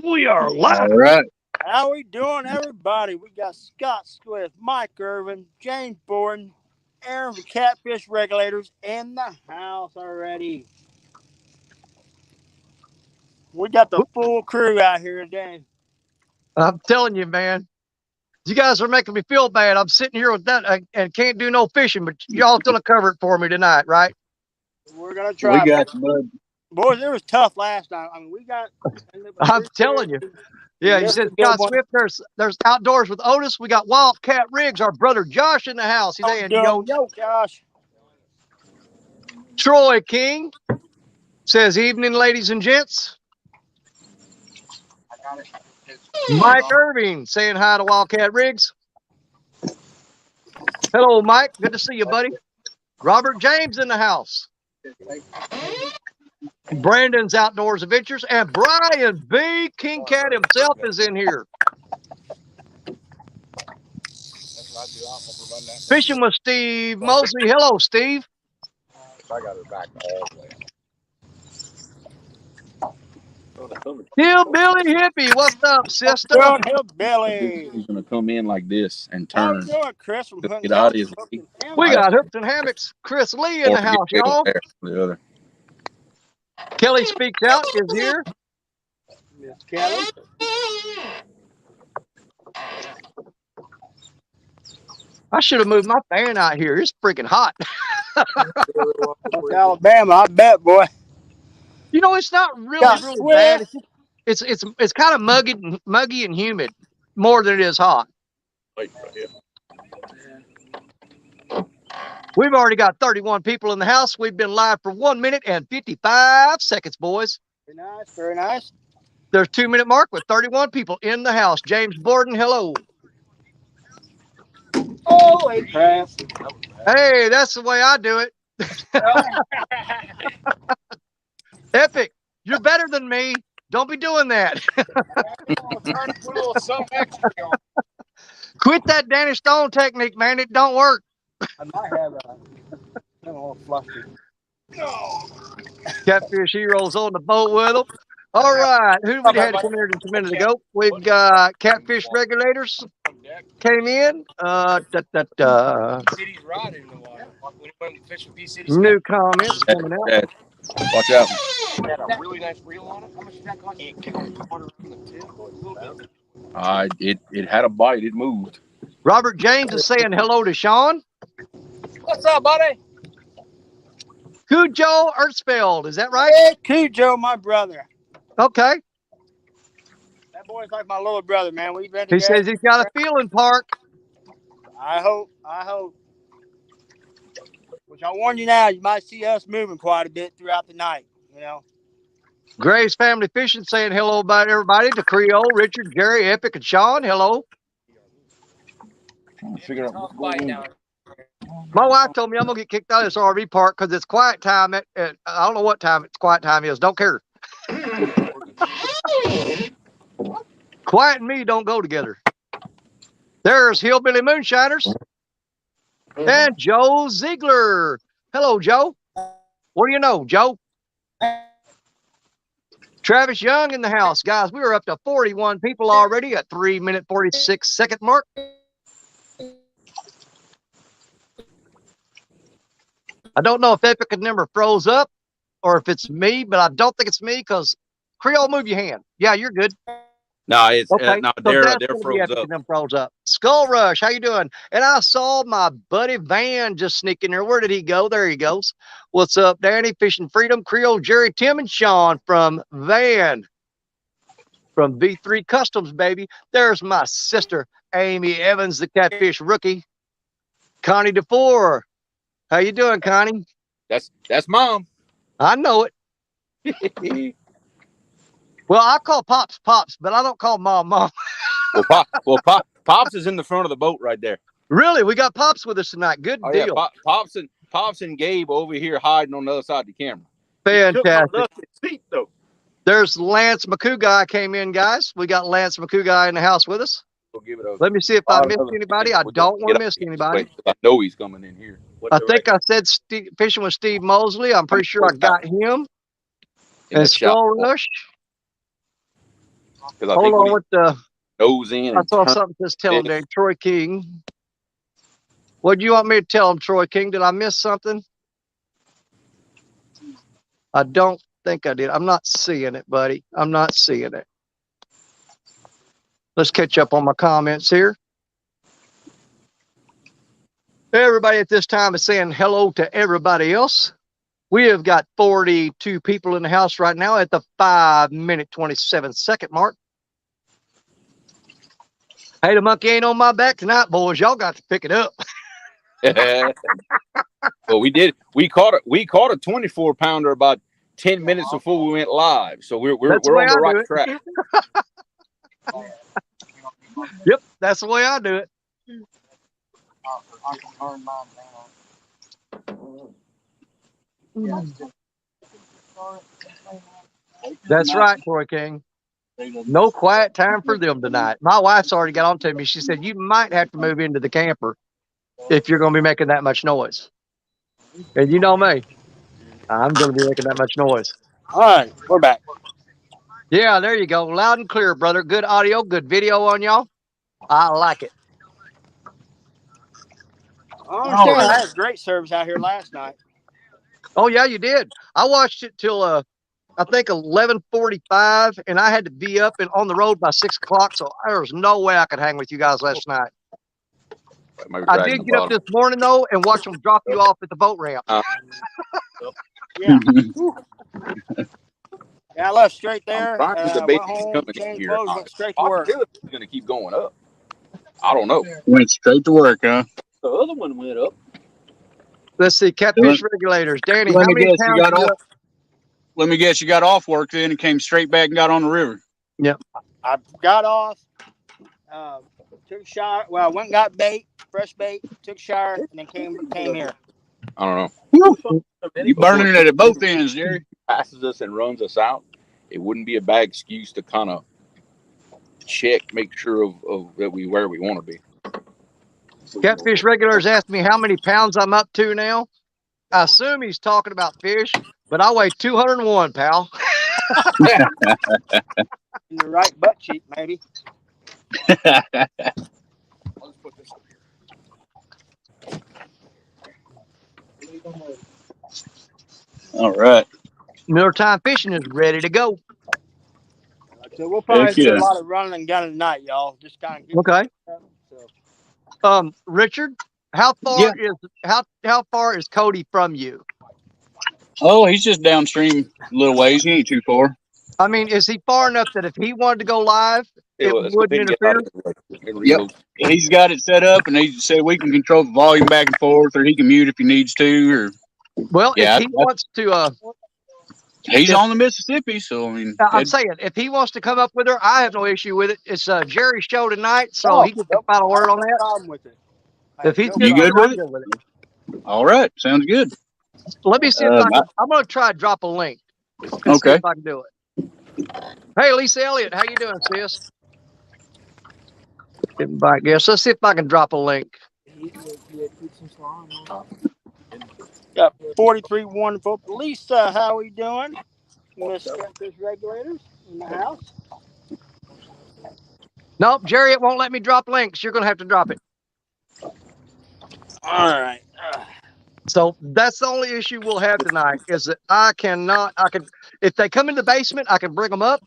We are live. All right. How we doing, everybody? We got Scott Swift, Mike Irvin, James Borden, Aaron from Catfish Regulators in the house already. We got the full crew out here today. I'm telling you, man. You guys are making me feel bad. I'm sitting here with that and can't do no fishing, but y'all's gonna cover it for me tonight, right? We're gonna try. We got you, bud. Boys, it was tough last time. I mean, we got. I'm telling you. Yeah, you said Scott Swift. There's outdoors with Otis. We got Wildcat Riggs, our brother Josh in the house. He's saying yo. Josh. Troy King says evening, ladies and gents. Mike Irving saying hi to Wildcat Riggs. Hello, Mike. Good to see you, buddy. Robert James in the house. Brandon's Outdoors Adventures, and Brian B. King Cat himself is in here. Fishing with Steve Mosley. Hello, Steve. I got her back all the way. Hillbilly Hippie, what's up, sister? Hillbilly. He's gonna come in like this and How turn. you doing, Chris? From Get out of his way. We got Hooks and Hammocks. Chris Lee in the house, y'all. The other. Kelly Speaks Out is here. Miss Kelly. I should have moved my fan out here. It's freaking hot. Alabama, I bet, boy. You know, it's not really bad. It's kind of muggy and humid more than it is hot. We've already got 31 people in the house. We've been live for 1 minute and 55 seconds, boys. Very nice, very nice. There's 2-minute mark with 31 people in the house. James Borden, hello. Oh, hey, pass. Hey, that's the way I do it. Epic, you're better than me. Don't be doing that. Quit that Danny Stone technique, man. It don't work. I might have a flustered. Catfish Heroes on the boat with them. All right. Who we had come here just a minute ago? We've got Catfish Regulators came in. Cities rod in the water. When we fish with these cities. New comments coming out. Watch out. Had a really nice reel on it. How much did that cost? It had a bite. It moved. Robert James is saying hello to Sean. What's up, buddy? Cujo Ertzfeld, is that right? Hey, Cujo, my brother. Okay. That boy's like my little brother, man. We've been He together. says he's got a feeling park. I hope. Which I warn you now, you might see us moving quite a bit throughout the night, you know. Graves Family Fishing saying hello about everybody to Creole, Richard, Jerry, Epic, and Sean. Hello. Figure out. My wife told me I'm going to get kicked out of this RV park because it's quiet time. I don't know what time it's quiet time is. Don't care. Quiet and me don't go together. There's Hillbilly Moonshiners and Joe Ziegler. Hello, Joe. What do you know, Joe? Travis Young in the house. Guys, we are up to 41 people already at 3-minute 46-second mark. I don't know if Epic never froze up or if it's me, but I don't think it's me because Creole, move your hand. Yeah, you're good. No, it's okay. they're froze up. Skull Rush, how you doing? And I saw my buddy Van just sneak in there. Where did he go? There he goes. What's up, Danny? Fishing Freedom, Creole, Jerry, Tim, and Sean from Van. From V3 Customs, baby. There's my sister, Amy Evans, the Catfish rookie. Connie DeFore. How you doing, Connie? That's Mom. I know it. Well, I call Pops, but I don't call Mom. Pops is in the front of the boat right there. Really? We got Pops with us tonight. Good deal. Yeah, Pops and Gabe over here hiding on the other side of the camera. Fantastic. Seat, though. There's Lance McCouguy came in, guys. We got Lance McCouguy in the house with us. We'll give it over. Let me see if I missed anybody. I don't want to miss anybody. I know he's coming in here. I think I said Fishing with Steve Mosley. I'm pretty sure I got him. And Skull Rush. Because I Hold think when on he with the. goes in I and saw turns something just tell him it, there, Troy King. What do you want me to tell him, Troy King? Did I miss something? I don't think I did. I'm not seeing it, buddy. I'm not seeing it. Let's catch up on my comments here. Everybody at this time is saying hello to everybody else. We have got 42 people in the house right now at the 5-minute 27-second mark. Hey, the monkey ain't on my back tonight, boys. Y'all got to pick it up. well, we did. We caught a 24-pounder about 10 minutes before we went live. So we're That's the way on the I right do it. track. Yep, that's the way I do it. That's right, Troy King. No quiet time for them tonight. My wife's already got on to me. She said, you might have to move into the camper if you're going to be making that much noise. And you know me, I'm going to be making that much noise. All right, we're back. Yeah, there you go. Loud and clear, brother. Good audio, good video on y'all. I like it. I understand. I had great service out here last night. Oh, yeah, you did. I watched it till I think 11:45, and I had to be up and on the road by 6 o'clock, so there was no way I could hang with you guys last night. I did get up this morning, though, and watch them drop you off at the boat ramp. Yeah. Yeah, I left straight there. The Went home, changed clothes, went straight to work. It's going to keep going up. I don't know. Went straight to work, huh? The other one went up. Let's see, catfish regulators. Danny, Let how me many guess, you pounds got you off. up? Let me guess, you got off work then and came straight back and got on the river. Yep. I got off, took a shower. Well, I went and got bait, fresh bait, took a shower, and then came here. I don't know. You burning it at both ends, Jerry. Passes us and runs us out. It wouldn't be a bad excuse to kind of make sure of that we where we want to be. Catfish regulars asked me how many pounds I'm up to now. I assume he's talking about fish, but I weigh 201, pal. In the right butt cheek, maybe. I'll just put this up here. All right. Miller Time Fishing is ready to go. So we'll probably Heck do yeah. a lot of running and gunning tonight, y'all. Just kind of get Okay. So. Richard, how far is Cody from you? Oh, he's just downstream a little ways. He ain't too far. I mean, is he far enough that if he wanted to go live, it wouldn't interfere? Yep. He's got it set up, and he said we can control the volume back and forth, or he can mute if he needs to. Or Well, if he wants to, he's on the Mississippi, so I mean, I'm saying if he wants to come up with her, I have no issue with it. It's Jerry's show tonight, so he gets the final word on that. Problem with it. If he's you good with it? good with it. All right, sounds good. Let me see if I can. I'm going to try to drop a link. Okay. See if I can do it. Hey, Lisa Elliott, how you doing, sis? Invite guest. Let's see if I can drop a link. Got 43 wonderful. Lisa, how we doing? Miss Catfish Regulators in the house. Nope, Jerry, it won't let me drop links. You're going to have to drop it. All right. So that's the only issue we'll have tonight is that I can, if they come in the basement, I can bring them up.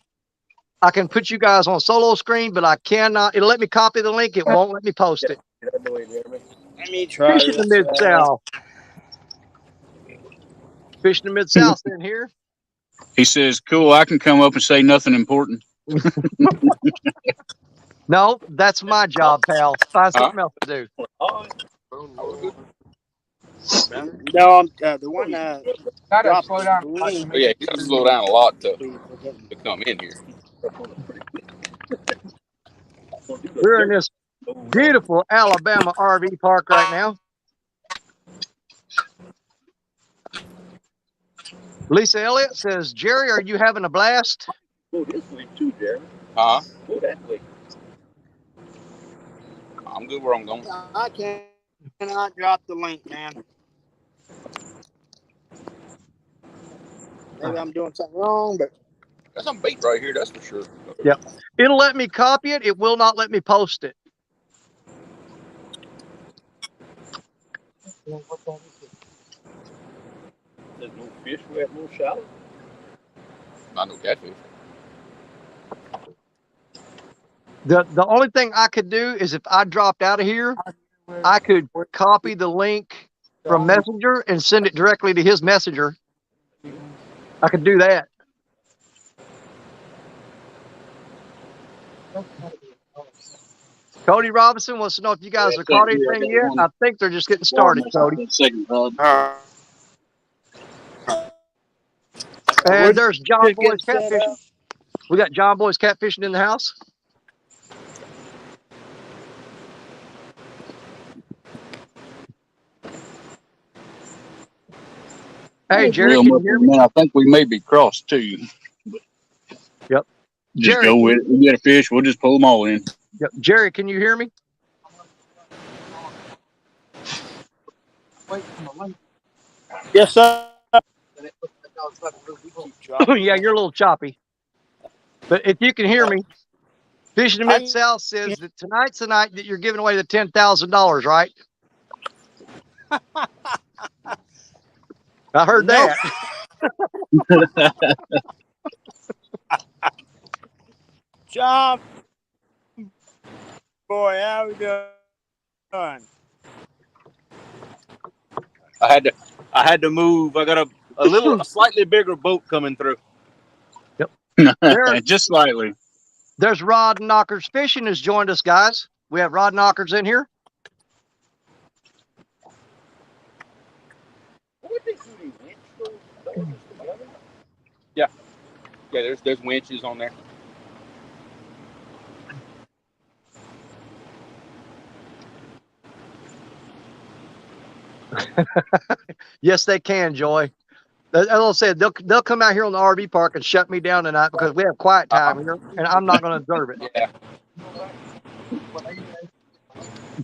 I can put you guys on solo screen, but I cannot. It'll let me copy the link. It won't let me post it. Let me try Fish in the Mid-South. Fish in the Mid-South in here. He says, cool, I can come up and say nothing important. No, that's my job, pal. Find something else to do. No, I'm the one Gotta slow down. Oh, yeah, you got to slow down a lot to come in here. We're in this beautiful Alabama RV park right now. Lisa Elliott says, Jerry, are you having a blast? Huh? I'm good where I'm going. I cannot drop the link, man. Maybe I'm doing something wrong, but That's some bait right here, that's for sure. Yep. It'll let me copy it. It will not let me post it. There's no fish. We have no shallow. Not no catfish. The only thing I could do is if I dropped out of here, I could copy the link from Messenger and send it directly to his messenger. I could do that. Cody Robinson wants to know if you guys have caught anything yet. I think they're just getting started, Cody. And there's John Boy's catfishing. We got John Boy's catfishing in the house. Hey, Jerry, can you hear me? I think we may be crossed too. Yep. Just Jerry, go with it. We get a fish, we'll just pull them all in. Yep. Jerry, can you hear me? Yes, sir. Yeah, you're a little choppy. But if you can hear me, Fishing Mid-South says that tonight's the night that you're giving away the $10,000, right? I heard that. John Boy, how we doing? I had to move. I got a slightly bigger boat coming through. Yep. Just slightly. There's Rod Knockers Fishing has joined us, guys. We have Rod Knockers in here. Yeah. Yeah, there's winches on there. Yes, they can, Joy. As I said, they'll come out here on the RV park and shut me down tonight because we have quiet time here, and I'm not going to observe it. Yeah.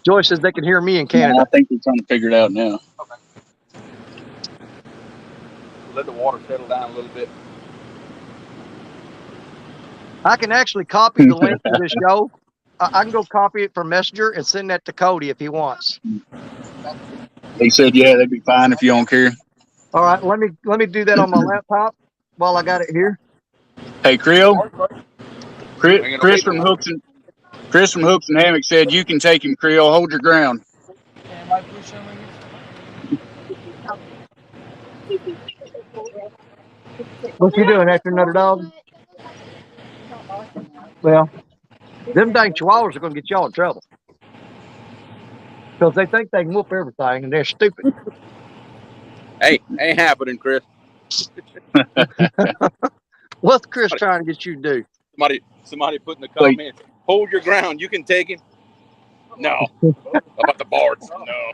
Joy says they can hear me in Canada. I think we're trying to figure it out now. Okay. Let the water settle down a little bit. I can actually copy the link to this show. I can go copy it from Messenger and send that to Cody if he wants. He said, "Yeah, that'd be fine if you don't care." All right, let me do that on my laptop while I got it here. Hey, Creel. Chris from Hooks and Hammock said you can take him, Creel. Hold your ground. What you doing after another dog? Well, them dang chihuahuas are going to get y'all in trouble because they think they can whoop everything and they're stupid. Hey, ain't happening, Chris. What's Chris trying to get you to do? Somebody put in the comments, hold your ground, you can take him. No. About the bards? No.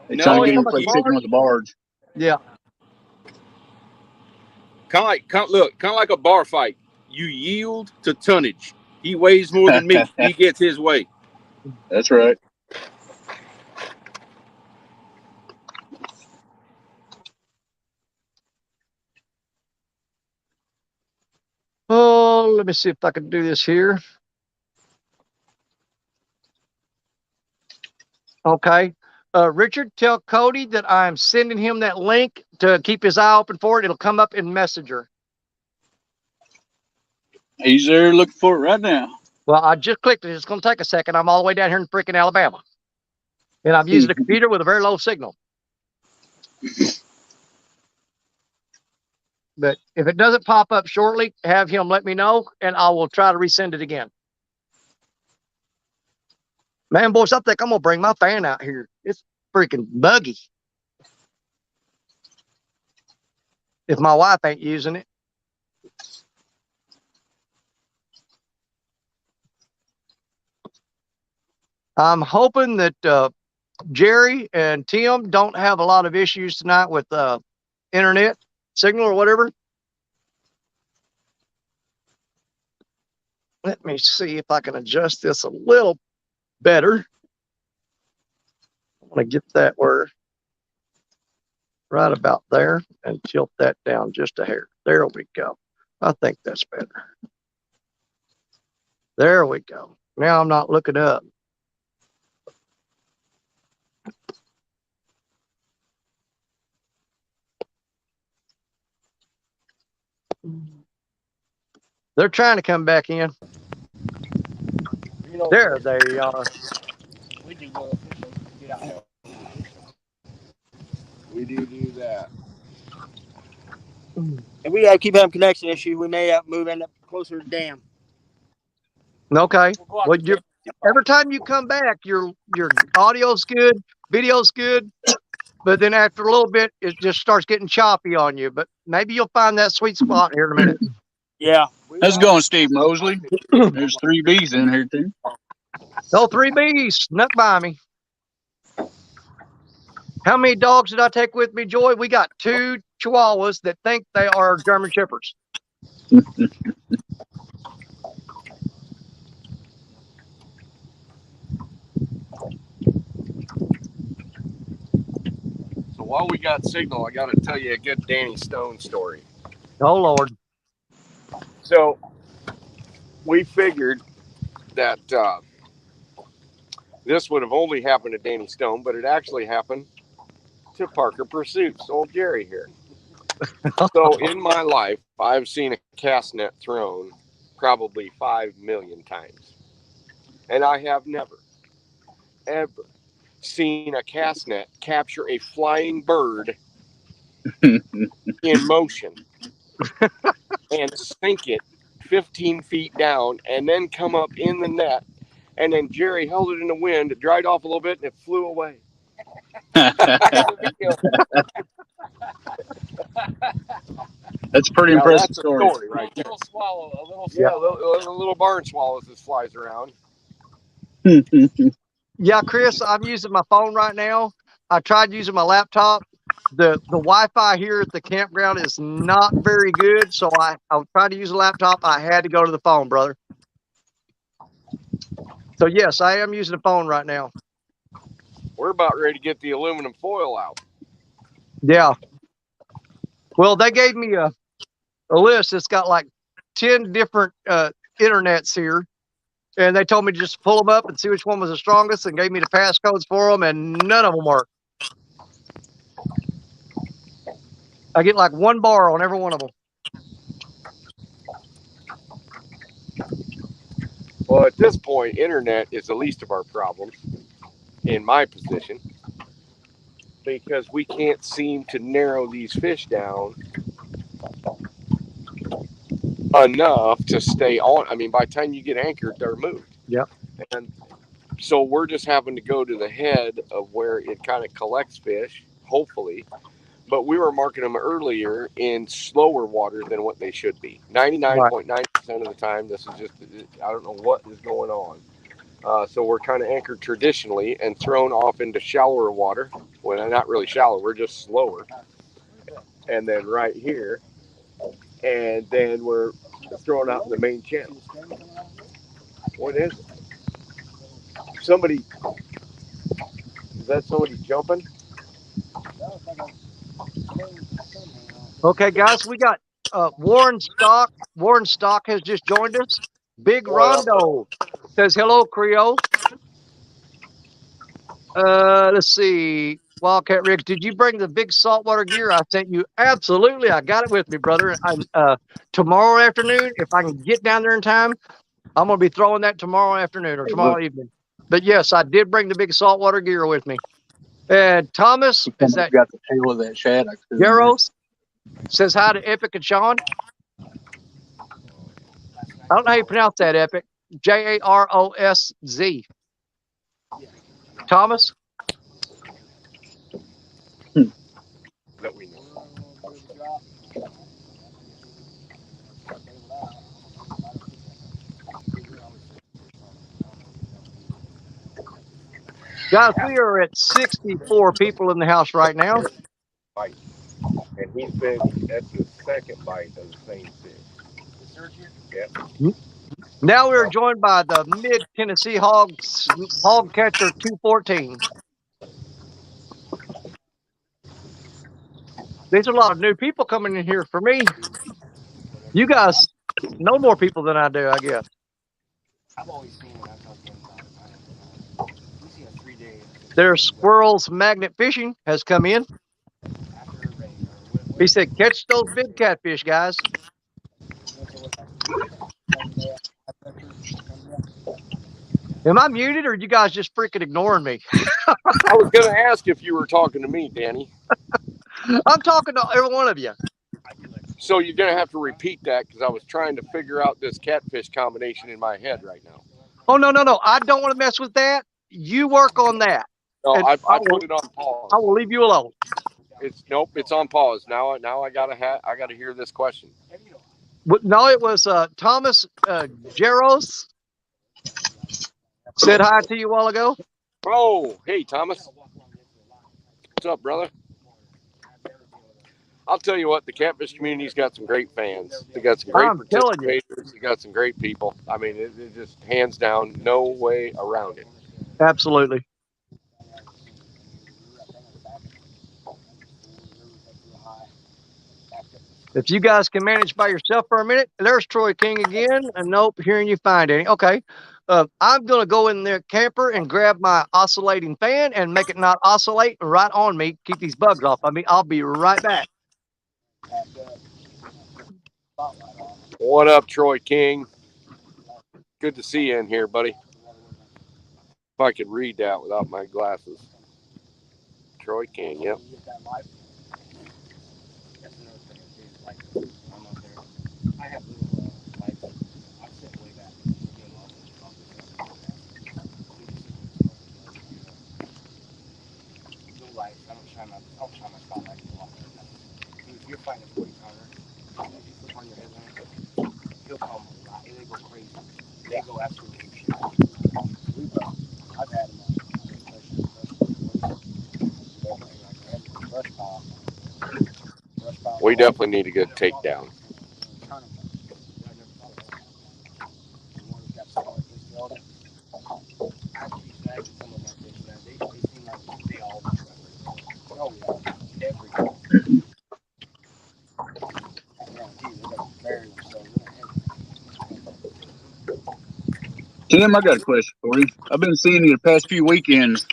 They're trying to get him to play chicken with the barge. Yeah. Kind of like a bar fight. You yield to tonnage. He weighs more than me. He gets his way. That's right. Oh, let me see if I can do this here. Okay. Richard, tell Cody that I'm sending him that link to keep his eye open for it. It'll come up in Messenger. He's there looking for it right now. Well, I just clicked it. It's going to take a second. I'm all the way down here in freaking Alabama. And I'm using a computer with a very low signal. But if it doesn't pop up shortly, have him let me know, and I will try to resend it again. Man, boys, I think I'm going to bring my fan out here. It's freaking buggy. If my wife ain't using it. I'm hoping that Jerry and Tim don't have a lot of issues tonight with internet signal or whatever. Let me see if I can adjust this a little better. I want to get that where right about there and tilt that down just a hair. There we go. I think that's better. There we go. Now I'm not looking up. They're trying to come back in. There they are. We do well. Get out. We do that. If we keep having connection issues, we may end up closer to the dam. Okay. We'll go out Well, to you're, every time you come back, your audio's good, video's good, but then after a little bit, it just starts getting choppy on you. But maybe you'll find that sweet spot here in a minute. Yeah. How's it going, Steve Mosley? There's 3Bs in here, too. Oh, 3Bs snuck by me. How many dogs did I take with me, Joy? We got 2 Chihuahuas that think they are German Shepherds. So while we got signal, I got to tell you a good Danny Stone story. Oh, Lord. So we figured that this would have only happened to Danny Stone, but it actually happened to Parker Pursuits, old Jerry here. So in my life, I've seen a cast net thrown probably 5 million times. And I have never, ever seen a cast net capture a flying bird in motion and sink it 15 feet down and then come up in the net. And then Jerry held it in the wind, it dried off a little bit, and it flew away. That's a pretty Now impressive that's a story. story right there. A little swallow, a little barn swallow just flies around. Yeah, Chris, I'm using my phone right now. I tried using my laptop. The Wi-Fi here at the campground is not very good, so I tried to use a laptop. I had to go to the phone, brother. So yes, I am using the phone right now. We're about ready to get the aluminum foil out. Yeah. Well, they gave me a list that's got like 10 different internets here, and they told me to just pull them up and see which one was the strongest, and gave me the passcodes for them, and none of them work. I get like 1 bar on every one of them. Well, at this point, internet is the least of our problems in my position because we can't seem to narrow these fish down enough to stay on. I mean, by the time you get anchored, they're moved. Yep. And so we're just having to go to the head of where it kind of collects fish, hopefully. But we were marking them earlier in slower water than what they should be. 99.9% of the time, this is just, I don't know what is going on. So we're kind of anchored traditionally and thrown off into shallower water. Well, not really shallow, we're just slower. And then right here, and then we're thrown out in the main channel. What is it? Somebody, is that somebody jumping? Okay, guys, we got Warren Stock. Warren Stock has just joined us. Big Rondo says hello, Creole. Let's see. Wildcat Riggs, did you bring the big saltwater gear I sent you? Absolutely, I got it with me, brother. Tomorrow afternoon, if I can get down there in time, I'm gonna be throwing that tomorrow afternoon or tomorrow evening. But yes, I did bring the big saltwater gear with me. And Thomas, is that got the tail of that shad? Jaros? Says hi to Epic and Sean. I don't know how you pronounce that, Epic. Jarosz. Thomas? That we know. Guys, we are at 64 people in the house right now. Bite. And he's been, that's his second bite of the same fish. Yeah. Now we're joined by the Mid Tennessee Hogs Hog Catcher 214. There's a lot of new people coming in here for me. You guys know more people than I do, I guess. I've always seen it. I talk to him about it. We see a 3-day There's Squirrel's Magnet Fishing has come in. after a rain. He said, catch those big catfish, guys. Am I muted or are you guys just freaking ignoring me? I was going to ask if you were talking to me, Danny. I'm talking to every one of you. So you're going to have to repeat that because I was trying to figure out this catfish combination in my head right now. Oh, no. I don't want to mess with that. You work on that. No, And I put it on pause. I will leave you alone. It's on pause. Now I gotta hear this question. No, it was Thomas Jaros said hi to you a while ago. Oh, hey Thomas. What's up, brother? I'll tell you what, the catfish community's got some great fans. They got some great participators. They got some great people. I mean, it just hands down, no way around it. Absolutely. If you guys can manage by yourself for a minute, there's Troy King again. And nope, hearing you fine, Danny. Okay. I'm going to go in their camper and grab my oscillating fan and make it not oscillate right on me. Keep these bugs off. I mean, I'll be right back. What up, Troy King? Good to see you in here, buddy. If I could read that without my glasses. Troy King, yep. I have little lights. I sit way back. No lights. I don't shine my spotlight. If you're fighting a 40-pounder, if you flip on your headlamp, he'll come a lot. They go crazy. They go absolutely shit. I've had them We definitely need a good takedown. Tim, I got a question for you. I've been seeing you the past few weekends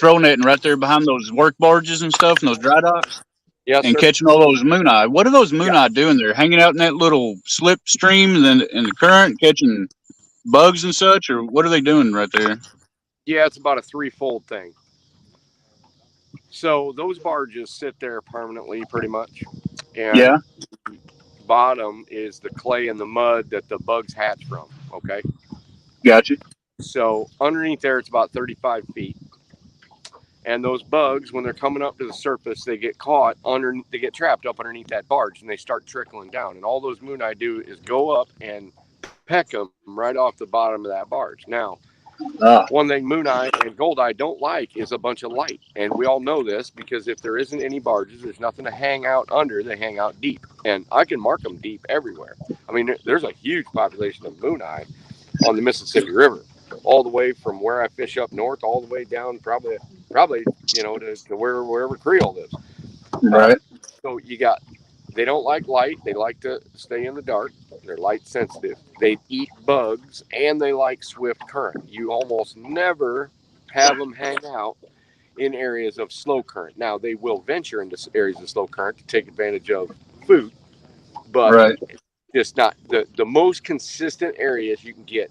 throwing netting right there behind those work barges and stuff and those dry docks. Yes, and sir. catching all those moon eye. What are those moon eye doing there? Hanging out in that little slip stream and in the current, catching bugs and such, or what are they doing right there? Yeah, it's about a threefold thing. So those barges sit there permanently, pretty much, and bottom is the clay and the mud that the bugs hatch from. Okay, gotcha. So underneath there, it's about 35 feet. And those bugs, when they're coming up to the surface, they get caught they get trapped up underneath that barge, and they start trickling down. And all those moon eye do is go up and peck them right off the bottom of that barge. Now, one thing moon eye and gold eye don't like is a bunch of light, and we all know this because if there isn't any barges, there's nothing to hang out under. They hang out deep, and I can mark them deep everywhere. I mean, there's a huge population of moon eye on the Mississippi River, all the way from where I fish up north, all the way down probably to wherever Creole lives. Right. So they don't like light. They like to stay in the dark. They're light sensitive. They eat bugs, and they like swift current. You almost never have them hang out in areas of slow current. Now, they will venture into areas of slow current to take advantage of food, but it's not the most consistent areas you can get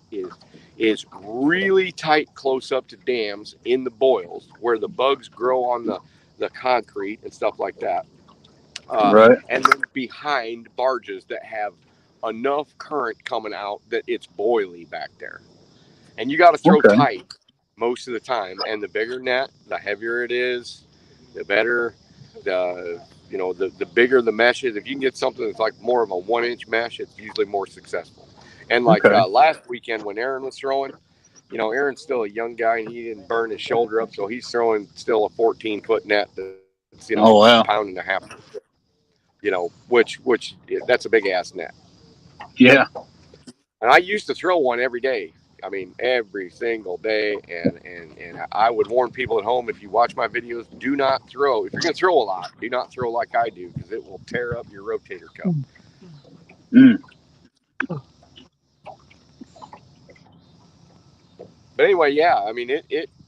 is really tight, close up to dams in the boils where the bugs grow on the concrete and stuff like that. And then behind barges that have enough current coming out that it's boily back there. And you got to throw tight most of the time. And the bigger net, the heavier it is, the better. The bigger the mesh is. If you can get something that's like more of a 1-inch mesh, it's usually more successful. And like last weekend when Aaron was throwing, Aaron's still a young guy and he didn't burn his shoulder up, so he's throwing still a 14-foot net that's a pound and a half. Which that's a big ass net. Yeah. And I used to throw one every day. I mean, every single day. And I would warn people at home, if you watch my videos, do not throw. If you're going to throw a lot, do not throw like I do, because it will tear up your rotator cuff. Mm. But anyway, yeah, I mean,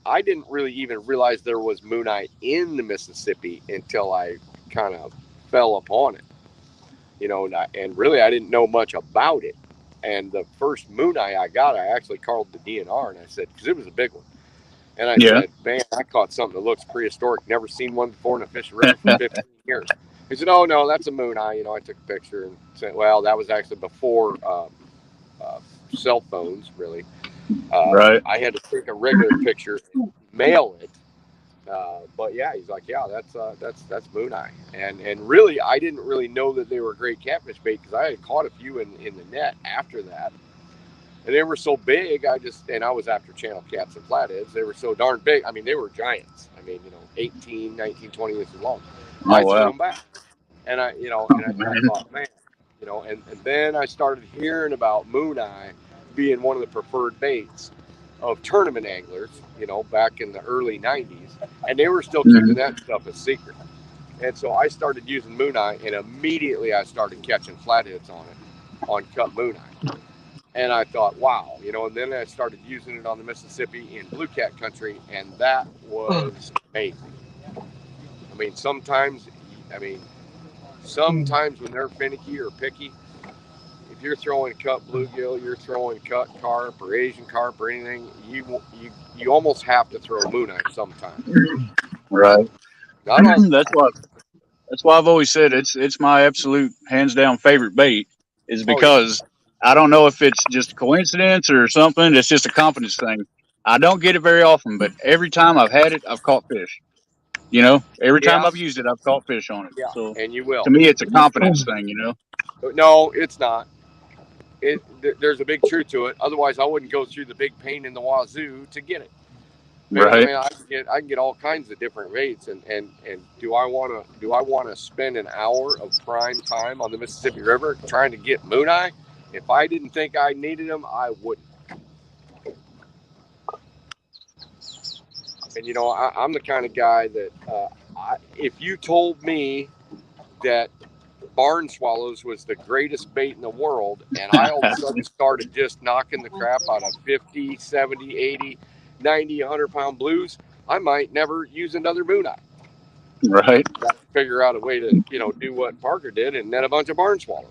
I didn't really even realize there was mooneye in the Mississippi until I kind of fell upon it, and really I didn't know much about it. And the first mooneye I got, I actually called the DNR and I said, because it was a big one. And I Yeah. said, man, I caught something that looks prehistoric. Never seen one before in a fishing river for 15 years. He said, oh, no, that's a mooneye. I took a picture and said, well, that was actually before uh, cell phones, really. Right. I had to take a regular picture and mail it. But yeah, he's like, yeah, that's mooneye, and really, I didn't really know that they were great catfish bait because I had caught a few in the net after that, and they were so big. I was after channel cats and flatheads. They were so darn big. I mean, they were giants. I mean, 18, 19, 20 inches long. Oh I threw wow. them back, and Oh, I man. thought, man, and then I started hearing about mooneye being one of the preferred baits of tournament anglers, back in the early 90s, and they were still keeping Mhm. that stuff a secret. And so I started using mooneye, and immediately I started catching flatheads on it, on cut mooneye. And I thought, wow, and then I started using it on the Mississippi in blue cat country, and that was amazing. I mean, I mean, sometimes when they're finicky or picky, if you're throwing cut bluegill, you're throwing cut carp or Asian carp or anything, you almost have to throw mooneye sometimes. Right. Not all the That's time. why. That's why I've always said it's my absolute hands down favorite bait. Is Oh yeah, because I don't know if it's just a coincidence or something. It's just a confidence thing. I don't get it very often, but every time I've had it, I've caught fish. Every time yeah, I've used it, I've caught fish on it. yeah, So and you to will. me, it's a confidence thing. No, it's not. There's a big truth to it. Otherwise, I wouldn't go through the big pain in the wazoo to get it. But I Right. mean, I can get all kinds of different rates, and do I want to spend an hour of prime time on the Mississippi River trying to get mooneye? If I didn't think I needed them, I wouldn't. And I'm the kind of guy that if you told me that barn swallows was the greatest bait in the world, and I all of a sudden started just knocking the crap out of 50, 70, 80, 90, 100-pound blues, I might never use another mooneye. Right. Got to figure out a way to, do what Parker did and net a bunch of barn swallows.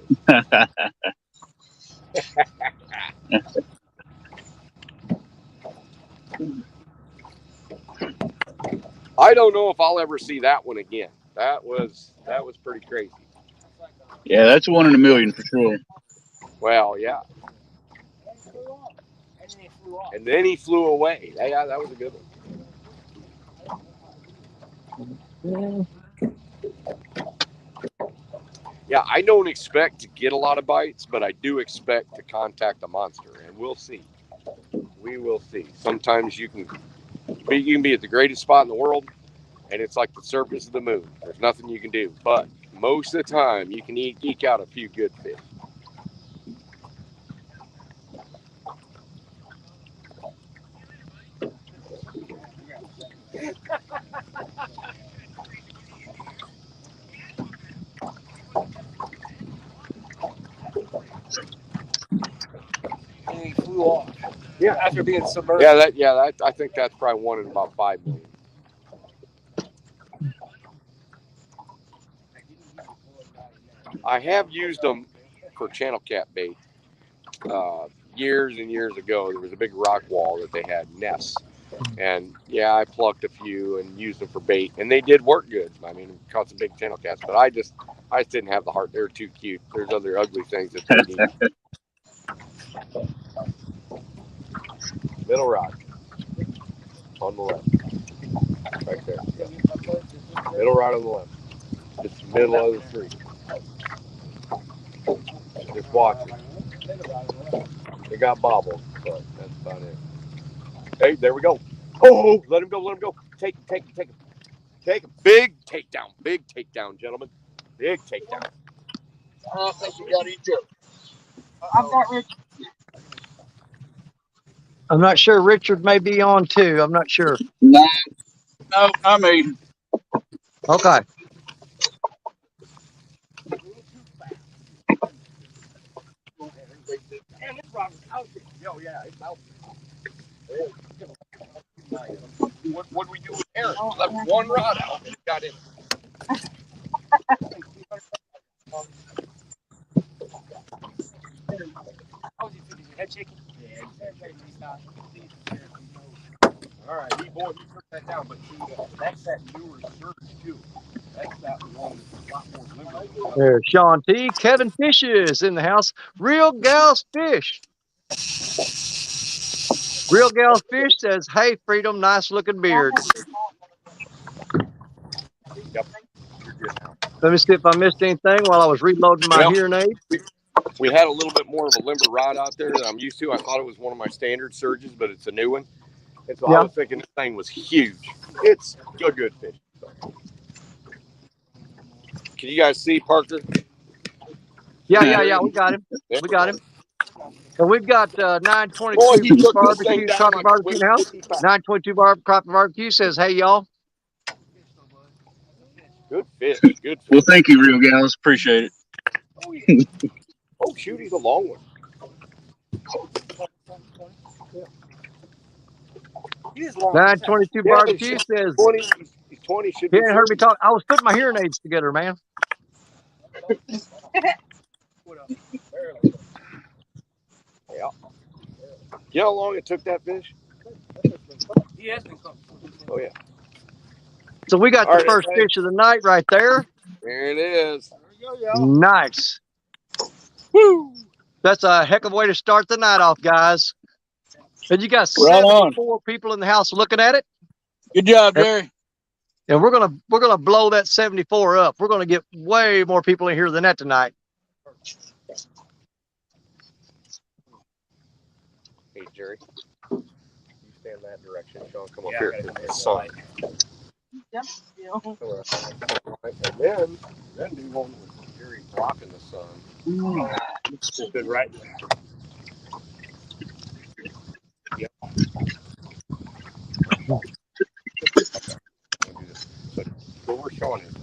I don't know if I'll ever see that one again. That was pretty crazy. Yeah, that's one in a million for sure. Well, yeah. And then he flew away. Yeah, that was a good one. Yeah, I don't expect to get a lot of bites, but I do expect to contact a monster, and we'll see. We will see. Sometimes you can be at the greatest spot in the world, and it's like the surface of the moon. There's nothing you can do, but most of the time you can eke out a few good fish. And he flew off. Yeah, After being submerged. that I think that's probably one in about 5 million. I have used them for channel cat bait. Years and years ago, there was a big rock wall that they had nests. And yeah, I plucked a few and used them for bait, and they did work good. I mean, caught some big channel cats, but I just didn't have the heart. They were too cute. There's other ugly things that they need. Middle rock on the left, right there. Yeah. Middle rod on the left. It's the middle of the tree. Just watch it. They got bobbles, but that's about it. Hey, there we go. Oh, let him go, let him go. Take him, take him, take him. Take him. Big takedown, gentlemen. Big takedown. I don't think you got each other. I've got Rich. I'm not sure. Richard may be on too. I'm not sure. No, no, not me. Okay. Man, this rod was out there. Oh yeah, it's out. What do we do with Aaron? We left one rod out and it got in. How was he fishing? Head chicken? Yeah, All right, boy, you put that down, but see, that's that newer surge too. That's that one that's a lot more limber. There's Sean T. Kevin Fishes in the house. Real Gals Fish. Real Gals Fish says, "Hey, Freedom, nice looking beard." Yep. You're good now. Let me see if I missed anything while I was reloading my Well, hearing aid. we had a little bit more of a limber rod out there that I'm used to. I thought it was one of my standard surges, but it's a new one. And so I was thinking this thing was huge. It's a good fish. Can you guys see Parker? Yeah. We got him. Yeah. We got him. And we've got Boy, 922 he took this thing Barbecue, down Crappie like Barbecue in the house. 50 pounds. 922 Crappie Barbecue says, "Hey, y'all." Good fish. Good fish. Well, thank you, Real Gals. Appreciate it. Oh, yeah. Oh, shoot, he's a long one. He is long. 922 Yeah, Barbecue says, 20. He's 20. Should he be ain't heard me 30. talk. I was putting my hearing aids together, man. Yeah. You know how long it took that fish? He has been caught. Oh, yeah. So we got All the right, first everybody. fish of the night right there. There it is. There you go, y'all. Nice. Woo! That's a heck of a way to start the night off, guys. And you got Right on. 74 people in the house looking at it. Good job, Jerry. And we're gonna blow that 74 up. We're gonna get way more people in here than that tonight. Hey, Jerry. You stand that direction. Sean, come up Yeah, here. I gotta The sun. Yep. And then do one with Jerry blocking the sun. Stood right there. Yep. So where Sean is.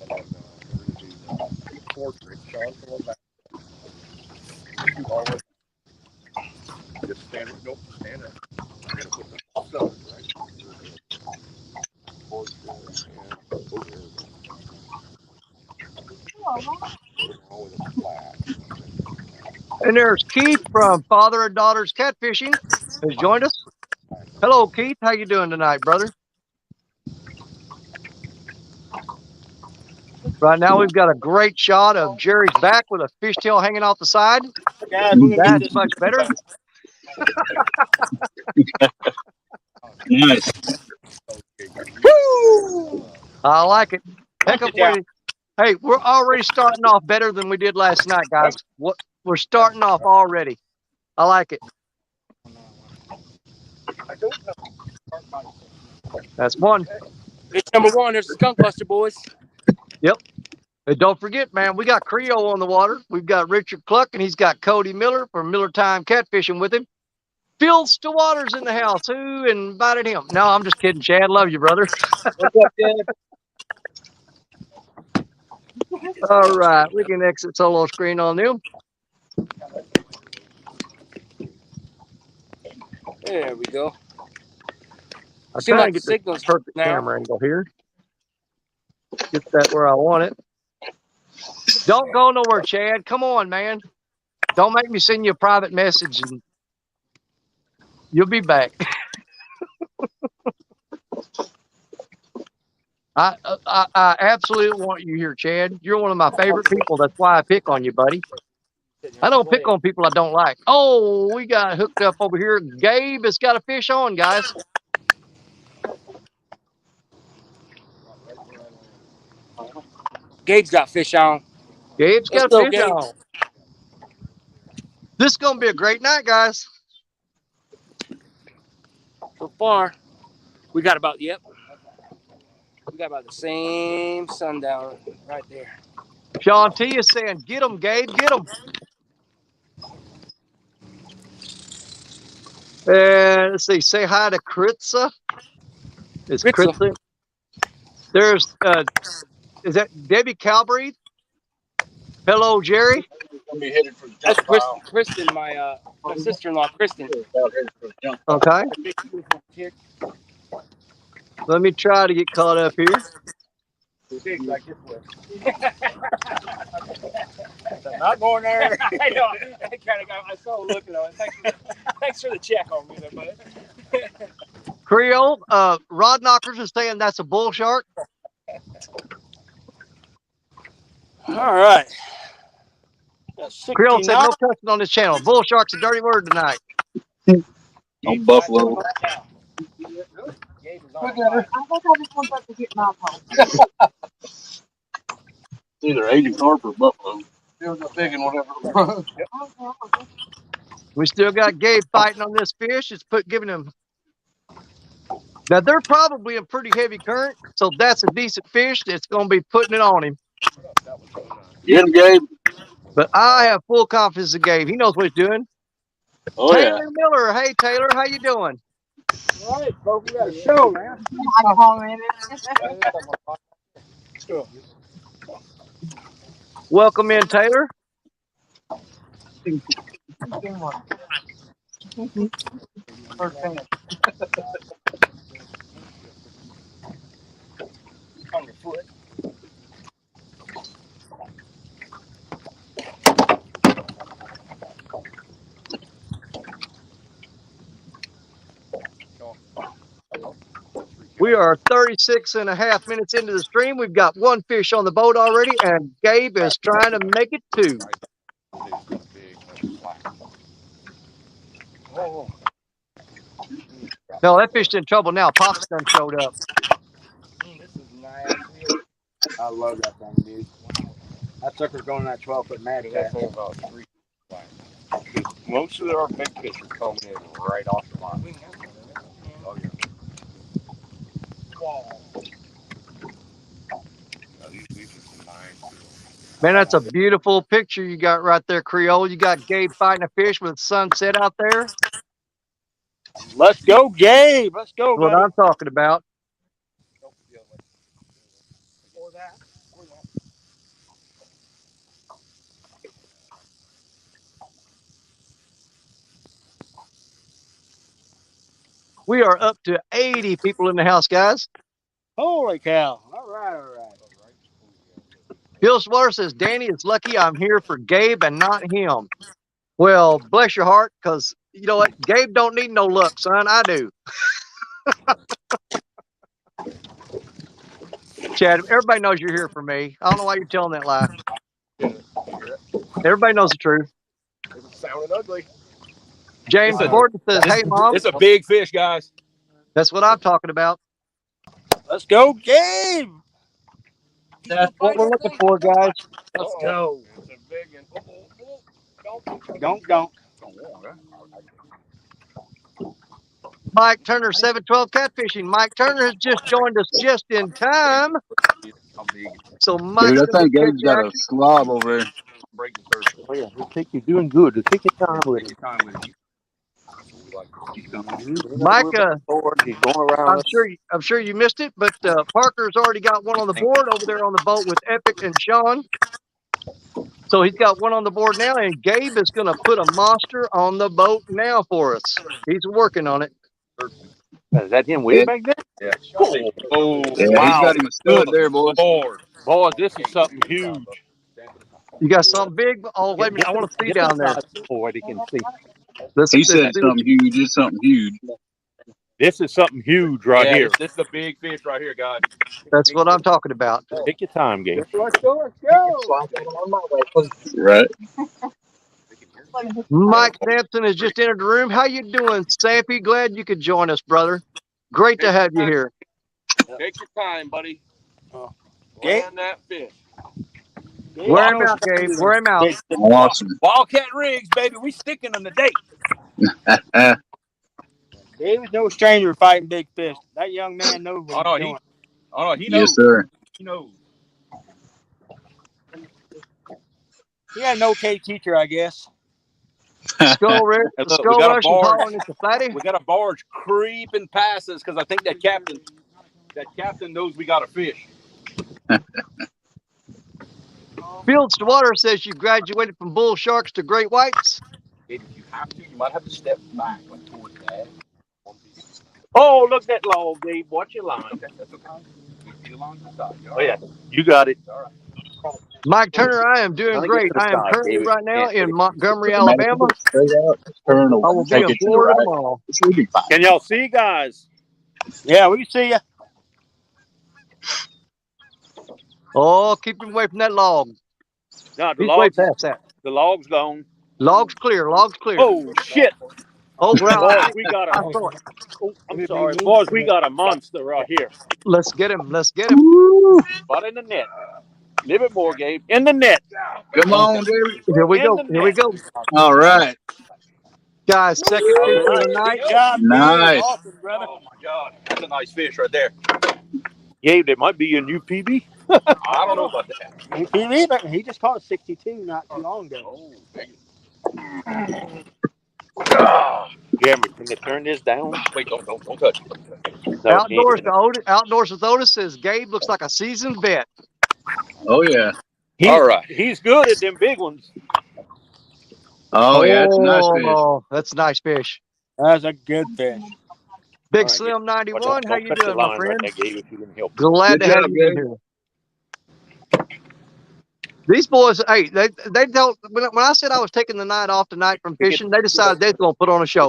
And then we're going to do the portrait. Sean, come on back. All the way. Just stand it. Nope, stand it. We're going to put the sun, right? Portrait and over there. All with a flag. And there's Keith from Father and Daughters Catfishing has joined us. Hello, Keith. How you doing tonight, brother? Right now we've got a great shot of Jerry's back with a fishtail hanging off the side. Guys, we're gonna get That's this. much better. Nice. Woo! I like it. Heck of a way. Hey, we're already starting off better than we did last night, guys. What we're starting off already. I like it. That's one. It's number one. There's the skunk buster, boys. Yep. And don't forget, man, we got Creole on the water. We've got Richard Cluck, and he's got Cody Miller from Miller Time Catfishing with him. Phil Stewaters in the house. Who invited him? No, I'm just kidding, Chad. Love you, brother. What's up, Dad? All right, we can exit solo screen on them. There we go. I'm Seems trying like to get the signals perfect now. camera angle here. Get that where I want it. Don't go nowhere, Chad. Come on, man. Don't make me send you a private message and you'll be back. I absolutely want you here, Chad. You're one of my favorite people. That's why I pick on you, buddy. I don't pick on people I don't like. Oh, we got hooked up over here. Gabe has got a fish on, guys. Gabe's got fish on. Gabe's Let's got a go, fish Gabe. on. This is going to be a great night, guys. So far, we got about, yep. We got about the same sundown right there. Sean T is saying, get him, Gabe, get him. And let's see, say hi to Kritza. Is Kritza. Kritza? There's, is that Debbie Calbreath? Hello, Jerry. gonna be headed for the That's junk pile. Kristen, my sister-in-law, Kristen. About headed for the junk pile. Okay. The big beautiful chick. Let me try to get caught up here. Big like this was. I'm not going there. I know. I kind of got. I saw looking on it. Thanks for the check on me, there, buddy. Creole, rod knockers are saying that's a bull shark. All right. Creole said 69. no cussing on this channel. Bull shark's a dirty word tonight. No buffalo. Gabe was on I thought I was going to get my phone. It's either Asian carp or buffalo. It was a big one, whatever. We still got Gabe fighting on this fish. It's giving him. Now they're probably in pretty heavy current, so that's a decent fish. It's going to be putting it on him. Get him, Gabe. But I have full confidence in Gabe. He knows what he's doing. Oh Taylor yeah. Miller. Hey Taylor, how you doing? All right, folks, we got a show, man. I commented. Welcome in, Taylor. On your foot. We are 36 and a half minutes into the stream. We've got one fish on the boat already, and Gabe is trying to make it two. Oh, No, that fish's in trouble now. Pops done showed up. this is nice. I love that thing, dude. That sucker's going in that 12-foot mag That tag. thing about 3 flat. Most of our big fish are coming in right off the line. Oh yeah. Now, these fish are some nice. Man, that's a beautiful picture you got right there, Creole. You got Gabe fighting a fish with sunset out there. Let's go, Gabe. Let's go, That's what buddy. I'm talking about. We are up to 80 people in the house, guys. Holy cow. All right, all right. Bill Slaughter says, Danny is lucky I'm here for Gabe and not him. Well, bless your heart, because you know what? Gabe don't need no luck, son. I do. Chad, everybody knows you're here for me. I don't know why you're telling that lie. Everybody knows the truth. It sounded ugly. James Gordon says, hey, Mom. It's a big fish, guys. That's what I'm talking about. Let's go, Gabe. That's what we're looking for, guys. Let's go. It's a big one. Don't. Mike Turner, 712 Catfishing. Mike Turner has just joined us just in time. So Mike's Dude, I going think to get Gabe's got a slob over there. Break the surface. Oh, yeah. You're doing good. Just take your time with it. Mike, He's going around. I'm sure you missed it, but Parker's already got one on the board over there on the boat with Epic and Sean. So he's got one on the board now, and Gabe is going to put a monster on the boat now for us. He's working on it. Is that him way back there? Yeah. Oh, Yeah, wow. he's got him a stud there, boys. Lord. Boys, this is something huge. You got something big? Oh, wait a minute. I want to see down there. Boy, they can see. He said something huge. It's something huge. This is something huge right Yeah, here. This is a big fish right here, guys. That's what I'm talking about. Take your time, Gabe. Let's go. Right. Mike Sampson has just entered the room. How you doing, Sampy? Glad you could join us, brother. Great to have you here. Take your time, buddy. Gabe? Land that fish. Wear him out, Gabe. Wear him out. Awesome. Wildcat rigs, baby. We sticking them today. Gabe is no stranger to fighting big fish. That young man knows what he's doing. He knows. Yes, sir. He knows. He had an okay teacher, I guess. Skull Rush, Hey, look, Skull we got a Rush is barge. hollering at the fatty. We got a barge creeping past us because I think that captain knows we got a fish. Fields to Water says you graduated from bull sharks to great whites. If you have to, you might have to step back like towards that. Oh, look that log, Gabe. Watch your line. Okay, that's okay. You see the line to the side. Oh yeah, you got it. All right. Mike Turner, I am doing Trying to get great. to the I am side, currently Gabe. right now Can't put in it. Montgomery, Doesn't matter if you Alabama. go straight out, turn I or will be take in it to the Florida right. tomorrow. It should be fine. Can y'all see, guys? Yeah, we can see you. Oh, keep him away from that log. No, He's way past that. the log's gone. Log's clear. Log's clear. Oh shit, Oh, well, boys, we got I a. saw it. Oh, I'm sorry, boys, we got a monster right here. Let's get him. Let's get him. Woo. Spot in the net. A little bit more, Gabe. In the net. Come on, David. Here we In go. the Here we net. go. All right. Guys, second All fish of right. the night. Good job, Gabe. Nice. Awesome, brother. Oh my God, that's a nice fish right there. Gabe, that might be your new PB. I don't know about that. He just caught a 62 not too long ago. Oh, dang it. Jeremy, can you turn this down? Wait, don't touch it. No, Outdoors to Otis, Outdoors with Otis says Gabe looks like a seasoned vet. Oh yeah. All right. He's good at them big ones. Oh yeah. That's a nice fish. Oh, that's a nice fish. That's a good fish. Big All right, Slim Watch 91, out, how don't you touch the doing, my line friend? right there, Gabe, if you can help. Glad Good to have job, you in Gabe. here. These boys, hey, they don't. When I said I was taking the night off tonight from fishing, they decided they're going to put on a show.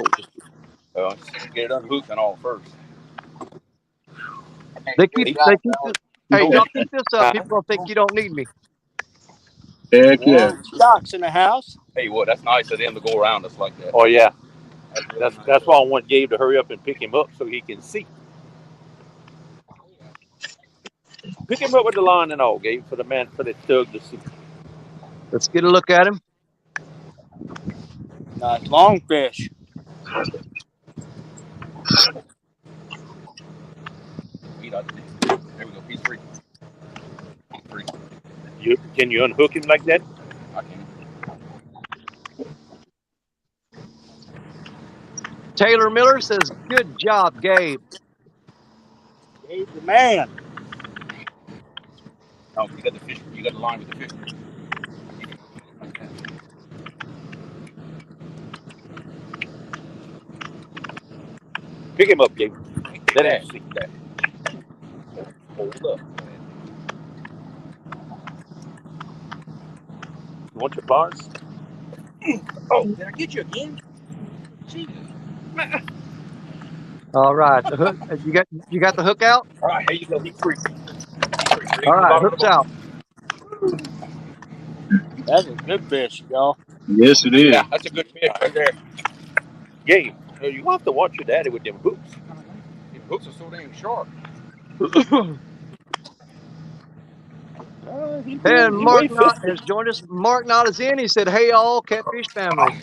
Get it unhooked and all first. They keep this, hey, y'all keep this up. People don't think you don't need me. Heck yeah. Scott's in the house. Hey, what? That's nice of them to go around us like that. Oh yeah, That's that's why I want Gabe to hurry up and pick him up so he can see. Pick him up with the line and all, Gabe, for the Doug to see. Let's get a look at him. Nice long fish. There we go. He's free. Free. Can you unhook him like that? I can. Taylor Miller says, good job, Gabe. Gabe the man. Oh, you got the fish. You got the line with the fish. Pick him up, Gabe. Let him see. Hold up. You want your bars? Oh, did I get you again? Jesus. All right, the hook. You got the hook out. All right, here you go. He's free. All right, hook's out. That's a good fish, y'all. Yes, it is. Yeah, that's a good fish right there. Gabe, you have to watch your daddy with them hooks. The hooks are so damn sharp. And Mark Knott has joined us. Mark Knott is in. He said, hey, all catfish family.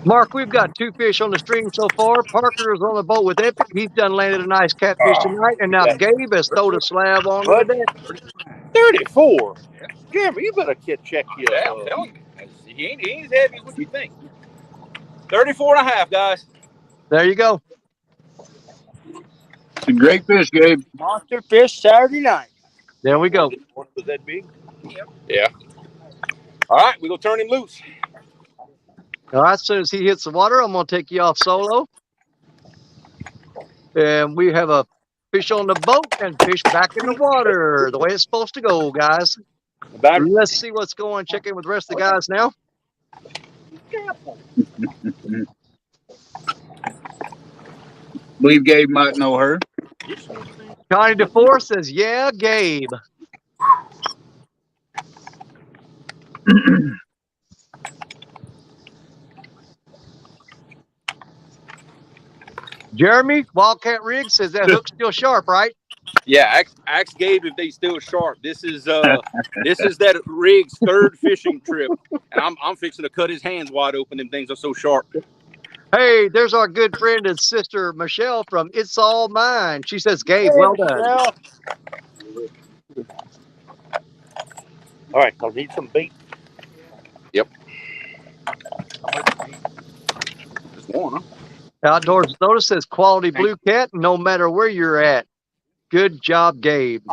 Mark, we've got 2 fish on the stream so far. Parker is on the boat with Epic. He's done landed a nice catfish tonight. And now Gabe has thrown a slab on the deck. 34. Jeremy, you better check your. Yeah, I'm telling you. He ain't as heavy as what you think. 34 and a half, guys. There you go. It's a great fish, Gabe. Monster fish Saturday night. There we go. Was that big? Yeah. All right, we're going to turn him loose. All right, as soon as he hits the water, I'm going to take you off solo. And we have a fish on the boat and fish back in the water. The way it's supposed to go, guys. Let's see what's going. Check in with the rest of the guys now. Believe Gabe might know her. Connie DeFore says, yeah, Gabe. Jeremy, Wildcat Rig says that hook's still sharp, right? Yeah, ask Gabe if they still sharp. This is that rig's 3rd fishing trip, and I'm fixing to cut his hands wide open. Them things are so sharp. Hey, there's our good friend and sister Michelle from It's All Mine. She says, Gabe, well done. Michelle. All right, I'll need some bait. Yep. Just one, huh? Outdoors Notice says quality blue cat, no matter where you're at. Good job, Gabe.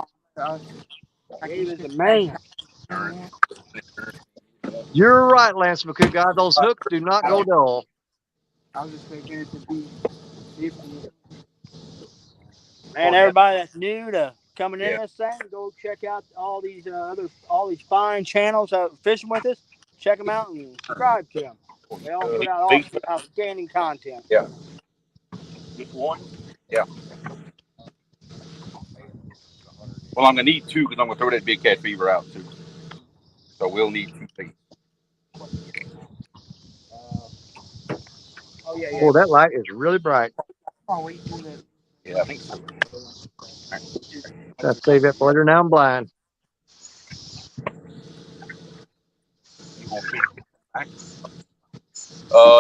Gabe is the man. You're right, Lance McCook, guy. Those hooks do not go dull. I was expecting it to be 50. Man, everybody that's new to coming in this thing, go check out all these fine channels fishing with us. Check them out and subscribe to them. They all put out outstanding content. Yeah. Just one? Yeah. Well, I'm gonna need two because I'm gonna throw that big cat fever out too. So we'll need 2 baits. Oh yeah, yeah. Oh, that light is really bright. Oh, we do that. Yeah, I think so. Gotta save that for later. Now I'm blind. You gonna fish back?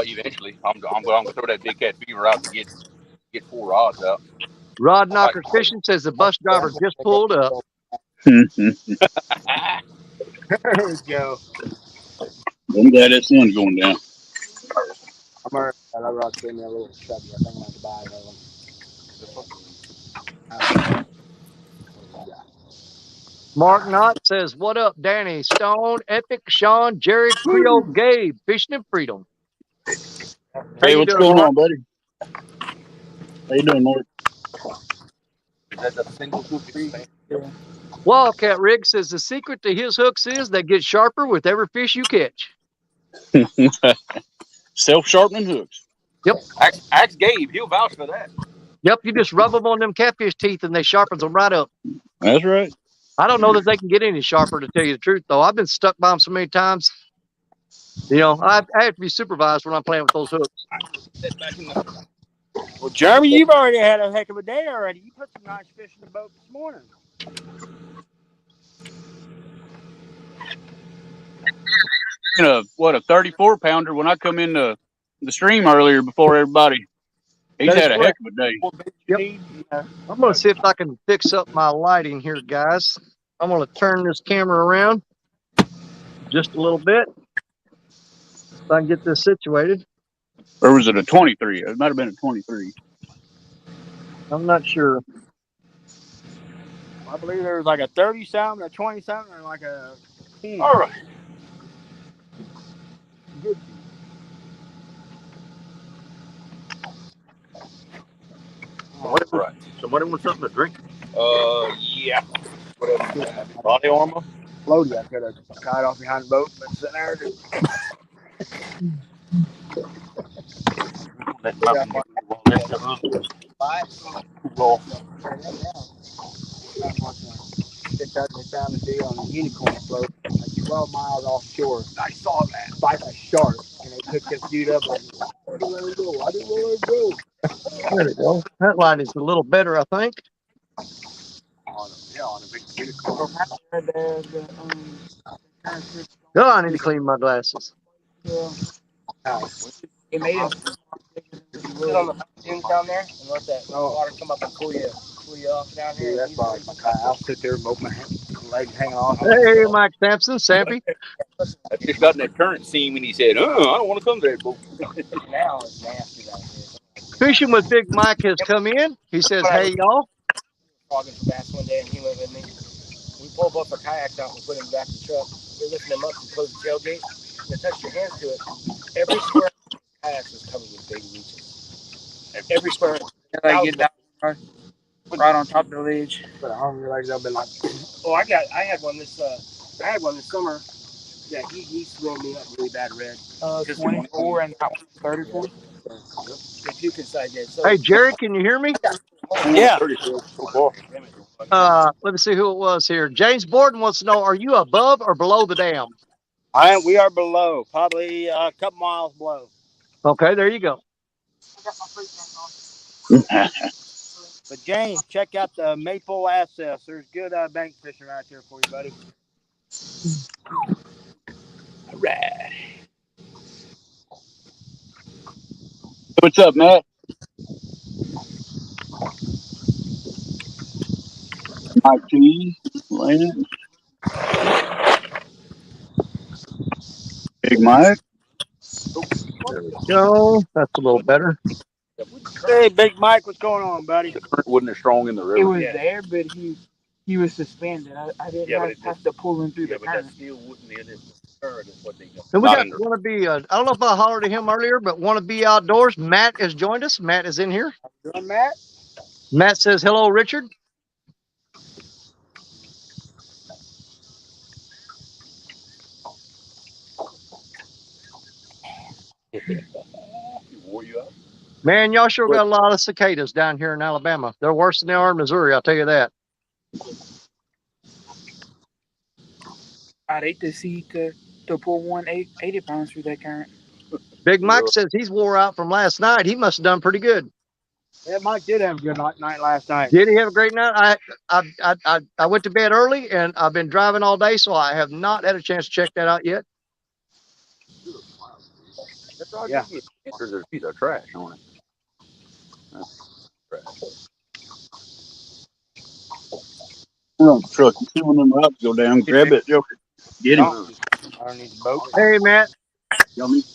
Eventually, I'm gonna throw that big cat fever out to get 4 rods out. Rod Knockers Fishing says the bus driver just pulled up. There we go. I'm glad that sun's going down. I'm already. That rod gave me a little chubby. I think I'm gonna have to buy another one. Mark Knott says, "What up, Danny? Stone, Epic, Sean, Jerry, Creole, Gabe, Fishing and Freedom." How Hey, you what's doing, going Mark? on, buddy? How you doing, Mark? Is that the single hook thing? Wildcat Rig says the secret to his hooks is they get sharper with every fish you catch. Self-sharpening hooks. Ask Gabe. He'll vouch for that. Yep, you just rub them on them catfish teeth and they sharpens them right up. That's right. I don't know that they can get any sharper, to tell you the truth, though. I've been stuck by them so many times. You know, I have to be supervised when I'm playing with those hooks. Well, Jeremy, you've already had a heck of a day already. You put some nice fish in the boat this morning. A 34 pounder when I come in the stream earlier before everybody. He's That is had a heck correct. of a day. Yep. I'm going to see if I can fix up my lighting here, guys. I'm going to turn this camera around just a little bit so I can get this situated. Or was it a 23? It might have been a 23. I'm not sure. I believe there was like a 30 something, a 20 something, and like a 10. All right. Good. Somebody want something to drink? Yeah. Whatever. Body armor? Floaty, I could have tied off behind the boat, but sitting there. Let the hook roll. They found a deal on a unicorn float like 12 miles offshore. I saw that. By a shark, and they picked this dude up like, I didn't let him go. I didn't let him go. There we go. That light is a little better, I think. On a big unicorn. Oh, I need to clean my glasses. It made him sit on the dunes down there and let that water come up and cool you off down here. Dude, that's why I'll sit there and both my legs hanging off. Hey, Mike Sampson, Sappy. I just got in that current scene when he said, I don't want to come to that boat. Now it's nasty down here. Fishing with Big Mike has come in. He says, hey, y'all. Fogging for bass one day, and he went with me. We pulled both our kayaks out and put them back in the truck. We lifted them up and closed the tailgate. And touched your hands to it. Every square of the kayaks was covered with big leeches. Every square. They get down right on top of the ledge. But I don't realize they'll be like, Oh, I had one this summer. Yeah, he swelled me up really bad red. 24 and that one 34. If you can say that. So, Hey, Jerry, can you hear me? yeah. Let me see who it was here. James Borden wants to know, are you above or below the dam? We are below, probably a couple miles below. Okay, there you go. But James, check out the Maple Access. There's good bank fishing right there for you, buddy. All right. What's up, Matt? Mike T. Lance. Big Mike. There we go. That's a little better. Hey, Big Mike, what's going on, buddy? The current wasn't as strong in the river. It was there, but he He was suspended. I didn't have to pull him through the but that tournament. still wouldn't be a deterrent is what they got. And we Not got under. want to be. I don't know if I hollered at him earlier, but want to be outdoors. Matt has joined us. Matt is in here. Doing Matt? Matt says hello, Richard. Wore you out? Man, y'all sure got a lot of cicadas down here in Alabama. They're worse than they are in Missouri. I'll tell you that. I'd hate to see to pull 180 pounds through that current. Big Mike says he's wore out from last night. He must have done pretty good. Yeah, Mike did have a good night last night. Did he have a great night? I went to bed early and I've been driving all day, so I have not had a chance to check that out yet. Yeah. There's a piece of trash on it. We're on the truck. You see one of them rocks go down, grab it, Joker. Get him. I don't need the boat. Hey, Matt, Y'all need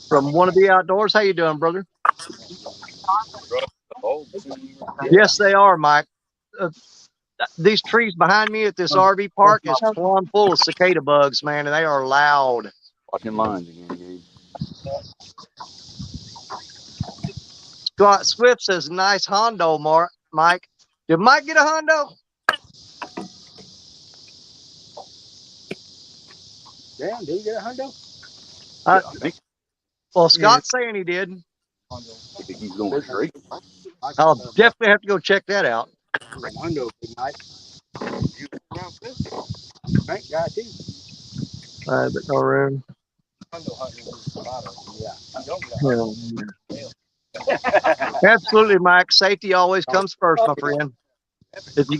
from Wanna Be Outdoors. How you doing, brother? Oh, Yes, they are, Mike. These trees behind me at this RV park is plumb full of cicada bugs, man, and they are loud. Watching lines again, Gabe. Scott Swift says, nice Hondo, Mike. Did Mike get a Hondo? Damn, did you get a Hondo? I think Well, Scott's saying he did. I think he's going straight. I'll definitely have to go check that out. Hondo, big night. Right, got you. But no room. Hondo hunting is yeah. You don't get a Yeah. Absolutely, Mike. Safety always comes first, my friend. If you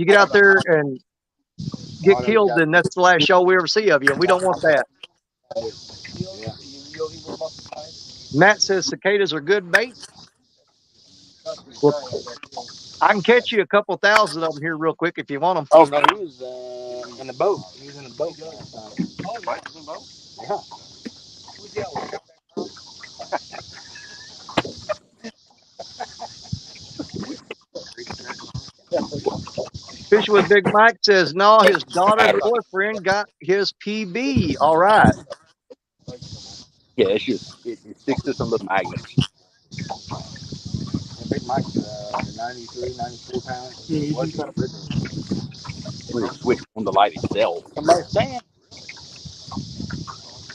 get out there and get killed, then that's the last show we ever see of you, and we don't want that. Matt says cicadas are good bait. Well, I can catch you a couple thousand of them here real quick if you want them. Oh no, he was in the boat. He was in the boat last time. Oh, Mike was in the boat? Yeah. Fishing with Big Mike says, no, his daughter's boyfriend got his PB. All right. Yeah, it's just it sticks to some of the magnets. Big Mike's 93, 94 pounds. Yeah, he's What's got When it switch on the light itself. somebody's saying?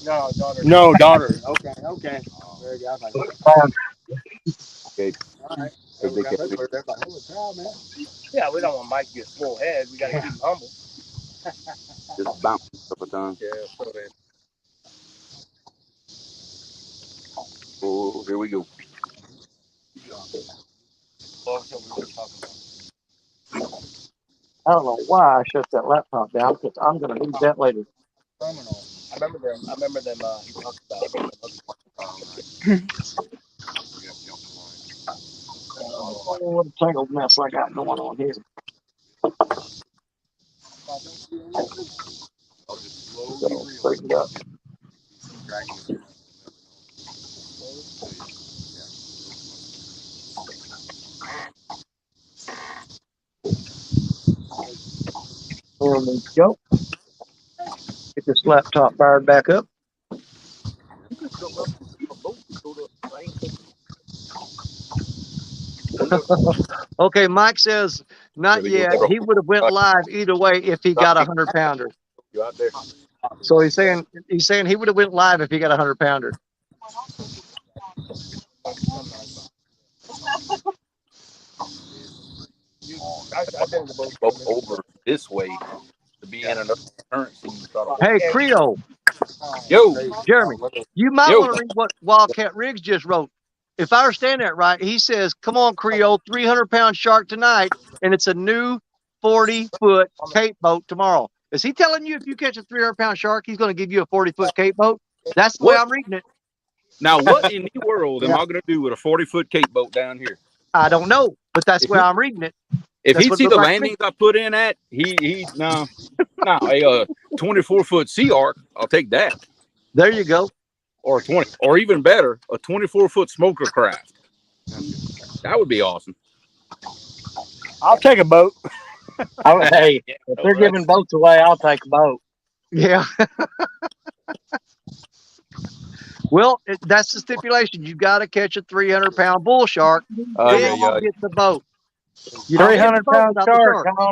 No, daughter. No, daughter. Okay. Very good. Okay. All right. So they can- Holy cow, man. Yeah, we don't want Mike to get full head. We got to keep him humble. just bounce a couple times. Yeah, so that. Oh, here we go. I don't know why I shut that laptop down because I'm going to need that later. Terminal. I remember them. He talked about it. Oh, what a tangled mess I got going on here. So, straighten it up. There we go. Get this laptop fired back up. Okay, Mike says not yet. He would have went live either way if he got a 100-pounder. You out there? So he's saying he would have went live if he got a 100-pounder. I've been to both. Both over this way to be in another currency. Hey, Creole. Yo, Jeremy, you might want to read what Wildcat Riggs just wrote. If I understand that right, he says, come on, Creole, 300-pound shark tonight, and it's a new 40-foot Cape boat tomorrow. Is he telling you if you catch a 300-pound shark, he's going to give you a 40-foot Cape boat? That's the way I'm reading it. now what in the world am I going to do with a 40-foot Cape boat down here? I don't know, but that's the way I'm reading it. If That's he'd what see it the looked like to landings I put in at, a 24-foot Sea Ark, I'll take that. There you go. Or or even better, a 24-foot smoker craft. That would be awesome. I'll take a boat. Hey, if they're giving boats away, I'll take a boat. Yeah. Well, that's the stipulation. You got to catch a 300-pound bull shark. Then I'll get the boat. You don't get the boat 300-pound without the shark. shark. I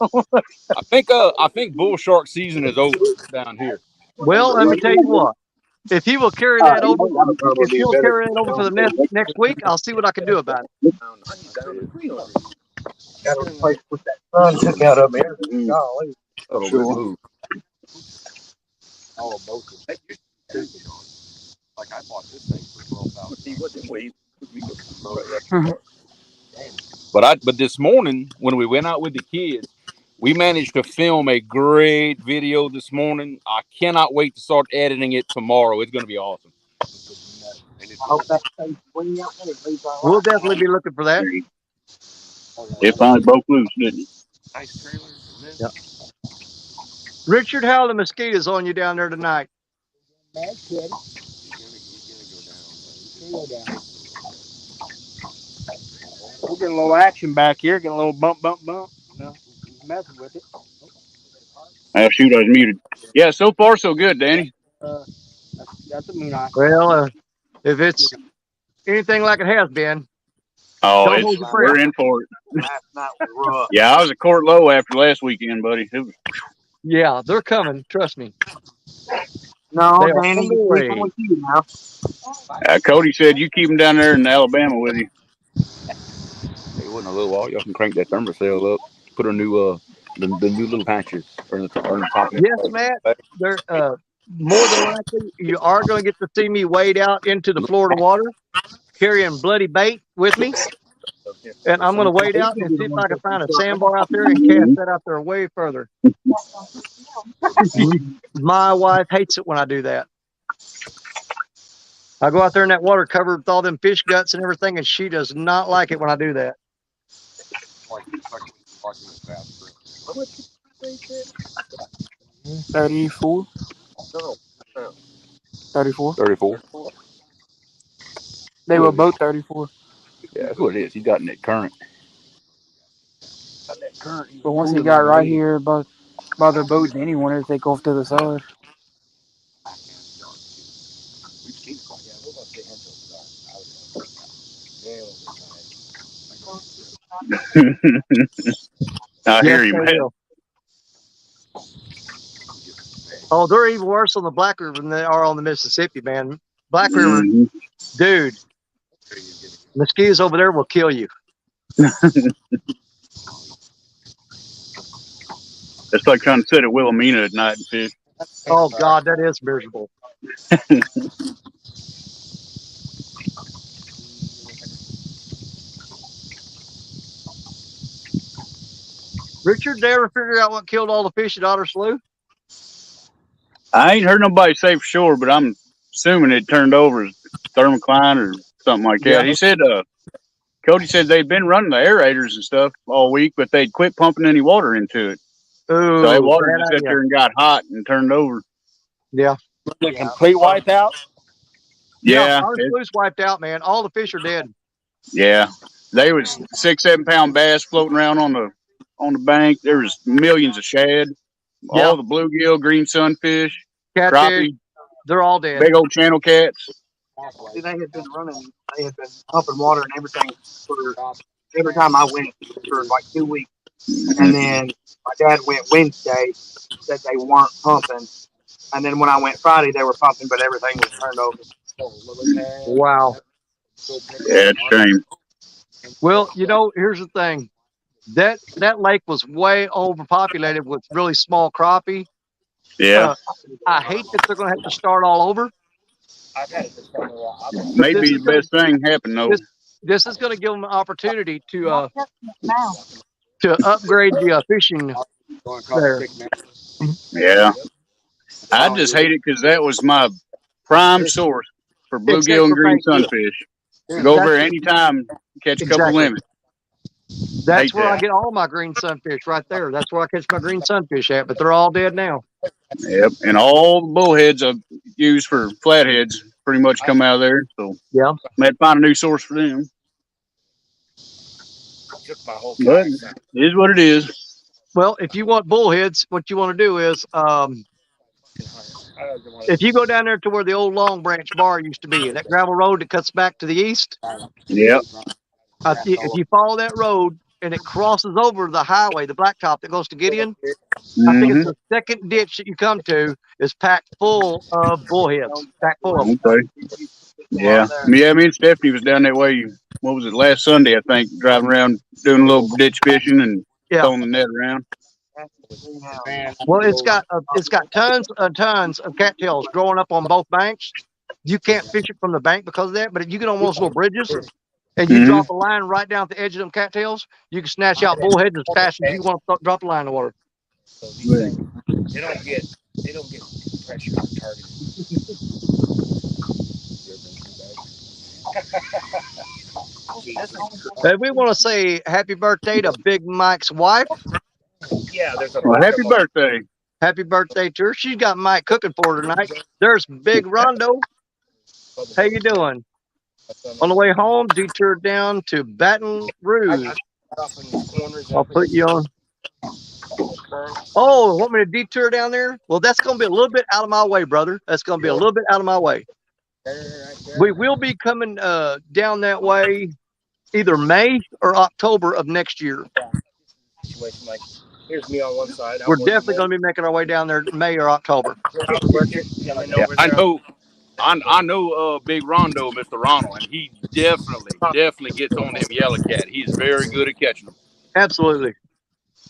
don't know. I think bull shark season is over down here. Well, let me tell you what. If he will carry that over, if he'll carry that over for the next week, I'll see what I can do about it. Got a place to put that sun took out of here. Golly. Oh, Sure. good move. Oh, both of them. Like I bought this thing for $12,000. But this morning when we went out with the kids, we managed to film a great video this morning. I cannot wait to start editing it tomorrow. It's going to be awesome. I hope that stays way out there. We'll definitely be looking for that. It finally broke loose, didn't it? Nice trailers. Yep. Richard, how are the mosquitoes on you down there tonight? Bad kid. We're getting a little action back here, getting a little bump. You know, messing with it. Oh, shoot, I was muted. Yeah, so far so good, Danny. That's a mean eye. Well, if it's anything like it has been, Oh, don't hold your breath. we're in for it. Last night was rough. Yeah, I was a court low after last weekend, buddy. It was, Yeah, they're coming. Trust me. no, They are Danny, on the way. with you now. Cody said you keep them down there in Alabama with you. Hey, wasn't a little while. Y'all can crank that thermocell up. Put a new the new little patches on the top of it. Yes, Matt. They're more than likely you are going to get to see me wade out into the Florida water, carrying bloody bait with me, and I'm going to wade out and see if I can find a sandbar out there and cast that out there way further. My wife hates it when I do that. I go out there in that water covered with all them fish guts and everything, and she does not like it when I do that. 34. 34. 34. They were both 34. Yeah, that's what it is. He's got in that current. But once he got right here by the boat, then he wanted to take off to the side. I hear you, they man. will. Oh, they're even worse on the Black River than they are on the Mississippi, man. Black River, dude, mosquitoes over there will kill you. It's like trying to sit at Wilhelmina at night and fish. Oh, God, that is miserable. Richard, did they ever figure out what killed all the fish at Otter Slough? I ain't heard nobody say for sure, but I'm assuming it turned over as thermocline or something like that. Yeah. He said, Cody said they'd been running the aerators and stuff all week, but they'd quit pumping any water into it. Ooh, So that water bad just sat idea. there and got hot and turned over. Yeah. The complete wipeout. Yeah. Otter Slough's wiped out, man. All the fish are dead. Yeah. They was 6-7 pound bass floating around on the bank. There was millions of shad, all the bluegill, green sunfish, Catfish, crappie, they're all dead. big old channel cats. See, they had been pumping water and everything for every time I went for like 2 weeks. And then my dad went Wednesday, said they weren't pumping. And then when I went Friday, they were pumping, but everything was turned over. Wow. Yeah, it's a shame. Well, here's the thing. That lake was way overpopulated with really small crappie. Yeah. I hate that they're going to have to start all over. Maybe the best thing happened, though. This is going to give them an opportunity to upgrade the fishing there. Yeah. I just hate it because that was my prime source for bluegill and green sunfish. Go over there anytime, catch a couple limits. That's where I get all my green sunfish right there. That's where I catch my green sunfish at, but they're all dead now. Yep, and all the bullheads I use for flatheads pretty much come out of there. So yeah, I had to find a new source for them. But it is what it is. Well, if you want bullheads, what you want to do is, if you go down there to where the old Long Branch bar used to be, that gravel road that cuts back to the east, Yep. if you follow that road and it crosses over the highway, the blacktop that goes to Gideon, I think it's Mm-hmm. the second ditch that you come to is packed full of bullheads. Packed full of them. Okay. Yeah. Yeah, me and Stephanie was down that way. What was it, last Sunday, I think, driving around doing a little ditch fishing and Yeah. throwing the net around. Well, it's got tons and tons of cattails growing up on both banks. You can't fish it from the bank because of that, but if you get on those little bridges and you Mm-hmm. drop a line right down at the edge of them cattails, you can snatch out bullheads as fast as you want to drop a line in the water. So these things, they don't get pressure targeted. And we want to say happy birthday to Big Mike's wife. Yeah, there's a Well, happy birthday. Happy birthday to her. She's got Mike cooking for her tonight. There's Big Rondo. How you doing? On the way home, detoured down to Baton Rouge. I'll put you on. Oh, want me to detour down there? Well, that's going to be a little bit out of my way, brother. That's going to be a little bit out of my way. We will be coming down that way either May or October of next year. Situation like, here's me on one side. We're definitely going to be making our way down there May or October. Yeah, I know Big Rondo, Mr. Ronald, and he definitely gets on them yellow cat. He's very good at catching them. Absolutely.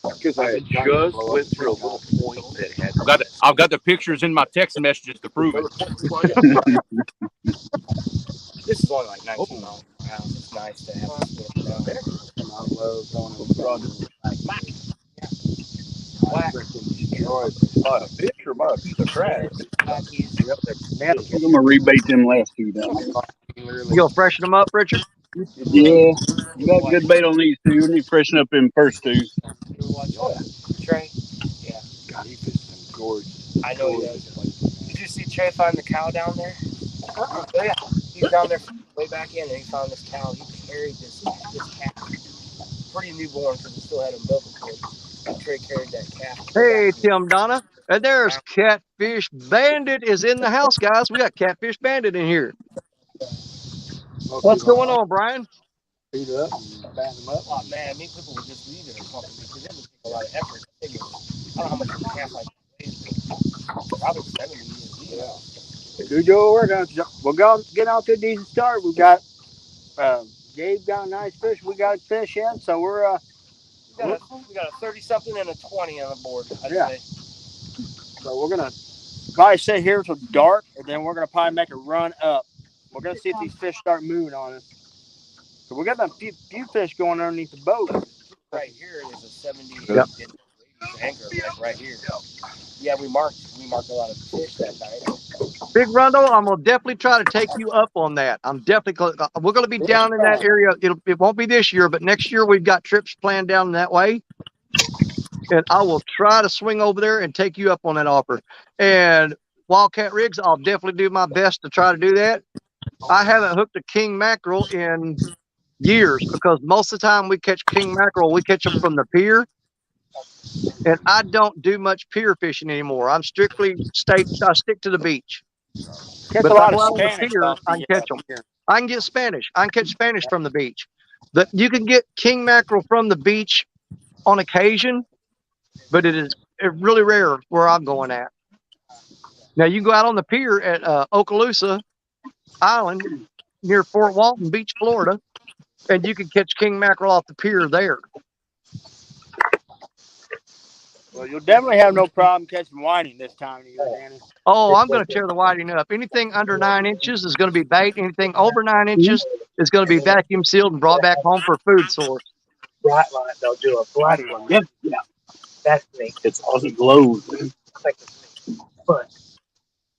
Because I just went through a little point that had. I've got the pictures in my text messages to prove it. This is only like 19 miles per hour. It's nice to have this By a fish or by a piece of trash? I'm gonna rebait them last two down there. You gonna freshen them up, Richard? Yeah, you got good bait on these two. We need to freshen up them first two. Trey? Yeah. God, he fished them gorgeous. I know he does. Did you see Trey find the cow down there? Oh, yeah. He's down there way back in and he found this cow. He carried this calf. Pretty newborn because he still had umbilical cord. And Trey carried that calf. Hey, Tim Donna. And there's Catfish Bandit is in the house, guys. We got Catfish Bandit in here. What's going on, Brian? Beat it up and band them up. Oh, man, me people would just leave it or something because it would take a lot of effort. I don't know how much a calf like that. Probably 70 years. Yeah. Do your work. We'll go get out to a decent start. We've got Gabe got a nice fish. We got fish in, so we're we got a 30 something and a 20 on the board. I'd say. So we're gonna probably sit here till dark, and then we're gonna probably make a run up. We're gonna see if these fish start moving on us. So we got a few fish going underneath the boat. Right here is a 70 anchor, like right here. Yeah, we marked a lot of fish that night. Big Rondo, I'm gonna definitely try to take you up on that. We're gonna be down in that area. It won't be this year, but next year we've got trips planned down that way. And I will try to swing over there and take you up on that offer. And Wildcat Rigs, I'll definitely do my best to try to do that. I haven't hooked a king mackerel in years because most of the time we catch king mackerel, we catch them from the pier. And I don't do much pier fishing anymore. I'm strictly I stick to the beach. But a lot of Spanish pier, I can catch them. I can get Spanish. I can catch Spanish from the beach. But you can get king mackerel from the beach on occasion, but it's really rare where I'm going at. Now you can go out on the pier at Okaloosa Island near Fort Walton Beach, Florida, and you can catch king mackerel off the pier there. Well, you'll definitely have no problem catching whiting this time of year, Danny. Oh, I'm going to tear the whiting up. Anything under 9 inches is going to be bait. Anything over 9 inches is going to be vacuum sealed and brought back home for food source. Bright light, they'll do a black one. Yeah. That's neat. It's also glows. But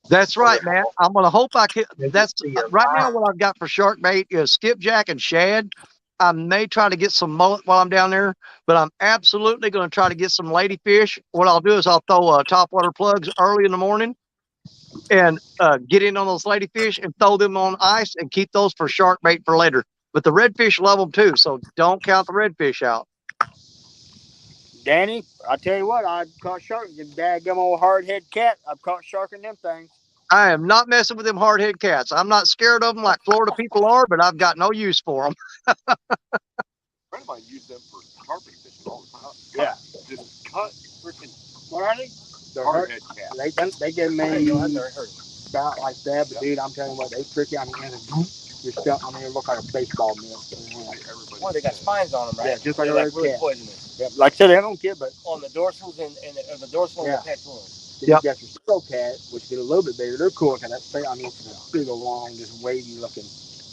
that's right, man. I'm going to hope I can. That's right now what I've got for shark bait is skipjack and shad. I may try to get some mullet while I'm down there, but I'm absolutely going to try to get some ladyfish. What I'll do is I'll throw topwater plugs early in the morning and get in on those ladyfish and throw them on ice and keep those for shark bait for later. But the redfish love them too, so don't count the redfish out. Danny, I tell you what, I caught shark. The daggum old hardhead cat. I've caught shark in them things. I am not messing with them hardhead cats. I'm not scared of them like Florida people are, but I've got no use for them. A friend of mine used them for carpet fishing all the time. Yeah. Just cut freaking What are they? They're hardhead cats. They give me about like that, but dude, I'm telling you what, they trick you. I mean, you're stuck. I mean, it look like a baseball mitt. Well, they got spines on them, right? Yeah, just like they're a like really cat. poisonous. Yep. Like I said, they don't get, but On the dorsals and the dorsal Yeah. and the pectorals. then you got your skull cat, which get a little bit bigger. They're cool. Cause that's, I mean, it's a big, long, just wavy looking.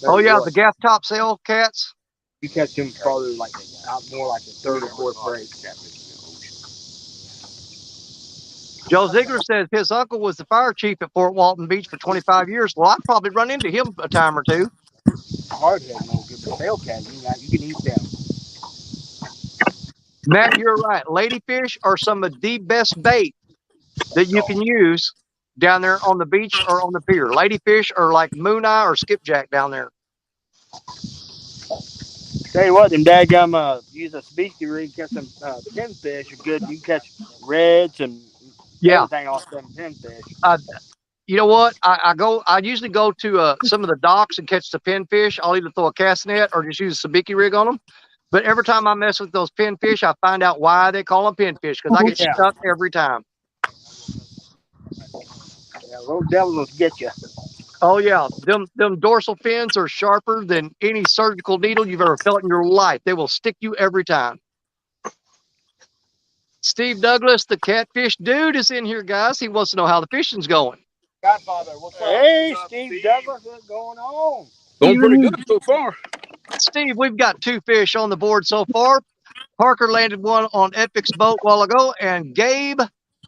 Oh yeah, Really, the gaff top sail cats. you catch them farther, like out more like the third or fourth break. Joe Ziegler says his uncle was the fire chief at Fort Walton Beach for 25 years. Well, I'd probably run into him a time or two. Hardhead no good, but sail cat, you can eat them. Matt, you're right. Ladyfish are some of the best bait that you can use down there on the beach or on the pier. Ladyfish are like moon eye or skipjack down there. Tell you what, them daggum use a species rig, catch some pinfish are good. You can catch reds and Yeah. everything off them pinfish. You know what? I usually go to some of the docks and catch the pinfish. I'll either throw a cast net or just use a sabiki rig on them. But every time I mess with those pinfish, I find out why they call them pinfish because I get stuck every time. Yeah, little devils will get you. Oh yeah, them dorsal fins are sharper than any surgical needle you've ever felt in your life. They will stick you every time. Steve Douglas, the catfish dude, is in here, guys. He wants to know how the fishing's going. Godfather, what's up? Hey, What's up, Steve Douglas, what's going on? Going pretty good so far. Steve, we've got 2 fish on the board so far. Parker landed one on Epic's boat a while ago, and Gabe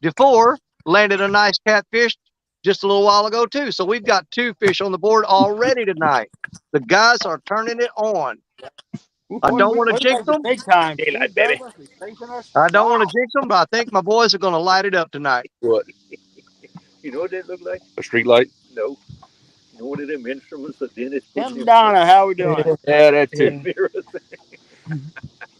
DeFore landed a nice catfish just a little while ago, too. So we've got 2 fish on the board already tonight. The guys are turning it on. I don't want to jinx them. Big time. Daylight, baby. I don't want to jinx them, but I think my boys are going to light it up tonight. What? You know what that look like? A street light? No. You know one of them instruments that dentists put Tim Donna, how we doing? Yeah, that's it. mirror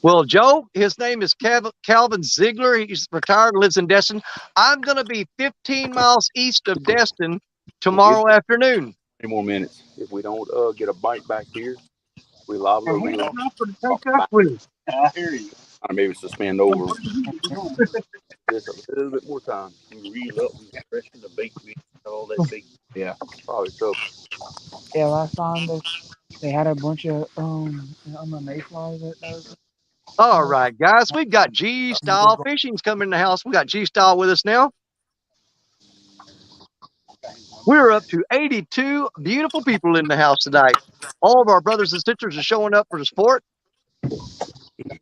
Well, Joe, his name is Calvin Ziegler. He's retired, lives in Destin. I'm going to be 15 miles east of Destin tomorrow afternoon. 3 more minutes. If we don't get a bite back here, we liable to reel. I hear you. Maybe suspend over. just a little bit more time. We reel up, we freshen the bait, we all that bait. Yeah, probably so. Yeah, last time they had a bunch of on the mayflies. That was All right, guys, we've got G-Style Fishing's coming in the house. We got G-Style with us now. We're up to 82 beautiful people in the house tonight. All of our brothers and sisters are showing up for the sport.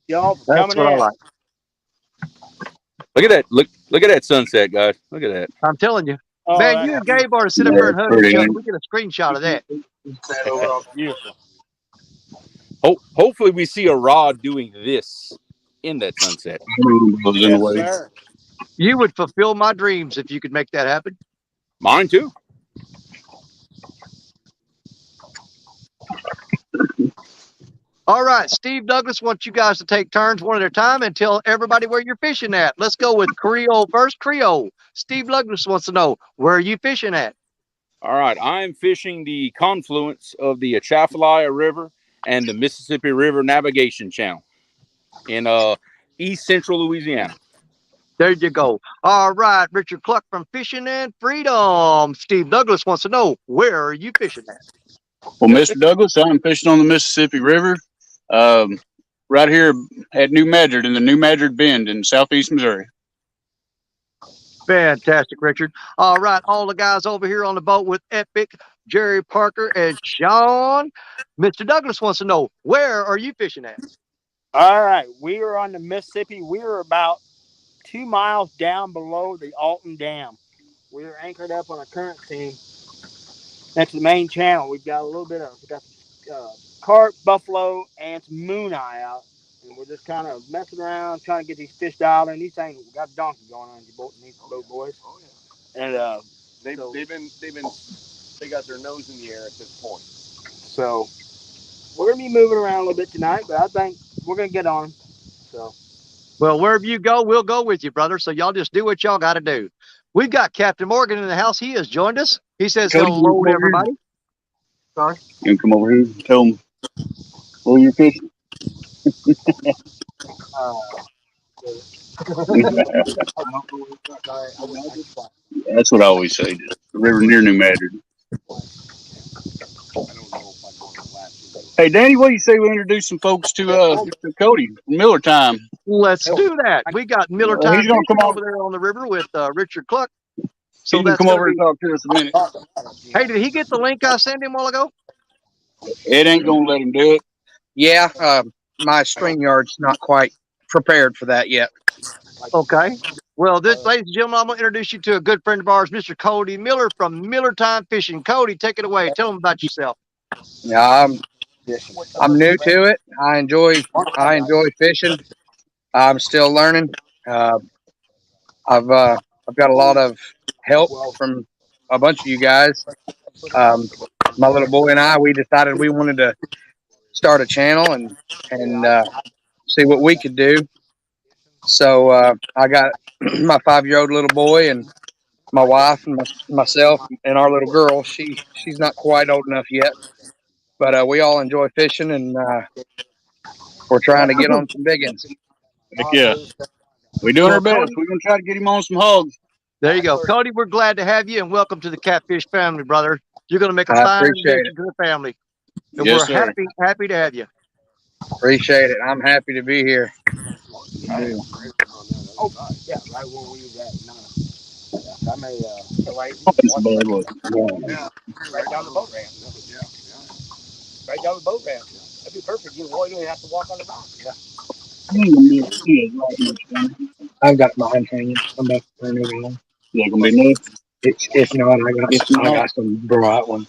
Y'all That's coming what I in. like. Look at that. Look at that sunset, guys. Look at that. I'm telling you. Oh, Man, you and Gabe ought to sit up there and hug each other. We get a screenshot of that. beautiful. Hopefully we see a rod doing this in that sunset. Yes, sir. You would fulfill my dreams if you could make that happen. Mine too. All right, Steve Douglas wants you guys to take turns one at a time and tell everybody where you're fishing at. Let's go with Creole first. Creole. Steve Douglas wants to know, where are you fishing at? All right, I'm fishing the confluence of the Atchafalaya River and the Mississippi River Navigation Channel in east central Louisiana. There you go. All right, Richard Cluck from Fishing and Freedom. Steve Douglas wants to know, where are you fishing at? Well, Mr. Douglas, I'm fishing on the Mississippi River, right here at New Madrid in the New Madrid Bend in southeast Missouri. Fantastic, Richard. All right, all the guys over here on the boat with Epic, Jerry Parker, and Sean. Mr. Douglas wants to know, where are you fishing at? All right, we are on the Mississippi. We are about 2 miles down below the Alton Dam. We are anchored up on a current seam next to the main channel. We've got a little bit of carp, buffalo, and some moon eye out. And we're just kind of messing around, trying to get these fish dialed in. These things, we got a donkey going on these boat boys. Oh yeah. And They got their nose in the air at this point. so we're gonna be moving around a little bit tonight, but I think we're gonna get on them. So Well, wherever you go, we'll go with you, brother. So y'all just do what y'all got to do. We've got Captain Morgan in the house. He has joined us. He says Cody, you hello come to over here. everybody. Sorry. You come over here and tell them where you're fishing. I don't know That's what I always say. The river near New Madrid. Hey, Danny, what do you say we introduce some folks to Cody from Miller Time? Let's do that. We got Miller He's Time gonna come Fishing on. over there on the river with Richard Cluck. He's So gonna that's come going to over and be. talk to us a minute. Hey, did he get the link I sent him a while ago? It ain't gonna let him do it. Yeah, my StreamYard's not quite prepared for that yet. Okay. Well, ladies and gentlemen, I'm going to introduce you to a good friend of ours, Mr. Cody Miller from Miller Time Fishing. Cody, take it away. Tell them about yourself. Yeah, I'm new to it. I enjoy fishing. I'm still learning. Uh, I've got a lot of help from a bunch of you guys. My little boy and we decided we wanted to start a channel and see what we could do. So I got my 5-year-old little boy and my wife and myself and our little girl. She's not quite old enough yet, but we all enjoy fishing and we're trying to get on some big ones. Heck yeah. We're doing Well, our best. Cody, We're gonna try to get him on some hogs. there you go. Cody, we're glad to have you and welcome to the Catfish family, brother. You're going to make a I fine appreciate it. addition to the family. And Yes, we're sir. happy to have you. Appreciate it. I'm happy to be here. Yeah. Oh, yeah, right where we was at. No. Yeah, I may, right, It's bad luck. yeah, right down the boat ramp. Yeah, right down the boat ramp. That'd be perfect. You don't even have to walk on the dock. Yeah. I've got mine hanging. I'm about to turn it on. Is that gonna be enough? If not, If not, some bright ones.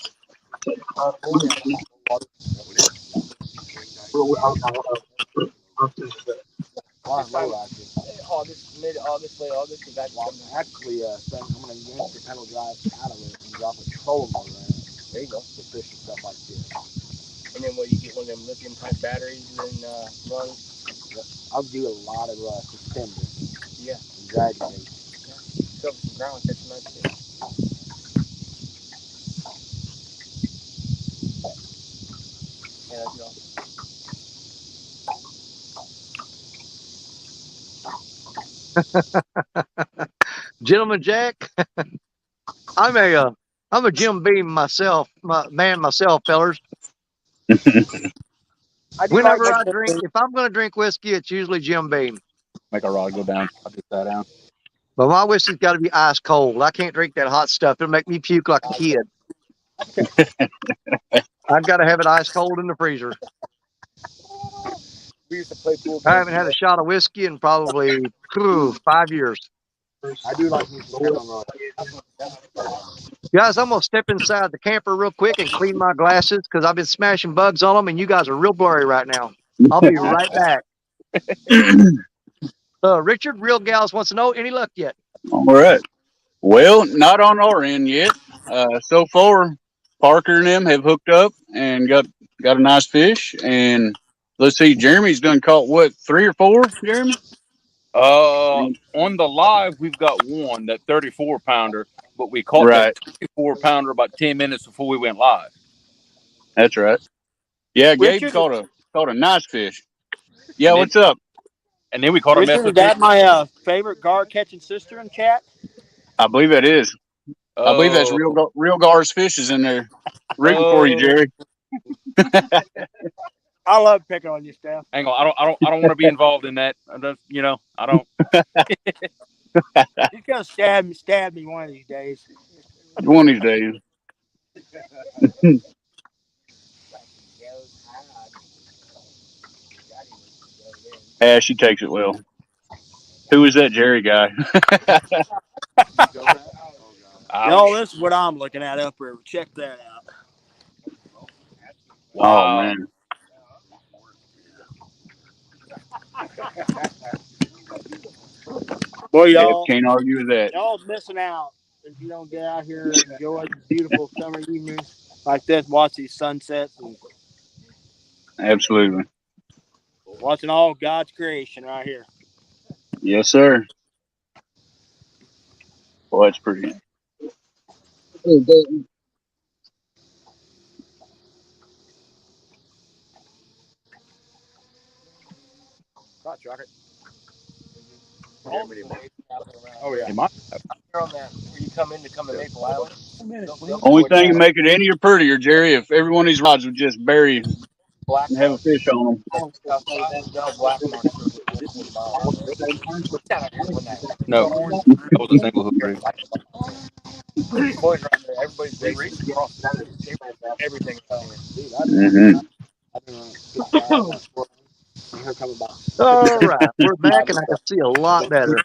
August, mid-August, late August, because that's actually, I'm going to yank the pedal drive out of it and drop a trolling motor in it. There you go. To fish and stuff like this. And then when you get one of them lithium type batteries and run, I'll do a lot of suspenders. Yeah. And drag bait. Yeah. Cover some ground, catch some nice fish. Yeah, that'd be awesome. Gentleman Jack, I'm a Jim Beam myself, myself, fellers. I do like Whenever my I drink, if I'm going to drink whiskey, it's usually Jim Beam. Make our rod go down. I'll just that down. But my whiskey's got to be ice cold. I can't drink that hot stuff. It'll make me puke like a kid. I've got to have it ice cold in the freezer. We used to play pool I games. haven't had a shot of whiskey in probably 5 years. I do like me some peppermint. Guys, I'm going to step inside the camper real quick and clean my glasses because I've been smashing bugs on them and you guys are real blurry right now. I'll be right back. Richard, Real Gals wants to know, any luck yet? all right. Well, not on our end yet. So far, Parker and them have hooked up and got a nice fish. And let's see, Jeremy's done caught what, 3 or 4, Jeremy? On the live, we've got one, that 34 pounder, but we caught Right. that 24 pounder about 10 minutes before we went live. That's right. Yeah, Gabe Richard, caught a nice fish. Yeah, And then- what's up? And then we caught a mess Richard, of is that fish. my favorite gar catching sister in chat? I believe that is. I believe that's Uh, real Gar's fishes in there, rigging for you, Jerry. I love picking on you, Steph. hang on, I don't want to be involved in that. I don't. He's gonna stab me one of these days. One of these days. Yeah, she takes it well. Who is that Jerry guy? No, this is what I'm looking at up here. Check that out. Oh Wow. man. Boy, Yeah, y'all, can't argue with that. y'all missing out if you don't get out here and enjoy beautiful summer evenings like this, watch these sunsets and Absolutely. watching all God's creation right here. Yes, sir. Well, that's pretty. Hot chocolate. Oh yeah. It might. You're on that where you come to Maple Island. Only thing to make it any prettier, Jerry, if every one of these rods would just bury and Black have a marks. fish on them. No black marks for 40 miles. No, that was a single hook rig. Boys around there, everybody's racing across everything out here. Dude, I've Mm-hmm. been running 50 miles. Here come about All right, we're back, and I can see a lot better.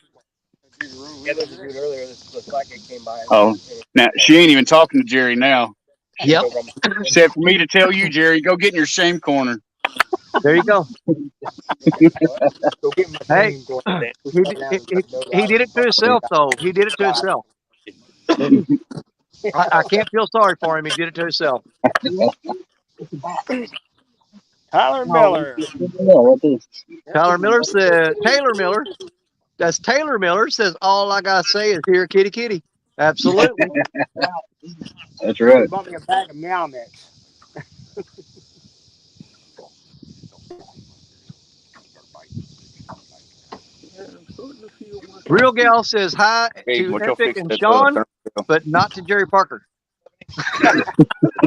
yeah, there's a dude earlier. This black guy came by. Oh, now she ain't even talking to Jerry now. Yep, Except for me to tell you, Jerry, go get in your shame corner. there you go. Go get my Hey, team going. he did it to himself, though. He did it to himself. I can't feel sorry for him. He did it to himself. Tyler Miller. Taylor Miller said, Taylor Miller, that's Taylor Miller says, all I got to say is here, kitty, kitty. Absolutely. That's right. He bought me a bag of Meow Mix. Real Gal says hi Hey, to what y'all Epic fix and that Sean, thermostat? but not to Jerry Parker.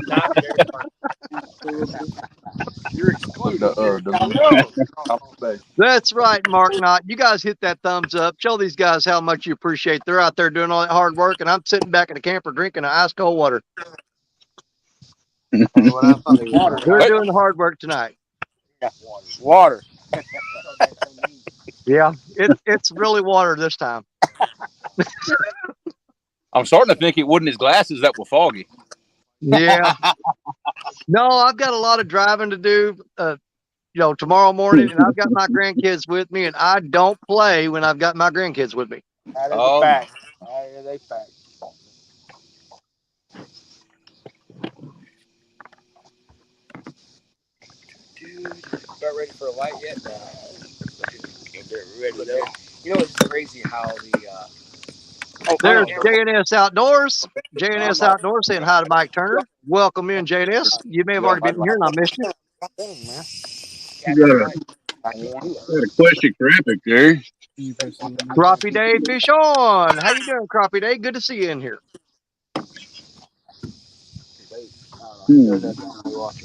Not very far. You're excluded. That's right, Mark Knott. You guys hit that thumbs up. Show these guys how much you appreciate. They're out there doing all that hard work, and I'm sitting back in the camper drinking ice cold water. They're doing the hard work tonight. Yeah, water. Yeah, it's really water this time. I'm starting to think it wasn't his glasses that were foggy. Yeah. No, I've got a lot of driving to do. Tomorrow morning, and I've got my grandkids with me, and I don't play when I've got my grandkids with me. That is a fact. That is a fact. Start ready for a light yet? Ready to go. You know, it's crazy how the. There's J&S Outdoors. J&S Outdoors saying hi to Mike Turner. Welcome in, J&S. You may have already been here, and I missed you. Got a question for Epic, Jerry. Crappie Day, fish on. How you doing, Crappie Day? Good to see you in here.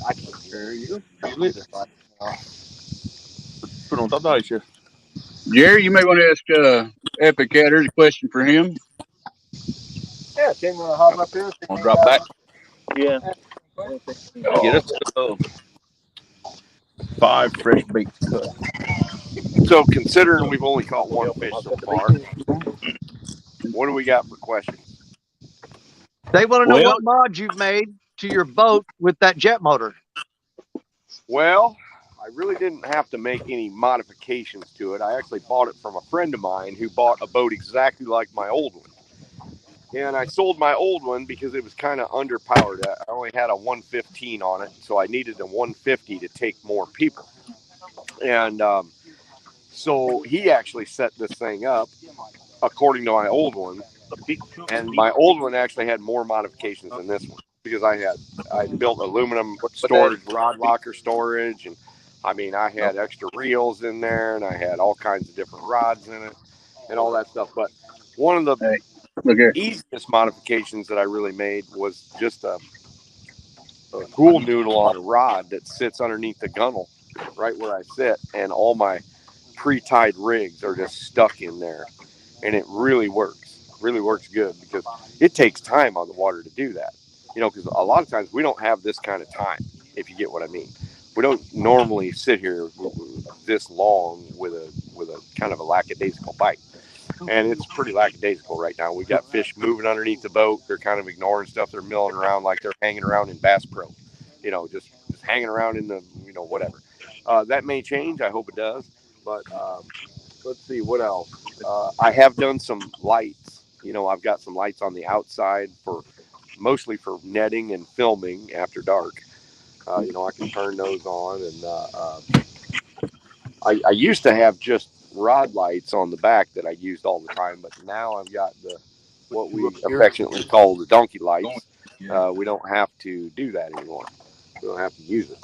I can't hear you. Put on top of the ice here. Jerry, you may want to ask Epic Cat. There's a question for him. Yeah, Tim, want to hop up here? I'll drop back. Yeah. Get us 5 fresh bait cut. So considering we've only caught one fish so far, what do we got for questions? They want to know Well, what mods you've made to your boat with that jet motor. Well, I really didn't have to make any modifications to it. I actually bought it from a friend of mine who bought a boat exactly like my old one. And I sold my old one because it was kind of underpowered. I only had a 115 on it, so I needed a 150 to take more people. And so he actually set this thing up according to my old one. And my old one actually had more modifications than this one because I built aluminum storage, rod locker storage, and I mean I had extra reels in there, and I had all kinds of different rods in it, and all that stuff. But one of the look here. easiest modifications that I really made was just a pool noodle on a rod that sits underneath the gunnel, right where I sit, and all my pre-tied rigs are just stuck in there, and it really works good because it takes time on the water to do that, because a lot of times we don't have this kind of time, if you get what I mean. We don't normally sit here this long with a kind of a lackadaisical bite, and it's pretty lackadaisical right now. We've got fish moving underneath the boat. They're kind of ignoring stuff. They're milling around like they're hanging around in Bass Pro, just hanging around in the whatever. That may change. I hope it does. But let's see what else. I have done some lights. I've got some lights on the outside mostly for netting and filming after dark. I can turn those on, and I used to have just rod lights on the back that I used all the time, but now I've got what we affectionately call the donkey lights. We don't have to do that anymore. We don't have to use it.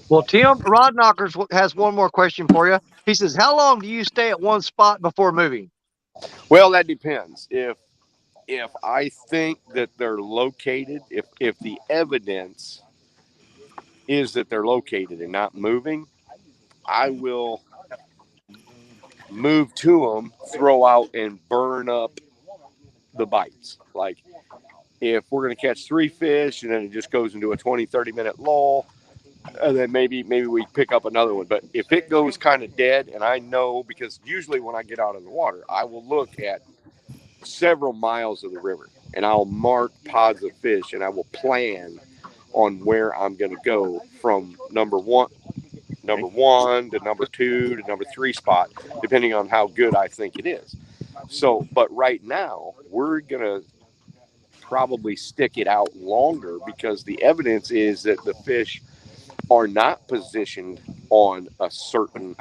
Well, Tim, Rod Knockers has one more question for you. He says, how long do you stay at one spot before moving? Well, that depends. If I think that they're located, if the evidence is that they're located and not moving, I will move to them, throw out, and burn up the bites. Like if we're going to catch 3 fish and then it just goes into a 20-30 minute lull, and then maybe we pick up another one. But if it goes kind of dead, and I know, because usually when I get out of the water, I will look at several miles of the river and I'll mark pods of fish and I will plan on where I'm going to go from number one to number 2 to number 3 spot, depending on how good I think it is. So, but right now we're going to probably stick it out longer because the evidence is that the fish are not positioned on a certain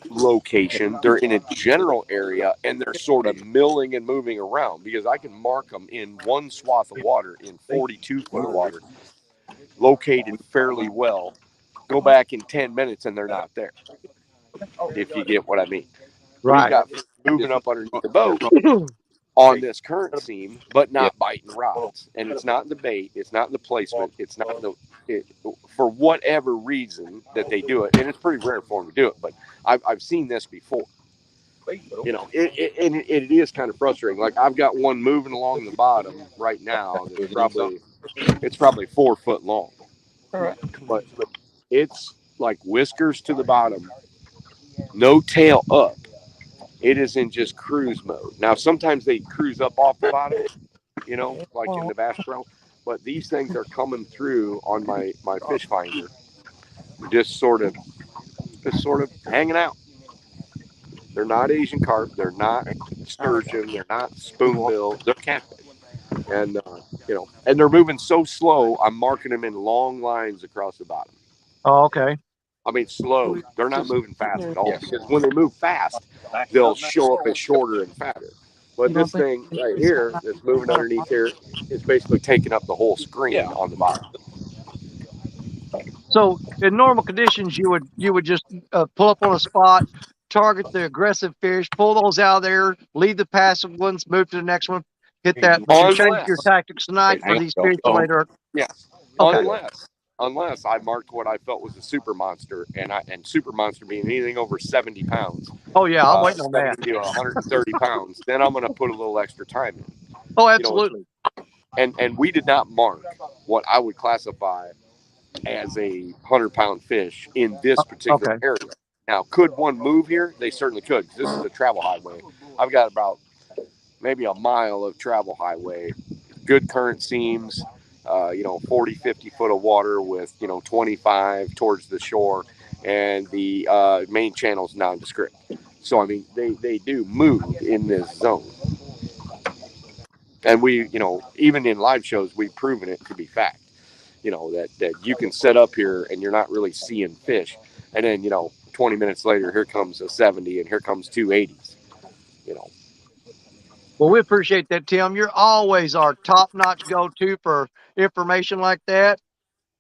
location. They're in a general area and they're sort of milling and moving around, because I can mark them in one swath of water in 42 foot of water, located fairly well, go back in 10 minutes and they're not there, if you get what I mean. Right. We've got fish moving up underneath the boat on this current seam, but not biting rods. And it's not the bait, it's not the placement, it's not for whatever reason that they do it. And it's pretty rare for them to do it, but I've seen this before. You know, it is kind of frustrating. Like I've got one moving along the bottom right now that's probably 4 foot long, but it's like whiskers to the bottom, no tail up. It is in just cruise mode. Now, sometimes they cruise up off the bottom, you know, like in the Bass Pro, but these things are coming through on my fish finder, just sort of hanging out. They're not Asian carp, they're not sturgeon, they're not spoonbill, they're catfish, and you know, and they're moving so slow. I'm marking them in long lines across the bottom. Oh, okay. I mean, slow. They're not moving fast at all, because when they move fast, they'll show up as shorter and fatter. But this thing right here that's moving underneath here is basically taking up the whole screen on the bottom. So in normal conditions, you would just pull up on a spot, target the aggressive fish, pull those out of there, leave the passive ones, move to the next one, hit that. But you change your tactics tonight for these fish later. Yes. Okay. Unless I marked what I felt was a super monster, and super monster being anything over 70 pounds. Oh yeah, I'm waiting on that. 70 to 130 pounds. Then I'm going to put a little extra time in. Oh, absolutely. You know, and we did not mark what I would classify as a 100-pound fish in this particular area. Now, could one move here? They certainly could. This is a travel highway. I've got about maybe a mile of travel highway, good current seams, you know, 40, 50 foot of water with, you know, 25 towards the shore, and the main channel is nondescript. So, I mean, they do move in this zone. And we, you know, even in live shows, we've proven it to be fact. You know, that you can set up here and you're not really seeing fish. And then, you know, 20 minutes later, here comes a 70 and here comes 280s, you know. Well, we appreciate that, Tim. You're always our top-notch go-to for information like that.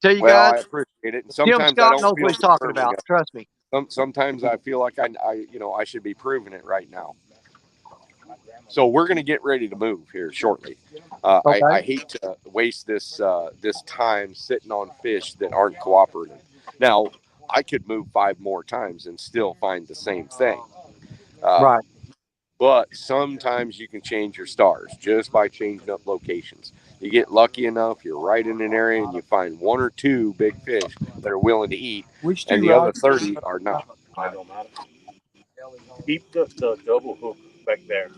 Tell you guys, I appreciate it. And Tim sometimes Scott I don't knows feel what he's talking deserving about. Trust me. Sometimes I feel like I should be proving it right now. So we're going to get ready to move here shortly. I hate to waste this time sitting on fish that aren't cooperating. Now, I could move 5 more times and still find the same thing. Right. But sometimes you can change your stars just by changing up locations. You get lucky enough, you're right in an area, and you find 1 or 2 big fish that are willing to eat, and the other 30 are not. I don't matter. Keep the double hook back there.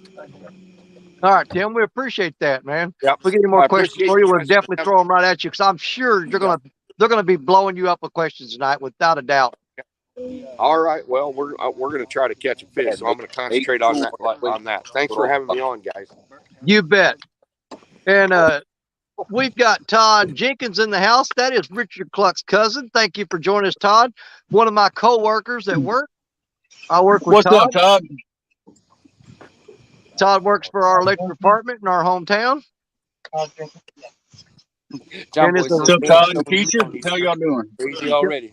All right, Tim, we appreciate that, man. Yep. If we get any more I questions appreciate for you, you we'll guys definitely having- throw them right at you, because I'm sure they're gonna be blowing you up with questions tonight, without a doubt. All right. Well, we're going to try to catch a fish, so I'm going to concentrate on that. Thanks for having me on, guys. You bet. And we've got Todd Jenkins in the house. That is Richard Cluck's cousin. Thank you for joining us, Todd. One of my co-workers at work. I work with What's up, Todd. Todd? Todd works for our electric department in our hometown. John And Boy is says, What's up, "Man, Todd so and Keisha? How y'all doing? crazy already."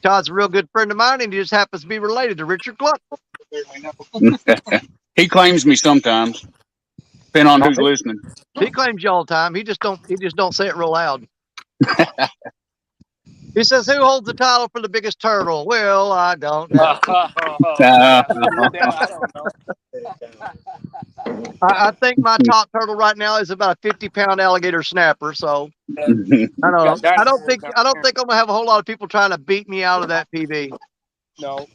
Todd's a real good friend of mine, and he just happens to be related to Richard Gluck. He claims me sometimes, depending on who's listening. He claims you all the time. He just don't say it real loud. He says, "Who holds the title for the biggest turtle?" Well, I don't know. Yeah, I don't know. I think my top turtle right now is about a 50-pound alligator snapper. So I don't know. I don't think I'm gonna have a whole lot of people trying to beat me out of that PB. No.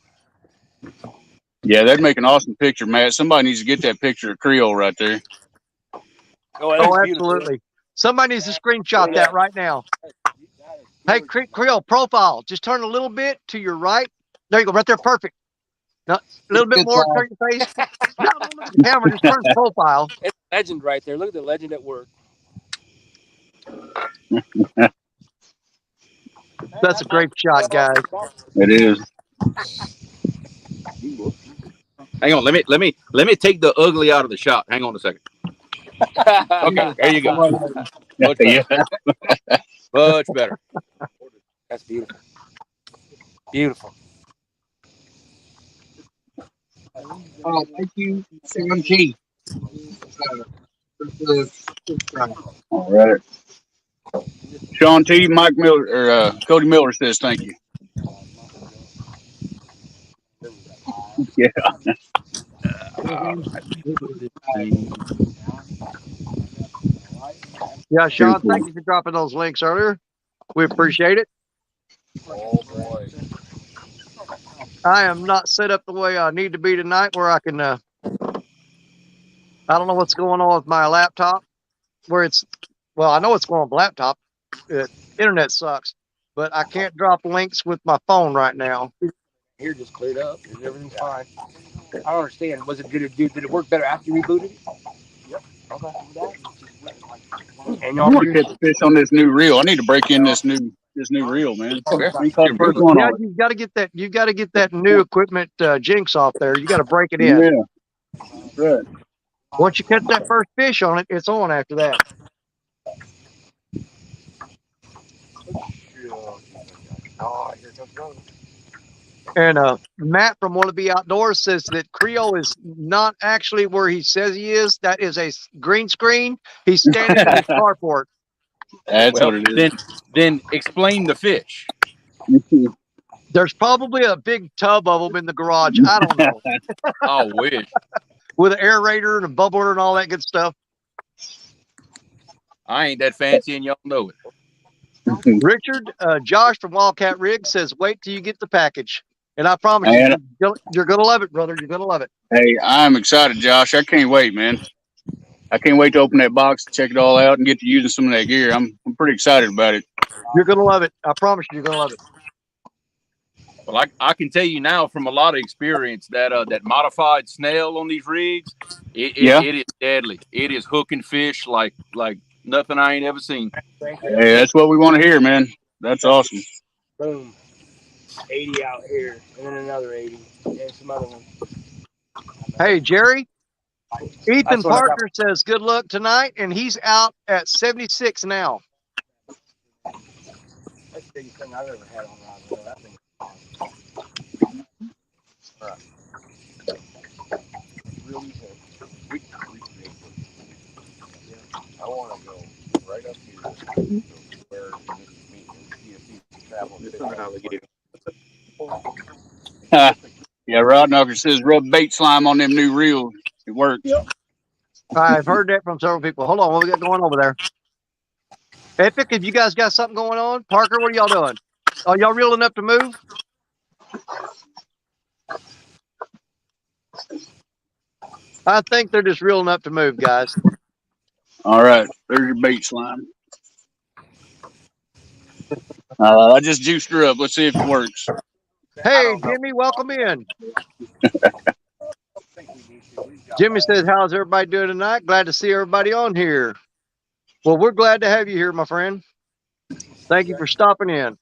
Yeah, that'd make an awesome picture, Matt. Somebody needs to get that picture of Creole right there. Oh, that Oh, is beautiful. absolutely. Somebody needs to screenshot that right now. Hey, Creole profile. Just turn a little bit to your right. There you go. Right there. Perfect. No, a little bit more. Turn your face. No, don't look at the camera. Just turn profile. It's a legend right there. Look at the legend at work. That's a great shot, guys. It is. Hang on, let me take the ugly out of the shot. Hang on a second. Okay, there you go. Much better. Yeah. Much better. That's beautiful. Beautiful. Thank you, Sam G. All right. Sean T. Mike Miller or Cody Miller says thank you. Yeah. Yeah, Too Sean, cool. thank you for dropping those links earlier. We appreciate it. Oh boy. I am not set up the way I need to be tonight where I can, I don't know what's going on with my laptop where well, I know what's going on with my laptop. Internet sucks, but I can't drop links with my phone right now. Here just cleared up. Everything's fine. I don't understand. Was it did it work better after you rebooted it? Yep. Okay. And I all want to yours. catch fish on this new reel. I need to break in this new reel, man. Okay. I ain't caught a You're first one Yeah, on it. you've got to get that. You've got to get that new equipment jinx off there. You got to break it in. Yeah, that's right. Once you catch that first fish on it, it's on after that. Oh, here comes another one. And Matt from Wanna Be Outdoors says that Creole is not actually where he says he is. That is a green screen. He's standing in his carport. That's well. what it Then explain the fish. is. There's probably a big tub of them in the garage. I don't know. I wish. With an aerator and a bubbler and all that good stuff. I ain't that fancy, and y'all know it. Richard, Josh from Wildcat Rig says, wait till you get the package. And I promise And you're going to love it, brother. You're going to love it. hey, I'm excited, Josh. I can't wait, man. I can't wait to open that box, check it all out, and get to using some of that gear. I'm pretty excited about it. You're going to love it. I promise you're going to love it. Well, I can tell you now from a lot of experience that that modified snail on these rigs, it is deadly. It is hooking fish like nothing I ain't ever seen. Hey, that's what we want to hear, man. That's awesome. Boom. 80 out here, and then another 80, and some other ones. Hey, Jerry. Ethan That's what I got. Parker says, good luck tonight. And he's out at 76 now. That's the biggest thing I've ever had on rod reel. That thing. All right. Really good. I want to go right up here where travel. It's an alligator. Yeah, Rod Knocker says rub bait slime on them new reels. It works. Yep. I've heard that from several people. Hold on. What we got going over there? Epic, have you guys got something going on? Parker, what are y'all doing? Are y'all reeling up to move? I think they're just reeling up to move, guys. All right, there's your bait slime. I just juiced her up. Let's see if it works. Hey, Jimmy, welcome in. Jimmy says, how's everybody doing tonight? Glad to see everybody on here. Well, we're glad to have you here, my friend. Thank you for stopping in.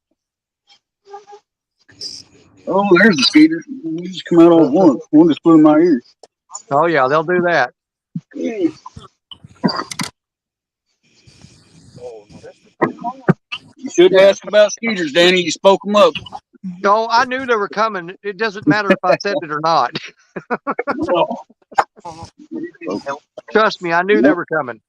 Oh, there's the skeeter. You just come out all at once. One just flew in my ear. Oh yeah, they'll do that. Oh no, that's the You shouldn't ask about skeeters, Danny. You spoke them up. Oh, I knew they were coming. It doesn't matter if I said it or not. Trust me, I knew they were coming.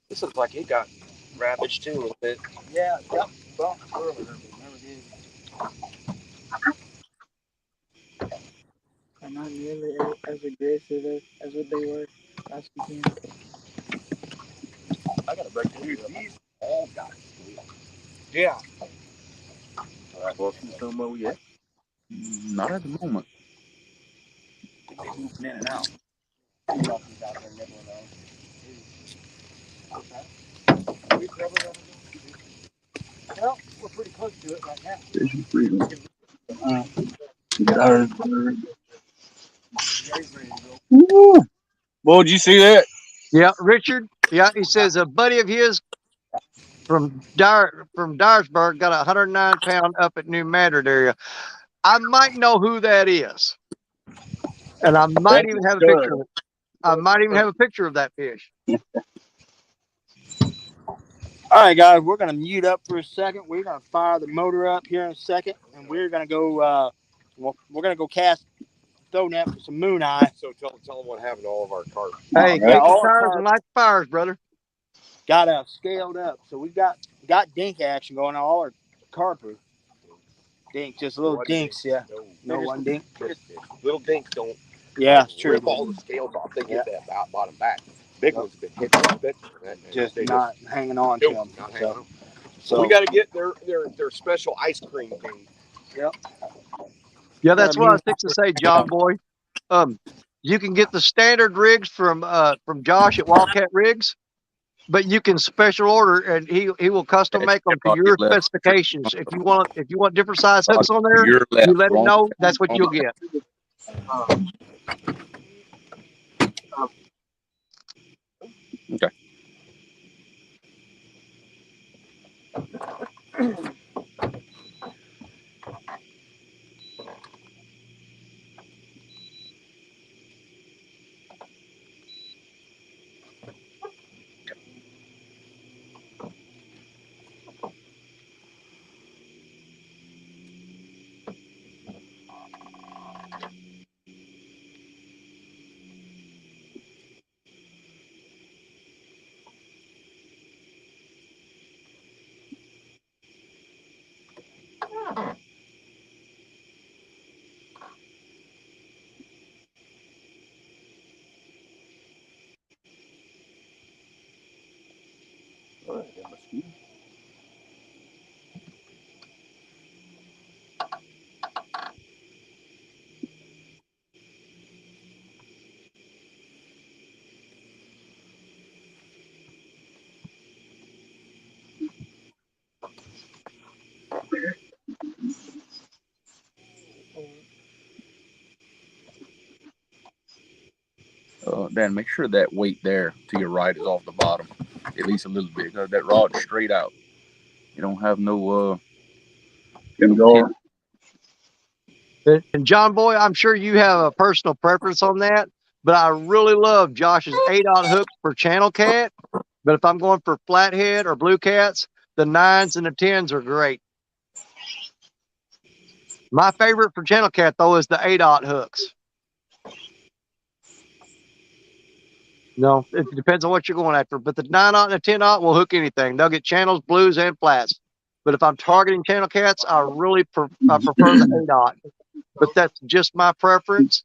This looks like it got ravaged too a little bit. Yeah, yep. Well, earlier, but never did. They're not nearly as aggressive as what they were last weekend. I gotta break these. These all got. Yeah. All right, well, see some where we at? Not at the moment. They moving in and out. Nothing's out there nibbling on. We covered everything. Well, we're pretty close to it right now. Fishing freedom. Darn. Jerry's ready to go. Woo. Boy, did you see that? Yeah, Richard. Yeah, he says a buddy of his from Dyersburg got a 109-pound up at New Madrid area. I might know who that is, and I might That's even a have a stud. picture of it. I might even have a picture of that fish. All right, guys, we're gonna mute up for a second. We're gonna fire the motor up here in a second, and we're gonna go. We're gonna go cast throw net for some moon eye. So tell them what happened to all of our carp. Hey, All right. kick the all our tires carp and light the fires, brother. got scaled up, so we got dink action going on. All our carp are dink, just little dinks. Yeah, no one dink. Little dinks don't Yeah, it's true. rip all the scales off. They get that bottom back. Big ones have been hit with it. Just they not hanging on to them. not hanging on. So we got to get their special ice cream thing. Yep. Yeah, that's what I was fixing to say, John Boy. You can get the standard rigs from Josh at Wildcat Rigs, but you can special order, and he will custom make them to your specifications. If you want different size hooks on there, Your left, you let him wrong, know. That's what wrong. you'll get. Okay. Dan, make sure that weight there to your right is off the bottom, at least a little bit, because that rod's straight out. You don't have no Go. And John Boy, I'm sure you have a personal preference on that, but I really love Josh's 8/0 hooks for channel cat. But if I'm going for flathead or blue cats, the 9s and the 10s are great. My favorite for channel cat though is the 8/0 hooks. No, it depends on what you're going after. But the 9/0 and the 10/0 will hook anything. They'll get channels, blues, and flats. But if I'm targeting channel cats, I really prefer the 8/0. But that's just my preference.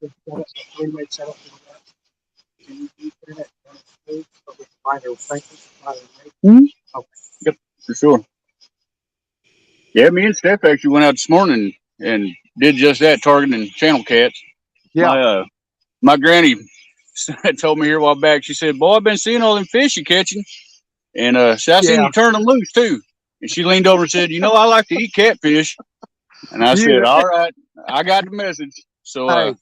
Yep, for sure. Yeah, me and Steph actually went out this morning and did just that, targeting channel cats. Yeah. My granny told me here a while back. She said, "Boy, I've been seeing all them fish you catching, and I seen you turn them loose too." And she leaned over and said, "You know, I like to eat catfish." And I said, "All right, I got the message." So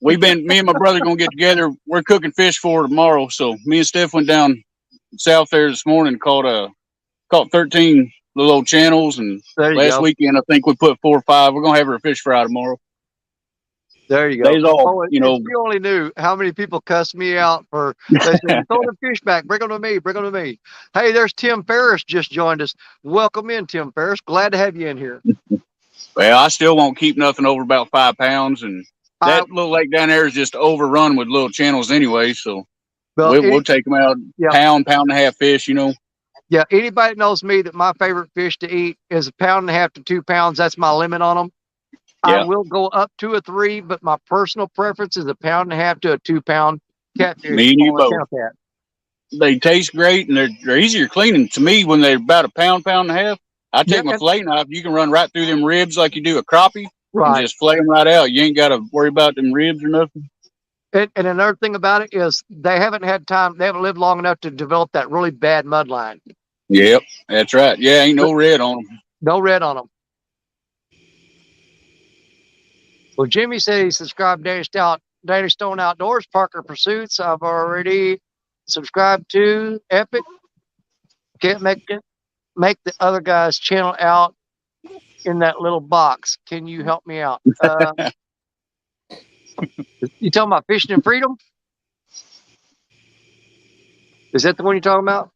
me and my brother gonna get together. We're cooking fish for tomorrow. So me and Steph went down south there this morning, caught 13 little old channels, and There you last go. weekend I think we put 4 or 5. We're gonna have a fish fry tomorrow. There you go. They's all, Oh, if you only knew how many people cussed me out for, they said, throw the fish back, bring them to me, bring them to me. Hey, there's Tim Ferriss just joined us. Welcome in, Tim Ferriss. Glad to have you in here. Well, I still won't keep nothing over about 5 pounds, and that little lake down there is just overrun with little channels anyway. So we'll take them out, pound and a half fish, Yeah, anybody that knows me that my favorite fish to eat is 1.5 pounds to 2 pounds. That's my limit on them. I will go up to a 3, but my personal preference is 1.5 pounds to a 2 pound catfish. Me and you both. They taste great, and they're easier cleaning. To me, when they're about 1 pound, pound and a half, I take my fillet knife. You can run right through them ribs like you do a crappie, and just flay them right out. You ain't got to worry about them ribs or nothing. And another thing about it is they haven't had time. They haven't lived long enough to develop that really bad mud line. Yep, that's right. Yeah, ain't no red on them. No red on them. Well, Jimmy said he subscribed to Danny Stone Outdoors, Parker Pursuits. I've already subscribed to Epic. Can't make the other guy's channel out in that little box. Can you help me out? You talking about Fishing in Freedom? Is that the one you're talking about?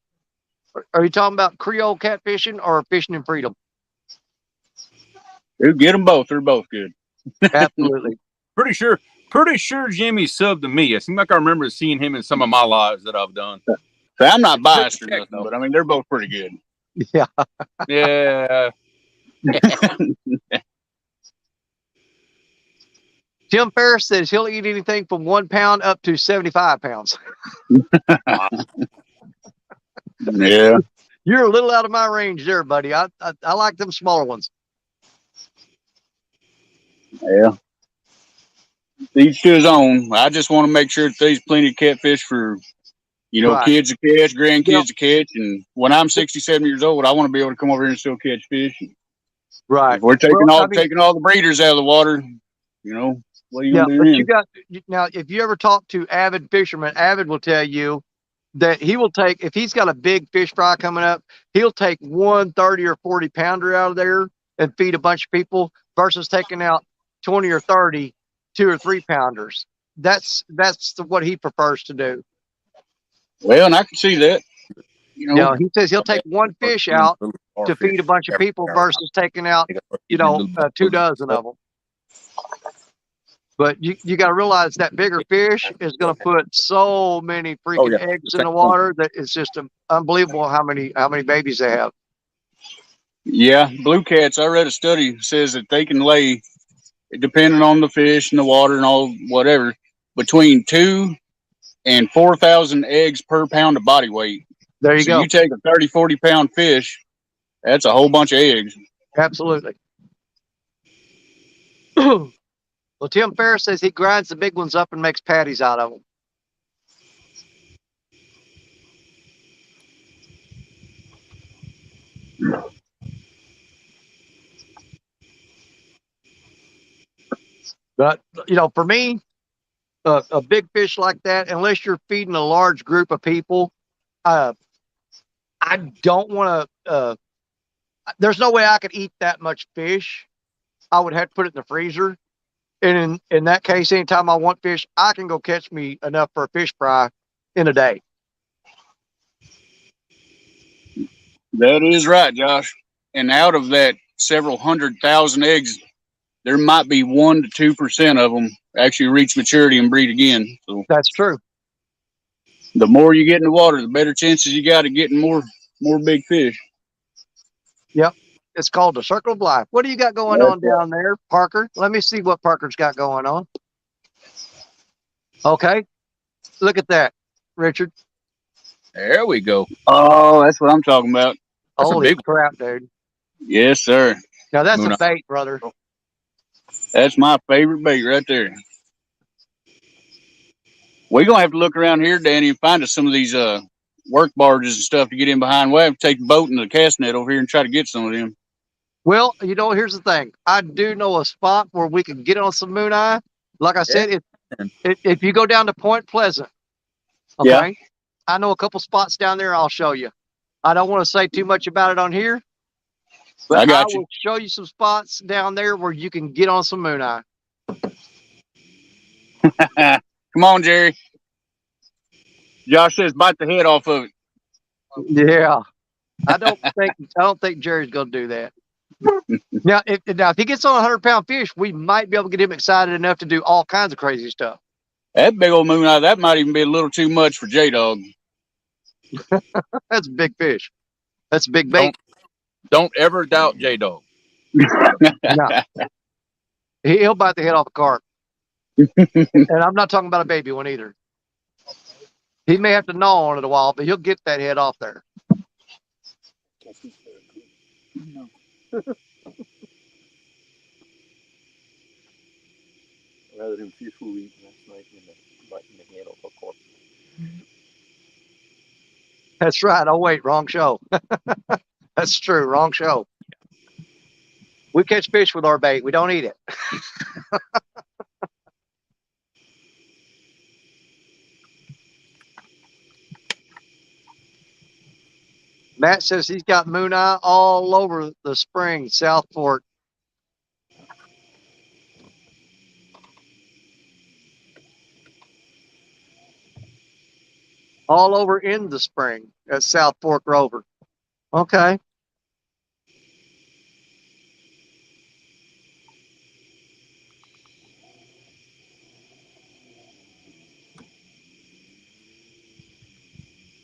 Are you talking about Creole catfishing or Fishing in Freedom? You get them both. They're both good. Absolutely. Pretty sure Jimmy subbed to me. It seems like I remember seeing him in some of my lives that I've done. So I'm not biased or nothing, but I mean, they're both pretty good. Yeah. Yeah. Tim Ferriss says he'll eat anything from 1 pound up to 75 pounds. Yeah. You're a little out of my range there, buddy. I like them smaller ones. Yeah. Each to his own. I just want to make sure that there's plenty of catfish for, kids to catch, grandkids to catch. And when I'm 67 years old, I want to be able to come over here and still catch fish. Right. If we're taking all the breeders out of the water, what are you gonna do then? Now, if you ever talk to avid fishermen, Avid will tell you that he will take, if he's got a big fish fry coming up, he'll take 1 30 or 40 pounder out of there and feed a bunch of people versus taking out 20 or 30 2 or 3 pounders. That's what he prefers to do. Well, and I can see that. He says he'll take 1 fish out to feed a bunch of people versus taking out, 2 dozen of them. But you got to realize that bigger fish is going to put so many freaking eggs in the water that it's just unbelievable how many babies they have. Yeah, blue cats. I read a study that says that they can lay, depending on the fish and the water and all whatever, between 2,000 and 4,000 eggs per pound of body weight. There you go. You take a 30, 40 pound fish, that's a whole bunch of eggs. Absolutely. Well, Tim Ferriss says he grinds the big ones up and makes patties out of them. But, for me, a big fish like that, unless you're feeding a large group of people, I don't want to, there's no way I could eat that much fish. I would have to put it in the freezer. And in that case, anytime I want fish, I can go catch me enough for a fish fry in a day. That is right, Josh. And out of that several 100,000 eggs, there might be 1 to 2% of them actually reach maturity and breed again. So that's true. The more you get in the water, the better chances you got of getting more big fish. Yep. It's called the circle of life. What do you got going on down there, Parker? Let me see what Parker's got going on. Okay. Look at that, Richard. There we go. Oh, that's what I'm talking about. That's Holy crap, dude. Yes, sir. Now, that's a bait, brother. That's my favorite bait right there. We're going to have to look around here, Danny, and find us some of these work barges and stuff to get in behind. We'll have to take the boat and the cast net over here and try to get some of them. Well, here's the thing. I do know a spot where we can get on some moon eye, Like I said, Yeah. if you go down to Point Pleasant, okay, Yeah. I know a couple spots down there. I'll show you. I don't want to say too much about it on here, but I I got you. will show you some spots down there where you can get on some moon eye. Come on, Jerry. Josh says bite the head off of it. Yeah, I don't think Jerry's going to do that. Now, if he gets on a 100-pound fish, we might be able to get him excited enough to do all kinds of crazy stuff. That big old moon eye, that might even be a little too much for J Dog. That's a big fish. That's a big bait. Don't ever doubt J Dog. No, he'll bite the head off a carp, and I'm not talking about a baby one either. He may have to gnaw on it a while, but he'll get that head off there. Rather than fish we were eating last night than biting the head off a cork. That's right. Oh wait, wrong show. That's true. Wrong show. We catch fish with our bait. We don't eat it. Matt says he's got moon eye all over the spring, South Fork. All over in the spring at South Fork Rover. Okay.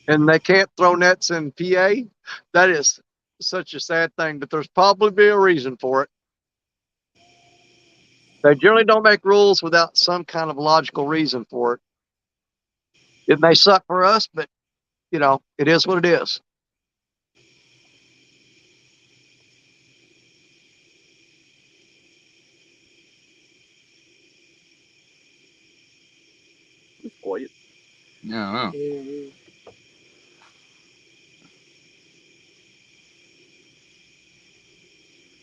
And they can't throw nets in PA. That is such a sad thing, but there's probably a reason for it. They generally don't make rules without some kind of logical reason for it. It may suck for us, but you know, it is what it is. It's quiet. Yeah.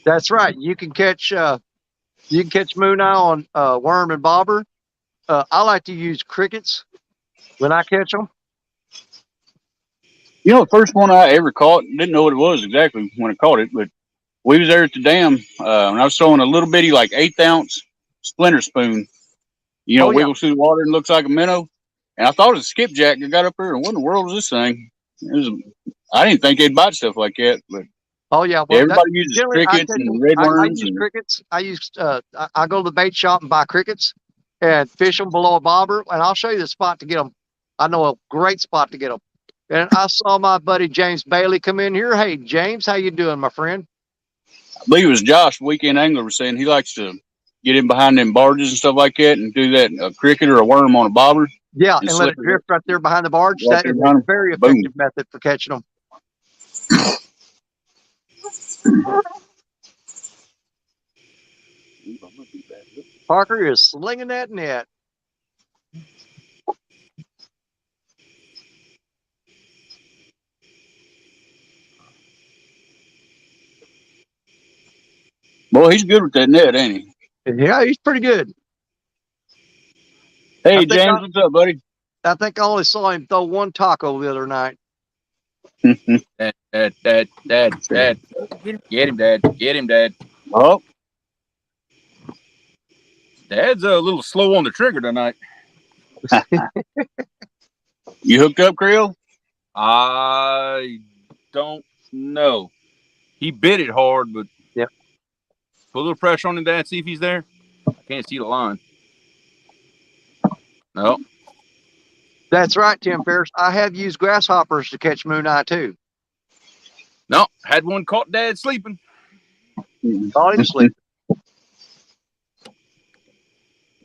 That's right. You can catch moon eye on worm and bobber. I like to use crickets when I catch them. You know, the first one I ever caught, didn't know what it was exactly when I caught it, but we was there at the dam, and I was throwing a little bitty, like 1/8 ounce splinter spoon. You know, Oh, yeah. wiggles through the water and looks like a minnow. And I thought it was a skipjack that got up there. And what in the world was this thing? I didn't think they'd bite stuff like that, but Oh yeah, yeah, well, everybody uses crickets and red I worms. use And crickets. I go to the bait shop and buy crickets and fish them below a bobber, and I'll show you the spot to get them. I know a great spot to get them. And I saw my buddy James Bailey come in here. Hey, James, how you doing, my friend? I believe it was Josh, Weekend Angler, was saying he likes to get in behind them barges and stuff like that and do that, a cricket or a worm on a bobber. Yeah, and let it drift right there behind the barge. Right That there is behind a 'em. very Boom. effective method for catching them. Parker is slinging that net. Boy, he's good with that net, ain't he? Yeah, he's pretty good. Hey, James, what's up, buddy? I think I only saw him throw one taco the other night. Dad. Get him, Dad. Get him, Dad. Oh, Dad's a little slow on the trigger tonight. you hooked up, Creel? I don't know. He bit it hard, but Yep. Put a little pressure on him, Dad. See if he's there. I can't see the line. No. That's right, Tim Ferriss. I have used grasshoppers to catch moon eye too. No, had one caught Dad sleeping. Caught him sleeping.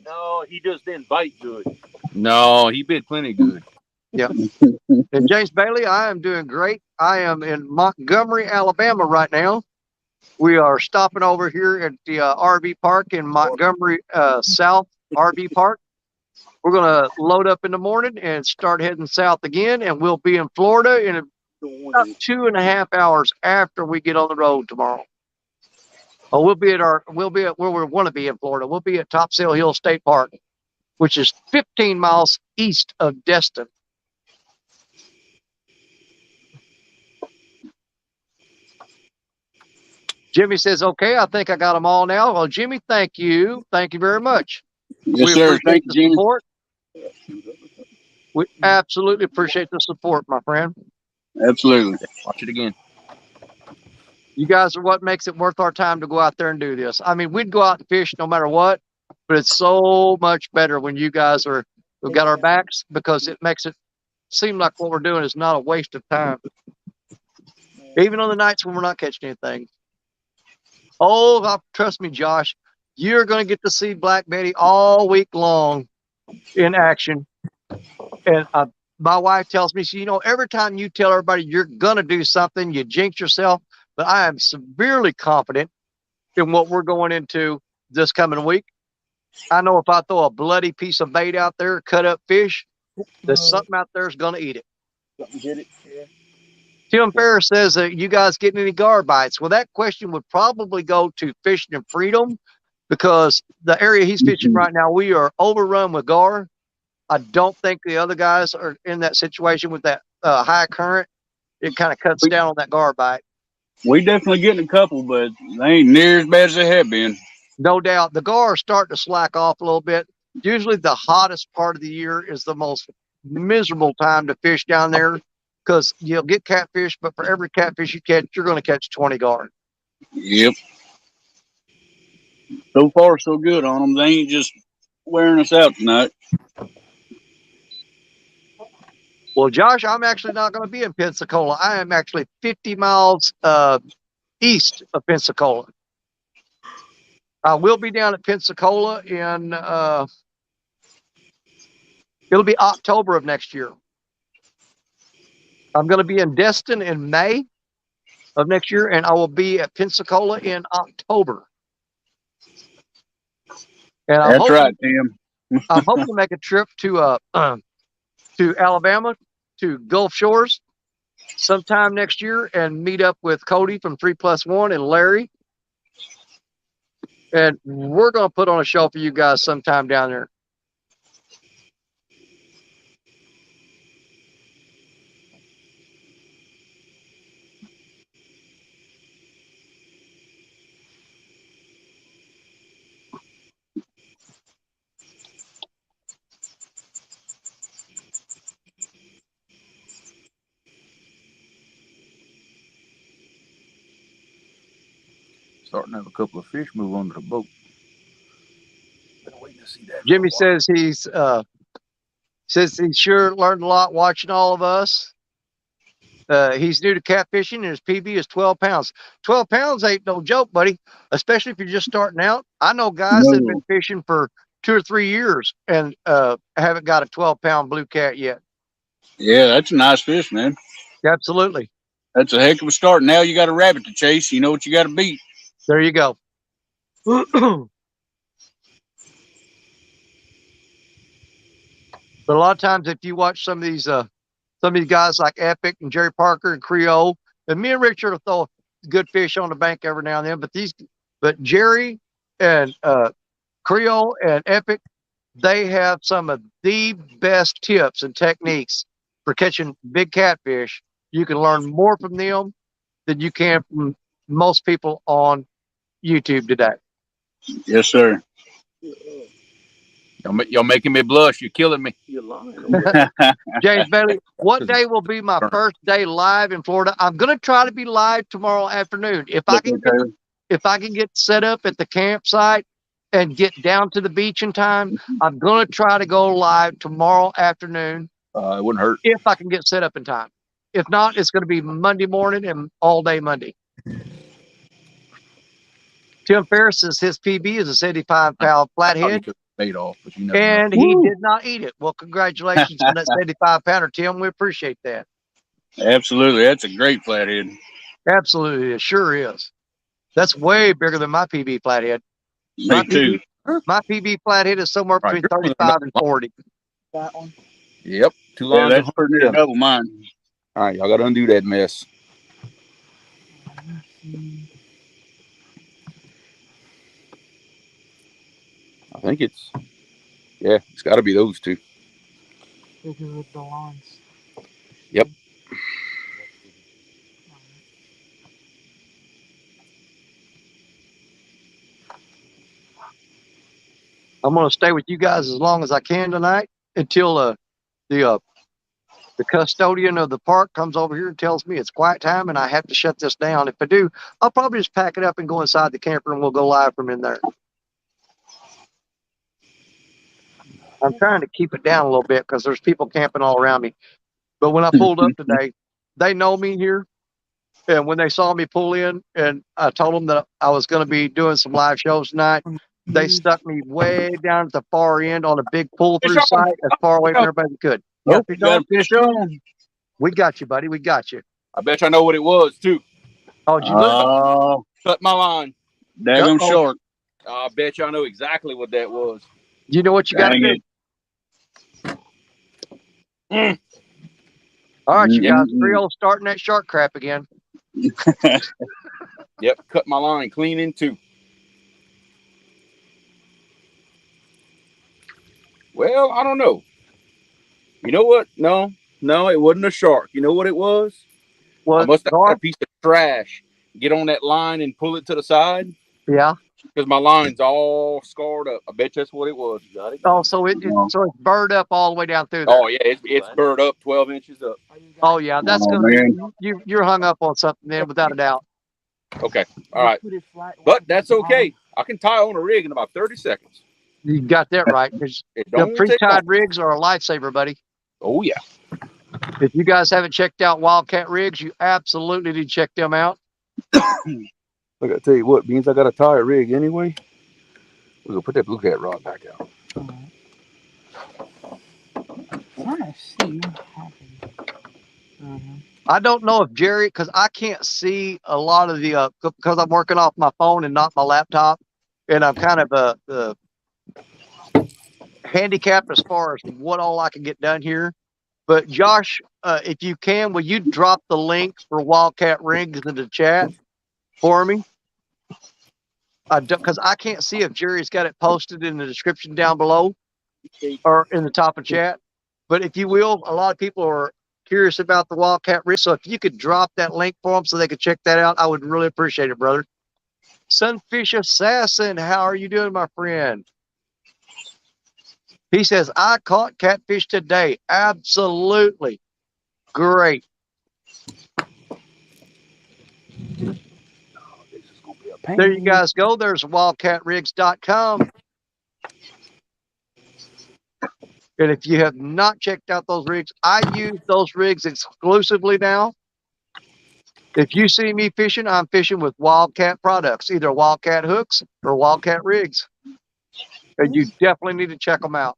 No, he just didn't bite good. No, he bit plenty good. Yep. And James Bailey, I am doing great. I am in Montgomery, Alabama right now. We are stopping over here at the RV park in Montgomery South RV Park. We're going to load up in the morning and start heading south again, and we'll be in Florida in about 2.5 hours after we get on the road tomorrow. Oh, we'll be at where we want to be in Florida. We'll be at Topsail Hill State Park, which is 15 miles east of Destin. Jimmy says, okay, I think I got them all now. Well, Jimmy, thank you. Thank you very much. Yes, We sir. appreciate Thank you, the Jimmy. support. We absolutely appreciate the support, my friend. Absolutely. Watch it again. You guys are what makes it worth our time to go out there and do this. I mean, we'd go out and fish no matter what, but it's so much better when you guys we've got our backs, because it makes it seem like what we're doing is not a waste of time. Even on the nights when we're not catching anything. Oh, trust me, Josh, you're going to get to see Black Betty all week long in action. And my wife tells me, every time you tell everybody you're going to do something, you jinx yourself. But I am severely confident in what we're going into this coming week. I know if I throw a bloody piece of bait out there, cut up fish, that something out there is going to eat it. Get it? Yeah. Tim Ferriss says that you guys getting any gar bites? Well, that question would probably go to Fishing and Freedom, because the area he's fishing right now, we are overrun with gar. I don't think the other guys are in that situation with that high current. It kind of cuts down on that gar bite. We definitely getting a couple, but they ain't near as bad as they have been. No doubt. The gar are starting to slack off a little bit. Usually the hottest part of the year is the most miserable time to fish down there, because you'll get catfish, but for every catfish you catch, you're going to catch 20 gar. Yep. So far, so good on them. They ain't just wearing us out tonight. Well, Josh, I'm actually not going to be in Pensacola. I am actually 50 miles east of Pensacola. I will be down at Pensacola in, it'll be October of next year. I'm going to be in Destin in May of next year, and I will be at Pensacola in October. And That's right, Tim. I'm hoping to make a trip to Alabama, to Gulf Shores sometime next year, and meet up with Cody from 3+1 and Larry. And we're going to put on a show for you guys sometime down there. Starting to have a couple of fish move onto the boat. Been waiting to see that. Jimmy says he sure learned a lot watching all of us. He's new to catfishing, and his PB is 12 pounds. 12 pounds ain't no joke, buddy, especially if you're just starting out. I know guys that have been fishing for 2 or 3 years and haven't got a 12-pound blue cat yet. Yeah, that's a nice fish, man. Absolutely. That's a heck of a start. Now you got a rabbit to chase. You know what you got to beat. There you go. But a lot of times, if you watch some of these guys like Epic and Jerry Parker and Creole, and me and Richard will throw good fish on the bank every now and then, but Jerry and Creole and Epic, they have some of the best tips and techniques for catching big catfish. You can learn more from them than you can from most people on YouTube today. Yes, sir. Y'all making me blush. You're killing me. You're lying. James Bailey, what day will be my first day live in Florida? I'm going to try to be live tomorrow afternoon. If I can get set up at the campsite and get down to the beach in time, I'm going to try to go live tomorrow afternoon. It wouldn't hurt. If I can get set up in time. If not, it's going to be Monday morning and all day Monday. Tim Ferriss says his PB is a 75-pound flathead. Bait off, but you And he did not eat it. Well, congratulations on that 75-pounder, Tim. We appreciate that. Absolutely. That's a great flathead. Absolutely. It sure is. That's way bigger than my PB flathead. Me too. My PB flathead is somewhere between 35 and 40. That one. Yep. 2 Yeah, lines. that's pretty near double mine. All right, y'all got to undo that mess. I think it's got to be those two. Because with the lines. Yep. I'm going to stay with you guys as long as I can tonight until the custodian of the park comes over here and tells me it's quiet time and I have to shut this down. If I do, I'll probably just pack it up and go inside the camper and we'll go live from in there. I'm trying to keep it down a little bit because there's people camping all around me. But when I pulled up today, they know me here. And when they saw me pull in and I told them that I was going to be doing some live shows tonight, they stuck me way down at the far end on a big pull-through site as far away from everybody as could. Nope, you got a fish on. We got you, buddy. We got you. I bet you I know what it was too. Oh, did you look? Oh, Cut my line. daggone short. I bet you I know exactly what that was. You know what you got to do? All right, you guys. Creole starting that shark crap again. Yep, cut my line clean in two. Well, I don't know. You know what? No, it wasn't a shark. You know what it was? I must have got a piece of trash. Get on that line and pull it to the side. Yeah. Because my line's all scarred up. I bet that's what it was. You got it? Oh, so it's burred up all the way down through there. Oh yeah, it's burred up 12 inches up. Oh yeah, that's you're hung up on something then, without a doubt. Okay, all right, but that's okay. I can tie on a rig in about 30 seconds. You got that right. Because the pre-tied rigs are a lifesaver, buddy. Oh yeah. If you guys haven't checked out Wildcat Rigs, you absolutely need to check them out. I gotta tell you what, Beans, I got to tie a rig anyway. We're gonna put that blue cat rod back out. I don't know if Jerry, because I can't see a lot of the because I'm working off my phone and not my laptop, and I'm kind of handicapped as far as what all I can get done here. But Josh, if you can, will you drop the link for Wildcat Rigs into the chat for me? Because I can't see if Jerry's got it posted in the description down below or in the top of chat. But if you will, a lot of people are curious about the Wildcat Rig. So if you could drop that link for them so they could check that out, I would really appreciate it, brother. Sunfish Assassin, how are you doing, my friend? He says, I caught catfish today. Absolutely. Great. There you guys go. There's wildcatrigs.com. And if you have not checked out those rigs, I use those rigs exclusively now. If you see me fishing, I'm fishing with Wildcat products, either Wildcat hooks or Wildcat rigs. And you definitely need to check them out.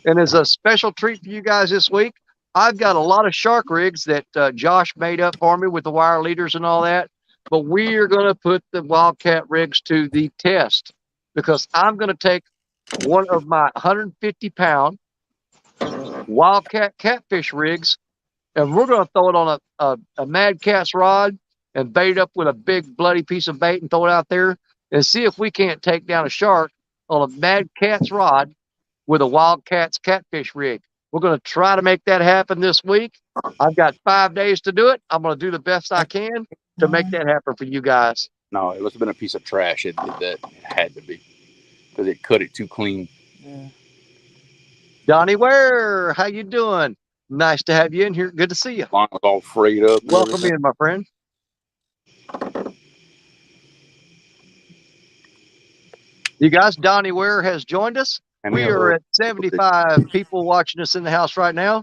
And as a special treat for you guys this week, I've got a lot of shark rigs that Josh made up for me with the wire leaders and all that. But we are going to put the Wildcat rigs to the test because I'm going to take one of my 150-pound Wildcat catfish rigs and we're going to throw it on a Mad Cat's rod and bait it up with a big bloody piece of bait and throw it out there and see if we can't take down a shark on a Mad Cat's rod with a Wildcat's catfish rig. We're going to try to make that happen this week. I've got 5 days to do it. I'm going to do the best I can to make that happen for you guys. No, it must have been a piece of trash. It had to be because it cut it too clean. Yeah. Donnie Ware, how you doing? Nice to have you in here. Good to see you. Line was all frayed up. Welcome in, my friend. You guys, Donnie Ware has joined us. We are at 75 people watching us in the house right now.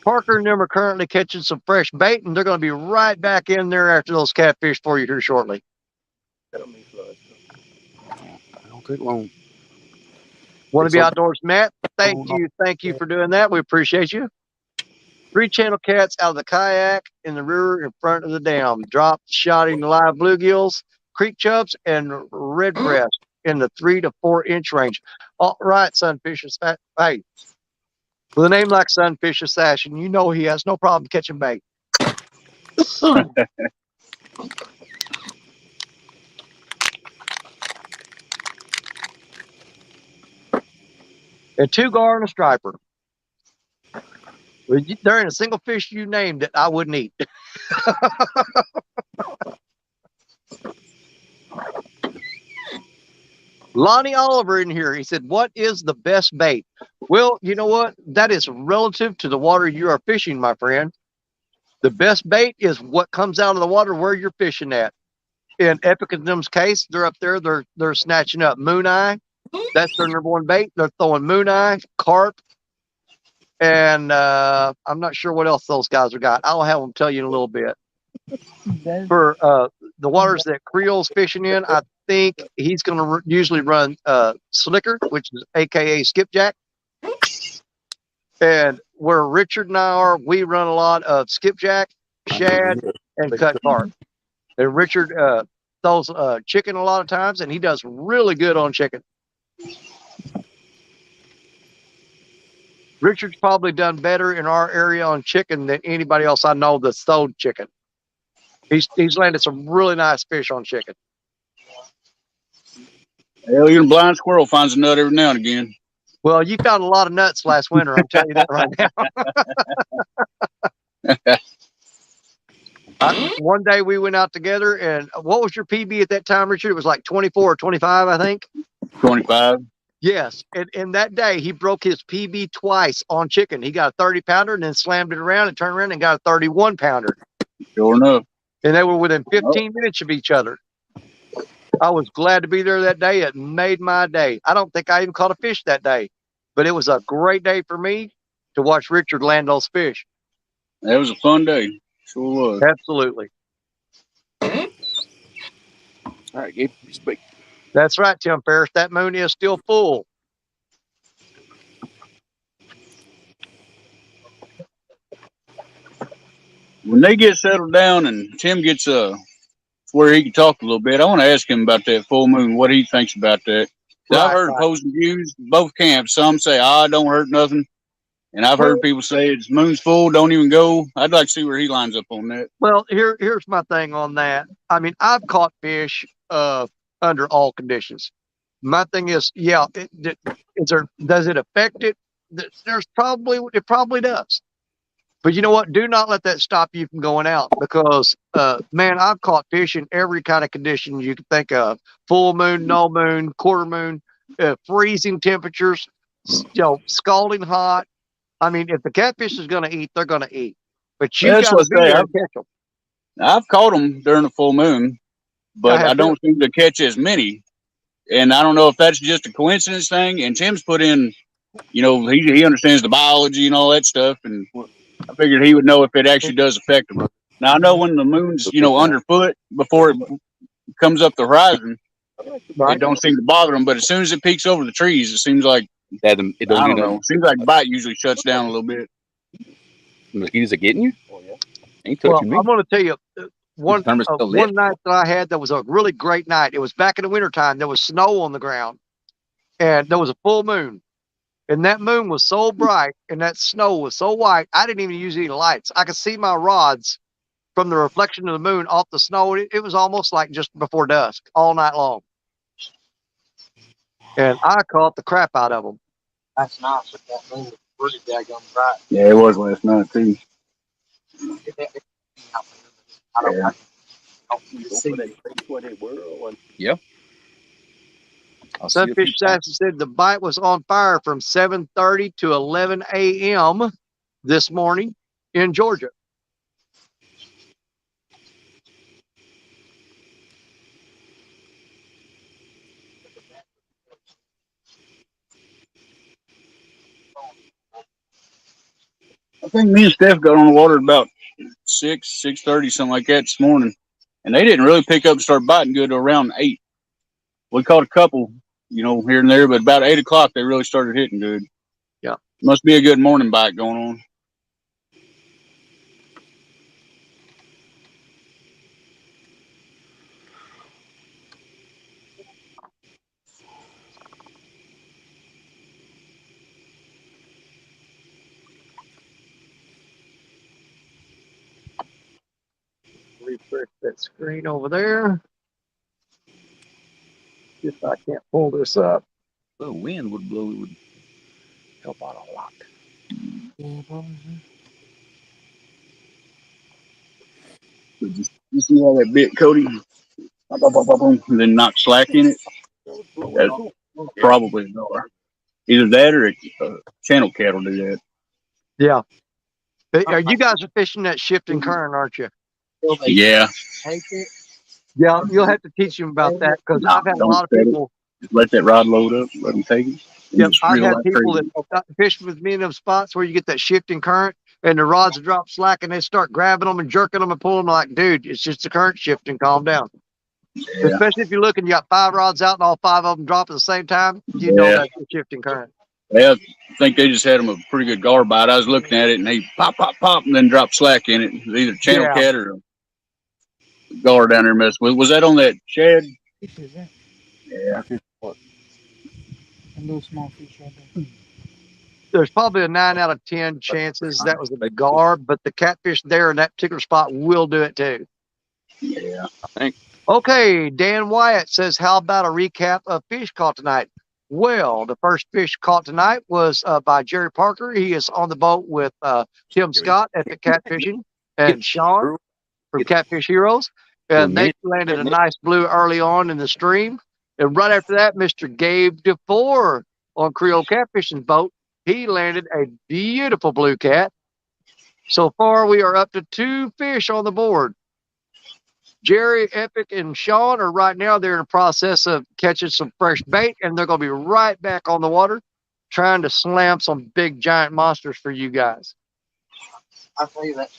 Parker and them are currently catching some fresh bait, and they're going to be right back in there after those catfish for you here shortly. Don't take long. Want to be outdoors, Matt? Thank you for doing that. We appreciate you. 3 channel cats out of the kayak in the river in front of the dam. Drop shotting live bluegills, creek chubs, and redbreast in the 3 to 4 inch range. All right, Sunfish Assassin. Hey, with a name like Sunfish Assassin, you know he has no problem catching bait. and 2 gar and a striper. There ain't a single fish you named that I wouldn't eat. Lonnie Oliver in here. He said, "What is the best bait?" Well, you know what? That is relative to the water you are fishing, my friend. The best bait is what comes out of the water where you're fishing at. In Epic and them's case, they're up there. They're snatching up moon eye. That's their number one bait. They're throwing moon eye, carp, and I'm not sure what else those guys have got. I'll have them tell you in a little bit. For the waters that Creole's fishing in, I think he's going to usually run slicker, which is AKA skipjack. And where Richard and I are, we run a lot of skipjack, shad, and cut carp. And Richard throws chicken a lot of times, and he does really good on chicken. Richard's probably done better in our area on chicken than anybody else I know that's sold chicken. He's landed some really nice fish on chicken. Hell, even a blind squirrel finds a nut every now and again. Well, you found a lot of nuts last winter. I'm telling you that right now. One day we went out together, and what was your PB at that time, Richard? It was like 24 or 25, I think. 25. Yes, and that day he broke his PB twice on chicken. He got a 30-pounder and then slammed it around and turned around and got a 31-pounder. Sure enough. And they were within 15 minutes of each other. I was glad to be there that day. It made my day. I don't think I even caught a fish that day, but it was a great day for me to watch Richard land those fish. That was a fun day. Sure was. Absolutely. All right, Gabe, speak. That's right, Tim Ferriss. That moon is still full. When they get settled down and Tim gets where he can talk a little bit, I want to ask him about that full moon, what he thinks about that. I've heard opposing views, both camps. Some say, it don't hurt nothing. And I've heard people say it's moon's full, don't even go. I'd like to see where he lines up on that. Well, here's my thing on that. I mean, I've caught fish under all conditions. My thing is, does it affect it? It probably does. But you know what? Do not let that stop you from going out, because, man, I've caught fish in every kind of condition you can think of: full moon, no moon, quarter moon, freezing temperatures, scalding hot. I mean, if the catfish is going to eat, they're going to eat. But you got to be there to catch them. I've caught them during the full moon, but I don't seem to catch as many. And I don't know if that's just a coincidence thing. And Tim's put in, he understands the biology and all that stuff. And I figured he would know if it actually does affect them. Now, I know when the moon's, underfoot before it comes up the horizon, it don't seem to bother them. But as soon as it peeks over the trees, it seems like, I don't know. It seems like bite usually shuts down a little bit. Mosquitoes are getting you? Oh, yeah. Ain't touching me. I'm going to tell you, one night that I had that was a really great night. It was back in the wintertime. There was snow on the ground, and there was a full moon. And that moon was so bright, and that snow was so white, I didn't even use any lights. I could see my rods from the reflection of the moon off the snow. It was almost like just before dusk all night long. And I caught the crap out of them. That's nice. That moon was pretty daggone bright. Yeah, it was last night, too. I don't Yeah. Yeah. Sunfish Assassin said the bite was on fire from 7:30 to 11 a.m. this morning in Georgia. I think me and Steph got on the water about 6:30, something like that this morning. And they didn't really pick up and start biting good around 8. We caught a couple, here and there, but about 8 o'clock they really started hitting good. Yeah. Must be a good morning bite going on. Refresh that screen over there. If I can't pull this up. The wind would blow it. Help out a lot. Yeah, probably. You see how that bit, Cody? Boom, boom, boom, boom, and then knock slack in it. That's probably a dollar. Either that or a channel cat will do that. Yeah. You guys are fishing that shifting current, aren't you? Yeah. Yeah, you'll have to teach them about that because No, I've had a don't lot of set it. people. Just let that rod load up. Let them take it. And Yep, just I've reel had like people that crazy. fish with me in them spots where you get that shifting current and the rods drop slack and they start grabbing them and jerking them and pulling them like, dude, it's just the current shifting. Calm down. Yeah. Especially if you're looking, you got 5 rods out and all 5 of them drop at the same time. You know Yeah. that's the shifting current. I think they just had them a pretty good gar bite. I was looking at it and they pop, pop, pop, and then drop slack in it. It was either channel Yeah. cat or a gar down there messing with. Was that on that shad? Fish is that? Yeah. A little small fish right there. There's probably a 9 out of 10 chances that was a gar, but the catfish there in that particular spot will do it too. Yeah. Okay, Dan Wyatt says, how about a recap of fish caught tonight? Well, the first fish caught tonight was by Jerry Parker. He is on the boat with Tim Scott at the catfishing and Sean from Catfish Heroes. And they landed a nice blue early on in the stream. And right after that, Mr. Gabe DeFore on Creole Catfishing's boat. He landed a beautiful blue cat. So far, we are up to 2 fish on the board. Jerry, Epic, and Sean are right now. They're in the process of catching some fresh bait, and they're going to be right back on the water trying to slam some big, giant monsters for you guys. I'll tell you that.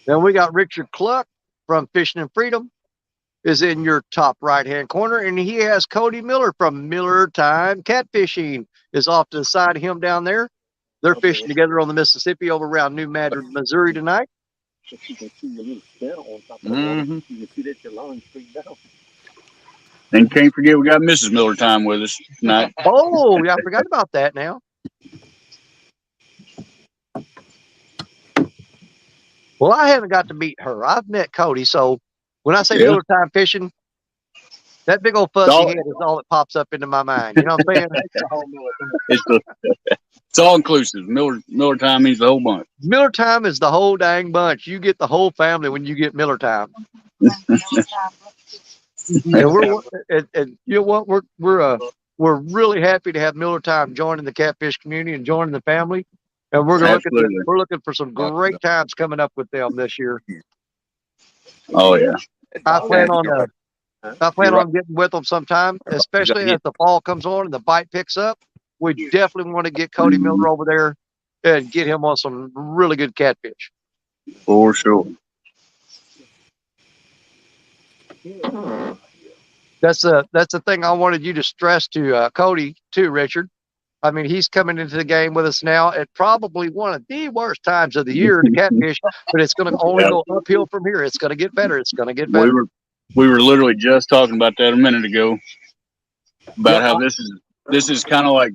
Then we got Richard Cluck from Fishing and Freedom is in your top right-hand corner, and he has Cody Miller from Miller Time Catfishing is off to the side of him down there. They're fishing together on the Mississippi over around New Madrid, Missouri tonight. You can see the little scale on top of the water. You can see that your line straight down. And can't forget we got Mrs. Miller Time with us tonight. Oh, yeah, I forgot about that now. Well, I haven't got to meet her. I've met Cody, so when I say Miller Time Fishing, that big old fuzzy head is all that pops up into my mind. You know what I'm saying? It's all inclusive. Miller Time means the whole bunch. Miller Time is the whole dang bunch. You get the whole family when you get Miller Time. And you know what? We're really happy to have Miller Time joining the catfish community and joining the family. And we're looking for some great times coming up with them this year. Oh yeah. I plan on getting with them sometime, especially as the fall comes on and the bite picks up. We definitely want to get Cody Miller over there and get him on some really good catfish. For sure. That's the thing I wanted you to stress to Cody too, Richard. I mean, he's coming into the game with us now at probably one of the worst times of the year to catfish, but it's going to only go uphill from here. It's going to get better. It's going to get better. We were literally just talking about that a minute ago about how this is kind of like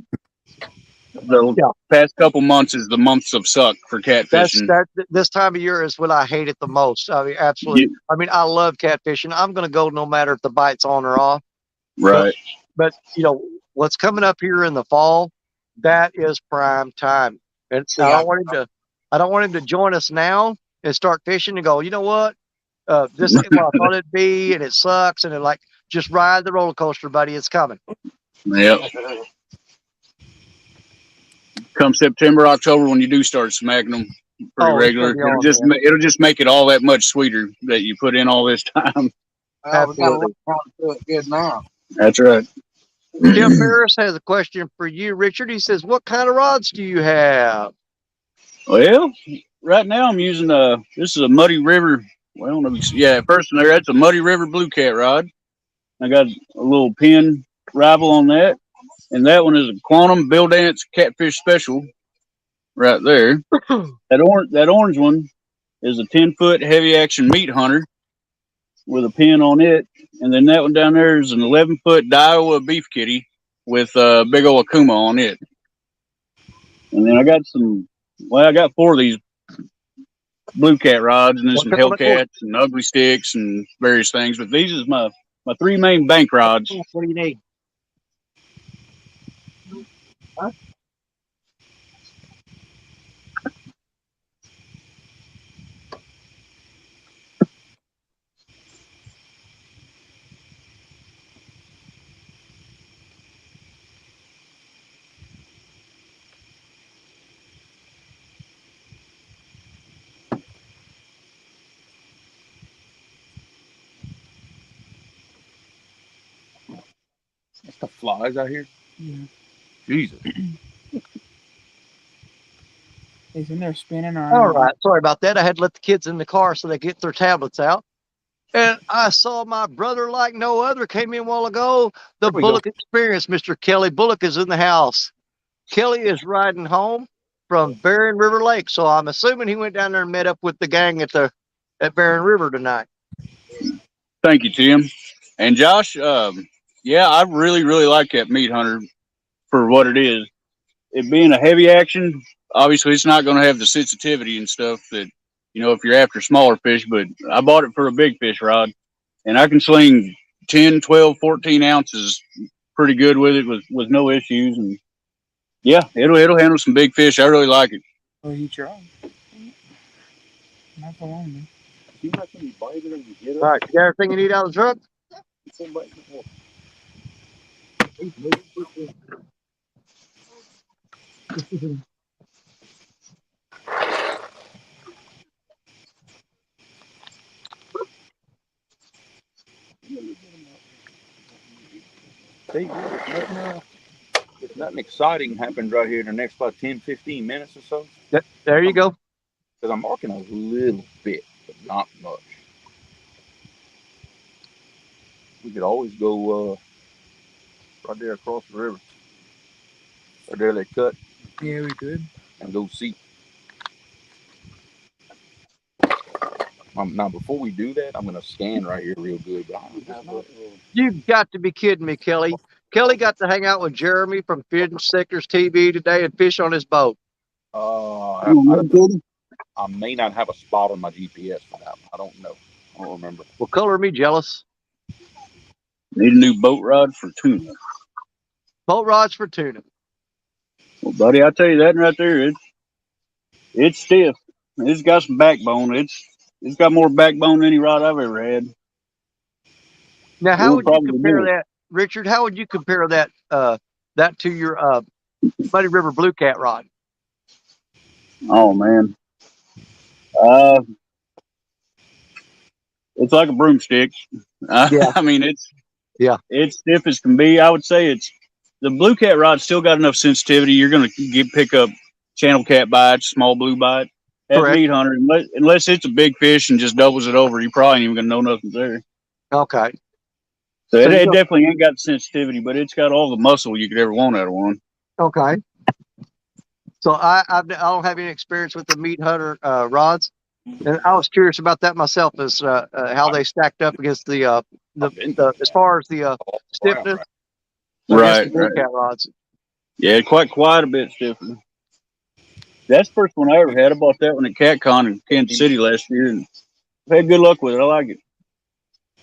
the past couple months is the months of suck for catfishing. This time of year is when I hate it the most. I mean, absolutely. Yeah. I mean, I love catfishing. I'm going to go no matter if the bite's on or off. Right. But you know what's coming up here in the fall? That is prime time. And I don't want him to join us now and start fishing and go, you know what? This ain't what I thought it'd be, and it sucks, and it like just ride the roller coaster, buddy. It's coming. Yep. Come September, October, when you do start smacking them pretty regular, it'll just make it all that much sweeter that you put in all this time. Well, we got to learn how to do it good now. That's right. Tim Ferris has a question for you, Richard. He says, "What kind of rods do you have?" Well, right now I'm using this is a Muddy River. Well, first one there, that's a Muddy River Blue Cat rod. I got a little pin rival on that, and that one is a Quantum Bill Dance Catfish Special, right there. That orange one is a 10-foot heavy action meat hunter with a pin on it, and then that one down there is an 11-foot Daiwa Beef Kitty with a big old Akuma on it. And then I got 4 of these blue cat rods and then some Okay, on that board. Hellcats and ugly sticks and various things. But these is my three main bank rods. What do you need? Huh? That's the flies out here. Yeah. Jesus. He's in there spinning All around. right. Sorry about that. I had to let the kids in the car so they get their tablets out. And I saw my brother like no other came in a while ago. The Bullock Experience. Mr. Kelly Bullock is in the house. Kelly is riding home from Barren River Lake. So I'm assuming he went down there and met up with the gang at Barren River tonight. Thank you, Tim. And Josh, yeah, I really, really like that meat hunter for what it is. It being a heavy action, obviously it's not going to have the sensitivity and stuff that, if you're after smaller fish, but I bought it for a big fish rod and I can sling 10, 12, 14 ounces pretty good with it with no issues. And yeah, it'll handle some big fish. I really like it. Oh, he tried. Not for long, man. Seems like when you bite it and you get it. All right. You got everything you need out of the truck? See, if nothing exciting happens right here in the next about 10, 15 minutes or so. There you go. Because I'm marking a little bit, but not much. We could always go right there across the river. Right there they cut Yeah, we could. and go see. Now, before we do that, I'm going to scan right here real good. You've got to be kidding me, Kelly. Kelly got to hang out with Jeremy from Fish Sectors TV today and fish on his boat. I may not have a spot on my GPS for that one. I don't know. I don't remember. Well, color me jealous. Need a new boat rod for tuna. Boat rods for tuna. Well, buddy, I tell you that right there, it's stiff. It's got some backbone. It's got more backbone than any rod I've ever had. Now, how would you compare that, Richard? How would you compare that that to your Muddy River Blue Cat rod? Oh man, it's like a broomstick. Yeah. I mean, it's stiff as can be. I would say the Blue Cat rod still got enough sensitivity. You're going to pick up channel cat bites, small blue bite. That meat hunter, unless it's a big fish and just doubles it over, you probably ain't even going to know nothing's there. Okay. So it definitely ain't got sensitivity, but it's got all the muscle you could ever want out of one. Okay. So I don't have any experience with the meat hunter rods, and I was curious about that myself, as how they stacked up against the as far as the stiffness. Right. Blue cat rods. Yeah, quite a bit stiffer. That's the first one I ever had. I bought that one at CatCon in Kansas City last year, and I've had good luck with it. I like it.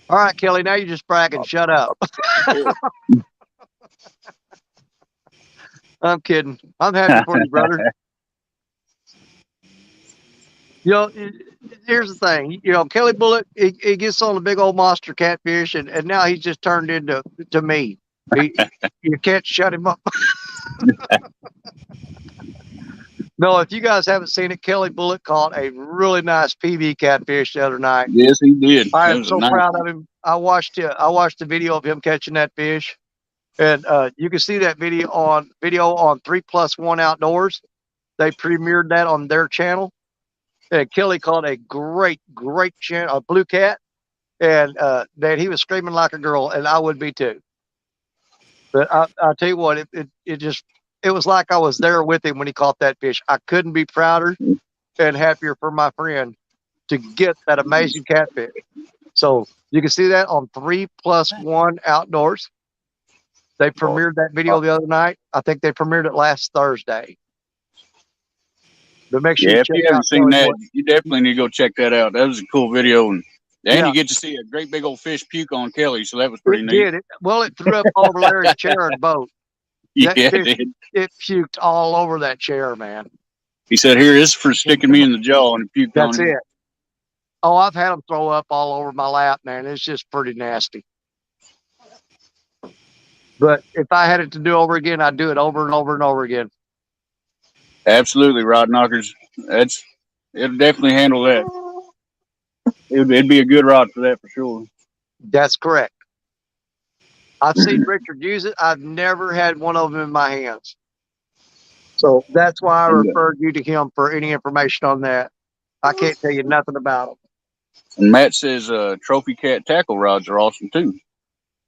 All right, Kelly, now you're just bragging. Shut up. I'm kidding. I'm happy for you, brother. Here's the thing. Kelly Bullock, he gets on the big old monster catfish, and now he's just turned into me. You can't shut him up. No, if you guys haven't seen it, Kelly Bullock caught a really nice PB catfish the other night. Yes, he did. I am so proud of him. I watched the video of him catching that fish, and you can see that video on 3+1 Outdoors. They premiered that on their channel, and Kelly caught a great a blue cat, and that he was screaming like a girl, and I would be too. But I'll tell you what, it was like I was there with him when he caught that fish. I couldn't be prouder and happier for my friend to get that amazing catfish. So you can see that on 3+1 Outdoors. They premiered that video the other night. I think they premiered it last Thursday. But make sure Yeah, you if check you out haven't seen Kelly that, Boy. you definitely need to go check that out. That was a cool video, and Yeah, you get to see a great big old fish puke on Kelly, so that was pretty it neat. did. It threw up all over Larry's chair and boat. That Yeah, it fish, did. it puked all over that chair, man. He said, "Here, this is for sticking me in the jaw," and puked on That's him. it. Oh, I've had them throw up all over my lap, man. It's just pretty nasty. But if I had it to do over again, I'd do it over and over and over again. Absolutely, rod knockers. It'll definitely handle that. It'd be a good rod for that for sure. That's correct. I've seen Richard use it. I've never had one of them in my hands. So that's why I And, referred you to him for any information on that. I can't tell you nothing about them. and Matt says trophy cat tackle rods are awesome too.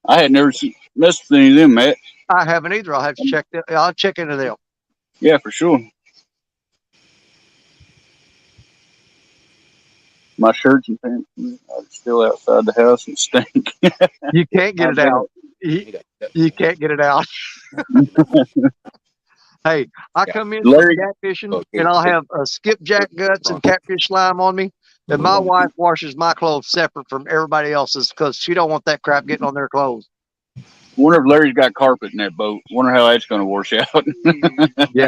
I had never messed with any of them, Matt. I haven't either. I'll have to check that. I'll check into them. Yeah, for sure. My shirts and pants are still outside the house and stink. You can't get it out. You can't get it out. Hey, I come in from Larry, catfishing and I'll have skipjack guts and catfish slime on me. And my wife washes my clothes separate from everybody else's because she don't want that crap getting on their clothes. wonder if Larry's got carpet in that boat. Wonder how that's going to wash out. Yeah.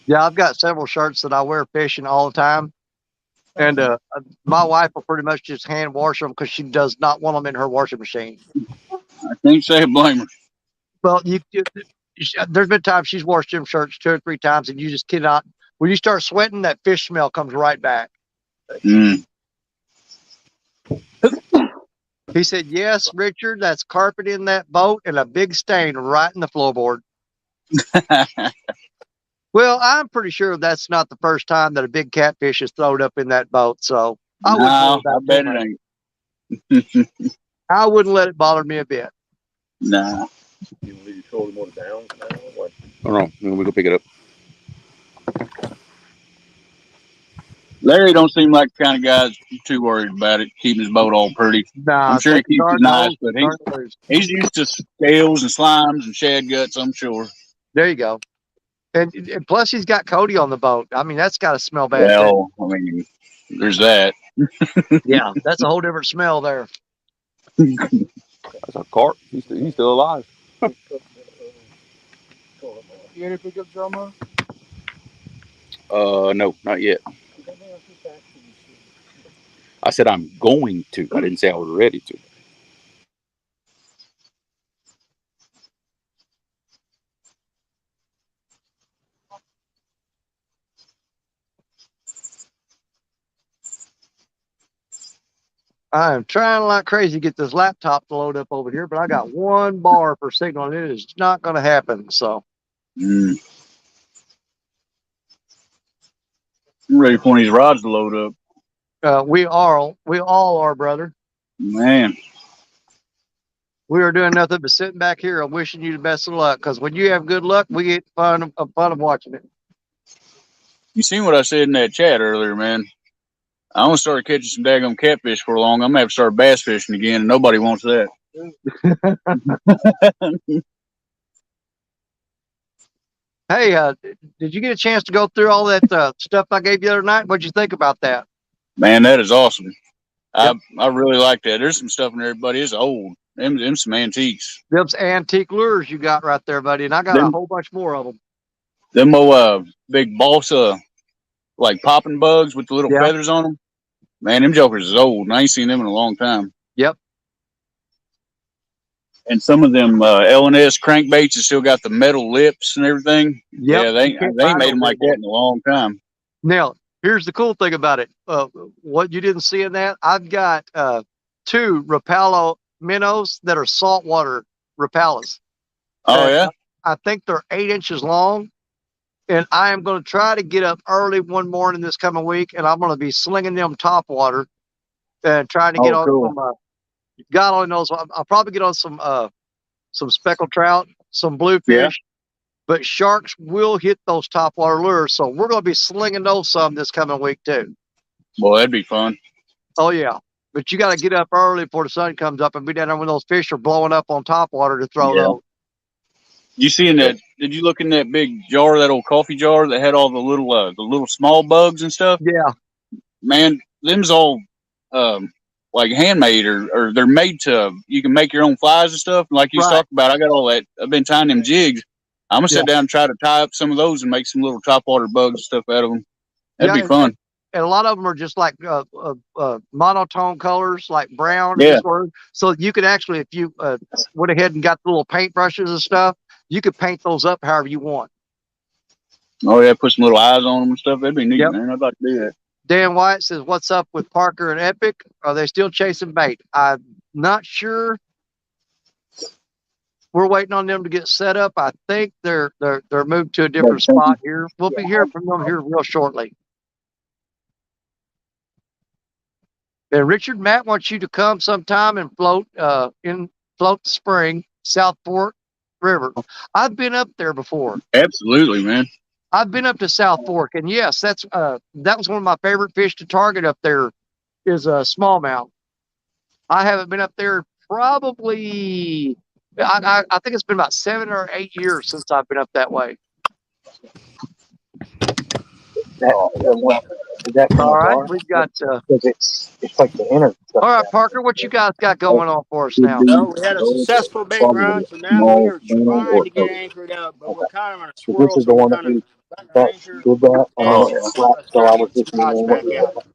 Yeah, I've got several shirts that I wear fishing all the time. And my wife will pretty much just hand wash them because she does not want them in her washing machine. I can't say I blame her. Well, there's been times she's washed them shirts 2 or 3 times, and you just cannot. When you start sweating, that fish smell comes right back. Mm. He said, "Yes, Richard, that's carpet in that boat and a big stain right in the floorboard." Well, I'm pretty sure that's not the first time that a big catfish is thrown up in that boat, so I wouldn't worry No, I about it too bet much. it ain't. I wouldn't let it bother me a bit. Nah. You told him what down now? What? Oh no, we go pick it up. Larry don't seem like the kind of guy that's too worried about it, keeping his boat all pretty. Nah, I'm sure he take the keeps it garden nice, hose, but turn it loose. he's used to scales and slimes and shad guts, I'm sure. There you go. And plus, he's got Cody on the boat. I mean, that's got to smell bad too. Well, I mean, there's that. Yeah, that's a whole different smell there. That's a carp. He's still alive. You ready to pick up drama? No, not yet. I said I'm going to. I didn't say I was ready to. I am trying like crazy to get this laptop to load up over here, but I got 1 bar for signal, and it is not going to happen. So, Mm. I'm ready for one of these rods to load up. we all are, brother. Man, We are doing nothing but sitting back here and wishing you the best of luck. Because when you have good luck, we get fun of watching it. you seen what I said in that chat earlier, man. I'm gonna start catching some daggone catfish for long. I'm gonna have to start bass fishing again, and nobody wants that. Hey, did you get a chance to go through all that stuff I gave you the other night? What'd you think about that? Man, that is awesome. Yep. I really like that. There's some stuff in there, buddy. It's old. Them some antiques. Them's antique lures you got right there, buddy, and I got a whole bunch more of them. Them big balsa like popping bugs with the little feathers on them. Man, them jokers is old, and I ain't seen them in a long time. Yep. And some of them L&S crankbaits have still got the metal lips and everything. Yep. Yeah, they ain't made them like that in a long time. Now, here's the cool thing about it. What you didn't see in that, I've got 2 Rapala minnows that are saltwater Rapalas. Oh, yeah? I think they're 8 inches long. And I am going to try to get up early one morning this coming week, and I'm going to be slinging them top water and trying to get on some. God only knows. I'll probably get on some speckled trout, some bluefish, but sharks will hit those topwater lures. So we're going to be slinging those some this coming week too. Boy, that'd be fun. Oh yeah, but you got to get up early before the sun comes up and be down there when those fish are blowing up on topwater to throw those. You seeing that? Did you look in that big jar, that old coffee jar that had all the little small bugs and stuff? Yeah, Man, them's all like handmade, or they're made to. You can make your own flies and stuff. Like you was right. talking about, I got all that. I've been tying them jigs. I'm gonna sit down and try to tie up some of those and make some little topwater bugs and stuff out of them. That'd be fun. And a lot of them are just like monotone colors, like brown. Yeah. So you could actually, if you went ahead and got the little paintbrushes and stuff, you could paint those up however you want. Oh yeah, put some little eyes on them and stuff. That'd be neat, man. I'd like to do that. Dan White says, "What's up with Parker and Epic? Are they still chasing bait?" I'm not sure. We're waiting on them to get set up. I think they're moved to a different spot here. We'll be hearing from them here real shortly. And Richard, Matt wants you to come sometime and float the spring, South Fork River. I've been up there before. Absolutely, man. I've been up to South Fork, and yes, that was one of my favorite fish to target up there is a smallmouth. I haven't been up there probably. I think it's been about 7 or 8 years since I've been up that way. All right, we've got. It's like the inner stuff. All right, Parker, what you guys got going on for us now? So we had a successful bait run, so now we are trying to get anchored up, but we're kind of on a swirl, so we're kind of letting our anchor and starting to get some spots back out.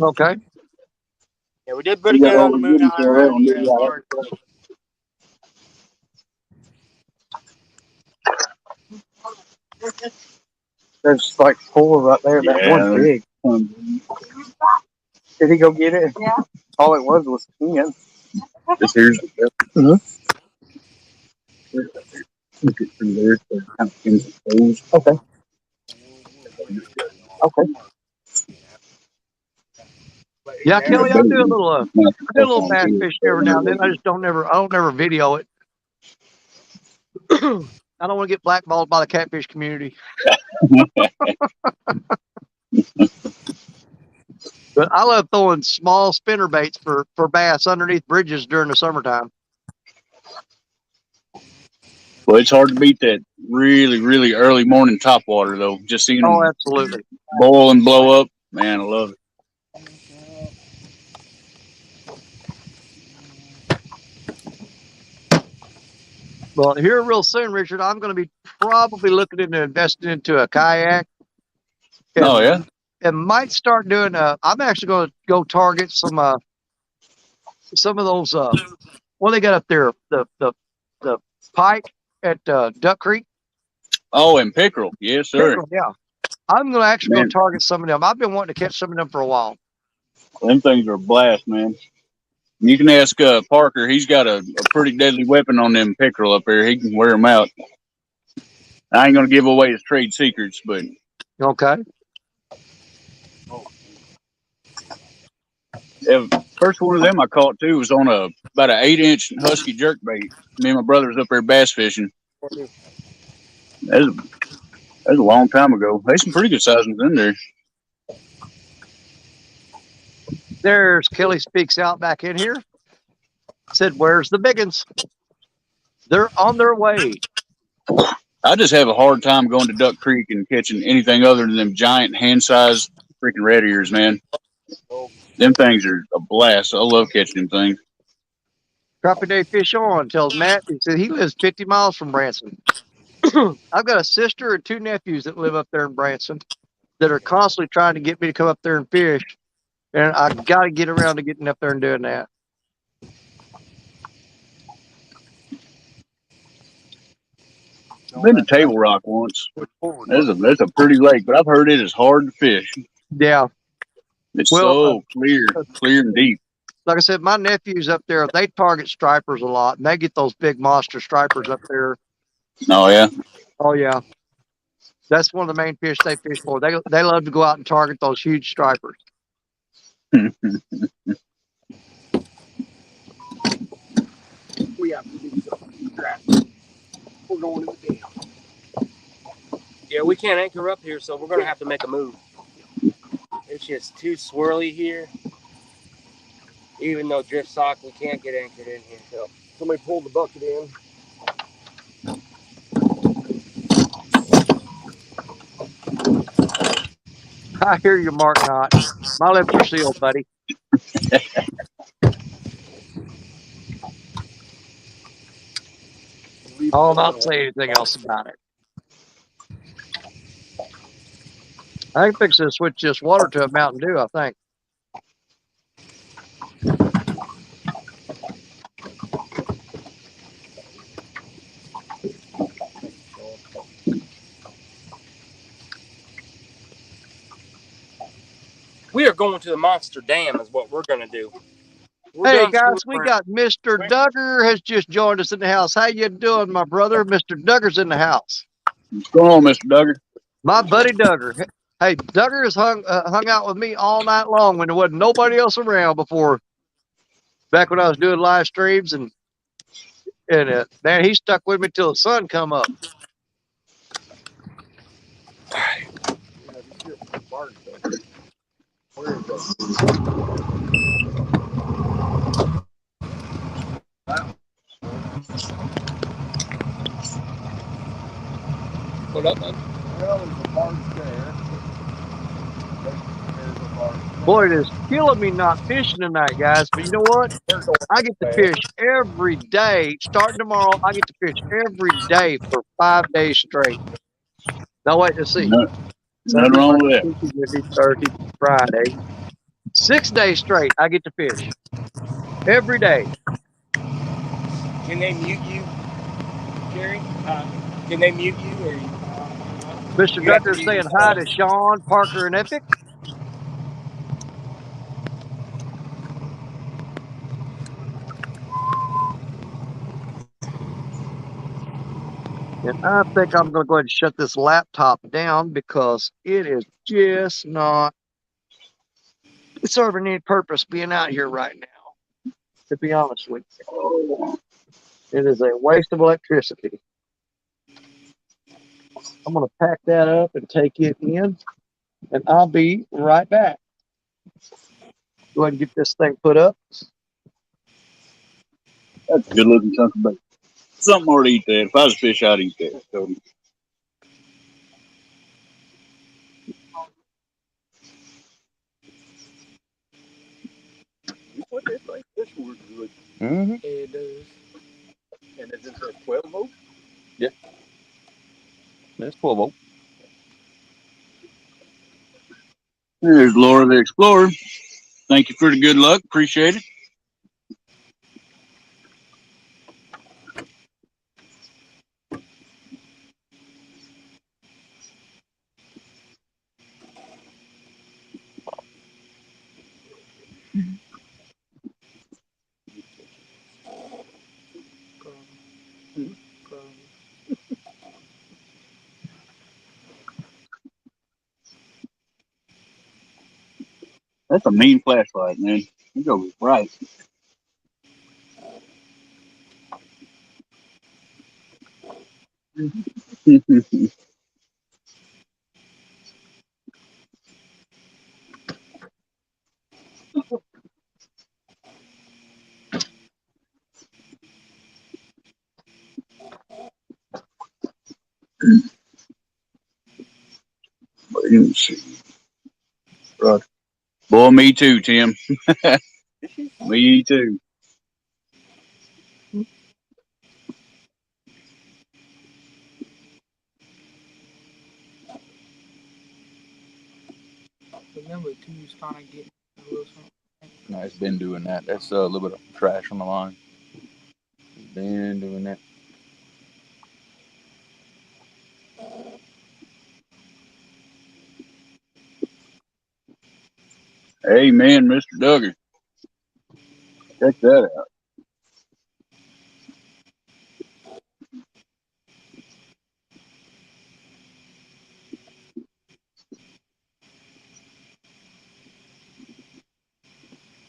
Okay. Yeah, we did pretty good on the Moon Island run. Yeah, hard. There's like 4 right there. That one's big. Did he go get it? Yeah. All it was 10. This here's the look at through there. Kind of exposed. Okay. Okay. Yeah, Kelly, I do a little bass fishing every now and then. I don't never video it. I don't want to get blackballed by the catfish community. But I love throwing small spinner baits for bass underneath bridges during the summertime. Well, it's hard to beat that really, really early morning topwater, though. Just seeing them absolutely boil and blow up, man, I love it. Well, here real soon, Richard, I'm going to be probably looking into investing into a kayak. And, and might start doing. I'm actually going to go target some of those. What they got up there? The pike at Duck Creek. Oh, and pickerel, yes, sir. Pickerel, yeah, I'm going to actually go target some of them. I've been wanting to catch some of them for a while. Them things are a blast, man. You can ask Parker. He's got a pretty deadly weapon on them pickerel up there. He can wear them out. I ain't going to give away his trade secrets, but. Okay. Yeah, first one of them I caught, too, was on about an 8-inch husky jerkbait. Me and my brother was up there bass fishing. That was a long time ago. There's some pretty good sizes in there. There's Kelly Speaks Out back in here. Said, "Where's the biggins? They're on their way." I just have a hard time going to Duck Creek and catching anything other than them giant hand-sized freaking red ears, man. Them things are a blast. I love catching them things. Crappie Day Fish On tells Matt, he said he lives 50 miles from Branson. I've got a sister and 2 nephews that live up there in Branson that are constantly trying to get me to come up there and fish. And I got to get around to getting up there and doing that. I've been to Table Rock once. There's a pretty lake, but I've heard it is hard to fish. Yeah. It's so clear and deep. Like I said, my nephews up there, they target stripers a lot, and they get those big monster stripers up there. Oh, yeah? Oh, yeah. That's one of the main fish they fish for. They love to go out and target those huge stripers. going to the dam. Yeah, we can't anchor up here, so we're gonna have to make a move. It's just too swirly here. Even though drift sock, we can't get anchored in here. So somebody pull the bucket in. I hear you, Mark Knott. My lips are sealed, buddy. I'll not say anything else about it. I can fix this, switch this water to a Mountain Dew, I think. We are going to the Monster Dam, is what we're gonna do. We're Hey done guys, screwing we around. got Mr. Duggar has just joined us in the house. How you doing, my brother? Mr. Duggar's in the house. What's going on, Mr. Duggar? My buddy Duggar. Hey, Duggar has hung out with me all night long when there wasn't nobody else around before. Back when I was doing live streams, and man, he stuck with me till the sun come up. What up, man? Well, there's a barge there. There's a barge there. Boy, it is killing me not fishing tonight, guys. But you know what? I get to fish every day. Starting tomorrow, I get to fish every day for 5 days straight. Now wait to see. Nothing Sunday, wrong Monday, with that. Tuesday, Wednesday, Thursday, Friday. 6 days straight, I get to fish every day. Can they mute you, Jerry? Can they mute you, or Mr. you have to Ducker mute saying hi yourself? to Sean, Parker, and Epic. And I think I'm going to go ahead and shut this laptop down because it is just not serving any purpose being out here right now, to be honest with you. It is a waste of electricity. I'm going to pack that up and take it in, and I'll be right back. Go ahead and get this thing put up. That's a good looking chunk of bait. Something more to eat that. If I was a fish, I'd eat that. So, You put this thing, this works good. Mm-hmm. It does. And it's just a 12 volt. That's 12 volt. there's Laura the Explorer. Thank you for the good luck. Appreciate it. That's a mean flashlight, man. You go right. Let me see. Right. Boy, me too, Tim. Me too. Remember, two's kind of getting a little something. No, it's been doing that. That's a little bit of trash on the line. It's been doing that. Amen, Mr. Duggar. Check that out.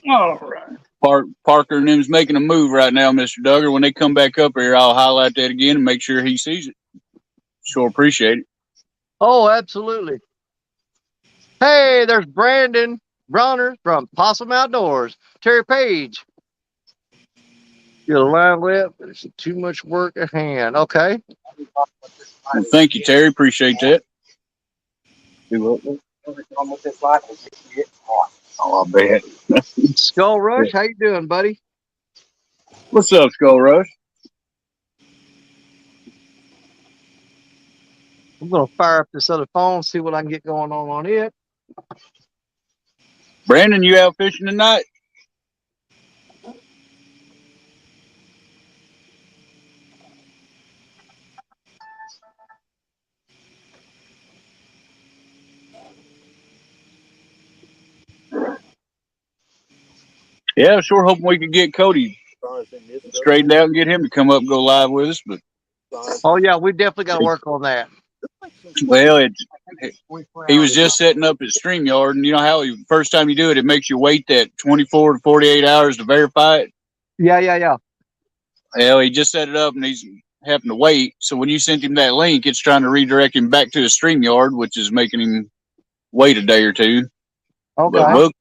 All right. Parker and them's making a move right now, Mr. Duggar. When they come back up here, I'll highlight that again and make sure he sees it. Sure appreciate it. Oh, absolutely. Hey, there's Brandon Bronner from Possum Outdoors. Terry Page. You're live lit, but it's too much work at hand. Okay. Well, thank you, Terry. Appreciate that. Oh, I bet. Skull Rush, how you doing, buddy? What's up, Skull Rush? I'm gonna fire up this other phone, see what I can get going on it. Brandon, you out fishing tonight? Yeah, sure hoping we could get Cody straightened out and get him to come up and go live with us. But Oh yeah, we definitely got to work on that. well, he was just setting up his StreamYard, and you know how first time you do it, it makes you wait that 24 to 48 hours to verify it. Yeah. Well, he just set it up, and he's having to wait. So when you sent him that link, it's trying to redirect him back to his StreamYard, which is making him wait a day or two. Okay. But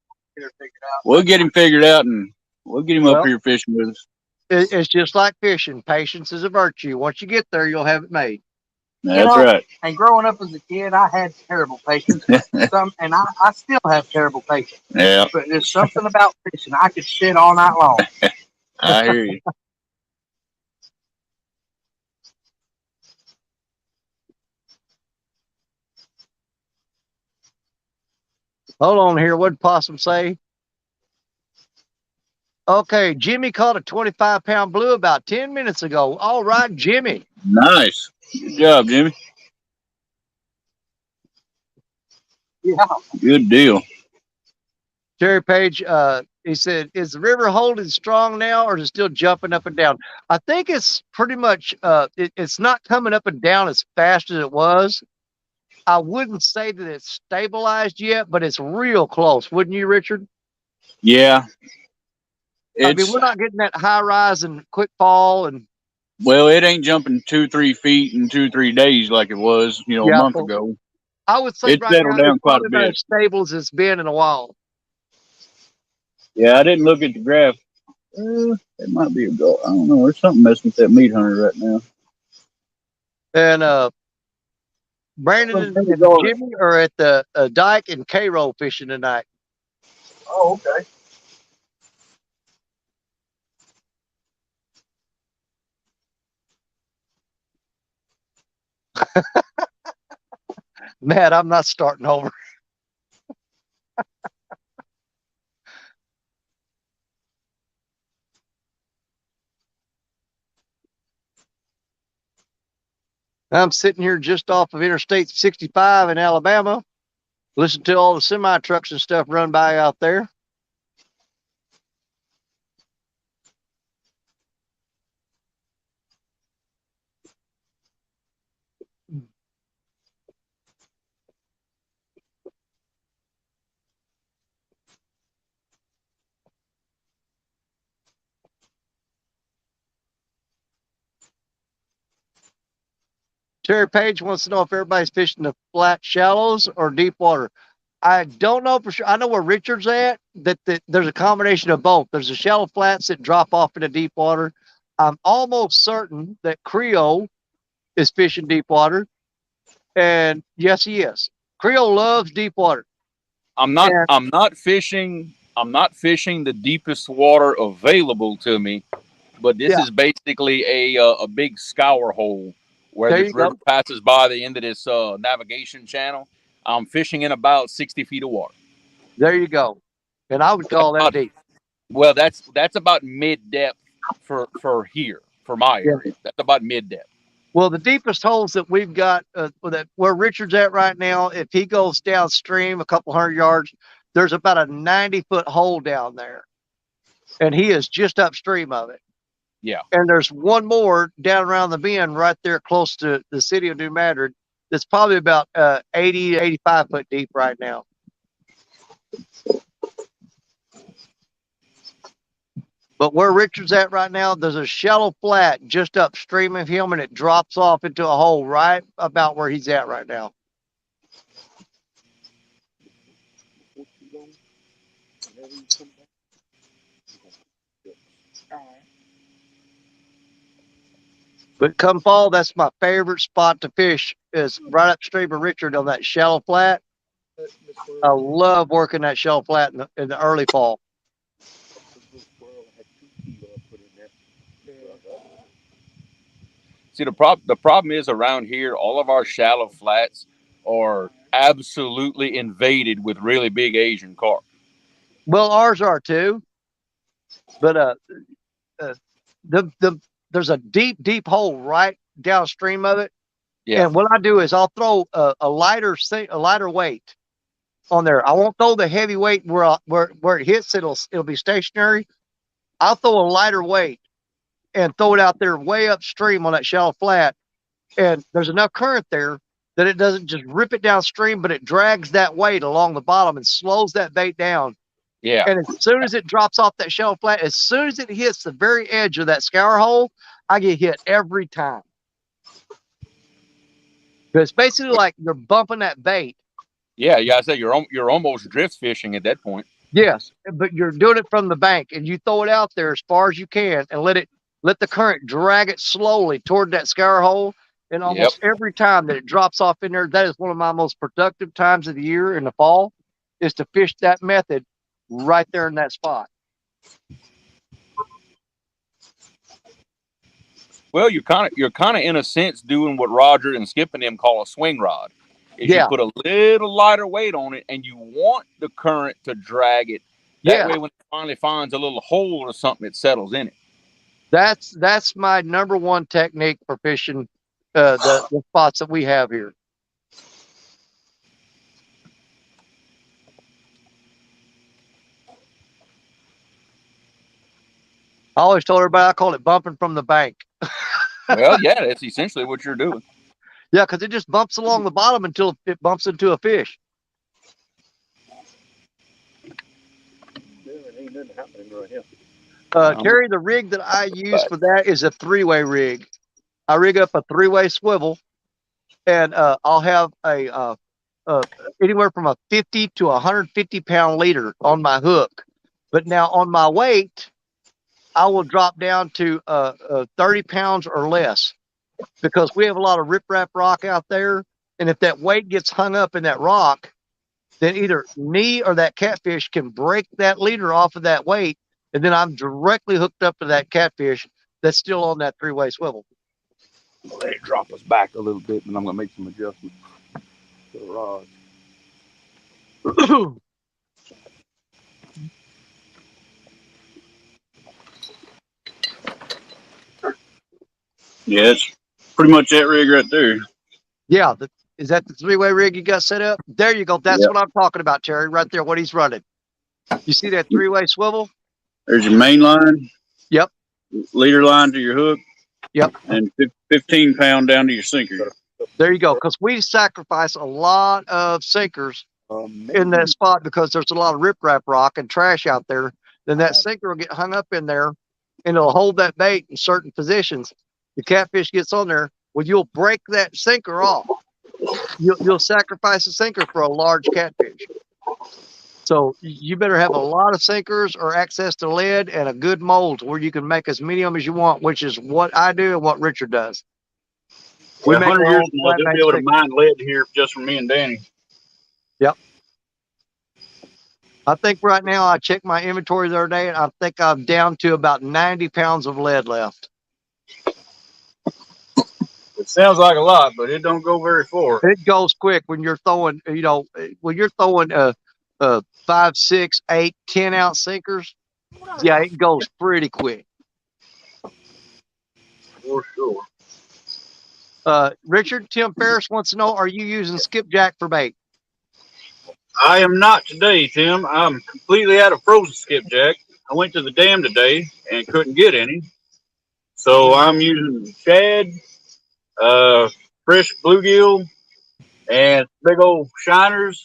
we'll get him figured out, and we'll get him up here fishing with us. It's just like fishing. Patience is a virtue. Once you get there, you'll have it made. That's right. And growing up as a kid, I had terrible patience. And I still have terrible patience. Yeah. But there's something about fishing. I could sit all night long. I hear you. Hold on here. What did Possum say? Okay, Jimmy caught a 25-pound blue about 10 minutes ago. All right, Jimmy. Nice. Good job, Jimmy. Yeah. Good deal. Terry Page, he said, is the river holding strong now or is it still jumping up and down? I think it's pretty much, it's not coming up and down as fast as it was. I wouldn't say that it's stabilized yet, but it's real close. Wouldn't you, Richard? Yeah. I mean, we're not getting that high rise and quick fall. And well, it ain't jumping 2-3 feet in 2-3 days like it was, a month ago. I would say it's right settled now down it's quite probably a bit. about as stable as it's been in a while. Yeah, I didn't look at the graph. It might be a goal. I don't know. There's something messing with that meat hunter right now. And Brandon and Jimmy are at the dike and K-roll fishing tonight. Oh, okay. Matt, I'm not starting over. I'm sitting here just off of Interstate 65 in Alabama. Listen to all the semi trucks and stuff run by out there. Terry Page wants to know if everybody's fishing the flat shallows or deep water. I don't know for sure. I know where Richard's at, that there's a combination of both. There's the shallow flats that drop off into deep water. I'm almost certain that Creole is fishing deep water. And yes, he is. Creole loves deep water. I'm not fishing the deepest water available to me, but this is basically a big scour hole where There this you go. river passes by the end of this navigation channel. I'm fishing in about 60 feet of water. There you go. And I would call that deep. Well, that's about mid depth for here for my area. That's about mid depth. Well, the deepest holes that we've got, that where Richard's at right now, if he goes downstream a couple hundred yards, there's about a 90-foot hole down there, and he is just upstream of it. Yeah. And there's one more down around the bend right there close to the city of New Madrid that's probably about 80 to 85 foot deep right now. But where Richard's at right now, there's a shallow flat just upstream of him, and it drops off into a hole right about where he's at right now. But come fall, that's my favorite spot to fish, is right upstream of Richard on that shallow flat. I love working that shallow flat in the early fall. See, the problem is around here, all of our shallow flats are absolutely invaded with really big Asian carp. Well, ours are too. But there's a deep hole right downstream of it. Yeah. And what I do is I'll throw a lighter weight on there. I won't throw the heavy weight where it hits. It'll be stationary. I'll throw a lighter weight and throw it out there way upstream on that shallow flat. And there's enough current there that it doesn't just rip it downstream, but it drags that weight along the bottom and slows that bait down. Yeah. And as soon as it drops off that shallow flat, as soon as it hits the very edge of that scour hole, I get hit every time. But it's basically like you're bumping that bait. Yeah, I say you're almost drift fishing at that point. Yes, but you're doing it from the bank, and you throw it out there as far as you can, and let the current drag it slowly toward that scour hole. And almost every time that it drops off in there, that is one of my most productive times of the year in the fall, is to fish that method right there in that spot. Well, you're kind of in a sense doing what Roger and Skip and them call a swing rod. You put a little lighter weight on it, and you want the current to drag it. That way, when it finally finds a little hole or something, it settles in it. That's my number one technique for fishing the spots that we have here. I always told everybody I call it bumping from the bank. Well, yeah, that's essentially what you're doing. Yeah, because it just bumps along the bottom until it bumps into a fish. Terry, the rig that I use for that is a 3-way rig. I rig up a 3-way swivel, and I'll have a anywhere from a 50 to 150 pound leader on my hook. But now on my weight, I will drop down to 30 pounds or less, because we have a lot of riprap rock out there. And if that weight gets hung up in that rock, then either me or that catfish can break that leader off of that weight. And then I'm directly hooked up to that catfish that's still on that 3-way swivel. Let it drop us back a little bit, and I'm going to make some adjustments to the rods. Yeah, it's pretty much that rig right there. Yeah. Is that the 3-way rig you got set up? There you go. That's what I'm talking about, Terry, right there, what he's running. You see that 3-way swivel? There's your main line. Yep. Leader line to your hook. Yep. And 15 pound down to your sinker. There you go. Because we sacrifice a lot of sinkers in that spot because there's a lot of riprap rock and trash out there. Then that sinker will get hung up in there, and it'll hold that bait in certain positions. The catfish gets on there. Well, you'll break that sinker off. You'll sacrifice a sinker for a large catfish. So you better have a lot of sinkers or access to lead and a good mold where you can make as many of them as you want, which is what I do and what Richard does. We make 100 years from now, they'll be able to mine lead here just for me and Danny. Yep. I think right now, I checked my inventory the other day, and I think I'm down to about 90 pounds of lead left. It sounds like a lot, but it don't go very far. It goes quick when you're throwing, when you're throwing 5, 6, 8, 10 ounce sinkers. Yeah, it goes pretty quick. For sure. Richard, Tim Ferris wants to know, are you using skipjack for bait? I am not today, Tim. I'm completely out of frozen skipjack. I went to the dam today and couldn't get any. So I'm using shad, fresh bluegill, and big old shiners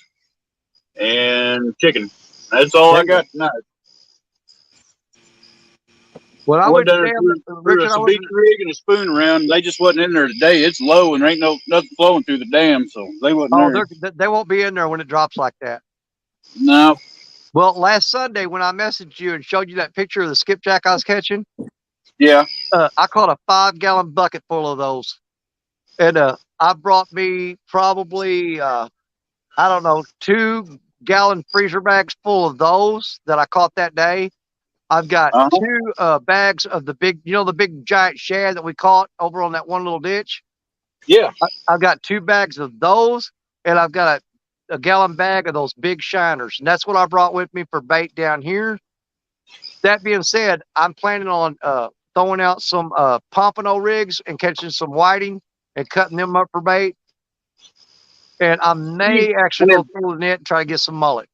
and chicken. That's all I got tonight. Well, I I went went down there, down, threw Richard. us a big rig and a spoon around. They just wasn't in there today. It's low and there ain't nothing flowing through the dam, so they wasn't Oh, there. they won't be in there when it drops like that. No. Well, last Sunday when I messaged you and showed you that picture of the skipjack I was catching, Yeah. I caught a 5-gallon bucket full of those, and I brought me probably I don't know 2-gallon freezer bags full of those that I caught that day. I've got Uh-huh. 2 bags of the big, the big giant shad that we caught over on that one little ditch. Yeah. I've got 2 bags of those, and I've got a gallon bag of those big shiners, and that's what I brought with me for bait down here. That being said, I'm planning on throwing out some pompano rigs and catching some whiting and cutting them up for bait. And I may actually go through the net and try to get some mullet.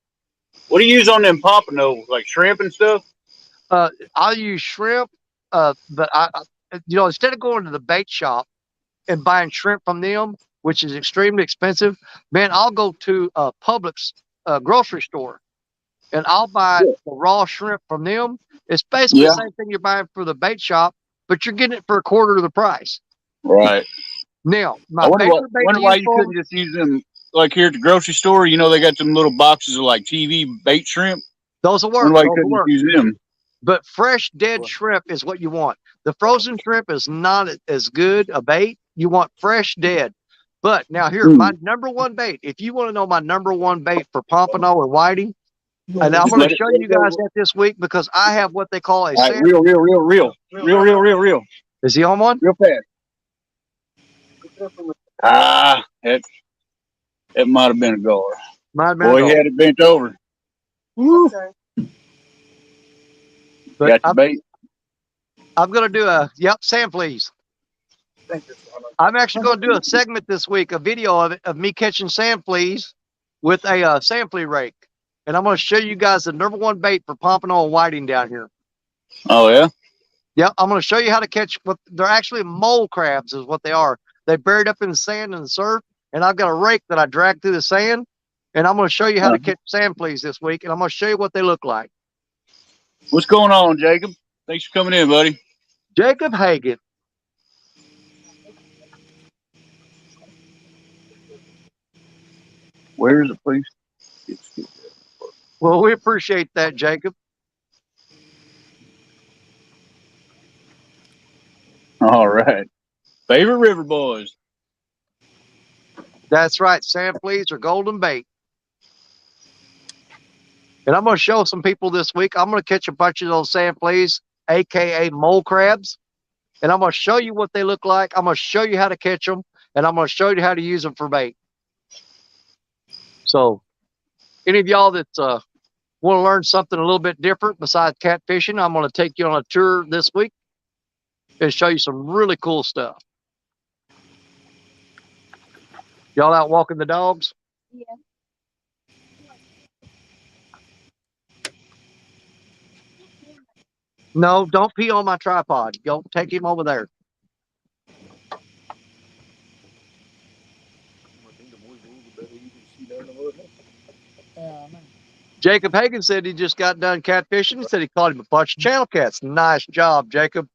What do you use on them pompano, like shrimp and stuff? I'll use shrimp, but instead of going to the bait shop and buying shrimp from them, which is extremely expensive, man, I'll go to Publix grocery store and I'll buy the raw shrimp from them. It's basically the same thing you're buying for the bait shop, but you're getting it for a quarter of the price. Right. Now, I my wonder favorite why you couldn't just use them like here at the grocery store. You know, they got them little boxes of like TV bait shrimp. Those will work. Wonder why you couldn't just use them. But fresh dead shrimp is what you want. The frozen shrimp is not as good a bait. You want fresh dead. But now here, my number one bait. If you want to know my number one bait for pompano and whiting, and I'm going to show you guys that this week because I have what they call a right, real. Is he on one? Real fast. It might have been a goer. Boy, he had it bent over. Woo. But got the bait. I'm going to do Sam, please. I'm actually going to do a segment this week, a video of me catching sand fleas with a sand flea rake. And I'm going to show you guys the number one bait for pompano and whiting down here. Oh, yeah? Yep, I'm going to show you how to catch what they're actually mole crabs is what they are. They buried up in the sand and the surf, and I've got a rake that I drag through the sand, and I'm going to show you how to catch sand fleas this week, and I'm going to show you what they look like. What's going on, Jacob? Thanks for coming in, buddy. Jacob Hagan. Where is it, please? Well, we appreciate that, Jacob. All right. Favorite river boys. That's right. Sand fleas are golden bait. And I'm going to show some people this week. I'm going to catch a bunch of those sand fleas, a.k.a. mole crabs. And I'm going to show you what they look like. I'm going to show you how to catch them. And I'm going to show you how to use them for bait. So any of y'all that want to learn something a little bit different besides catfishing, I'm going to take you on a tour this week and show you some really cool stuff. Y'all out walking the dogs? Yeah. No, don't pee on my tripod. Go take him over there. Jacob Hagan said he just got done catfishing. He said he caught him a bunch of channel cats. Nice job, Jacob.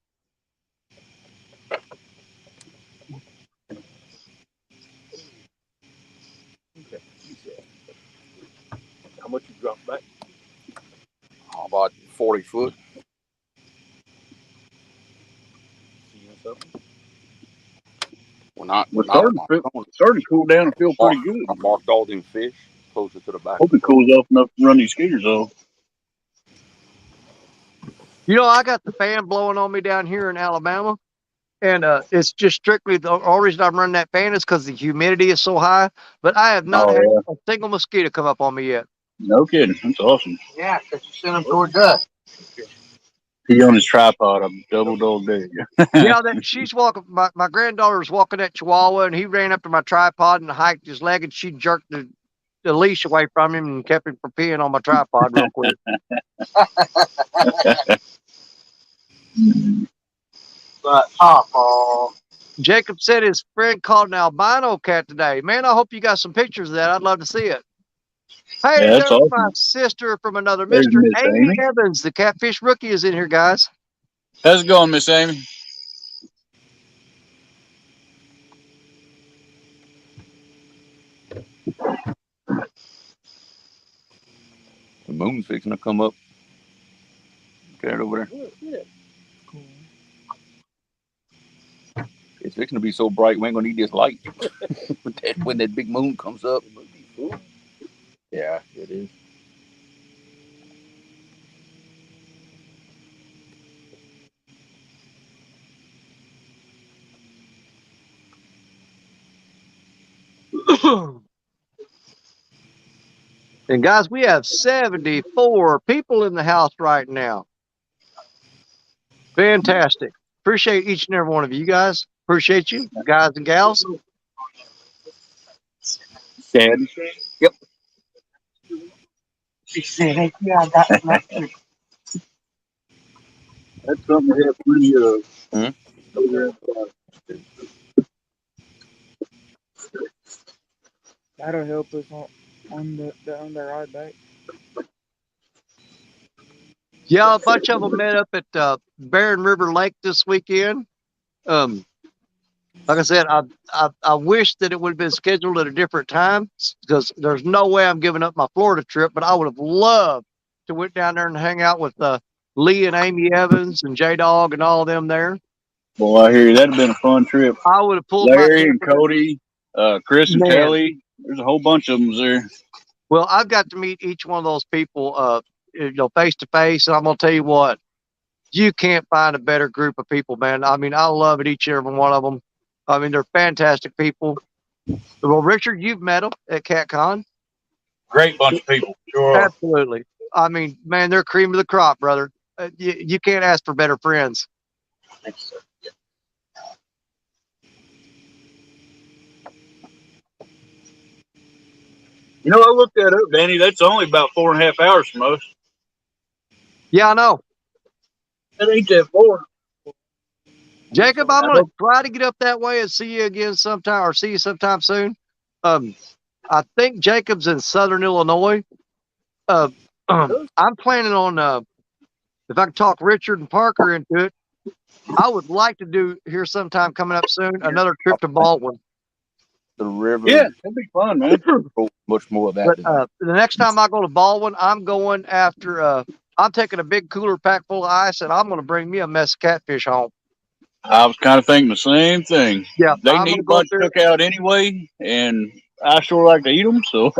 How much you dropped back? About 40 foot. We're starting to cool down and feel pretty good. I marked all them fish closer to the back. Hope it cools off enough to run these skeeters off. You know, I got the fan blowing on me down here in Alabama, and it's just strictly the only reason I'm running that fan is because the humidity is so high. But I have not had a single mosquito come up on me yet. No kidding. That's awesome. Yeah, because you sent them towards us. He on his tripod. I'm double dog dig. Yeah, she's walking. My granddaughter's walking that Chihuahua, and he ran up to my tripod and hiked his leg, and she jerked the leash away from him and kept him from peeing on my tripod real quick. But Jacob said his friend caught an albino cat today. Man, I hope you got some pictures of that. I'd love to see it. Hey, Yeah, there's awesome. my sister from another There's Mr. Miss Amy Amy. Evans. The catfish rookie is in here, guys. How's it going, Miss Amy? The moon's fixing to come up. Get it over there. Cool. It's fixing to be so bright we ain't gonna need this light when that big moon comes up. Yeah, it is. And guys, we have 74 people in the house right now. Fantastic. Appreciate each and every one of you guys. Appreciate you, guys and gals. Dad. Yep. She said, "Hey, yeah, I got that." That's something to have plenty of. That'll help us on the ride back. Yeah, a bunch of them met up at Barren River Lake this weekend. Like I said, I wish that it would have been scheduled at a different time because there's no way I'm giving up my Florida trip. But I would have loved to went down there and hang out with Lee and Amy Evans and J Dog and all of them there. Boy, I hear you. That'd have been a fun trip. I would have pulled Larry my and Cody, Chris and Man. Telly. There's a whole bunch of them there. Well, I've got to meet each one of those people, face to face, and I'm gonna tell you what, you can't find a better group of people, man. I mean, I love it, each and every one of them. I mean, they're fantastic people. Well, Richard, you've met them at CatCon. Great bunch of people. Sure. Absolutely. I mean, man, they're cream of the crop, brother. You can't ask for better friends. You know, I looked that up, Danny. That's only about 4.5 hours from us. Yeah, I know. That ain't that far. Jacob, I'm gonna try to get up that way and see you again sometime, or see you sometime soon. I think Jacob's in Southern Illinois. I'm planning on if I can talk Richard and Parker into it, I would like to do here sometime coming up soon another trip to Baldwin. The river. Yeah, that'd be fun, man. Much more of that. But the next time I go to Baldwin, I'm going after. I'm taking a big cooler pack full of ice, and I'm going to bring me a mess of catfish home. I was kind of thinking the same thing. Yeah, They I'm need gonna a go up bunch there. cook out anyway, and I sure like to eat them. So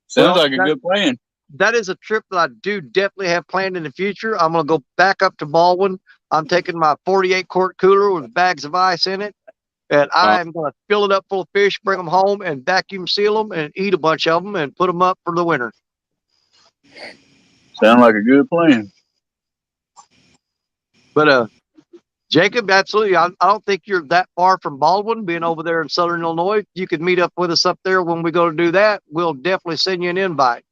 sounds like a good plan. That is a trip that I do definitely have planned in the future. I'm going to go back up to Baldwin. I'm taking my 48 quart cooler with bags of ice in it, and I am going to fill it up full of fish, bring them home, and vacuum seal them, and eat a bunch of them, and put them up for the winter. Sound like a good plan. But Jacob, absolutely. I don't think you're that far from Baldwin, being over there in Southern Illinois. You could meet up with us up there when we go to do that. We'll definitely send you an invite.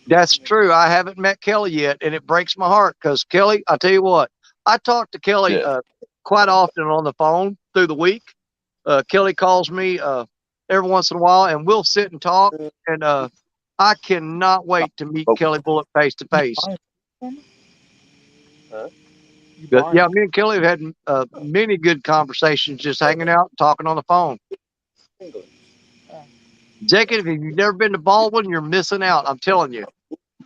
That's true. I haven't met Kelly yet, and it breaks my heart because Kelly, I tell you what, I talk to Kelly quite often on the phone through the week. Kelly calls me every once in a while, and we'll sit and talk. And I cannot wait to meet Kelly Bullock face to face. Yeah, me and Kelly have had many good conversations just hanging out, talking on the phone. Jacob, if you've never been to Baldwin, you're missing out. I'm telling you.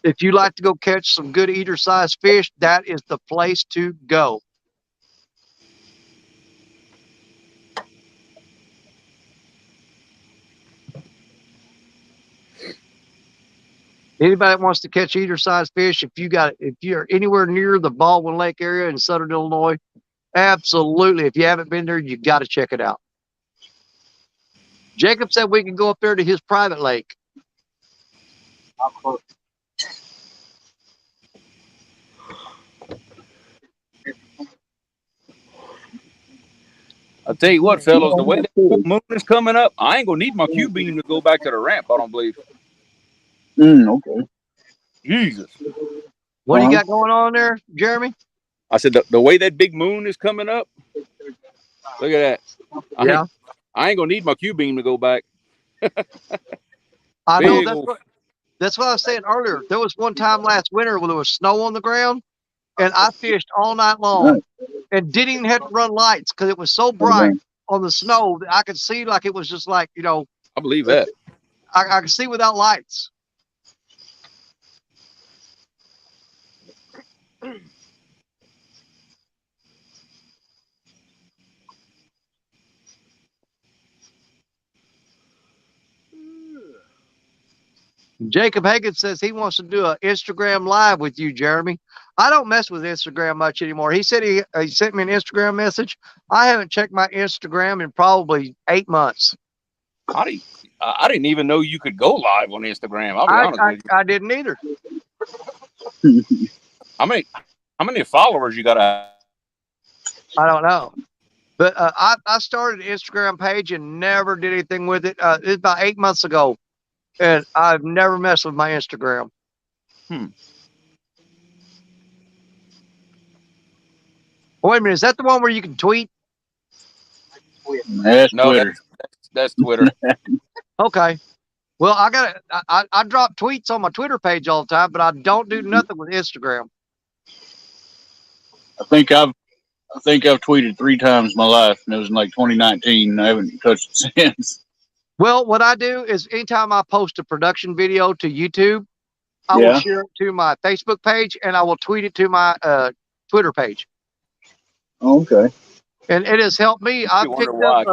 If you like to go catch some good eater-sized fish, that is the place to go. Anybody that wants to catch eater-sized fish, if you're anywhere near the Baldwin Lake area in Southern Illinois, absolutely. If you haven't been there, you've got to check it out. Jacob said we can go up there to his private lake. I'll tell you what, fellas, the way that moon is coming up, I ain't gonna need my Q beam to go back to the ramp. I don't believe. Okay. Jesus. What do you got going on there, Jeremy? I said the way that big moon is coming up. Look at that. Yeah. I ain't gonna need my Q beam to go back. I know That's what I was saying earlier. There was one time last winter when there was snow on the ground, and I fished all night long and didn't even have to run lights because it was so bright on the snow that I could see like it was just like, you know, I believe that. I could see without lights. Jacob Hagan says he wants to do an Instagram live with you, Jeremy. I don't mess with Instagram much anymore. He said he sent me an Instagram message. I haven't checked my Instagram in probably 8 months. I didn't even know you could go live on Instagram. I'll be honest with you. I didn't either. How many followers you got? I don't know. But I started an Instagram page and never did anything with it. It's about 8 months ago. And I've never messed with my Instagram. Wait a minute, is that the one where you can tweet? That's Twitter. That's Twitter. Okay. Well, I drop tweets on my Twitter page all the time, but I don't do nothing with Instagram. I think I've tweeted 3 times in my life, and it was in like 2019. I haven't touched it since. Well, what I do is anytime I post a production video to YouTube, I will share it to my Facebook page and I will tweet it to my Twitter page. Okay. And it has helped me. I've picked up,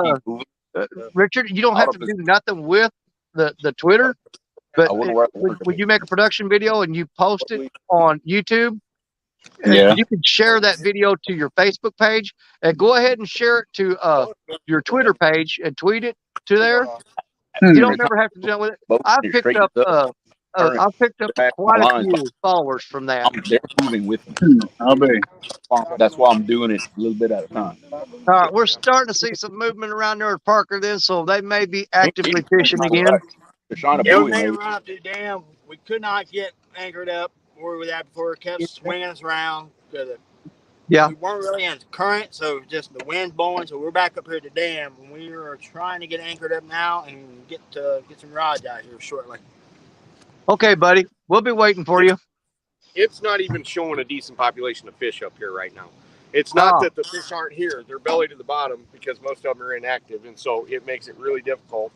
Richard, you don't have to do nothing with the Twitter, but when you make a production video and you post it on YouTube, you can share that video to your Facebook page and go ahead and share it to your Twitter page and tweet it to there. You don't never have to do it with it. I've picked up quite a few followers from that. They're moving with me. I'll be. That's why I'm doing it a little bit at a time. All right, we're starting to see some movement around there at Parker then, so they may be actively fishing again. Everything run up to the dam, we could not get anchored up where we were at before. It kept swinging us around. We weren't really in current, so just the wind's blowing. So we're back up here at the dam, and we are trying to get anchored up now and get some rods out here shortly. Okay, buddy, we'll be waiting for you. It's not even showing a decent population of fish up here right now. It's not that the fish aren't here; they're belly to the bottom because most of them are inactive, and so it makes it really difficult.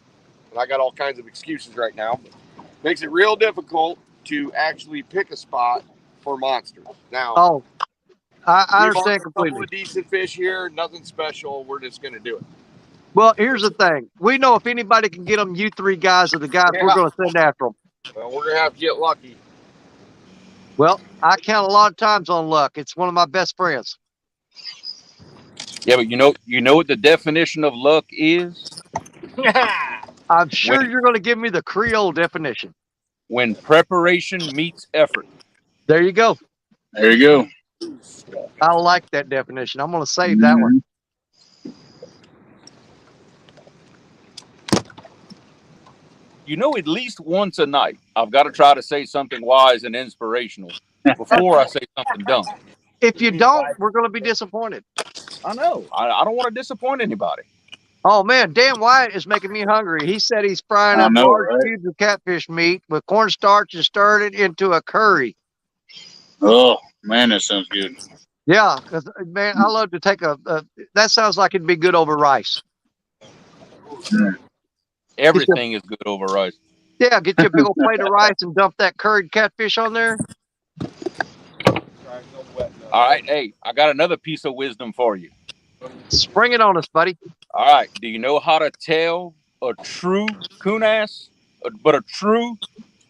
And I got all kinds of excuses right now. Makes it real difficult to actually pick a spot for monsters. Now, I understand completely. A couple of decent fish here, nothing special. We're just going to do it. Well, here's the thing. We know if anybody can get them, you 3 guys are the guys we're going to send after them. Well, we're going to have to get lucky. Well, I count a lot of times on luck. It's one of my best friends. Yeah, but you know what the definition of luck is? I'm sure you're going to give me the Creole definition. When preparation meets effort. There you go. There you go. I like that definition. I'm going to save that one. You know, at least once a night, I've got to try to say something wise and inspirational before I say something dumb. If you don't, we're going to be disappointed. I know. I don't want to disappoint anybody. Oh, man, Dan Wyatt is making me hungry. He said he's frying up large cubes of catfish meat with cornstarch and stirred it into a curry. Oh, man, that sounds good. Yeah, man, I love to take that sounds like it'd be good over rice. Everything is good over rice. Yeah, get you a big old plate of rice and dump that curried catfish on there. All right, hey, I got another piece of wisdom for you. Spring it on us, buddy. All right, do you know how to tell a true coon ass, but a true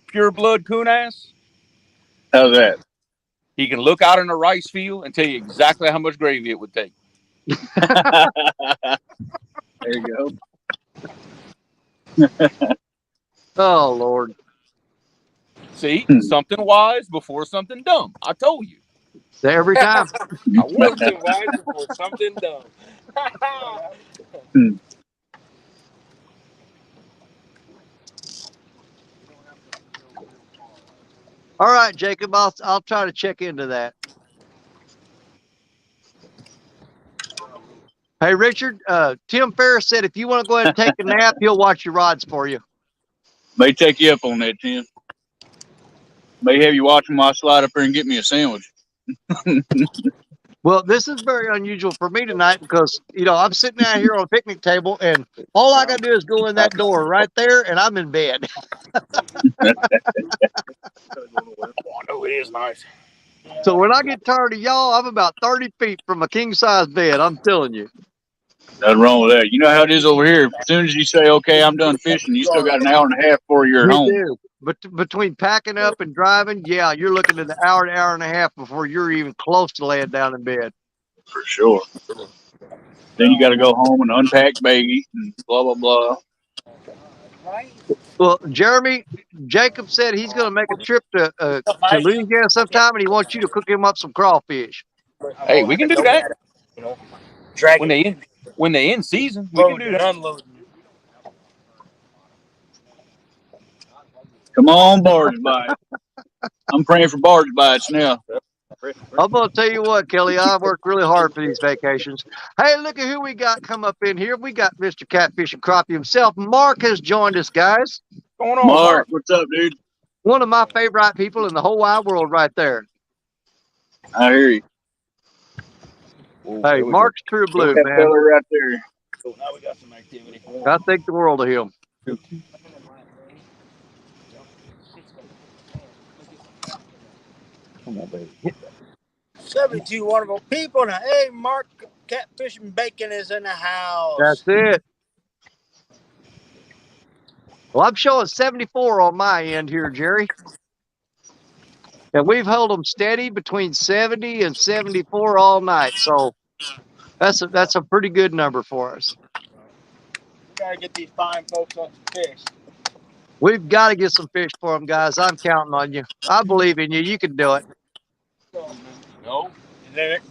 pure blood coon ass? How's that? He can look out in a rice field and tell you exactly how much gravy it would take. There you go. Oh, Lord. See, something wise before something dumb. I told you. Every time. I was too wise before something dumb. All right, Jacob, I'll try to check into that. Hey, Richard, Tim Ferriss said if you want to go ahead and take a nap, he'll watch your rods for you. May take you up on that, Tim. May have you watching while I slide up here and get me a sandwich. Well, this is very unusual for me tonight because, I'm sitting out here on a picnic table and all I got to do is go in that door right there and I'm in bed. Oh, no, it is nice. So when I get tired of y'all, I'm about 30 feet from a king size bed. I'm telling you. Nothing wrong with that. You know how it is over here. As soon as you say, okay, I'm done fishing, you still got an hour and a half before you're We home. do. But between packing up and driving, yeah, you're looking at an hour to hour and a half before you're even close to laying down in bed. For sure. Then you got to go home and unpack baby and blah, blah, blah. Well, Jeremy, Jacob said he's going to make a trip to Louisiana sometime, and he wants you to cook him up some crawfish. Hey, we can do that. Dragon. When they in season, we can do that. Unloading. Come on, barge bite. I'm praying for barge bites now. I'm going to tell you what, Kelly, I've worked really hard for these vacations. Hey, look at who we got come up in here. We got Mr. Catfish and Crappie himself. Mark has joined us, guys. What's going on, Mark, what's up, dude? One of my favorite people in the whole wide world right there. I hear you. Hey, Mark's true blue, That man. fella right there. So now we got some activity. I think the world of him. 72 wonderful people. Now, hey, Mark, Catfish and Bacon is in the house. That's it. Well, I'm showing 74 on my end here, Jerry. And we've held them steady between 70 and 74 all night. So that's a pretty good number for us. We got to get these fine folks on some fish. We've got to get some fish for them, guys. I'm counting on you. I believe in you. You can do it. No. Has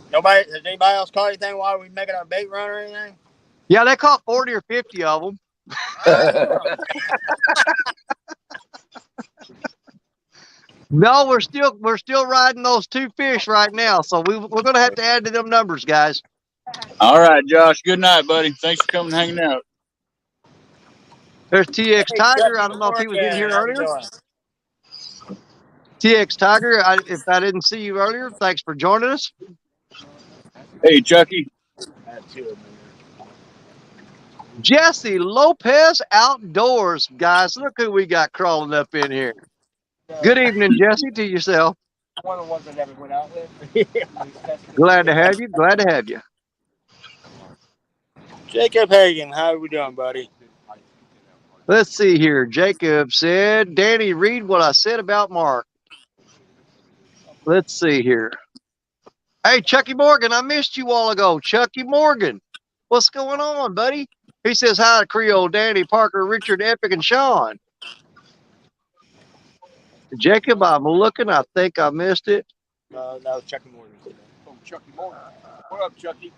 anybody else caught anything while we making our bait run or anything? Yeah, they caught 40 or 50 of them. No, we're still riding those two fish right now. So we're going to have to add to them numbers, guys. All right, Josh. Good night, buddy. Thanks for coming and hanging out. There's TX Tiger. I don't know if he was in here earlier. TX Tiger, if I didn't see you earlier, thanks for joining us. Hey, Chucky. Jesse Lopez Outdoors, guys. Look who we got crawling up in here. Good evening, Jesse, to yourself. One of the ones that never went out with. Glad to have you. Glad to have you. Jacob Hagan, how are we doing, buddy? Let's see here. Jacob said, Danny, read what I said about Mark. Let's see here. Hey, Chucky Morgan, I missed you a while ago. Chucky Morgan, what's going on, buddy? He says hi to Creole, Danny, Parker, Richard, Epic, and Sean. Jacob, I'm looking. I think I missed it. That was Chucky Morgan. Oh, Chucky Morgan. What up, Chucky?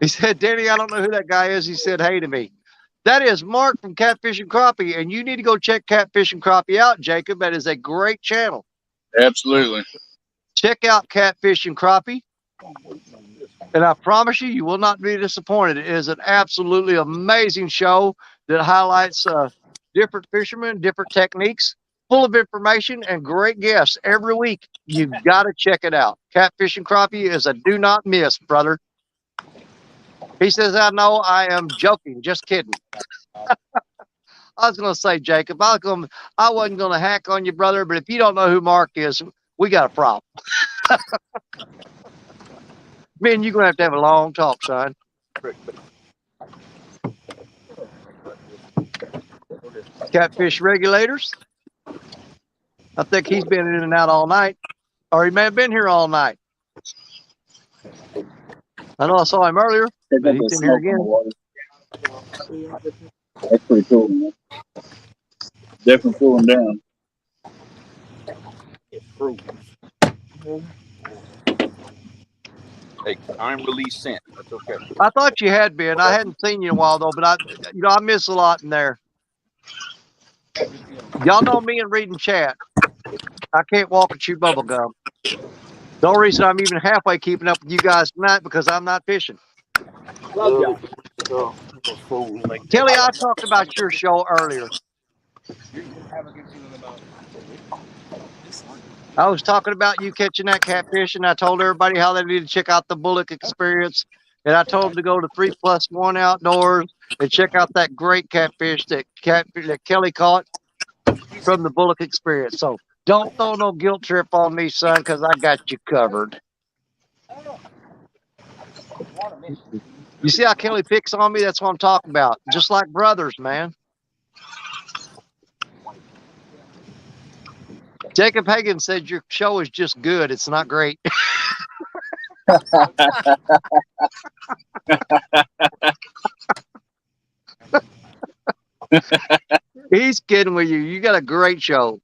He said, Danny, I don't know who that guy is. He said, hey to me. That is Mark from Catfish and Crappie, and you need to go check Catfish and Crappie out, Jacob. That is a great channel. Absolutely. Check out Catfish and Crappie, and I promise you, you will not be disappointed. It is an absolutely amazing show that highlights different fishermen, different techniques, full of information, and great guests every week. You've got to check it out. Catfish and Crappie is a do not miss, brother. He says, I know, I am joking. Just kidding. I was going to say, Jacob, I wasn't going to hack on you, brother, but if you don't know who Mark is, we got a problem. Me and you're going to have a long talk, son. Catfish regulators. I think he's been in and out all night, or he may have been here all night. I know I saw him earlier, but he's in here again. That's pretty cool, man. Definitely cooling down. It's fruit. Hey, time release scent. That's okay. I thought you had been. I hadn't seen you in a while though, but I miss a lot in there. Y'all know me and reading chat. I can't walk and chew bubble gum. The only reason I'm even halfway keeping up with you guys tonight because I'm not fishing. Love y'all. Kelly, I talked about your show earlier. You're gonna have a good feeling about this one. I was talking about you catching that catfish, and I told everybody how they need to check out the Bullock Experience. And I told them to go to 3+1 Outdoors and check out that great catfish that Kelly caught from the Bullock Experience. So don't throw no guilt trip on me, son, because I got you covered. You see how Kelly picks on me? That's what I'm talking about. Just like brothers, man. Jacob Hagan said your show is just good. It's not great. He's kidding with you. You got a great show.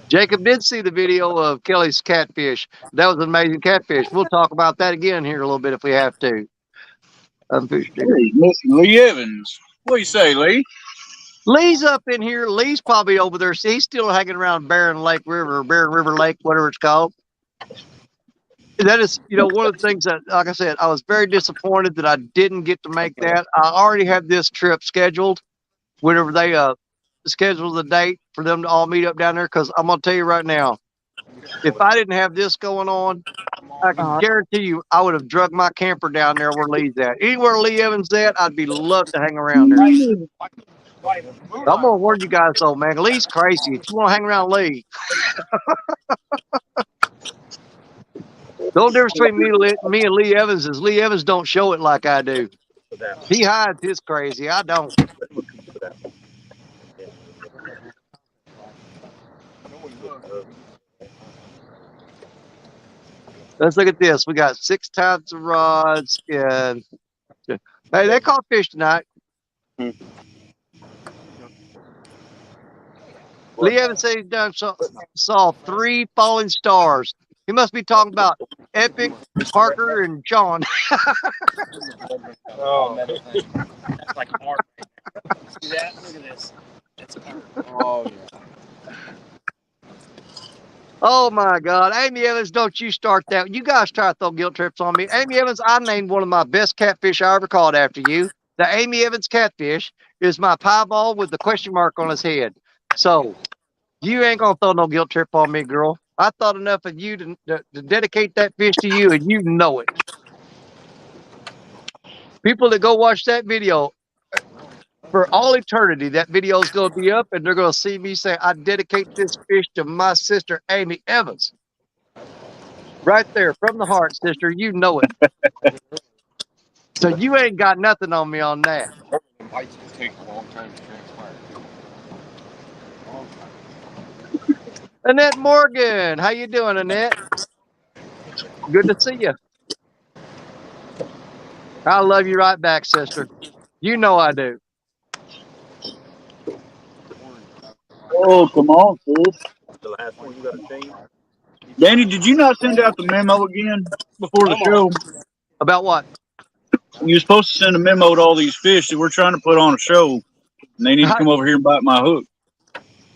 Jacob did see the video of Kelly's catfish. That was an amazing catfish. We'll talk about that again here in a little bit if we have to. Hey, Mr. Lee Evans. What do you say, Lee? Lee's up in here. Lee's probably over there. See, he's still hanging around Barren River Lake, whatever it's called. That is, one of the things that, like I said, I was very disappointed that I didn't get to make that. I already had this trip scheduled whenever they schedule the date for them to all meet up down there. Because I'm going to tell you right now, if I didn't have this going on, I can guarantee you I would have drug my camper down there where Lee's at. Anywhere Lee Evans at, I'd be love to hang around there. I'm gonna warn you guys though, man. Lee's crazy. If you want to hang around Lee, the only difference between me and Lee Evans is Lee Evans don't show it like I do. He hides his crazy. I don't. Let's look at this. We got 6 types of rods, and hey, they caught fish tonight. Lee Evans said he saw 3 falling stars. He must be talking about Epic, Parker, and John. Oh, that's like art. See that? Look at this. That's art. Oh yeah. Oh my God, Amy Evans, don't you start that. You guys try to throw guilt trips on me. Amy Evans, I named one of my best catfish I ever caught after you. The Amy Evans catfish is my pieball with the question mark on his head. So you ain't gonna throw no guilt trip on me, girl. I thought enough of you to dedicate that fish to you, and you know it. People that go watch that video, for all eternity, that video is going to be up, and they're going to see me say, I dedicate this fish to my sister, Amy Evans. Right there, from the heart, sister. You know it. So you ain't got nothing on me on that. Bites can take a long time to transpire. Annette Morgan, how you doing, Annette? Good to see you. I love you right back, sister. You know I do. Oh, come on, sis. The last one you got to change. Danny, did you not send out the memo again before the show? About what? You were supposed to send a memo to all these fish that we're trying to put on a show, and they need to come over here and bite my hook.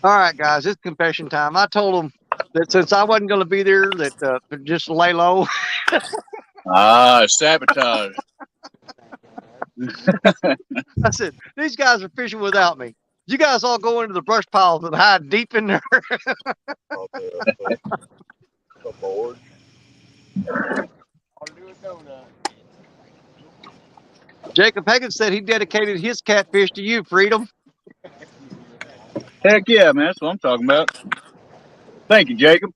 All right, guys, it's confession time. I told them that since I wasn't going to be there, that just lay low. Sabotage. I said, these guys are fishing without me. You guys all go into the brush piles and hide deep in there. Board. Jacob Hagan said he dedicated his catfish to you, Freedom. Heck yeah, man. That's what I'm talking about. Thank you, Jacob.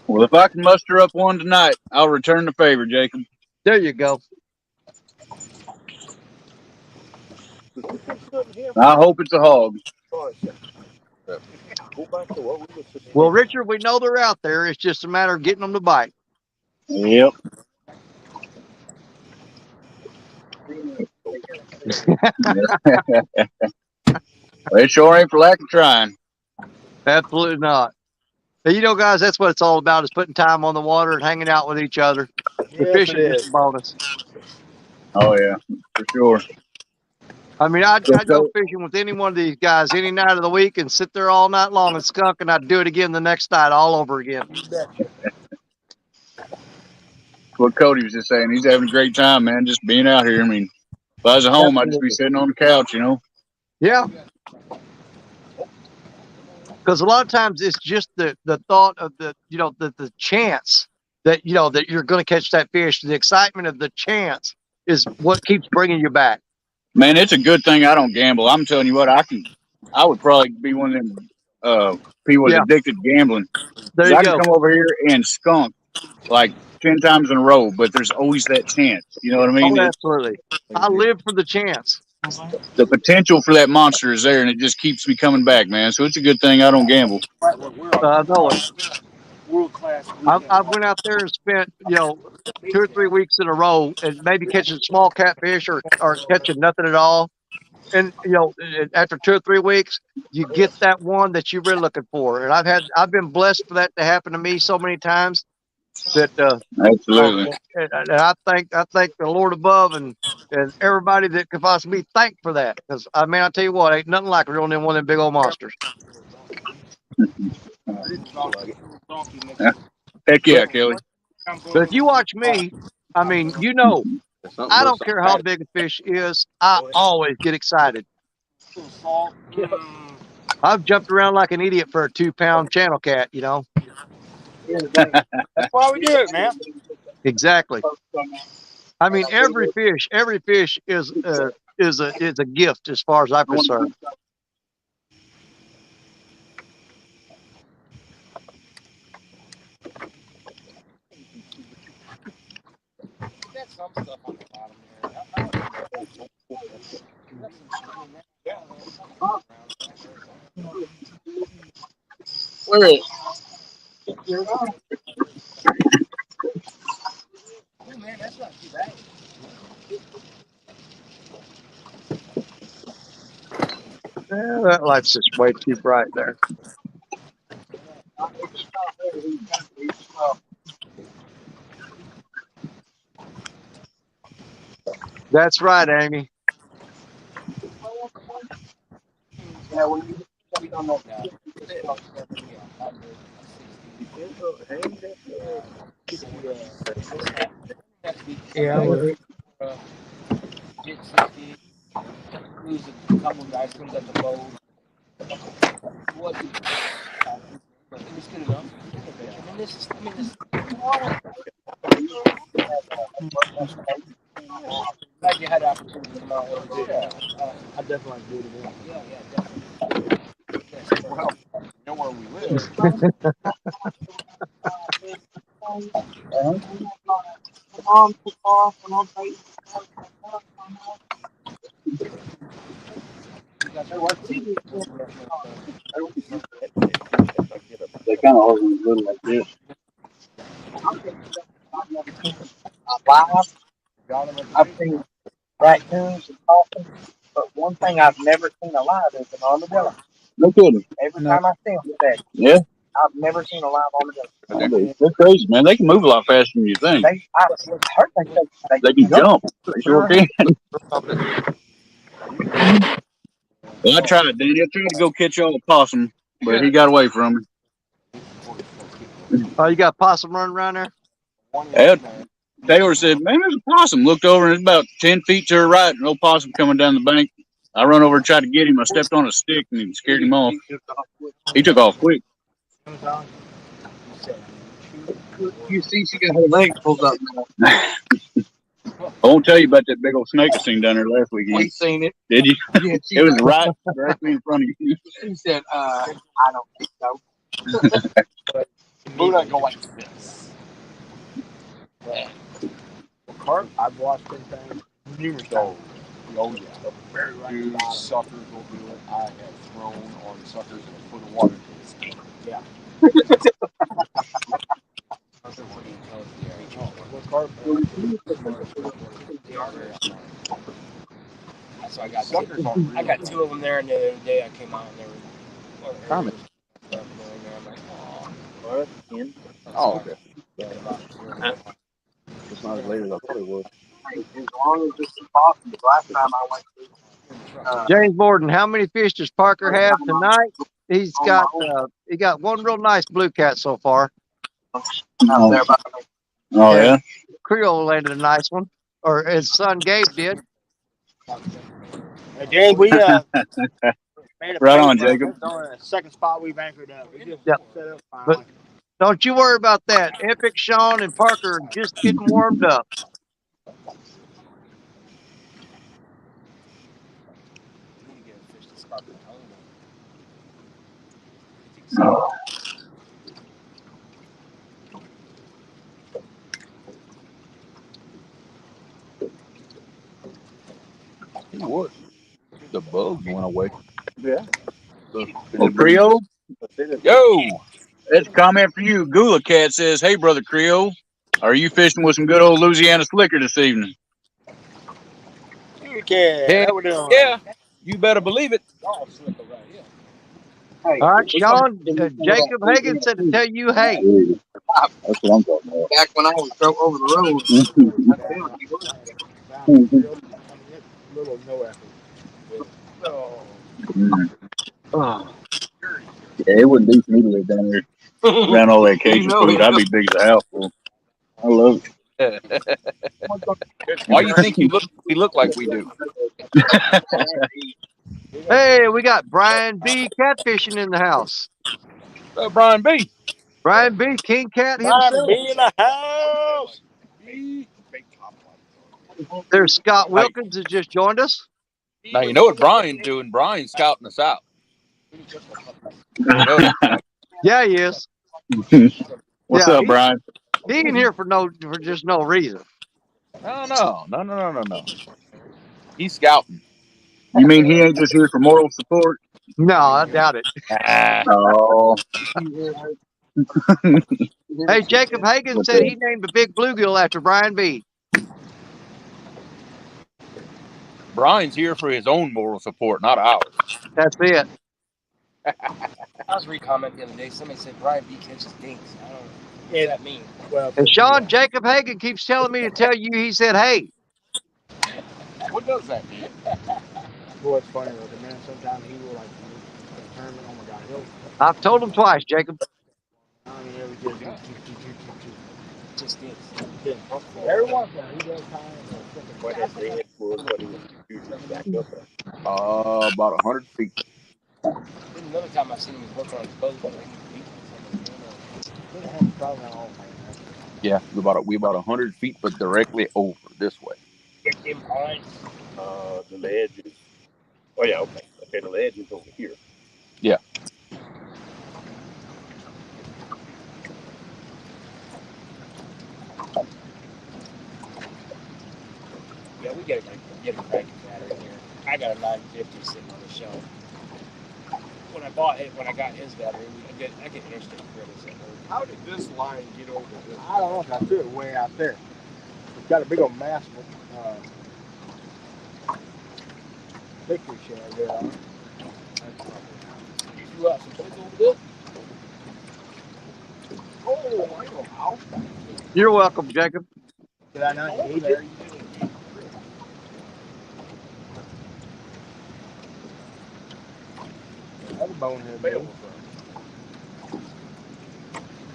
Well, if I can muster up one tonight, I'll return the favor, Jacob. There you go. I hope it's a hog. Well, Richard, we know they're out there. It's just a matter of getting them to bite. Yep. It sure ain't for lack of trying. Absolutely not. But guys, that's what it's all about, is putting time on the water and hanging out with each other. The fishing is a bonus. Oh, yeah, for sure. I mean, I'd go fishing with any one of these guys any night of the week and sit there all night long and skunk, and I'd do it again the next night all over again. what Cody was just saying. He's having a great time, man, just being out here. I mean, if I was at home, I'd just be Absolutely. sitting on the couch, you know. Yeah, because a lot of times it's just the thought of the chance that that you're going to catch that fish. The excitement of the chance is what keeps bringing you back. Man, it's a good thing I don't gamble. I'm telling you what, I would probably be one of them people that's Yeah, addicted to gambling. there Because you I can go. come over here and skunk like 10 times in a row, but there's always that chance. You know what I mean? Oh, absolutely. I live for the chance. The potential for that monster is there, and it just keeps me coming back, man. So it's a good thing I don't gamble. I know it. World class I weekend. went out there and spent 2 or 3 weeks in a row and maybe catching small catfish or catching nothing at all. And after 2 or 3 weeks, you get that one that you're really looking for. And I've been blessed for that to happen to me so many times that Absolutely. and I thank the Lord above and everybody that could possibly be thanked for that. Because I tell you what, ain't nothing like reeling in one of them big old monsters. Yeah. Heck But yeah, Kelly. but if you watch me, I don't care how big a fish is, I always get excited. I've jumped around like an idiot for a 2 pound channel cat. That's why we do it, man. Exactly. Every fish is a gift as far as I'm concerned. That's some stuff on the bottom there. Where is Oh man, that's not too bad. That light's just way too bright there. That's right, Amy. Yeah, I would. Get 60. Lose a couple guys comes at the boat. Wasn't. But it was good enough. This. Glad you had the opportunity to come out and do it. I definitely do it again. Yeah, definitely. Yes, Well, you know where we live. Mom took off and I'll take they kind of always good like this? live. Got him at the I've seen raccoons and dolphins, but one thing I've never seen alive is an armadillo. No kidding. Every No. time I see them today, Yeah. I've never seen a live armadillo. They're crazy, man. They can move a lot faster than you think. I heard They can jump. They sure can. Well, I tried, Danny. I tried to go catch all the possum, but he got away from me. Oh, you got possum running around there? Taylor said, "Man, there's a possum." Looked over and it's about 10 feet to her right. No possum coming down the bank. I run over and tried to get him. I stepped on a stick and it scared him off. He took off quick. You see, she got her legs pulled up now. I won't tell you about that big old snake I seen down there last weekend. We seen it. Did you? Yeah, It was right directly in front of you. She said, I don't think so. Blue don't go like this. Carp, I've watched them things numerous times. Oh yeah. Dude, suckers will do it. I have thrown on suckers in a foot of water. Yeah. So I got Suckers aren't I got 2 of them there, and the other day I came out and they were. Tommy. I'm like, Oh, okay. It's not as late as I thought it was. As long as it's possible. Last time I went to James Borden, how many fish does Parker have tonight? He got one real nice blue cat so far. out there by me. Oh yeah. Creole landed a nice one, or his son Gabe did. Hey, James, we made a Right on, paper. Jacob. This is only the second spot we've anchored up. We just Yep. set up But finally. don't you worry about that. Epic, Sean, and Parker are just getting warmed up. We need to get a fish to spark the tongue. What? The bugs went away. Yeah. Well, Creole, Yo, that's a comment for you. Gula Cat says, "Hey, brother Creole, are you fishing with some good old Louisiana slicker this evening?" Okay, heck how we doing? yeah, you better believe it. Dog slipper right here. Hey, All right, we gonna Sean. Jacob Hagan said to tell you, hey. That's what I'm talking about. back when I was over the road. I Down, feel like he was. down the field. I mean, it's little no effort. Oh, Oh, Yeah, it wouldn't be for me to live down here around all that You Cajun know food. he I'd does. be big as a house full. I love Why you think we look like we do? it. hey, we got Brian B. catfishing in the house. Brian B. Brian B. King Cat Brian himself. B in the house. big top one. There's Scott Hey, Wilkins has just joined us. now you know what Brian's doing. Brian's scouting us out. You know that, right? Yeah, he is. What's Yeah, up, Brian? he ain't here for just no reason. No. He's scouting. You mean he ain't just here for moral support? No, I doubt it. Ah, Oh, Hey, Jacob Hagan what's said up? he named a big bluegill after Brian B. Brian's here for his own moral support, not ours. That's it. I was recommenting the other day. Somebody said Brian B catches dinks. I don't know. What does that mean? Well, And Sean, Jacob Hagan keeps telling me to tell you he said, hey. What does that mean? boy, it's funny though. The man, sometimes he will like tournament. Oh my God, he'll. I've told him twice, Jacob. I mean, every kid Just dinks. every once in a while he does time. What that red was what he was usually stacked up at. About 100 feet. Then another time I seen him working on his boat. Probably not all. Yeah, we about 100 feet, but directly over this way. Get them pines. The ledge is. Oh yeah, okay. Okay, the ledge is over here. Yeah. Yeah, we gotta get a cranking battery here. I got a 950 sitting on the shelf. When I got his battery, I get interstate credits. How did this line get over this? I don't know if I threw it way out there. It's got a big old mass victory shell there on it. You threw out some shit over there? Oh, I know how. You're welcome, Jacob. Did I not engage it? That's a bonehead. Baby.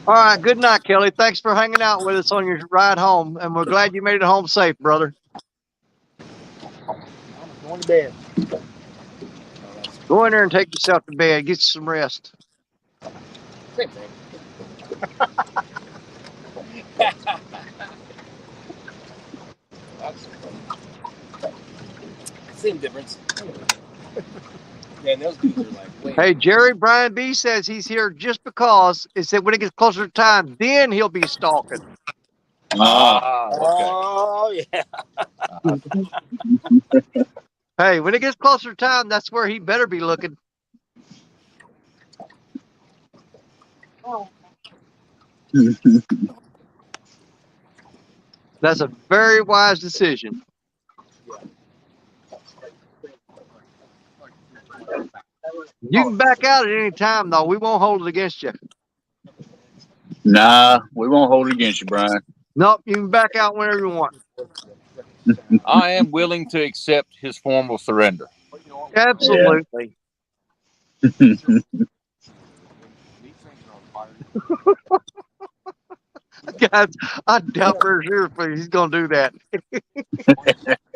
All right. Good night, Kelly. Thanks for hanging out with us on your ride home. And we're glad you made it home safe, brother. I'm going to bed. Go in there and take yourself to bed. Get you some rest. Same thing. Same difference. Man, those dudes are like, wait. Hey, Jerry Brian B says he's here just because it said when it gets closer to time, then he'll be stalking. Okay. Oh, yeah. Hey, when it gets closer to time, that's where he better be looking. That's a very wise decision. You can back out at any time, though. We won't hold it against you. Nah, we won't hold it against you, Brian. Nope, you can back out whenever you want. I am willing to accept his formal surrender. Absolutely. Guys, I doubt for sure he's gonna do that.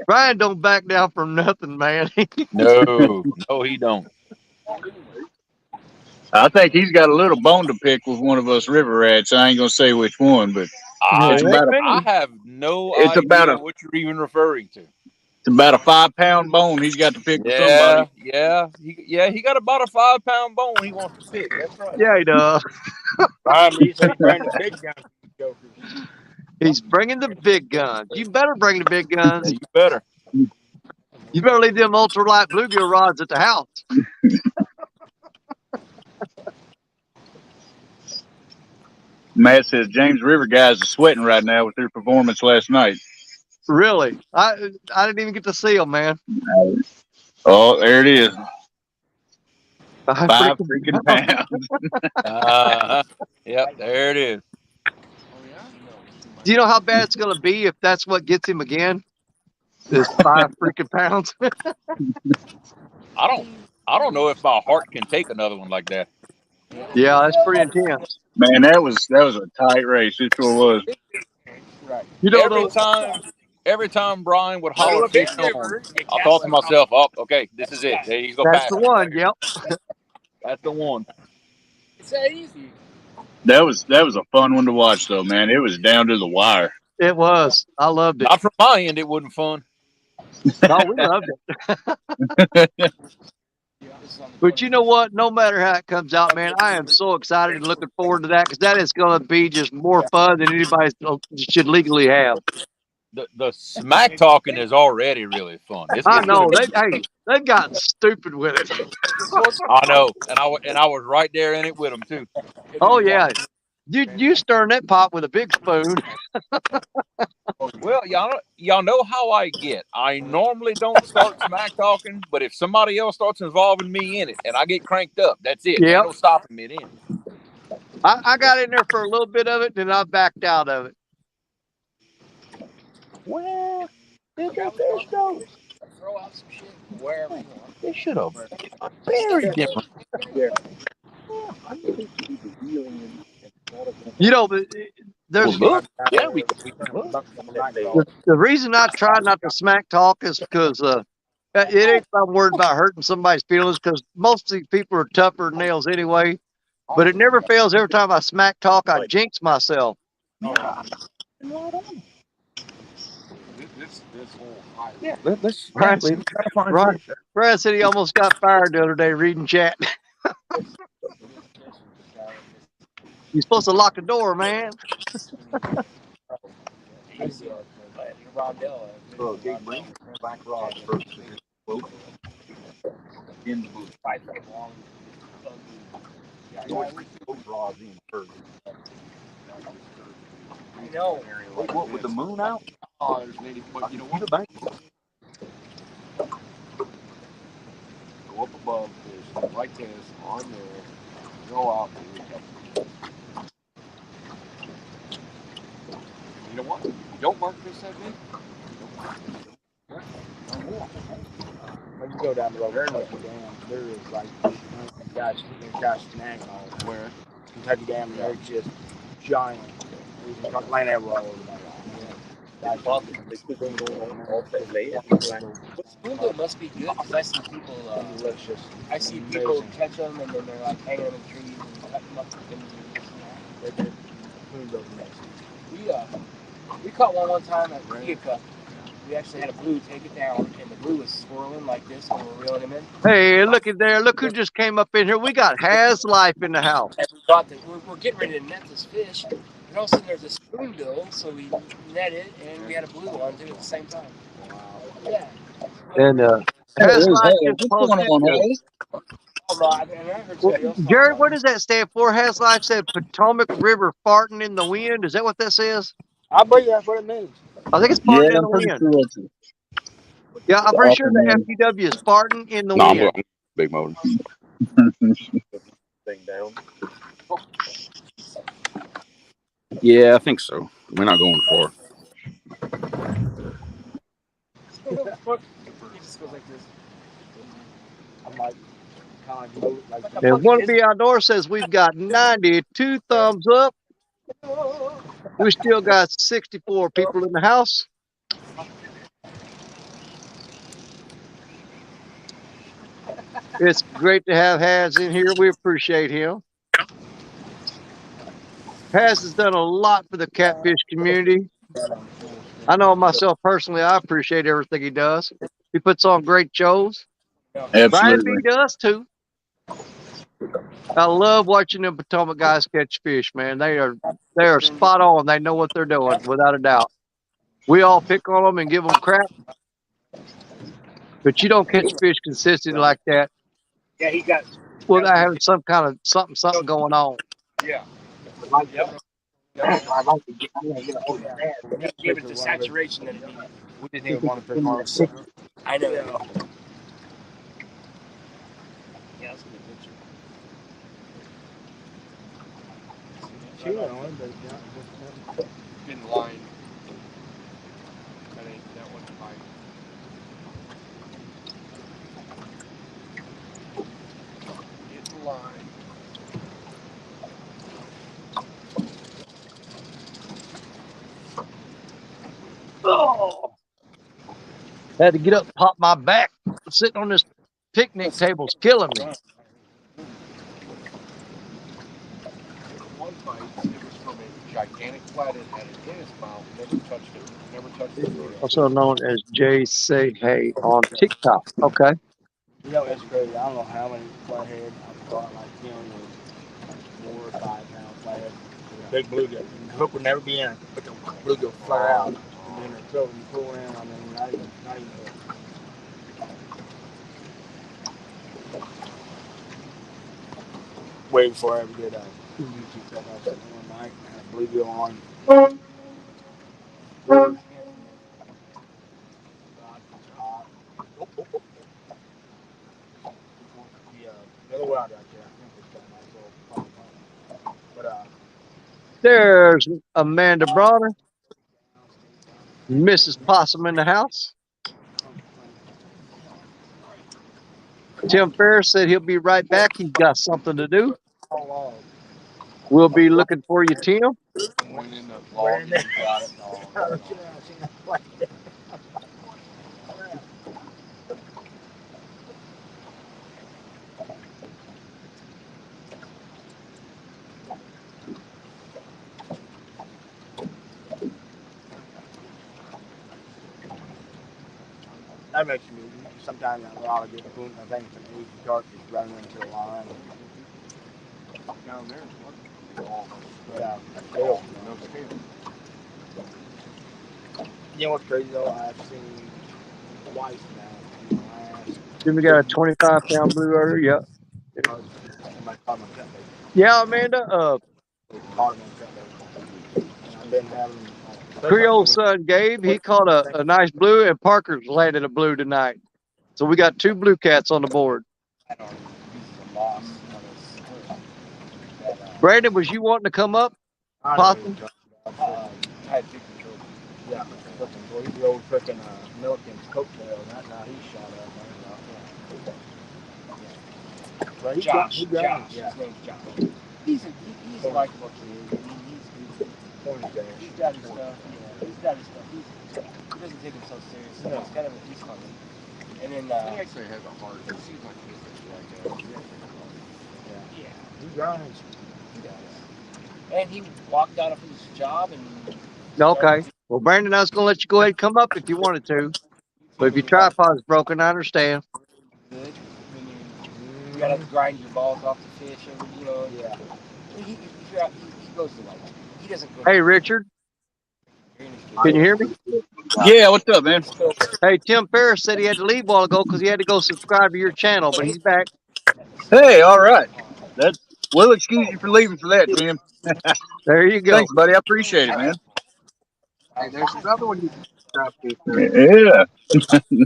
Brian don't back down from nothing, man. No, no, he don't. I think he's got a little bone to pick with one of us river rats. I ain't gonna say which one, but it's I It about a I ain't me. have no it's about idea a what you're even referring to. it's about a 5 pound bone he's got to pick with somebody. He got about a 5 pound bone he wants to pick. That's right. Yeah, he does. Brian Lee said he's bringing the big guns. Jokers. He's bringing the big guns. You better bring the big Yeah, guns. you better. You better leave them ultralight bluegill rods at the house. Matt says James River guys are sweating right now with their performance last night. Really, I didn't even get to see them, man. Oh, there it is. I 5 freaking pounds. Yep, there it is. Do you know how bad it's gonna be if that's what gets him again? Is 5 freaking pounds. I don't know if my heart can take another one like that. Yeah, that's pretty intense. Man, that was a tight race. It sure was. Right. You don't Every know. time every time Brian would Go to holler a big fish on, river, you I cast thought to like myself, "Oh, okay, this is it. There he's gonna That's pass the me right one. here. Yep, That's the one." it's that easy. That was a fun one to watch though, man. It was down to the wire. it was. I loved it. Not from my end, it wasn't fun. No, we loved it. But you know what? No matter how it comes out, man, I am so excited and looking forward to that because that is going to be just more fun than anybody should legally have. The smack talking is already really fun. I It's gonna know be. they've gotten stupid with it. I know, and I was right there in it with him too. Oh yeah, you stirring that pot with a big spoon. Well, y'all know how I get. I normally don't start smack talking, but if somebody else starts involving me in it and I get cranked up, that's it. Ain't Yep, no stopping me then. I got in there for a little bit of it, then I backed out of it. Well, did they fish though? Throw out some shit wherever you want. They should have buried them. You know, but Well, there's look, yeah, we can look. the reason I try not to smack talk is because it ain't I'm worried about hurting somebody's feelings because most of these people are tougher than nails anyway. But it never fails. Every time I smack talk, I jinx myself. This whole high. Yeah, let's Brian, we gotta find Brian, fish. Brian said he almost got fired the other day reading chat. You're supposed to lock the door, man. Black rod first to his boat. In the boat. Boat rods in first. You know, What with the moon out? But you know what? The bank. Go up above, there's like this on there. Go out and look up. You know what? You don't mark this that big. when you go down the road, Kentucky Dam, there is like, gosh, snags all where Kentucky Dam, they're just giant. You can talk land that road. Spoonbill must be good because I see people. Delicious. I see people catch them and then they're like hanging them in trees and cutting them up and this and that. Spoonbill's amazing. We caught one time at Keokuk. We actually had a blue take it down, and the blue was swirling like this when we were reeling him in. Hey, look at there. Look who just came up in here. We got Has Life in the house. And we thought that we're getting ready to net this fish, and all of a sudden there's a spoonbill, so we net it, and we had a blue one too at the same time. Wow. Yeah. And Hey, Has Life hey, just what's going posted. on, Hayes? And I heard somebody else talking Jerry, about what does that stand for? Has Life said Potomac River farting in the wind. Is that what that says? I believe that's what it means. I think it's Yeah, farting in I'm the pretty wind. sure it's Yeah, I'm pretty sure the afternoon. FTW is farting in the No, I'm wind. going big motor. Thing down. Yeah, I think so. We're not going far. He just goes like this. I'm like, kind of like And One B Outdoor says we've got 92 thumbs up. We still got 64 people in the house. It's great to have Haz in here. We appreciate him. Haz has done a lot for the catfish community. I know myself personally, I appreciate everything he does. He puts on great shows. Brian B Absolutely. does too. I love watching them Potomac guys catch fish, man. They are spot on. They know what they're doing, without a doubt. We all pick on them and give them crap, but you don't catch fish consistently like that Yeah, he got. without having some kind of something going on. Yeah. I'd like, Yep. I'd like to get. I'm gonna get a hold of that. He gave it the saturation that it needed. We didn't See if even he want can to send pick me on that him. picture. I know. Yeah, that's a good picture. Chewing on it, but not In line. That one's fine. In line. Oh, had to get up and pop my back. Sitting on this picnic table's killing me. One bite, it was from a gigantic flathead, had it in his mouth, never touched the fish. Also known as Jay Say Hey on TikTok. Okay. You know, it's crazy. I don't know how many flathead I've caught, like, 4 or 5 pound flathead. Big bluegill. The hook would never be in, but the bluegill flare out. And then they throw it and pull in. I mean, not even hooked. Way before I ever did a YouTube stuff, I was sitting one night and had a bluegill on. The other one out right there, I think it's got a nice little pop. But There's Amanda Bronner, Mrs. Possum in the house. Tim Ferriss said he'll be right back. He's got something to do. We'll be looking for you, Tim. Went in the log and got it. that makes me sometimes a lot of good food. I think it's an Asian carp just running into the line. Down there, Yeah, scale. no scale. You know what's crazy though? I've seen twice now in the last. Then we got a 25-pound blue udder. Yep. Somebody caught my cut bait. Yeah, Amanda. Caught him on cut bait. And I've been having. Creole son Gabe, he caught a nice blue, and Parker's landed a blue tonight. So we got 2 blue cats on the board. Brandon, was you wanting to come up? Possum? I had 2 control. Yeah, the old freaking Milliken's coattail. That's how he shot up. But Josh. Yeah. His name's Josh. He's a likable kid. I mean, he's got his stuff. Yeah, he's got his stuff. He doesn't take himself seriously. He's kind of he's funny. And then He actually has a heart. It seems like he's like that. yeah, He grinds. he does. And he walked out of his job and. Okay. Well, Brandon, I was going to let you go ahead and come up if you wanted to. But if your tripod's broken, I understand. Good. I mean, you gotta grind your balls off the fish every, Yeah. He goes to like, he doesn't go. Hey, Richard, can you hear me? Yeah, what's up, man? Hey, Tim Ferriss said he had to leave a while ago because he had to go subscribe to your channel, but he's back. Hey, all right. We'll excuse you for leaving for that, Tim. There you go. Thanks, buddy. I appreciate it, man. Hey, there's another one you can subscribe to, sir. Yeah.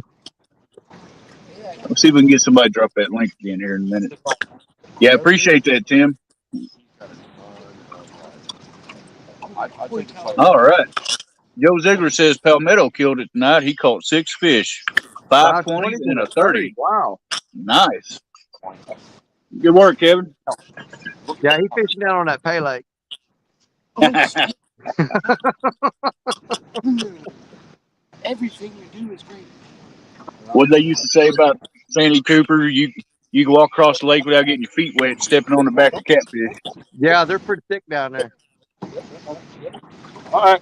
Let's see if we can get somebody to drop that link again here in a minute. Yeah, appreciate that, Tim. All right. Joe Ziegler says Palmetto killed it tonight. He caught 6 fish, 5 20s and a 30. Wow. Nice. Good work, Kevin. Yeah, he's fishing down on that pay lake. Everything you do is great. What they used to say about Sandy Cooper, you can walk across the lake without getting your feet wet, stepping on the back of catfish. Yeah, they're pretty thick down there. All right.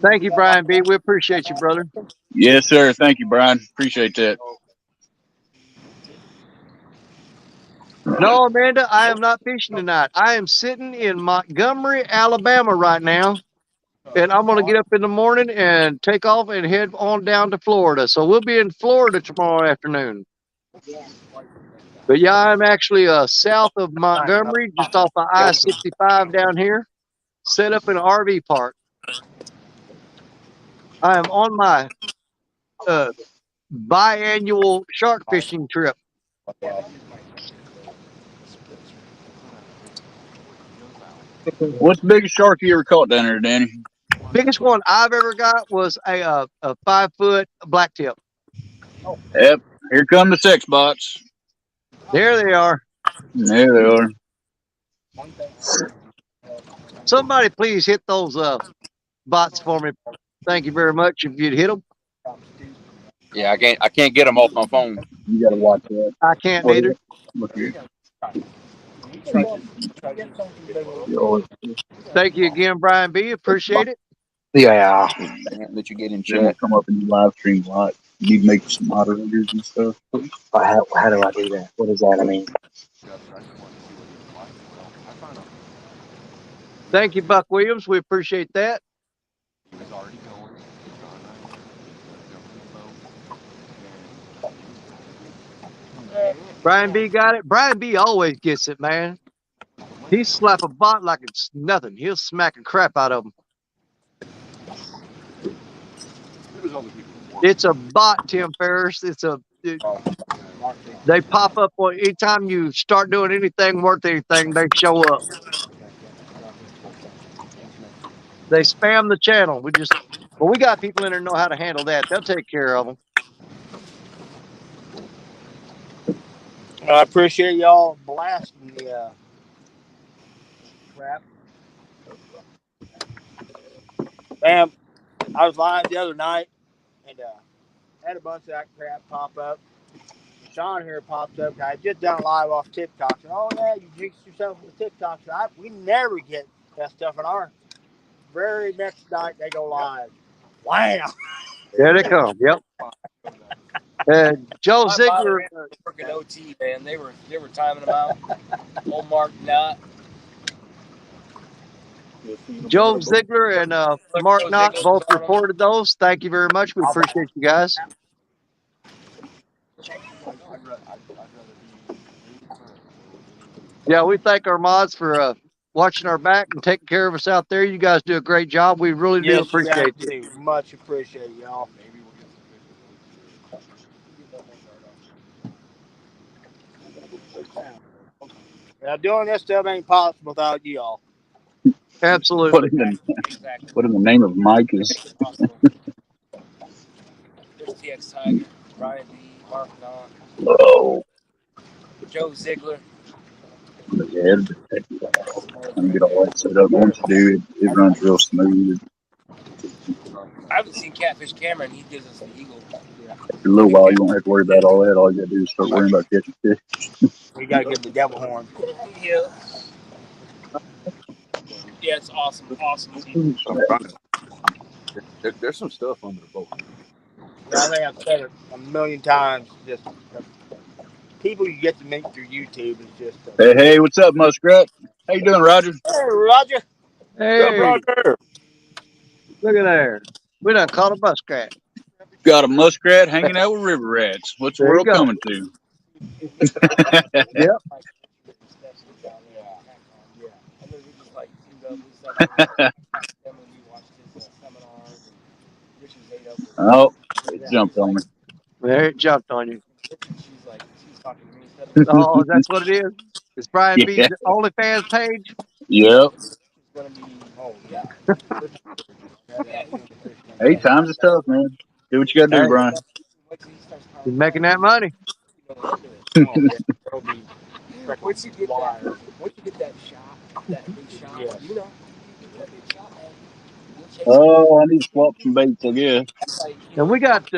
Thank you, Brian B. We appreciate you, brother. Yes, sir. Thank you, Brian. Appreciate that. No, Amanda, I am not fishing tonight. I am sitting in Montgomery, Alabama right now, and I'm going to get up in the morning and take off and head on down to Florida. So we'll be in Florida tomorrow afternoon. But yeah, I'm actually south of Montgomery, just off of I-65 down here, set up in an RV park. I am on my biannual shark fishing trip. What's the biggest shark you ever caught down there, Danny? Biggest one I've ever got was a 5-foot blacktip. Yep. Here come the sex bots. There they are. There they are. Somebody please hit those bots for me. Thank you very much. If you'd hit them, Yeah, I can't get them off my phone. You got to watch that. I can't What is either. it? Look here. Thank you again, Brian B. Appreciate it. Yeah. That you get in They won't chat. come up in the live stream a lot. You need to make some moderators and stuff. How do I do that? What does that mean? Thank you, Buck Williams. We appreciate that. Brian B got it. Brian B always gets it, man. He slap a bot like it's nothing. He'll smack the crap out of them. It's a bot, Tim Ferriss. They pop up anytime you start doing anything worth anything. They show up. They spam the channel. We got people in there who know how to handle that. They'll take care of them. I appreciate y'all blasting the crap. Bam. I was live the other night and had a bunch of that crap pop up. Sean here pops up. I just done live off TikTok. And, oh, yeah, you jinxed yourself with TikTok. We never get that stuff in our very next night they go live. Wow. There they come. Yep. Joe Ziegler. Working OT, man. They were timing them out. Old Mark Knott. Joe Ziegler and Mark Knott both reported those. Thank you very much. We appreciate you guys. Yeah, we thank our mods for watching our back and taking care of us out there. You guys do a great job. We really do appreciate it. Much appreciate y'all. Now, doing this stuff ain't possible without y'all. Absolutely. What in the name of Mike is? There's TX Tiger, Brian D, Mark Knott, Joe Ziegler. Yeah, I'm get all that set up. Once you do it, it runs real smooth. I haven't seen Catfish Cameron. He gives us the eagle. For a little while, you won't have to worry about all that. All you got to do is start worrying about catching fish. We got to get the devil horn. Yeah. Yeah, it's awesome. Awesome. There's some stuff under the boat. I think I've said it a million times. Just people you get to meet through YouTube is just. Hey, what's up, Muskrat? How you doing, Roger? Hey, Roger. Hey, Roger. Look at there. We done caught a muskrat. Got a muskrat hanging out with river rats. What's the world coming to? Yep. Oh, it jumped on me. There it jumped on you. Oh, that's what it is. It's Brian B's OnlyFans page. Yep. Hey, times is tough, man. Do what you got to do, Brian. He's making that money. Once you get that shot, that big shot, you know. Oh, I need to swap some baits, I guess. And we got,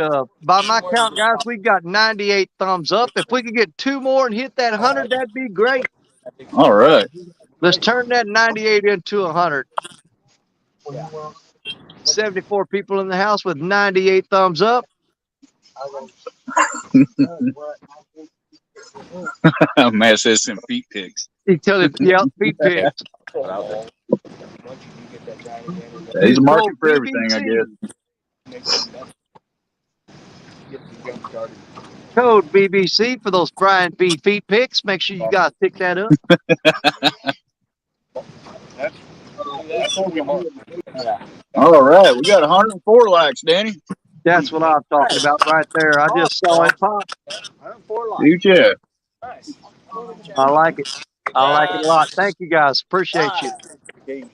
by my count, guys, we've got 98 thumbs up. If we could get 2 more and hit that 100, that'd be great. All right. Let's turn that 98 into 100. 74 people in the house with 98 thumbs up. Matt says some feet pics. You tell him, yeah, feet pics. There's a Use market code for everything, I guess. BBC. Code BBC for those Brian B feet pics. Make sure you guys pick that up. All right, we got 104 likes, Danny. That's what I'm talking about right there. I just saw it pop. Do you? I like it. I like it a lot. Thank you guys. Appreciate you.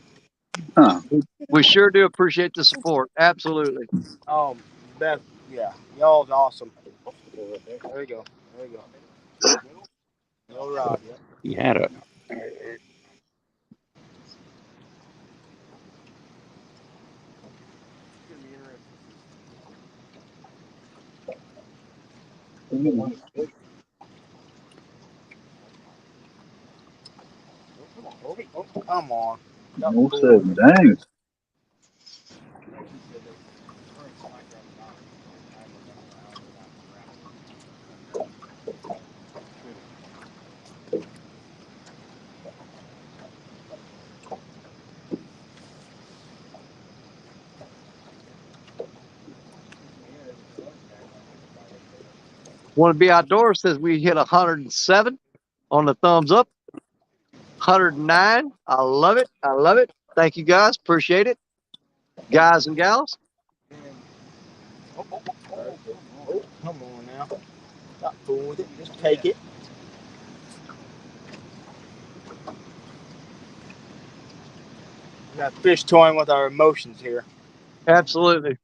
Huh. We sure do appreciate the support. Absolutely. Oh, Beth, yeah, y'all's awesome. There you go. There you go. No rod. Yep. He had a. Come on. No 7. Dang. Want to be outdoors says we hit 107 on the thumbs up. 109. I love it. I love it. Thank you guys. Appreciate it. Guys and gals. Come on now. Stop fooling with it. Just take it. We got fish toying with our emotions here. Absolutely.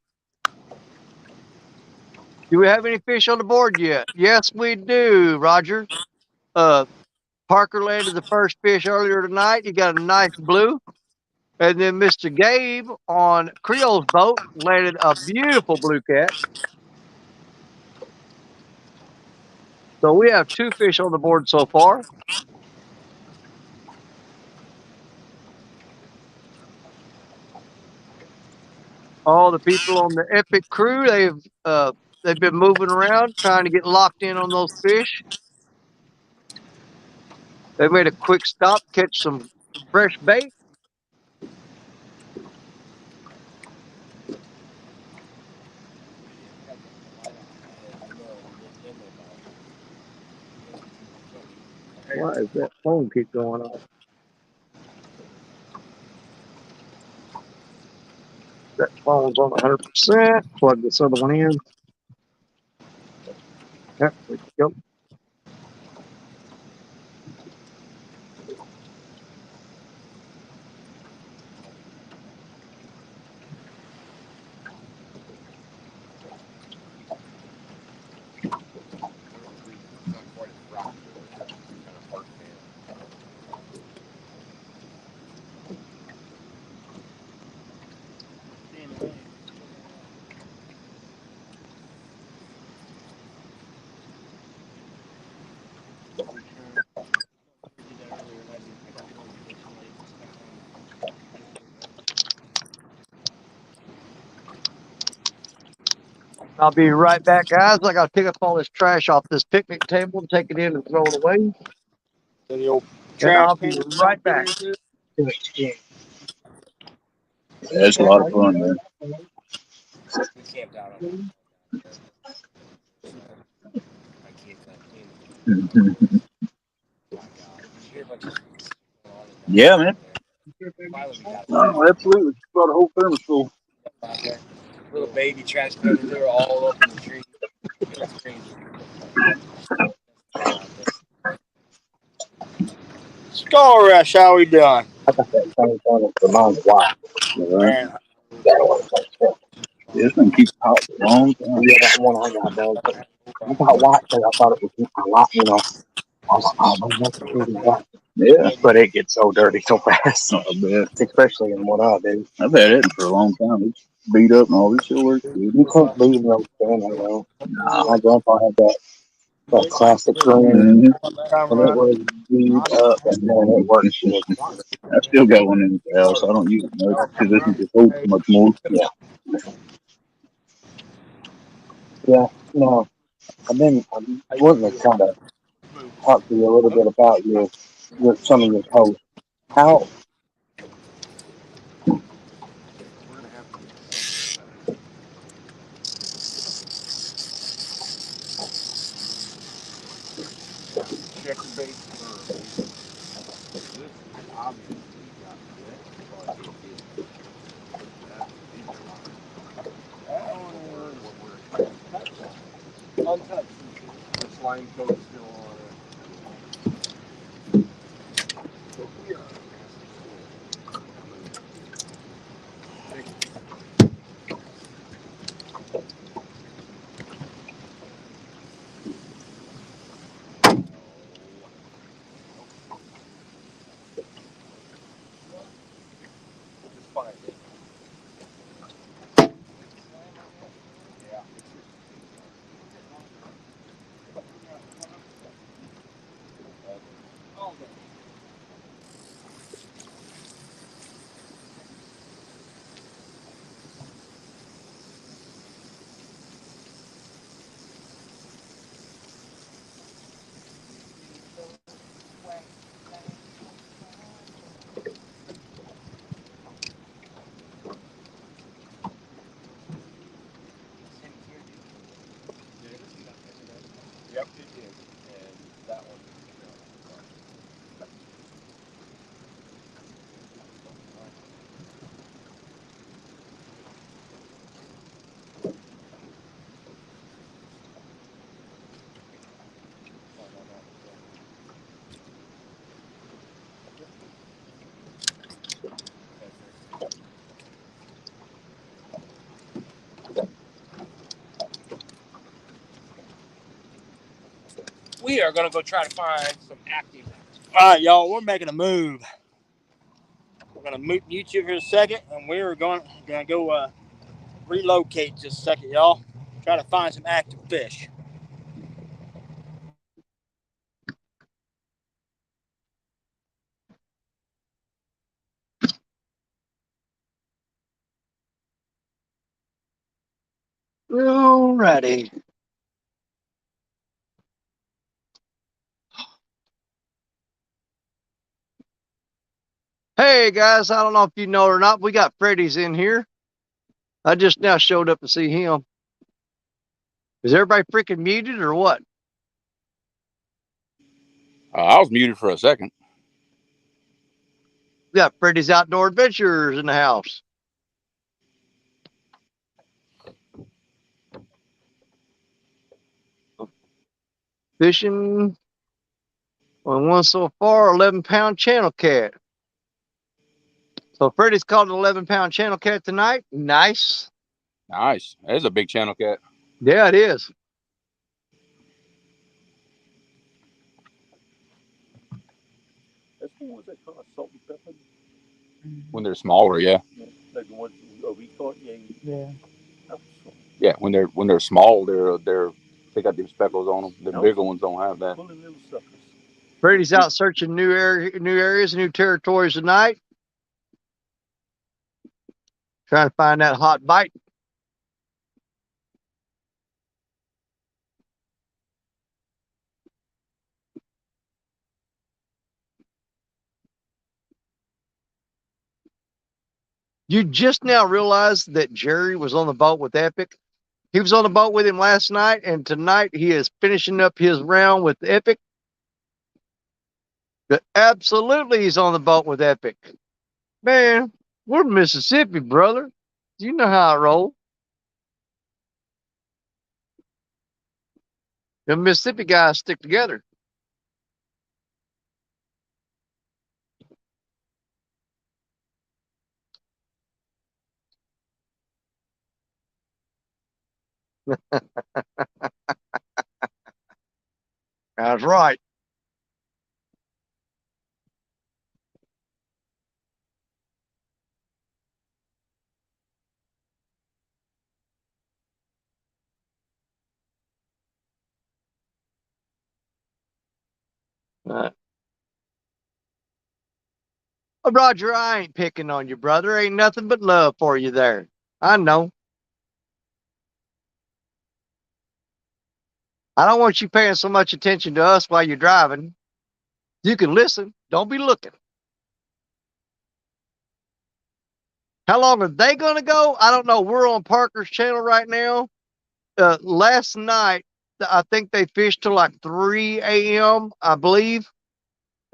Do we have any fish on the board yet? Yes, we do, Roger. Parker landed the first fish earlier tonight. He got a nice blue. And then Mr. Gabe on Creole's boat landed a beautiful blue cat. So we have 2 fish on the board so far. All the people on the Epic crew, they've been moving around trying to get locked in on those fish. They made a quick stop, catch some fresh bait. Why is that phone keep going off? That phone's on 100%. Plug this other one in. Yep, there we go. I'll be right back, guys. I got to pick up all this trash off this picnic table and take it in and throw it away. So the old And trash I'll be can. right back. Yeah, it's a lot of fun, man. We camped out on Yeah, man. finally we got Oh, absolutely. Brought a whole thermos full. out there. Little baby trash cans, they were all up in the tree. It was crazy. Skull Rush, how we doing? Right. This one keeps hot for a long time. Yeah, that one I got done. I got white because I thought it was a lot, you know. I was like, oh, man, that's a pretty white. Yeah, but it gets so dirty so fast, I bet. especially in what I do. I've had it for a long time. It's beat up and all. It still works good. You can't beat an old Spaniel though. Nah. My grandpa had that classic green, Mm-hmm. and it was beat up, and then it works good. I still got one in the house. I don't use it much because it doesn't just hold so much more. Yeah, yeah. No, I wanting to kind of talk to you a little bit about your some of your posts. How Check the bait first. This obviously got wet, but it did. These are not. What we're expecting. Untouched. The slime coat is still on it. But we are just fine. Yeah. Yep, it did. And that one. We are gonna go try to find some active. All right, y'all, we're making a move. We're gonna mute you for a second, and we're gonna go relocate just a second, y'all. Try to find some active fish. Alrighty. Hey guys, I don't know if you know or not, we got Freddy's in here. I just now showed up to see him. Is everybody freaking muted or what? I was muted for a second. We got Freddy's Outdoor Adventures in the house. Fishing on one so far, 11-pound channel cat. So Freddy's caught an 11-pound channel cat tonight. Nice. Nice. That's a big channel cat. Yeah, it is. That's the ones that caught salt and pepper. When they're smaller, yeah. Like the ones we caught. Yeah. Yeah. Yeah, when they're small, they got them speckles on them. The bigger ones don't have that. Pulling little suckers. Freddy's out searching new areas, new territories tonight. Trying to find that hot bite. You just now realized that Jerry was on the boat with Epic. He was on the boat with him last night, and tonight he is finishing up his round with Epic. But absolutely, he's on the boat with Epic. Man, we're Mississippi, brother. You know how I roll. The Mississippi guys stick together. That's right. Uh, Roger, I ain't picking on you, brother. Ain't nothing but love for you there. I know. I don't want you paying so much attention to us while you're driving. You can listen. Don't be looking. How long are they going to go? I don't know. We're on Parker's channel right now. Last night, I think they fished till like 3 a.m., I believe.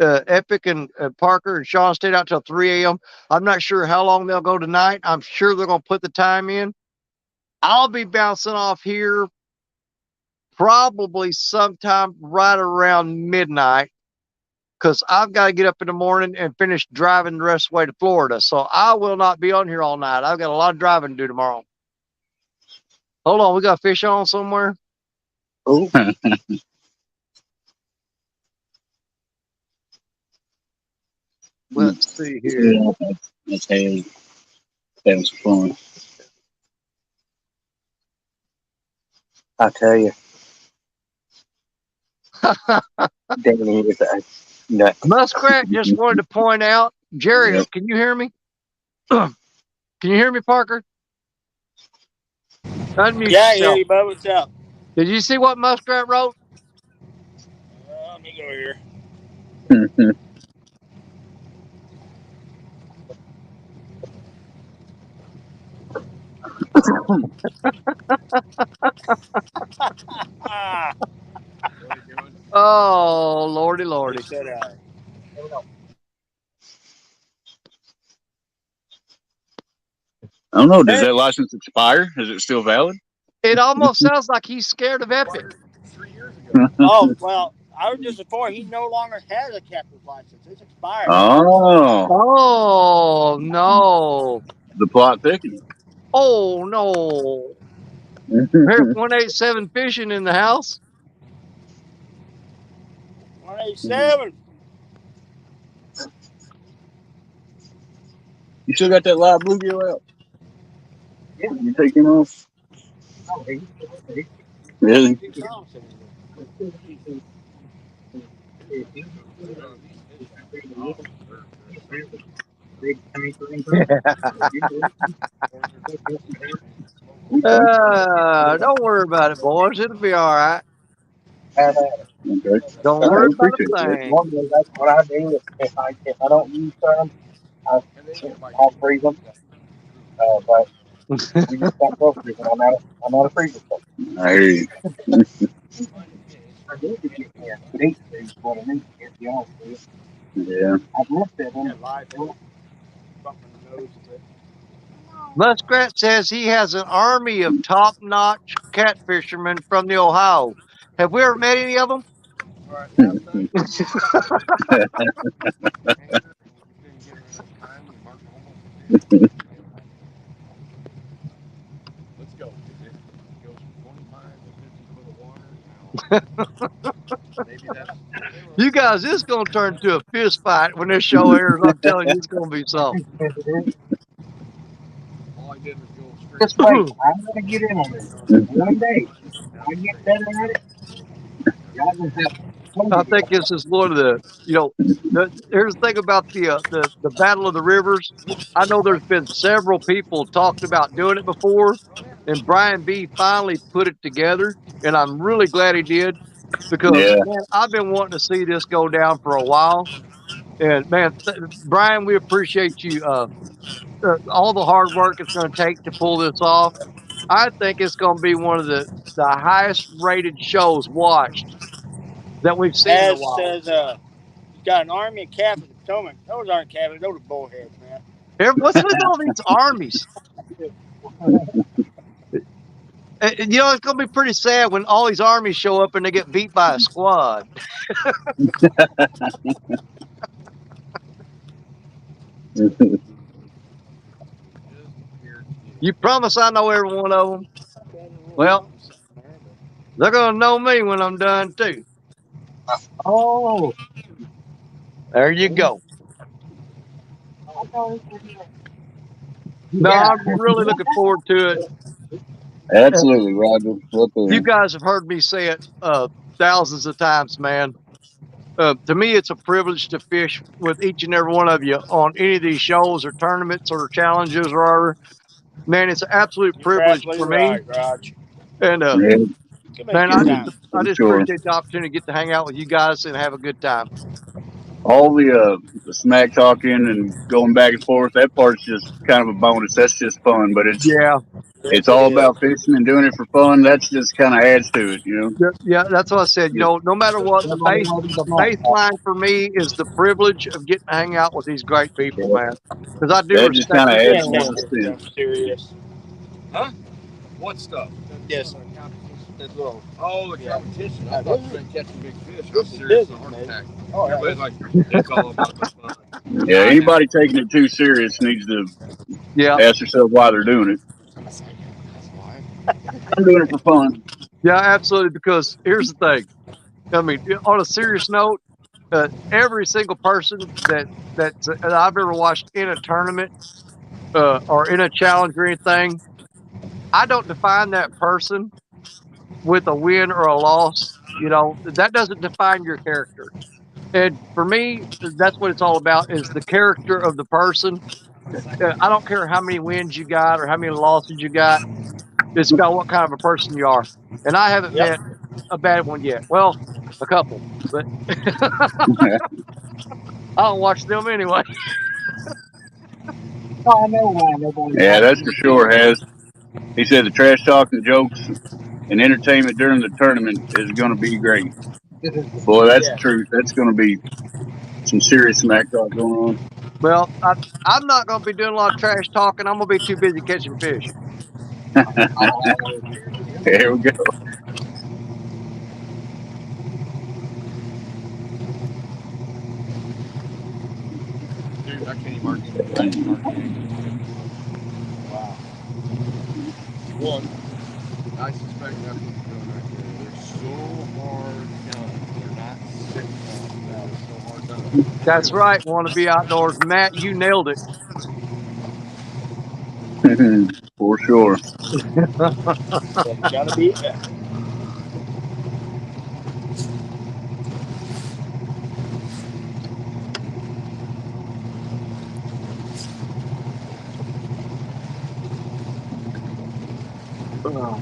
Epic and Parker and Sean stayed out till 3 a.m. I'm not sure how long they'll go tonight. I'm sure they're going to put the time in. I'll be bouncing off here probably sometime right around midnight because I've got to get up in the morning and finish driving the rest of the way to Florida. So I will not be on here all night. I've got a lot of driving to do tomorrow. Hold on, we got fish on somewhere. Oh, Let's see here. yeah, that's hey, that was fun. I tell you, Danny is a nut. Muskrat just wanted to point out, Jerry, Yep. can you hear me? Can you hear me, Parker? Unmute Yeah, I hear yourself. you, bud. What's up? Did you see what Muskrat wrote? Let me go here. Ah, Oh, lordy, he lordy. said, I don't know. Does hey, that license expire? Is it still valid? It almost sounds like he's scared of Epic. 3 years ago. oh, well, I was just informed he no longer has a captain's license. It's expired. Oh, Oh, no. the plot thickens. Oh, no. There's 187 fishing in the house. 187. You still got that live bluegill out? Yeah. You take him off? Oh, he- he- Really? Two songs in big tank range. Okay. Don't worry about it, boys. It'll be all right. And Okay. Don't All worry right. about Appreciate a that. thing. normally that's what I do. If I don't use some, I'll freeze them. But we just got close to it. I'm out of freezer stuff. I hear you. I did get deep freeze what I need to get, to be honest with you. Yeah. I've looked at them. there. Live bumping the nose a bit. Muskrat says he has an army of top-notch catfishermen from the Ohio. Have we ever met any of them? All right, last night. Let's go. It goes from 25 to 50 foot of water. Now, maybe that's. You guys, this is going to turn into a fist fight when this show airs. I'm telling you, it's going to be something. All I did was go straight. Just wait. I'm going to get in on this. One day, I get better at it. Y'all gonna have I plenty to think this is one of the, here's the thing about the Battle of the Rivers. I know there's been several people talked about doing it before, and Brian B finally put it together, and I'm really glad he did because, Yeah. man, I've been wanting to see this go down for a while. And, man, Brian, we appreciate you, all the hard work it's going to take to pull this off. I think it's going to be one of the highest rated shows watched that we've seen in a As while. says, he's got an army of Catholic Potomac. Those aren't Catholic, those are bullheads, man. What's with all these armies? It's going to be pretty sad when all these armies show up and they get beat by a squad. You promise I know every one of them? Well, they're going to know me when I'm done, too. Oh, There you go. No, yeah. I'm really looking forward to it. Absolutely, Roger. Right You there. guys have heard me say it thousands of times, man. To me, it's a privilege to fish with each and every one of you on any of these shows or tournaments or challenges or whatever. Man, it's an absolute You're privilege absolutely for me. right, Raj. And Yeah, It's gonna be a man, good time. I for just sure. appreciate the opportunity to get to hang out with you guys and have a good time. All the smack talking and going back and forth, that part's just kind of a bonus. That's just fun, but Yeah, it's Yes, it all is. about fishing and doing it for fun. That's just kind of adds to it, you know. yeah, that's what I said. You know, no matter what, the baseline for me is the privilege of getting to hang out with these great people, Yeah, man. Because I do that just respect kind of them You adds ain't people, another man. taking this spin. stuff serious. What stuff? Yes. This little. Oh, the Yeah. competition. Yeah, I thought this you meant catching big fish. I'm this is serious as a business, heart man. attack. Oh, yeah. Everybody's like, it's all about the fun. Yeah, I know. anybody taking it too serious needs to Yeah, ask yourself why they're doing it. That's why. I'm doing it for fun. yeah, absolutely. Because here's the thing. I mean, on a serious note, every single person that I've ever watched in a tournament or in a challenge or anything, I don't define that person with a win or a loss. You know, that doesn't define your character. And for me, that's what it's all about is the character of the person. I don't care how many wins you got or how many losses you got. It's about what kind of a person you are. And I haven't Yep. met a bad one yet. Well, a couple, but I don't watch them anyway. Oh, I know why nobody Yeah, likes that's for sure. Has he said the trash talking jokes and entertainment during the tournament is going to be great. me. Boy, that's the Yeah. truth. That's going to be some serious smack talk going Well, I'm not going to be doing a lot of trash talking. I'm going to be too busy catching fish. on. Here we go. Dude, I can't even mark anything. Wow. One, I suspect that's what's going right there. They're so hard done. They're not sitting down. They're so hard done. That's right. Want to be outdoors. Matt, you nailed it. For sure. It's gonna be. Oh,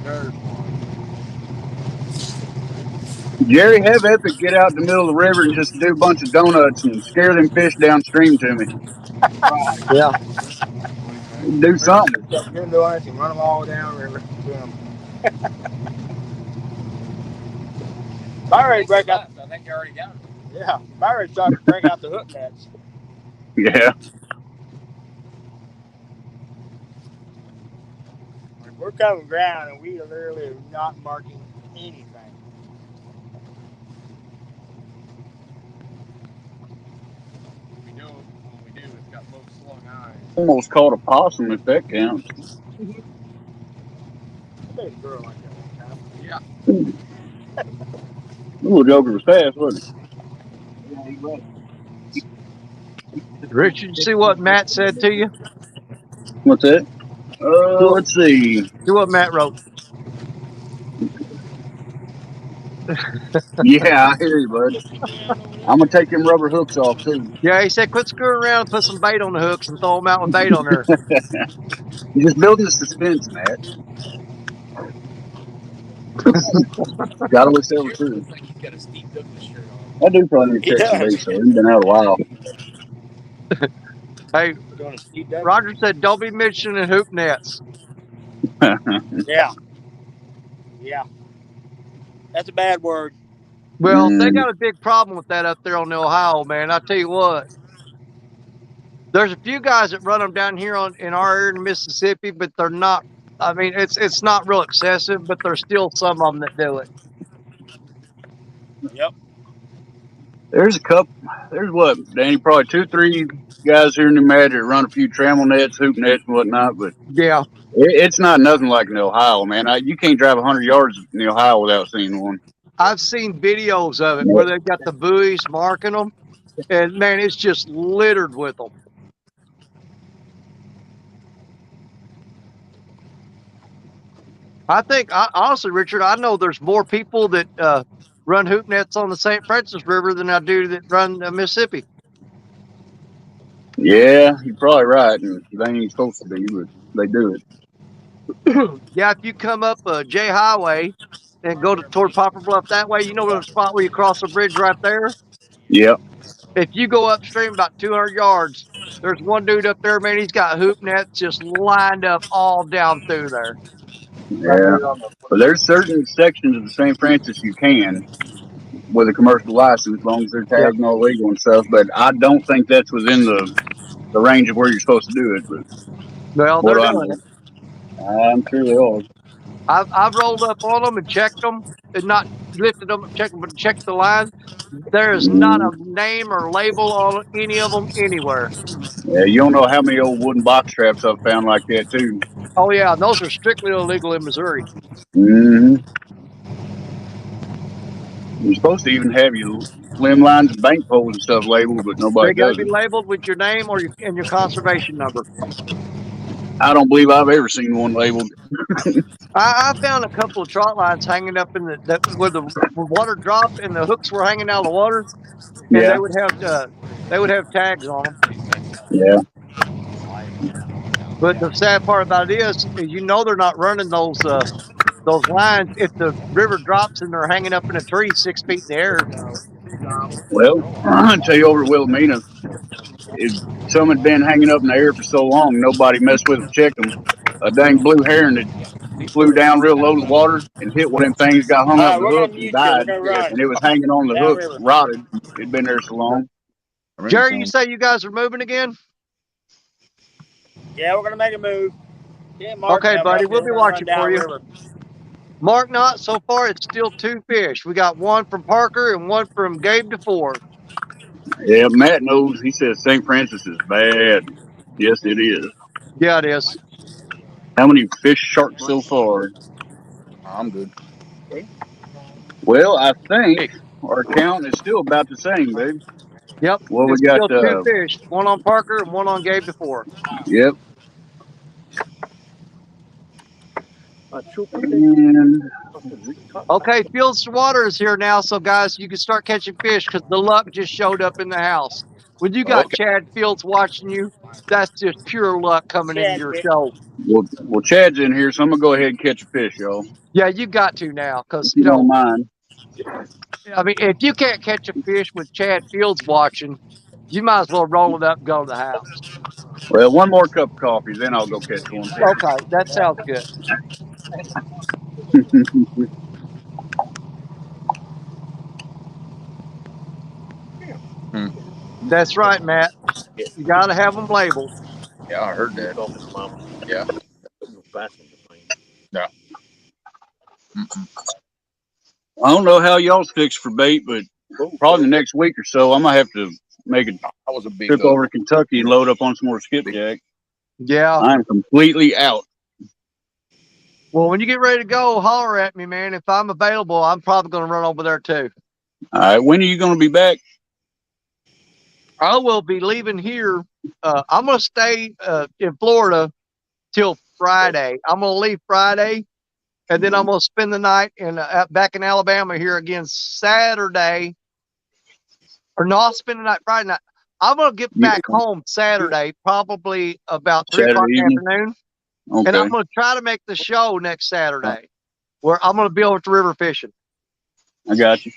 There's one. Jerry, have Epic get out in the middle of the river and just do a bunch of donuts and scare them fish downstream to me. Right. yeah. Do Bring something. them donuts and run them all down river. Boom. Byron break out. I think you already got it. Yeah, Byron started to break out the hook nets. Yeah. We're covering ground and we literally are not marking anything. We do. When we do, it's got both slung eyes. Almost caught a possum if that counts. I made a girl like that one time. Yeah. The little joker was fast, wasn't Yeah, he was. Rich, did you see what Matt said to you? he? What's that? See what, Let's see. see what Matt wrote. Yeah, I hear you, bud. I'm gonna take them rubber hooks off too. Yeah, he said, quit screwing around and put some bait on the hooks and throw them out with bait on there. You're just building the suspense, Matt. Gotta wish that were true. Looks like he's got a Steve Douglas shirt on. I do probably need He to catch some bait does. though. He's been out a while. Hey, Doing a Steve Douglas. Roger said, don't be mentioning hoop nets. Yeah. Yeah. That's a bad word. Well, they got a big problem with that up there on the Ohio, man. I tell you what. There's a few guys that run them down here in our area in Mississippi, but they're not. I mean, it's not real excessive, but there's still some of them that do it. Yep. There's a couple. There's what, Danny? Probably 2, 3 guys here in New Madrid run a few trammel nets, hoop nets, and whatnot. But Yeah, it's not nothing like in the Ohio, man. You can't drive 100 yards in the Ohio without seeing one. I've seen videos of it where they've got the buoys marking them, and man, it's just littered with them. I think, honestly, Richard, I know there's more people that run hoop nets on the St. Francis River than I do that run Mississippi. Yeah, you're probably right, and they ain't supposed to be, but they do it. Yeah, if you come up J Highway and go toward Popper Bluff that way, you know the spot where you cross the bridge right there? Yep. If you go upstream about 200 yards, there's one dude up there, man. He's got hoop nets just lined up all down through there. Right Yeah. there on the. But there's certain sections of the St. Francis you can with a commercial license as long as they're Yep. tagged and all legal and stuff. But I don't think that's within the range of where you're supposed to do it. But Well, what they're do I doing know? it. I'm sure they are. I've rolled up on them and checked them and not lifted them, checked them, but checked the line. There is not Mm, a name or label on any of them anywhere. yeah, you don't know how many old wooden box traps I've found like that too. Oh yeah, and those are strictly illegal in Missouri. Hmm. You're supposed to even have your limb lines and bank poles and stuff labeled, but nobody They got to does be it. labeled with your name or your conservation number. I don't believe I've ever seen one labeled. I found a couple of trot lines hanging up in where the water dropped and the hooks were hanging out of the water, and Yeah, they would have tags on them. yeah. But the sad part about it is you know they're not running those lines if the river drops and they're hanging up in a tree 6 feet in the air. Well, I tell you over at Wilhelmina, if some had been hanging up in the air for so long, nobody messed with them, checked them. A dang blue heron had flew down real low to the water and hit one of them things, got hung All up right, in the we're hook gonna and mute you. We're died. gonna run And it was hanging on the hook, downriver. rotted. It'd been there so long. Jerry, you say you guys are moving again? Yeah, we're gonna make a move. Yeah, Mark, Okay, help us. buddy, we'll We're be gonna run watching for you. downriver. Mark Knott, so far it's still 2 fish. We got one from Parker and one from Gabe DeFore. Yeah, Matt knows. He says St. Francis is bad. Yes, it is. Yeah, it is. How many fish sharks so far? I'm good. Well, I think Hey, our count is still about the same, babe. Yep, Well, we it's got, still 2 fish. One on Parker and one on Gabe DeFore. yep. And Okay, Fields to Water is here now, so guys, you can start catching fish because the luck just showed up in the house. When you got okay. Chad Fields watching you, that's just pure luck coming into Chad, your bitch. show. well, Chad's in here, so I'm gonna go ahead and catch a fish, y'all. Yeah, you got to now If because, you don't mind. I mean, if you can't catch a fish with Chad Fields watching, you might as well roll it up and go to the house. Well, one more cup of coffee, then I'll go catch one. Okay, that sounds good. Hmm. That's right, Matt. You got to have them labeled. Yeah, I heard that. Yeah. Yeah. Mm-mm. I don't know how y'all's fixed for bait, but probably the next week or so, I might have to make a That was a big trip over to Kentucky and load up on some more skipjack. Yeah. I'm completely out. Well, when you get ready to go, holler at me, man. If I'm available, I'm probably going to run over there too. All right, when are you going to be back? I will be leaving here. I'm going to stay in Florida till Friday. I'm going to leave Friday, and then I'm going to spend the night back in Alabama here again Saturday. Or no, I'll spend the night Friday night. I'm going to get back home Saturday, probably about 3 o'clock Saturday in the evening? afternoon. Okay. And I'm going to try to make the show next Saturday where I'm going to be over to river fishing. I got you.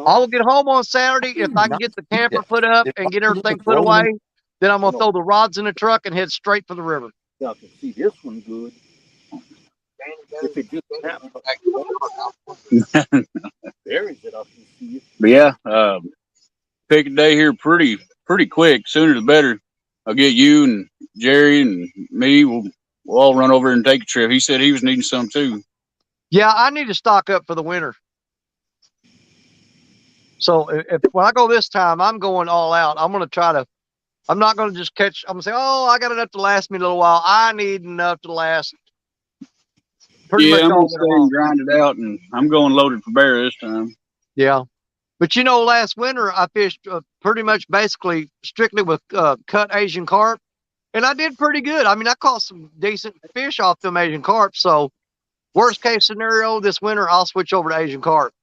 I will get home on Saturday. If I can get the camper put up and get everything put away, then I'm going to throw the rods in the truck and head straight for the river. I can see this one good. If it just happens, there is it. I can see it. But yeah, pick a day here pretty quick. Sooner the better. I'll get you and Jerry and me. We'll all run over and take a trip. He said he was needing some too. Yeah, I need to stock up for the winter. So when I go this time, I'm going all out. I'm going to try to. I'm not going to just catch. I'm going to say, oh, I got enough to last me a little while. I need enough to last pretty much I'm all gonna stay and grind it out, and I'm going loaded for bear this time. Yeah. But you know, last winter I fished pretty much basically strictly with cut Asian carp, and I did pretty good. I mean, I caught some decent fish off them Asian carp. So Worst case scenario this winter, I'll switch over to Asian carp.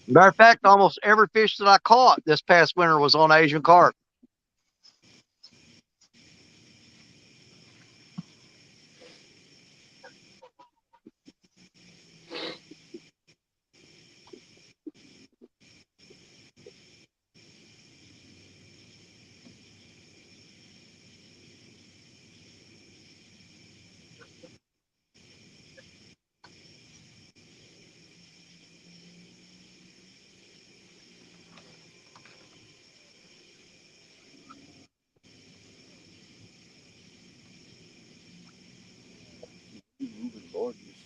Matter of fact, almost every fish that I caught this past winter was on Asian carp.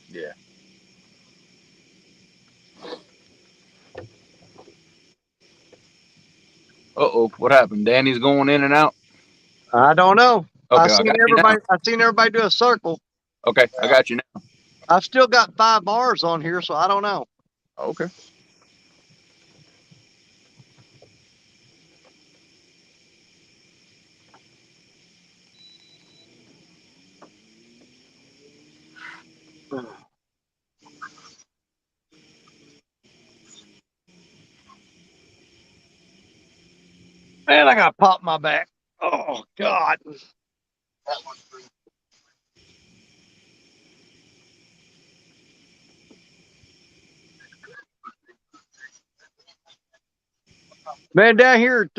Yeah. Uh-oh. What happened? Danny's going in and out? I don't know. Okay, I got you now. I seen everybody do a circle. Okay, I got you now. I've still got 5 bars on here, so I don't know. Okay. Man, I gotta pop my back. Oh God. Man, down here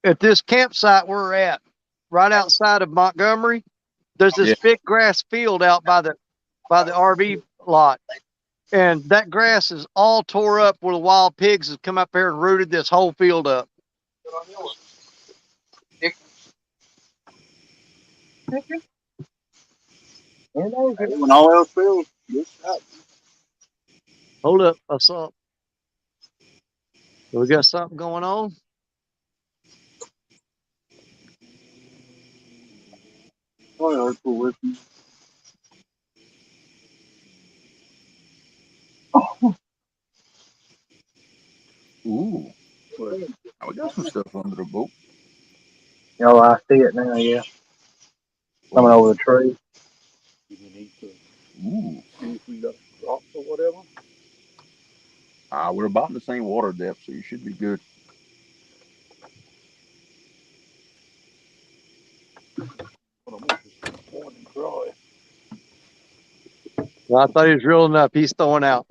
at this campsite we're at, right outside of Montgomery, there's this Yeah. big grass field out by the RV lot. And that grass is all tore up where the wild pigs have come up here and rooted this whole field up. When all else fails, just stop. Hold up, I saw. We got something going on. Oh, yeah, cool with you. Ooh. But we got some stuff under the boat. Oh, I see it now. Yeah, coming over the tree. Do we need to Ooh. see if we got rocks or whatever? We're about the same water depth, so you should be good. Hold on, I'm just warm and dry. Well, I thought he was real enough. He's throwing out.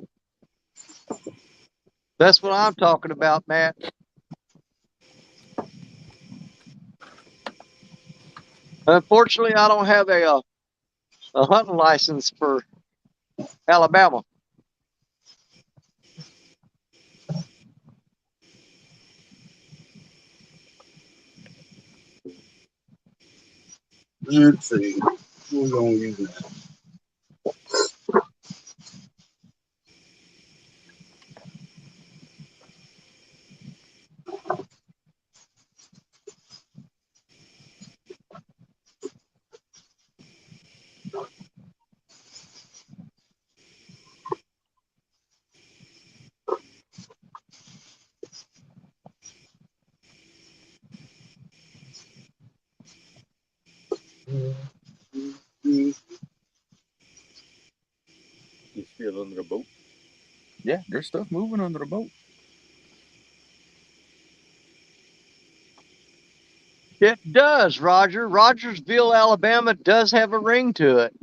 That's what I'm talking about, Matt. Unfortunately, I don't have a hunting license for Alabama. Let's see. We're gonna use that. You still under the boat? Yeah, there's stuff moving under the boat. It does, Roger. Rogersville, Alabama does have a ring to it.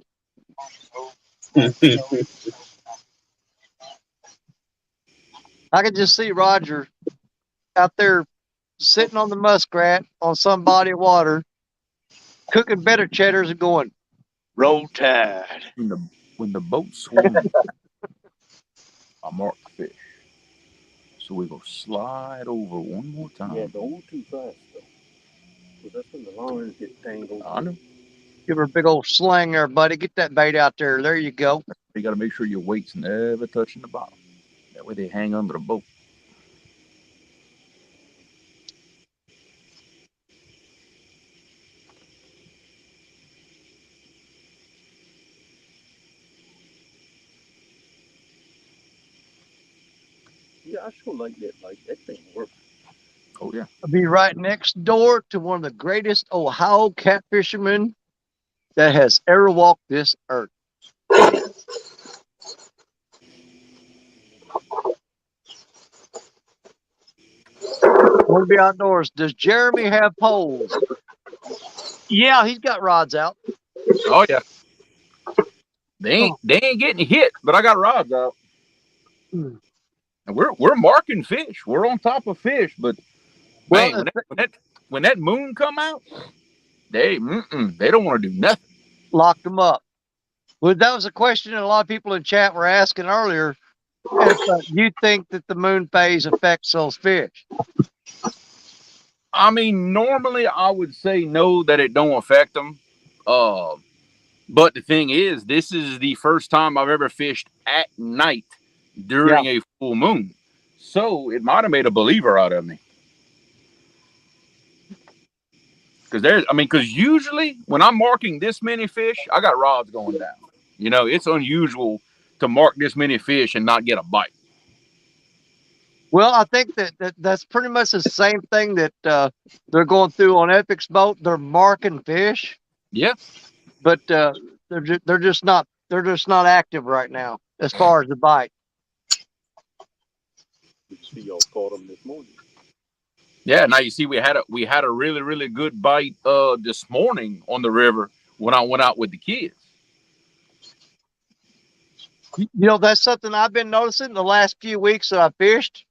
I could just see Roger out there sitting on the muskrat on some body of water, cooking better cheddars and going, roll tide. When the boat swung, I marked the fish. So we're gonna slide over one more time. Yeah, don't too fast though, because that's when the lines get tangled. I know. Give her a big old slang there, buddy. Get that bait out there. There you go. You got to make sure your weight's never touching the bottom. That way they hang under the boat. Yeah, I sure like that. Like that thing works. Oh yeah. I'll be right next door to one of the greatest Ohio catfishermen that has ever walked this earth. We'll be outdoors. Does Jeremy have poles? Yeah, he's got rods out. Oh yeah. They ain't getting hit, but I got rods out. Hmm. And we're marking fish. We're on top of fish, but man, Well, when that moon come out, they don't want to do nothing. locked them up. Well, that was a question that a lot of people in chat were asking earlier. If you think that the moon phase affects those fish? I mean, normally I would say no, that it don't affect them. Uh, but the thing is, this is the first time I've ever fished at night Yeah. during a full moon, so it might have made a believer out of me. Because usually when I'm marking this many fish, I got rods going down. It's unusual to mark this many fish and not get a bite. Well, I think that's pretty much the same thing that they're going through on Epic's boat. They're marking fish. Yeah. But they're just not active right now as far as the bite. You see, y'all caught them this morning. Yeah. Now you see, we had a really really good bite this morning on the river when I went out with the kids. That's something I've been noticing the last few weeks that I fished.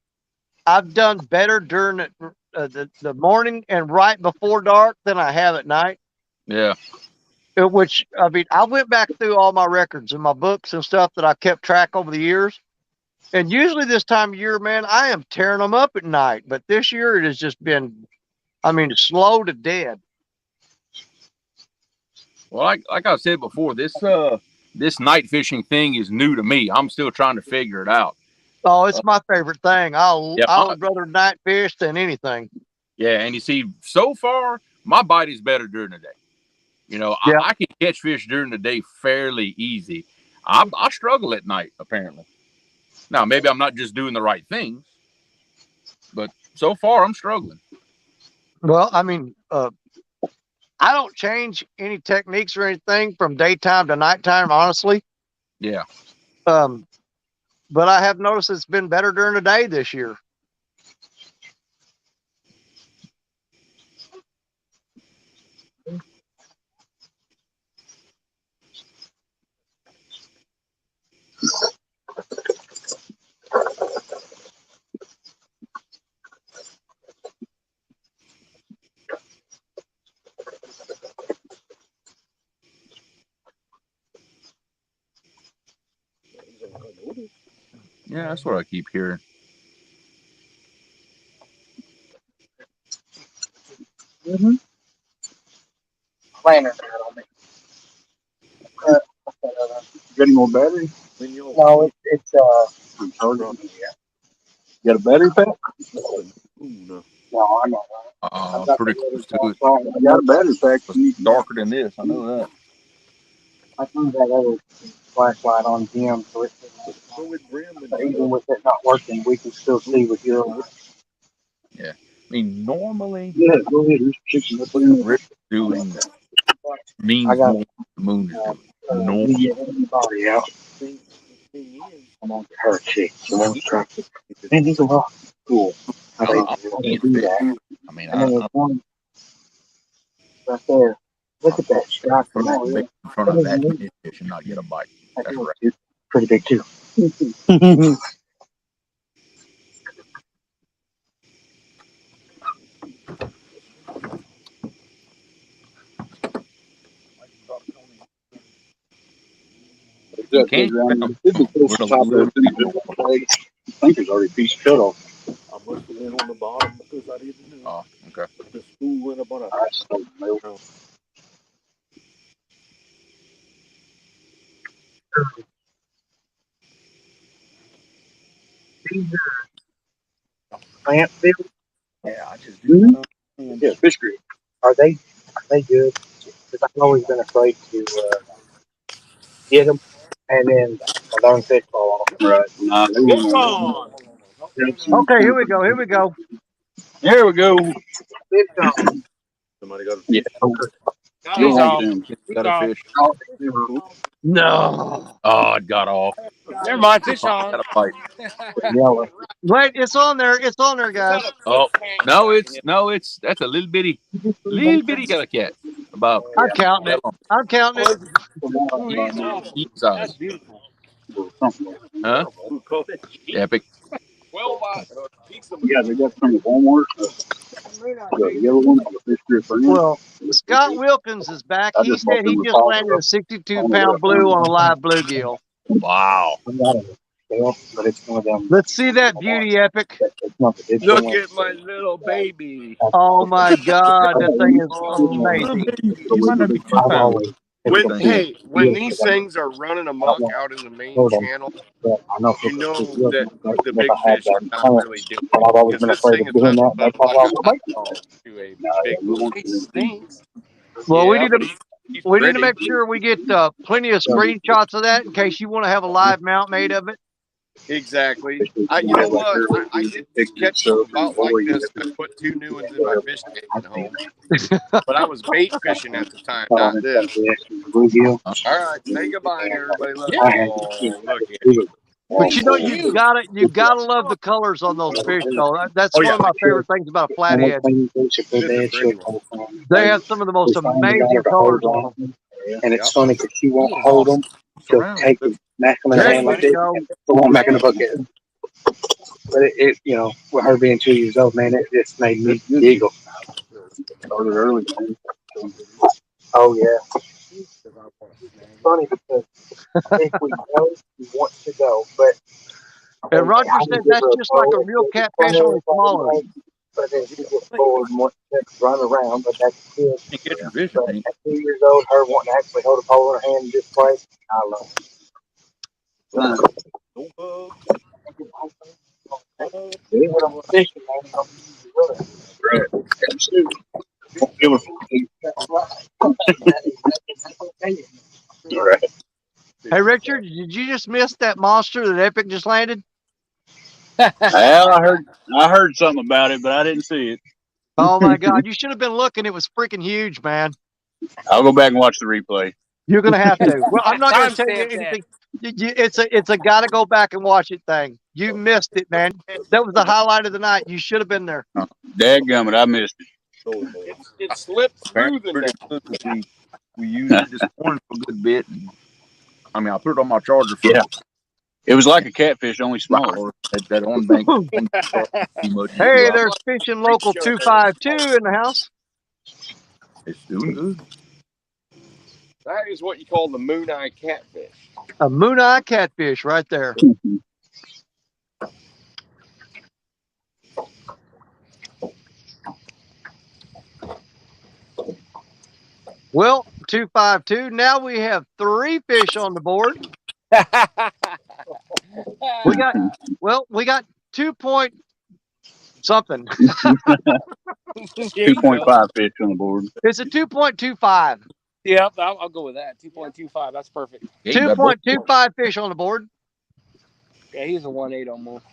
I've done better during the morning and right before dark than I have at night. Yeah. Which, I mean, I went back through all my records and my books and stuff that I kept track over the years. And usually this time of year, man, I am tearing them up at night. But this year it has just been, slow to dead. Well, like I said before, this night fishing thing is new to me. I'm still trying to figure it out. Oh, it's my favorite thing. I Yeah. would rather night fish than anything. Yeah, and you see, so far my bite is better during the day. Yeah. I can catch fish during the day fairly easy. I struggle at night, apparently. Now, maybe I'm not just doing the right things, but so far I'm struggling. Well, I don't change any techniques or anything from daytime to nighttime, honestly. Yeah. But I have noticed it's been better during the day this year. Yeah, that's what I keep hearing. Mm-hmm. Planner on me. Getting more battery? No, it's I'm charging. Yeah. You got a battery pack? No, I know. I've got Pretty close to it. I got a battery pack. It's darker than this. I know that. I think that other flashlight on him, so it's even with it not working, we can still see with your. Yeah. I mean, normally Yeah, go ahead. what the river is doing I means got more than the moon is doing. Normal. get anybody out. I'm on her chick. So I'm trying to. Man, these are all cool. How I'm they seeing do fish. that. I mean, And then there's one right there. Look at that strike. in front of that fish and not get a bite. That's right. Pretty big too. You can't tell. We're a little I think there's already a piece cut off. I must have been on the bottom because I didn't know. Oh, okay. The spool went up on a. Plant field? Yeah, I just didn't know. Yeah, fish grease. Are they good? Because I've always been afraid to get them, and then my darn fish fall off. Right. Nah, they Hold on. Okay, here we go. There we go. Fish on. Somebody got a Yeah. He's Don't off. want them. He's Got a off. fish. No. Oh, it got off. Never mind. Fish Got on. a bite. Yellow. Wait, it's on there. It's on there, guys. Oh no, it's that's a little bitty yellow cat. About I'm counting that it. I'm counting it. Ooh, he's off. long That's size. beautiful. Huh? Epic. 12 pizza. Yeah, they got from the Walmart. The yellow one, the fish grip brand. Well, Scott Wilkins is back. I He just bought said he them with just Papa. landed a 62-pound blue on a live bluegill. Wow. I'm not a scale, but it's one of them. Let's see that beauty, Epic. It's not the digital Look one. at my little baby. Oh my God, that thing is amazing. You might not be 2 I've pounds. always. When Thing. hey, when these things are running amok out in the main Hold on. channel, But I know for you know sure that the if big I had fish are that not plant, really doing but I've always because been this afraid thing of is doing nothing that. They but fall like off a the hot bait. dog to a Nah, big you boat. want He to stinks. Well, Yeah, but he's we need to pretty. make sure we get plenty of screenshots of that in case you want to have a live mount made of it. Exactly. You know what? I did just catch them about like this. I put 2 new ones in my fish tank at home, but I was bait fishing at the time, not this. Bluegill. All right, say goodbye, everybody. Look, I had oh, look at it. But you know, cute. you gotta love the colors on those fish, though. That's Oh one yeah, of my favorite things about a And flathead. when you should feel it is a bad, pretty she'll one. hold on. They have some of the most We find the guy amazing to hold colors on them. on. And it's Yep. funny because she won't Ooh, hold them. She'll Surround. take them, smack them in the There hand you like this, go. and pull them back in the bucket. But it, you know, with her being 2 years old, man, it just made me giggle. started early. Oh yeah, it's funny because if we go, we want to go, but And Roger I said can give that's her a just like a toy, real just catfish, only smaller. but then she gets bored and wants to run around. But that's good. You catch your fish, But ain't you? at 2 years old, her wanting to actually hold a pole in her hand and just play, I love it. Even when I'm fishing, man, I'm really. Give us right. Hey, Richard, did you just miss that monster that Epic just landed? Well, I heard something about it, but I didn't see it. Oh my God, you should have been looking. It was freaking huge, man. I'll go back and watch the replay. You're gonna have to. Well, I'm not gonna tell you Timestamp that. anything. It's a gotta go back and watch it thing. You missed it, man. That was the highlight of the night. You should have been there. Dadgummit, I missed it. it slipped through Apparently the net. pretty good 'cause we used it this morning for a good bit. And, I mean, I put it on my charger for Yeah. It was like a catfish, only smaller. smaller. That on bank too much. Hey, Wow. there's fishing local 252 in the house. It's doing good. That is what you call the moon eye catfish. A moon eye catfish right there. Well, 252. Now we have 3 fish on the board. We got 2 point something. 2.5 fish on the board. It's a 2.25. Yep, I'll go with that. 2.25. That's perfect. Yeah, you got both. 2.25 fish on the board. Yeah, he's a 1.8 almost.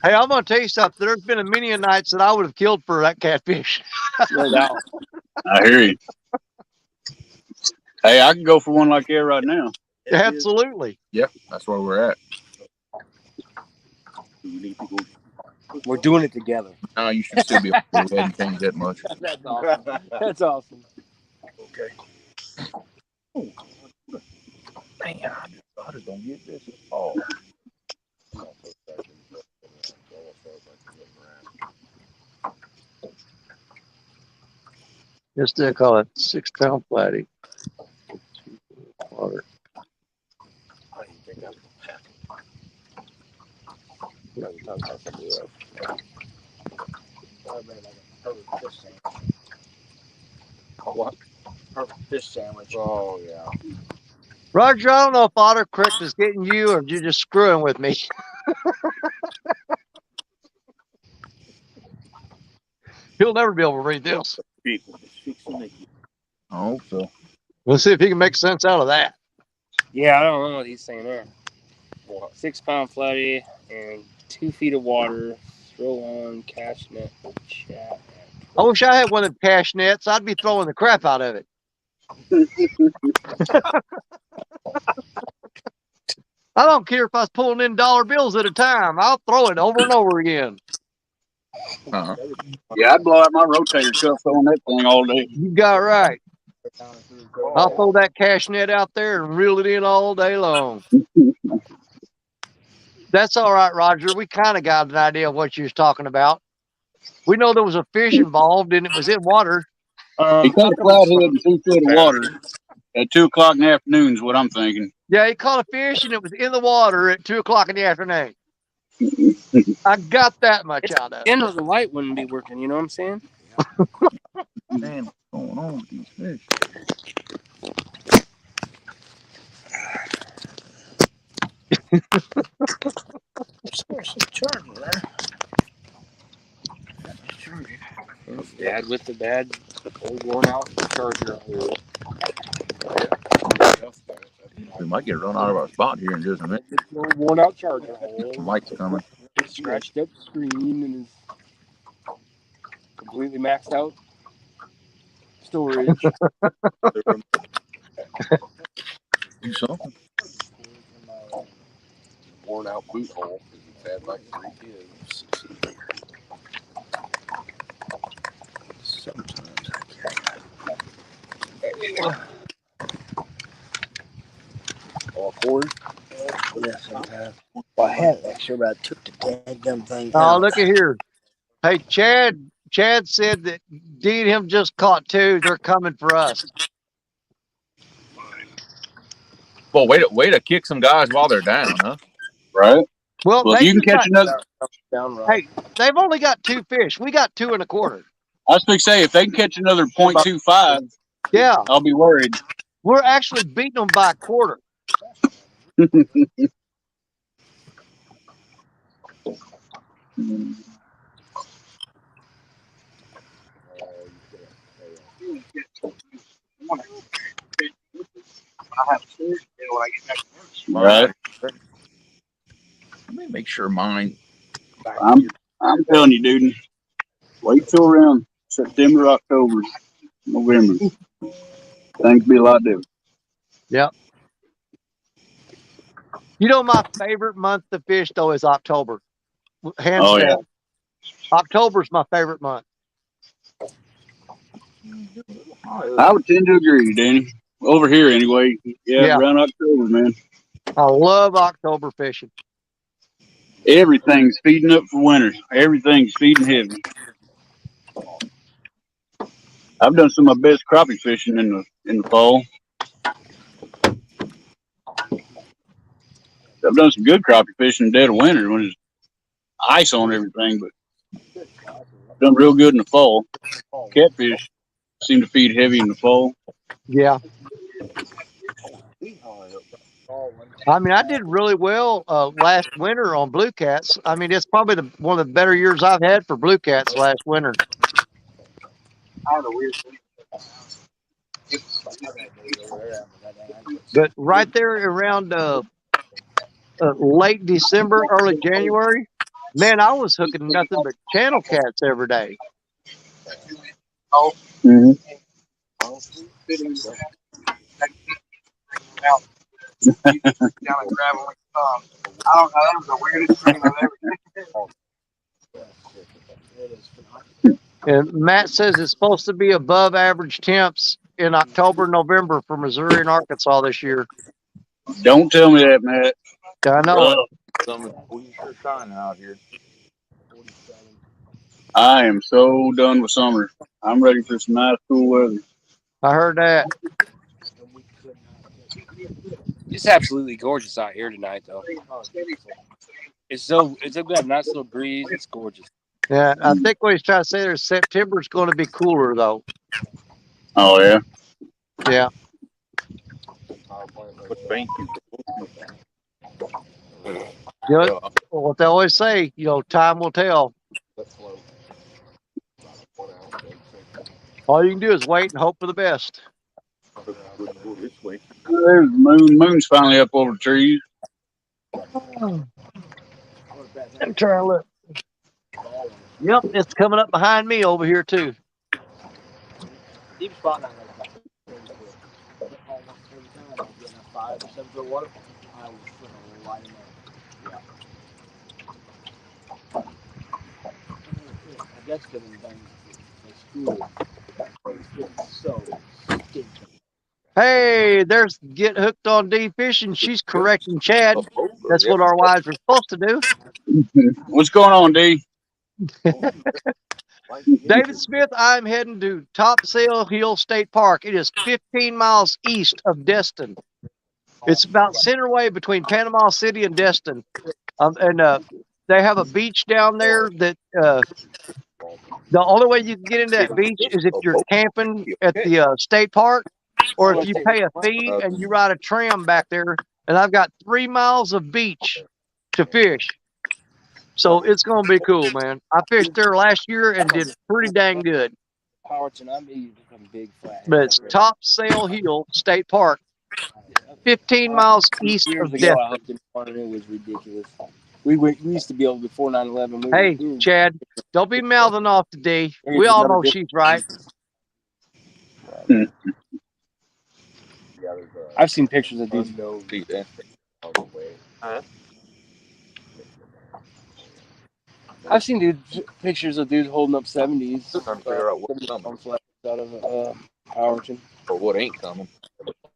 Hey, I'm gonna tell you something. There's been a many nights that I would have killed for that catfish. No doubt. I hear you. Hey, I can go for one like that right now. Absolutely. Yeah, that's where we're at. We're doing it together. No, you should still be able to. We hadn't changed that much. That's awesome. That's awesome. Okay. Man, I just don't get this at all. Just to call it 6-pound flatty. Water. What? Perfect fish sandwich. Oh yeah. Roger, I don't know if Otter Creek is getting you or you're just screwing with me. He'll never be able to read this. I hope so. Let's see if he can make sense out of that. Yeah, I don't know what he's saying there. 6-pound flatty and 2 feet of water. Throw on cast net chat. I wish I had one of them cash nets. I'd be throwing the crap out of it. I don't care if I was pulling in dollar bills at a time. I'll throw it over and over again. Uh-huh. Yeah, I'd blow out my rotator cuff on that thing all day. You got it right. I'll throw that cash net out there and reel it in all day long. That's all right, Roger. We kind of got an idea of what you was talking about. We know there was a fish involved and it was in water. He caught a flathead in 2 feet of water at 2 o'clock in the afternoon is what I'm thinking. Yeah, he caught a fish and it was in the water at 2 o'clock in the afternoon. I got that much out of it. End of the light wouldn't be working. You know what I'm saying? Man, what's going on with these fish? There's some charger there. Dad with the bad old worn out charger hole. We might get run out of our spot here in just a minute. Old worn out charger hole. Mike's coming. Scratched up screen and is completely maxed out storage. Do something. Worn out boot hole because it's had like 3 kids. Sometimes I Or cord? Yeah, sometimes. Well, I had it extra, but I took the dadgum thing Oh, out. look at here. Hey, Chad said that Dee and him just caught 2. They're coming for us. Well, way to kick some guys while they're down, huh? Right? Well, Well, if they you can just catch another. Down right. hey, they've only got 2 fish. We got 2 1/4. I was going to say, if they can catch another 0.25, Yeah, I'll be worried. we're actually beating them by a quarter. I have to when I get back to work. Right? Let me make sure mine. I'm telling you, dude. Wait till around September, October, November. Things be a lot different. Yep. You know, my favorite month to fish, though, is October. Hands Oh, down. yeah. October's my favorite month. I would tend to agree, Danny. Over here, anyway. Yeah, around October, man. I love October fishing. Everything's feeding up for winter. Everything's feeding heavy. I've done some of my best crappie fishing in the fall. I've done some good crappie fishing in the dead of winter when there's ice on everything, but I've done real good in the fall. Catfish seem to feed heavy in the fall. Yeah. I mean, I did really well last winter on blue cats. I mean, it's probably one of the better years I've had for blue cats last winter. I had a weird thing. But right there around late December, early January, man, I was hooking nothing but channel cats every day. Oh. Mm-hmm. Down and grab them with the thumb. I don't know. That was the weirdest thing I've ever. And Matt says it's supposed to be above average temps in October, November for Missouri and Arkansas this year. Don't tell me that, Matt. I know. We sure shining out here. I am so done with summer. I'm ready for some nice, cool weather. I heard that. It's absolutely gorgeous out here tonight, though. It's got a nice little breeze. It's gorgeous. Yeah, I think what he's trying to say there is September's going to be cooler, though. Oh, yeah? Yeah. Thank you. You know, what they always say, time will tell. All you can do is wait and hope for the best. This way. There's the moon. Moon's finally up over the trees. I'm trying to look. Yep, it's coming up behind me over here too. Deep spot now, like about 30 foot. Almost every time I get in a 5 or 7 foot water, I will freaking light them up. Yeah. I guess because of the school, it's getting so stinking. Hey, there's Get Hooked on D Fishing. She's correcting Chad. That's what our wives are supposed to do. What's going on, D? David Smith, I'm heading to Topsail Hill State Park. It is 15 miles east of Destin. It's about centerway between Panama City and Destin. And they have a beach down there that the only way you can get into that beach is if you're camping at the state park or if you pay a fee and you ride a tram back there. And I've got 3 miles of beach to fish. So it's going to be cool, man. I fished there last year and did pretty dang good. Powerton, I'm eating some big flat. But it's Topsail Hill State Park, 15 miles east Years of ago, Destin. I hooked in one and it was ridiculous. We used to be able before 9/11. Hey, Chad, don't be mouthing off today. We all know she's right. I've seen pictures of dudes. I've seen pictures of dudes holding up 70s. Trying to figure out what's coming. Out of Powerton. Or what ain't coming.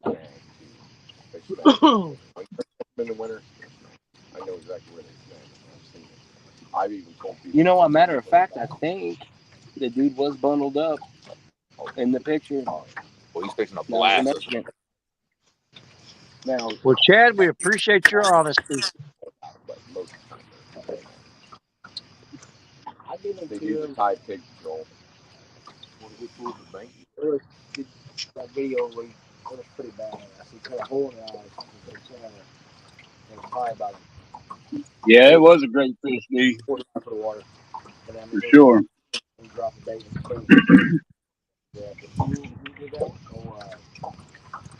In the winter, I know exactly where they stand. I've seen it. I've even told people. You know, a matter of fact, I think the dude was bundled up in the picture. Well, he's fixing a blast. Now, well, Chad, we appreciate your honesty. I get They into do the Tide Pig Patrol. that video where it was pretty bad. I see kind of hole in the eyes. It was probably about Yeah, it was a great fish, D. 40 foot of water. For sure. And drop the bait and came. Yeah, the fuel you did that or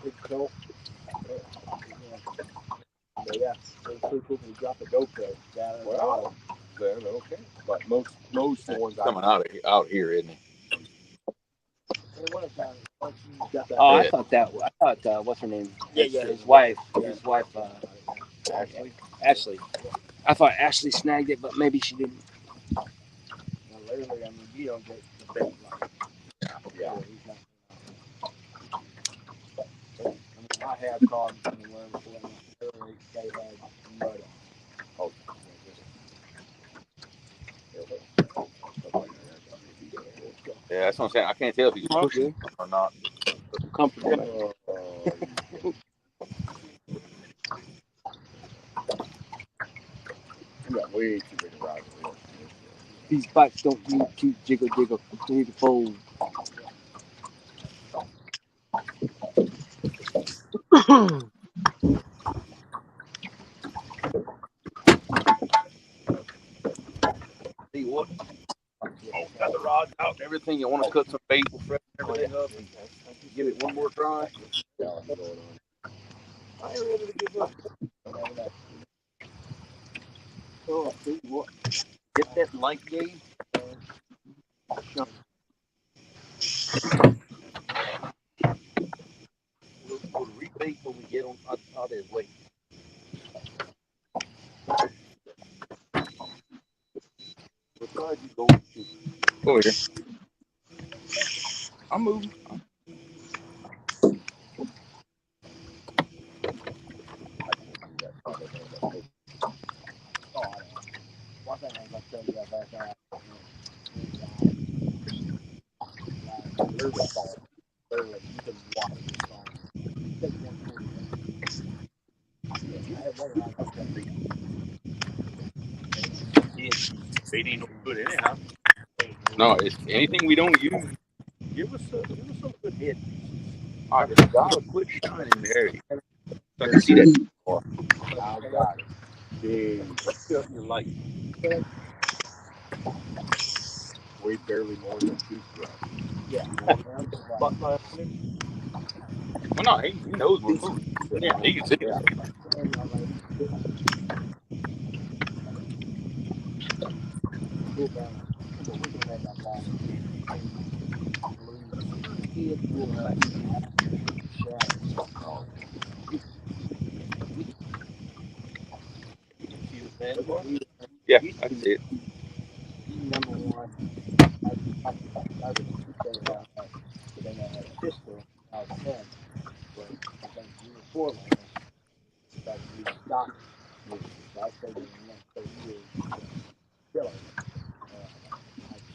big kill. But yeah, it was pretty cool when you drop the GoPro down at the bottom. Then okay, but most the ones Coming out here, isn't he? Oh, I thought what's her name? Yeah, his wife. Ashley. I thought Ashley snagged it, but maybe she didn't. Well, literally, I mean, you don't get the bait like. Yeah. I mean, I had caught him before. They had mud. Oh. Yeah, that's what I'm saying. I can't tell if he's pushing or not. Comfortable. way too big a rod. These bites don't need to jiggle. They need to fold. See what? Got the rods out and everything. You want to cut some bait, freshen everything up, and give it one more try. I ain't ready to give up. Oh, I'll tell you what. Get that light gauge. We'll rebait when we get on out his way. What side you going to? Go here. I'm moving. Bait ain't no good anyhow. No, it's anything we don't use. Give us some good hit. I just gotta quit shining there. I can see that far. I got it. Dang, shut your light. Way barely more than 2 strokes. Yeah. Well, no, he knows we're moving. Yeah, he can see it. Go down. But we can have that long blue. He will have shadows. Oh. See the sandbar? Yeah, I can see it. Number one. I would say that they had a pistol out of 10. But I think 3 or 4 of them that we stopped. I stayed in the next 30 years. Killer.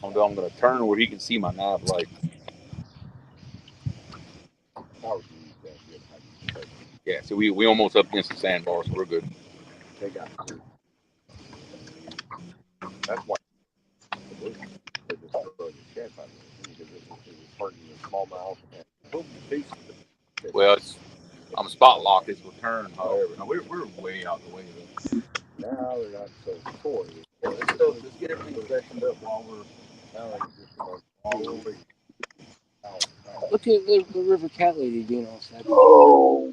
I'm going to turn where he can see my nav light. Yeah, so we almost up against the sandbar, so we're good. They got that's why they destroyed the shed by because it was hurting the smallmouth and boom, the Well, I'm spot locked. It's will turn, however. No, we're way out the way though. now they're not so sore. Let's get everything freshened up while we're now like just look at the river cat lady being all sad. Oh,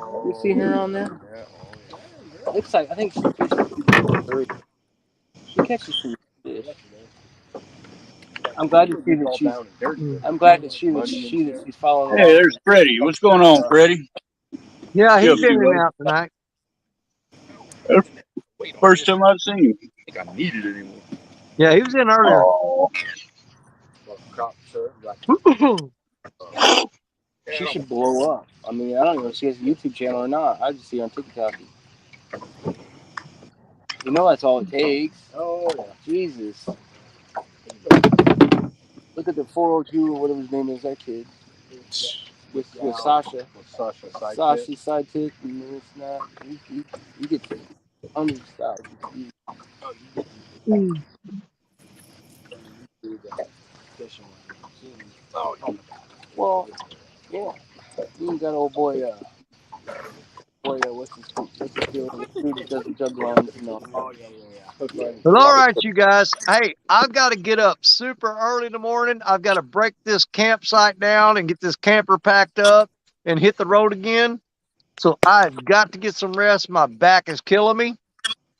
You see her on there? Yeah. Oh, yeah. Looks like I think she fishes. She catches some fish. I'm glad to see that she's. I'm glad to see that she's following hey, along. there's Freddie. What's going on, Freddie? Yeah, You he's up been to, in and buddy? out tonight. First time I've seen him. I think I need it anymore. Yeah, he was in earlier. Oh, She should blow up. I mean, I don't know if she has a YouTube channel or not. I just see her on TikTok. You know that's all it takes. Oh yeah. Jesus. Look at the 402 or whatever his name is, that kid. With Sasha. Sasha's sidekick, and it's not. You get hundreds of thousands. Oh, well, yeah. You got old boy, what's his deal? The dude that does the jug lines, you know. Oh, yeah. Well, all right, you guys. Hey, I've got to get up super early in the morning. I've got to break this campsite down and get this camper packed up and hit the road again. So I've got to get some rest. My back is killing me.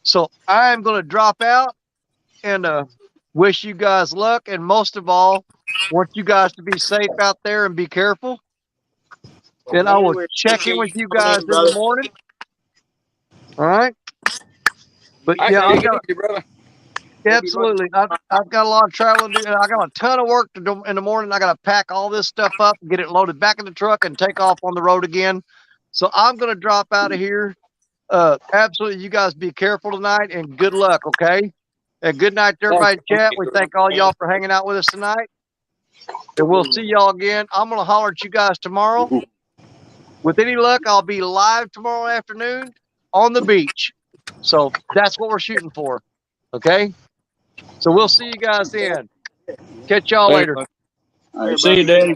So I'm going to drop out and wish you guys luck. And most of all, want you guys to be safe out there and be careful. And I will check in with you guys in the morning. All right. But All right, yeah, I've take it got easy, brother. absolutely. I've got a lot of traveling to do. And I got a ton of work to do in the morning. I got to pack all this stuff up, get it loaded back in the truck, and take off on the road again. So I'm going to drop out of here. Absolutely. You guys be careful tonight and good luck. Okay. And good night to everybody in chat. We thank all y'all for hanging out with us tonight. And we'll see y'all again. I'm going to holler at you guys tomorrow. With any luck, I'll be live tomorrow afternoon on the beach. So that's what we're shooting for. Okay. So we'll see you guys then. Catch y'all later. all right, see you, Daddy.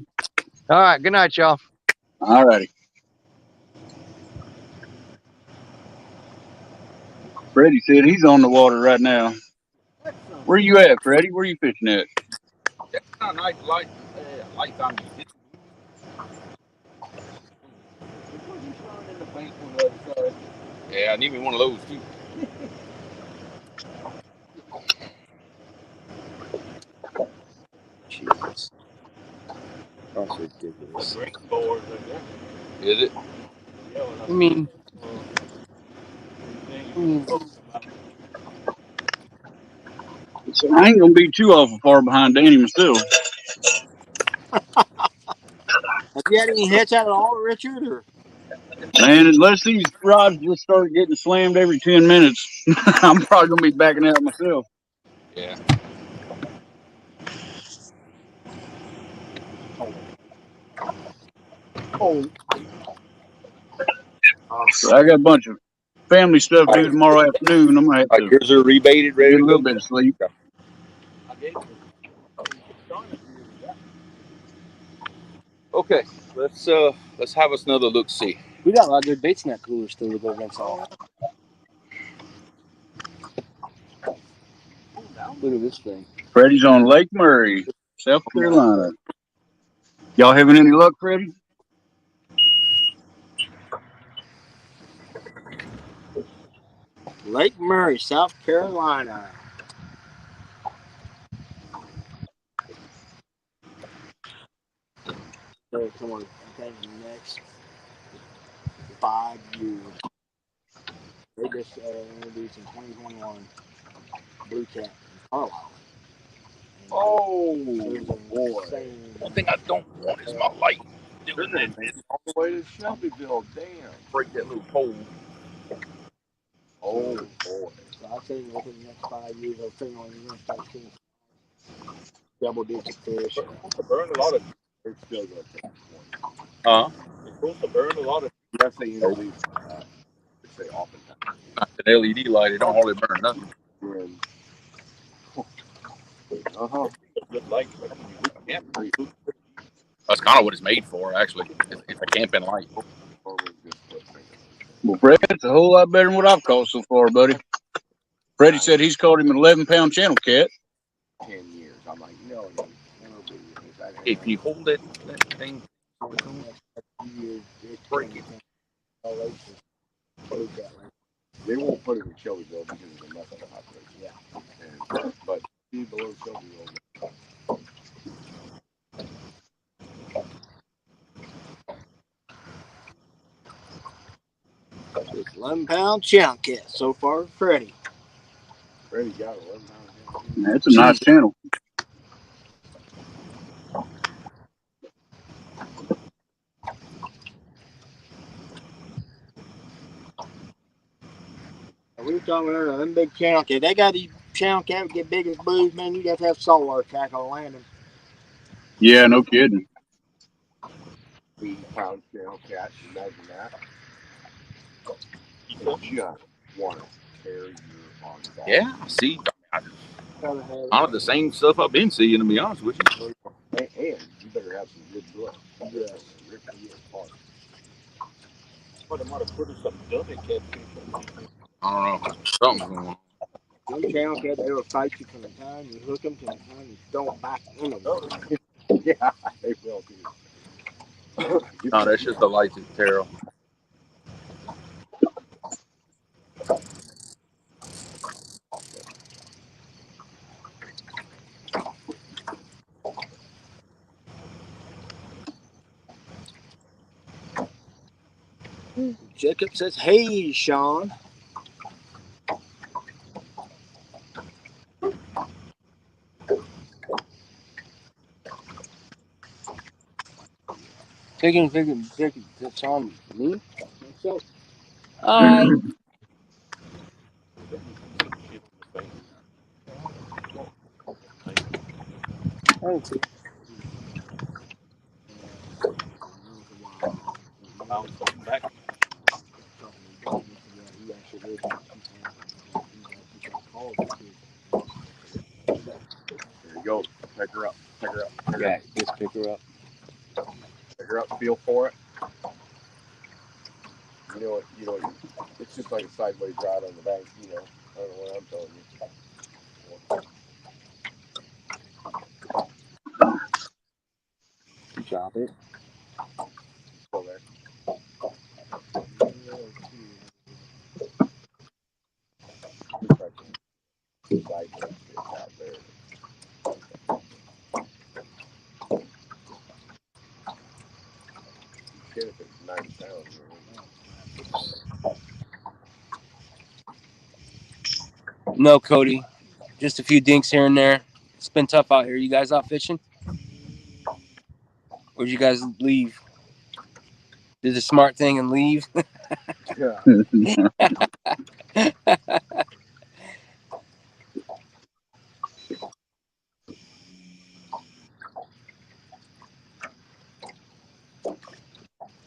All right. Good night, y'all. All righty. Freddie said he's on the water right now. Where you at, Freddie? Where you fishing at? That's not nice light. Lights on me. Yeah, I need me one of those too. Jesus. That's ridiculous. Is it? I mean, So I ain't gonna be too awful far behind Danny myself. Have you had any hits at all, Richard? Or? Man, unless these rods just start getting slammed every 10 minutes, I'm probably gonna be backing out myself. Yeah. So I got a bunch of family stuff to do tomorrow afternoon. I'm gonna have Like to yours are rebaited, ready get to a little go. bit of sleep. Okay, let's have us another look. See. we got a lot of good baits in that cooler still to go rinse off. Look at this thing. Freddie's on Lake Murray, South Carolina. Y'all having any luck, Freddie? Lake Murray, South Carolina. someone, I think, in the next 5 years. They just introduced in 2021 Blue Cat in Carlisle. Oh boy! One thing I don't want is my light They're doing gonna that. make it all the way to Shelbyville. Damn! Break that little pole. Oh boy! So I tell you, within the next 5 years, they'll figure on you're gonna start seeing double-digit fish. It's supposed to burn a lot of. It's still gonna take one. Huh? It's supposed to burn a lot of. Yes, they introduced. They say oftentimes. Not an LED light. It don't hardly burn nothing. Good light, but we can't breathe. That's kind of what it's made for, actually. It's a camping light. Well, Fred, it's a whole lot better than what I've caught so far, buddy. Freddie said he's caught him an 11-pound channel cat. 10 years. I'm like, no, If you hold that thing, Break it. they won't put it in Shelbyville because of the method of operation. Yeah. But below Shelbyville. It's 11-pound channel cat so far, Freddie. Freddie got 11 pounds. That's a nice channel. We were talking about them big channel cat. They got these channel cat get big as blues, man. You got to have saltwater tackle on landing. Yeah, no kidding. 80-pound channel cat. Imagine that. You just want to tear your arms off. yeah, see, kind of the same stuff I've been seeing, to be honest with you. And you better have some good blood. Yes. But I might have put some dummy catfish on. I don't know. Something's going on. Them channel cat, they will fight you from the time you hook them to the time you throw them back in the water. Yeah, they will do. No, that's just the lights at Terrell. Jacob says, "Hey, Sean." Taking, that's on me. So, Hi. thank you. Found something back. There you go. Pick her up. Pick her up. Pick her Yeah, up. just pick her up. Pick her up. Feel for it. You know what? You know, it's just like a sideways ride on the bank. You know, I don't know what I'm telling you. Drop it. Go there. Sideways out there. Shit, if it's 90 pounds. No, Cody. Just a few dinks here and there. It's been tough out here. You guys out fishing? Or did you guys leave? Did the smart thing and leave? Yeah.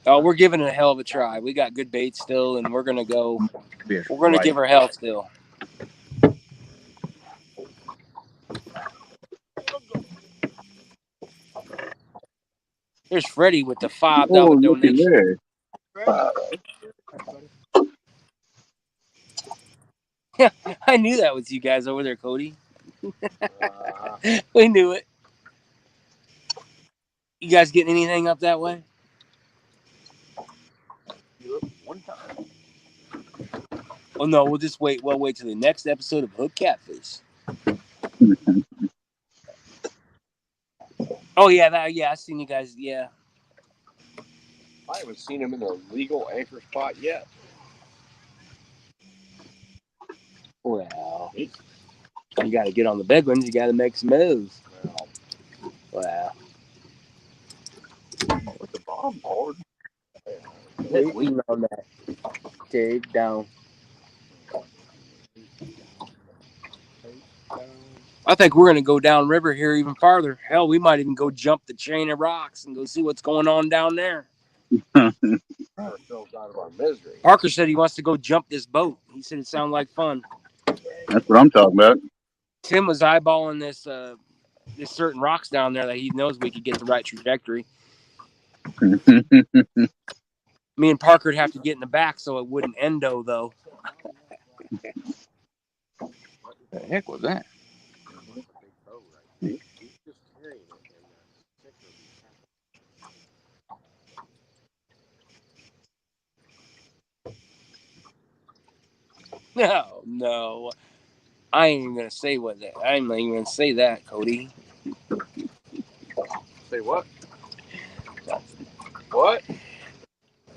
Oh, we're giving it a hell of a try. We got good bait still, and we're gonna go. Fish, We're gonna right. give her hell still. There's Freddie with the $5 Oh, looky donation. there. I knew that was you guys over there, Cody. We knew it. You guys getting anything up that way? One time. Oh no, we'll just wait. We'll wait till the next episode of Hook Catfish. Oh yeah, I seen you guys. Yeah, I haven't seen him in a legal anchor spot yet. Well, you got to get on the big ones. You got to make some moves. Well, With the bomb board. waiting on that dig down. I think we're going to go down river here even farther. Hell, we might even go jump the chain of rocks and go see what's going on down there. Ourselves out of our misery. Parker said he wants to go jump this boat. He said it sounded like fun. That's what I'm talking about. Tim was eyeballing this certain rocks down there that he knows we could get the right trajectory. Me and Parker'd have to get in the back so it wouldn't endo though. The heck was that? No. I ain't even gonna say what that. I'm not even gonna say that, Cody. Say what? What?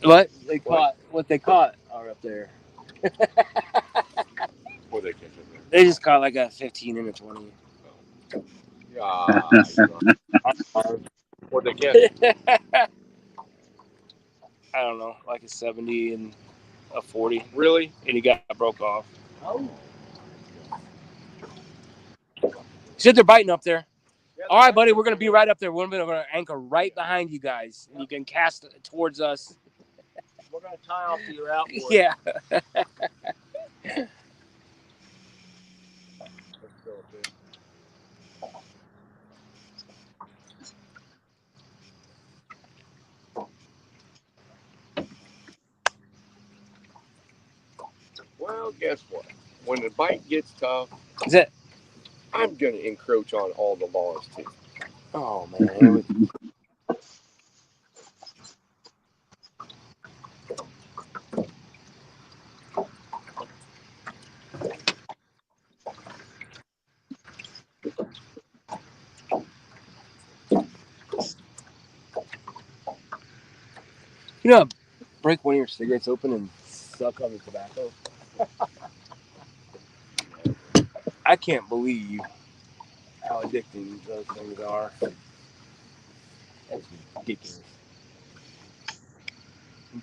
What they caught? What they caught are up there. What they catch up there? They just caught like a 15 and a 20. Yeah. What they catch? I don't know, like a 70 and a 40. Really? And he got broke off. Sit there biting up there. All right, buddy, we're gonna be right up there. We're gonna anchor right behind you guys, and you can cast it towards us. We're gonna tie off to your outboard. Yeah. Well, guess what? When the bite gets tough, Is it? I'm gonna encroach on all the laws too. Oh man. You know, break one of your cigarettes open and suck on the tobacco. I can't believe how addicting those things are. That's ridiculous.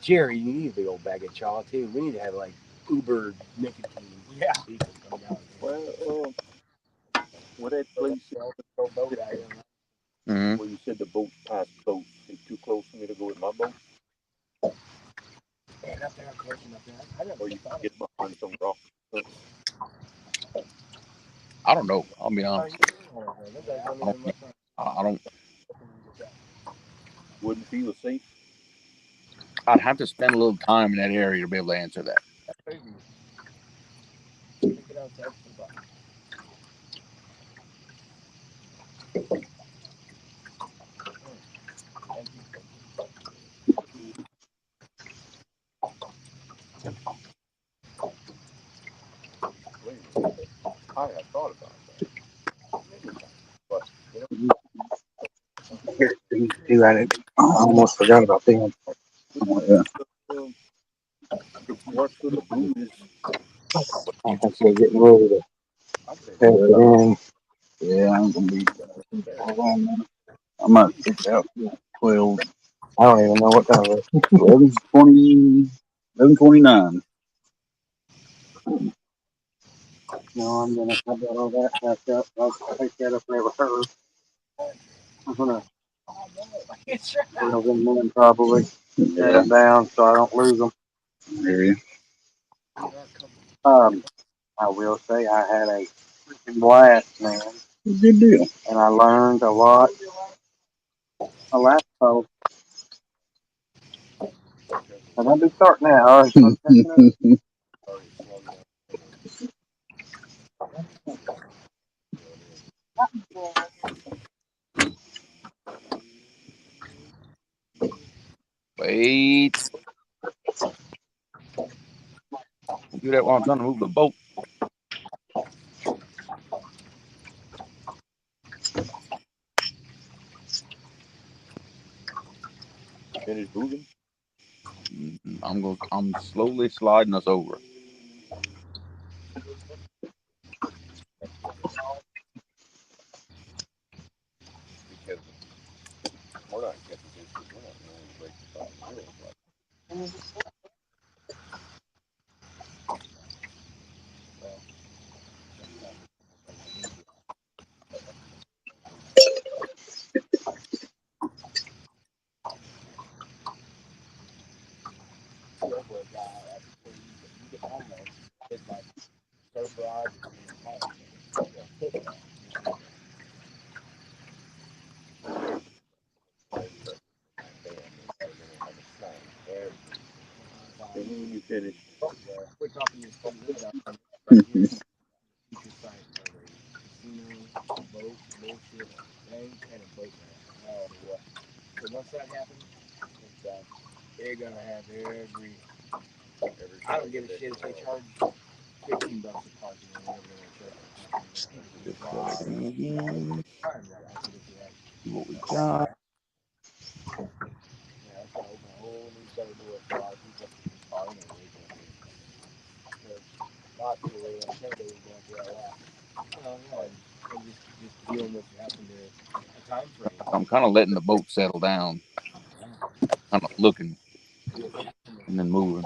Jerry, you need a big old bag of chaw too. We need to have like Uber nicotine. Yeah. People coming out. Well, where that place Mm-hmm. where you said the boat passed close, it's too close for me to go with my boat, And up there, close enough there. I never or you can thought of get behind some rock. I don't know. I'll be honest. it. I don't. Wouldn't feel safe. I'd have to spend a little time in that area to be able to answer that. I have thought about that. But Here, these two at it. I almost forgot about them. Yeah. What's the lagoon is? I think they're getting ready to head in. Yeah, I'm gonna be. I might pick out 12, I don't even know what time it is. 11:20, 11:29. No, I'm gonna have got all that packed up. I'll take that up there with her. I'm gonna bring them in probably. Set Yeah, them down so I don't lose them. I hear you. I will say I had a freaking blast, man, Good deal. and I learned a lot. My last post, and I'll be starting that. All right, so I'm catching up. Wait. Do that while I'm trying to move the boat. Finish moving. I'm slowly sliding us over. Because we're not catching fish because we're not willing to break the fucking rules. Like, And then when you finish, They're gonna have every. I don't give a shit if they charge $15 a parking or whatever they want to charge. Just checking again. See what we got. I'm kind of letting the boat settle down, kind of looking, and then moving.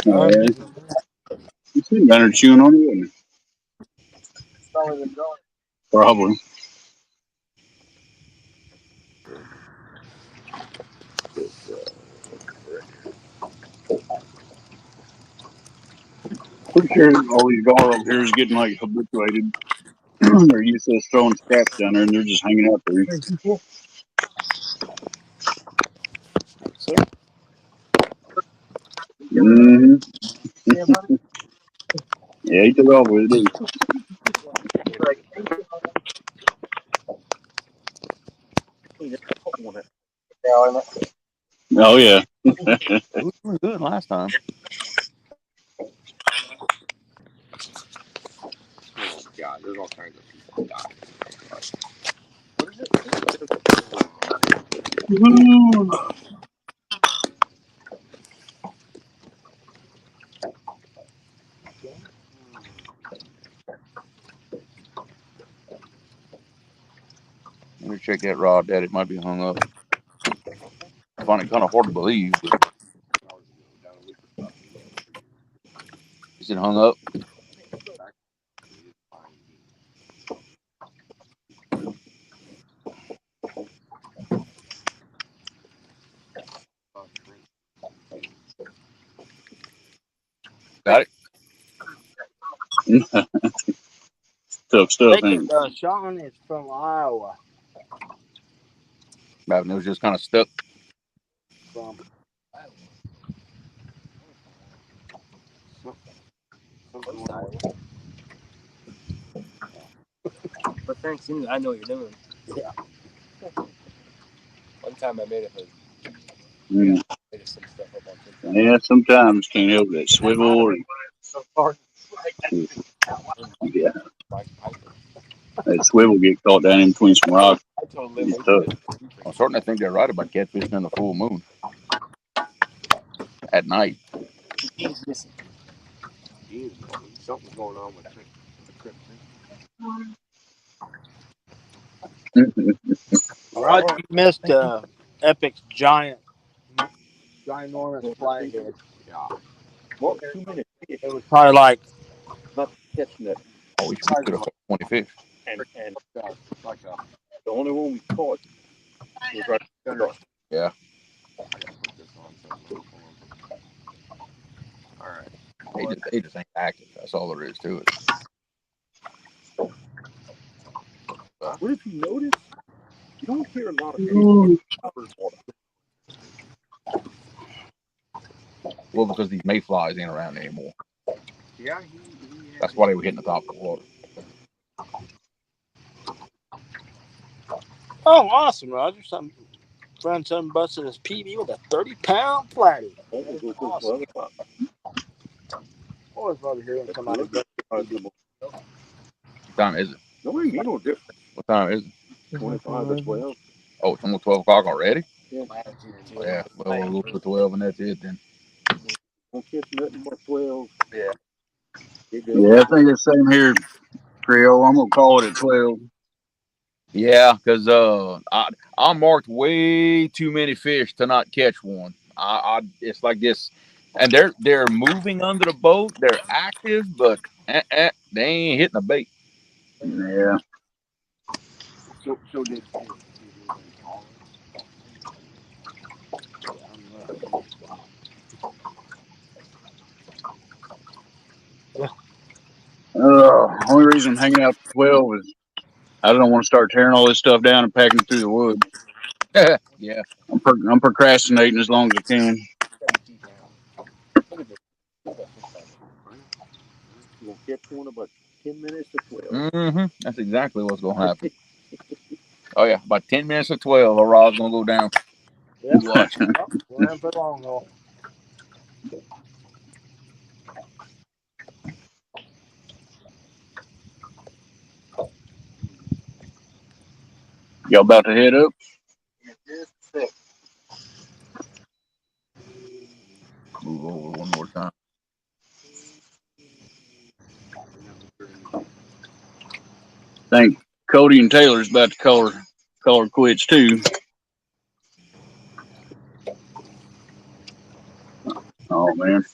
Oh, yeah. You sitting down there chewing on it, wasn't you? Probably. Pretty sure all these gar over here is getting like habituated. They're used to us throwing scraps down there, and they're just hanging out there. Mm-hmm. Yeah, he took off with it, didn't he? Oh yeah. It was doing good last time. oh God, there's all kinds of people dying. Let me check that rod, Dad. It might be hung up. I find it kind of hard to believe, but is it hung up? Got it. Tough I stuff, think ain't Sean is from Iowa. It was just kind of stuck. From But thanks, I know what you're doing. yeah. One time I made it. it? Made some stuff up on TikTok. Yeah, sometimes can't help that swivel or yeah, that swivel get caught down in between some rocks. I told It's Lily. tough. I'm starting to think they're right about catfishing in the full moon at night. He's missing. Something's going on with the trip. Roger, you missed Epic's ginormous flathead. Yeah. what 2 minutes fish, It was probably like not catching that, I wish we could have caught 20 fish. and Like a, the only one we caught was right across. Yeah. I gotta put this on something. All right. They just ain't active. That's all there is to it. What if you notice? You don't hear a lot of fish in first water. Well, because these mayflies ain't around anymore. Yeah, That's why they were hitting the top of the water. oh, awesome, Roger. Some busted his PB with a 30-pound flathead. Oh, That is go awesome. well, always love hearing somebody. What time is it? No, ain't no difference. What time is it? It's like 25 to 11. 12. Oh, it's almost 12 o'clock already? Yeah. Yeah, well, we'll go to 12 and that's it then. Won't catch nothing but 12. Yeah. It just Yeah, I think it's same here, Creole. I'm gonna call it at 12. Yeah, because I marked way too many fish to not catch one. It's like this, and they're moving under the boat. They're active, but they ain't hitting the bait. Yeah. so did Only reason I'm hanging out at 12 is I don't want to start tearing all this stuff down and packing it through the woods. Yeah. I'm procrastinating as long as I can. you gonna catch one about 10 minutes to 12. Mm-hmm. That's exactly what's gonna happen. Oh yeah, about 10 minutes to 12, a rod's gonna go down. Yeah. You watch. Oh, we're in for long haul. Y'all about to head up? Move over one more time. I think Cody and Taylor's about to call her quits too. Oh man.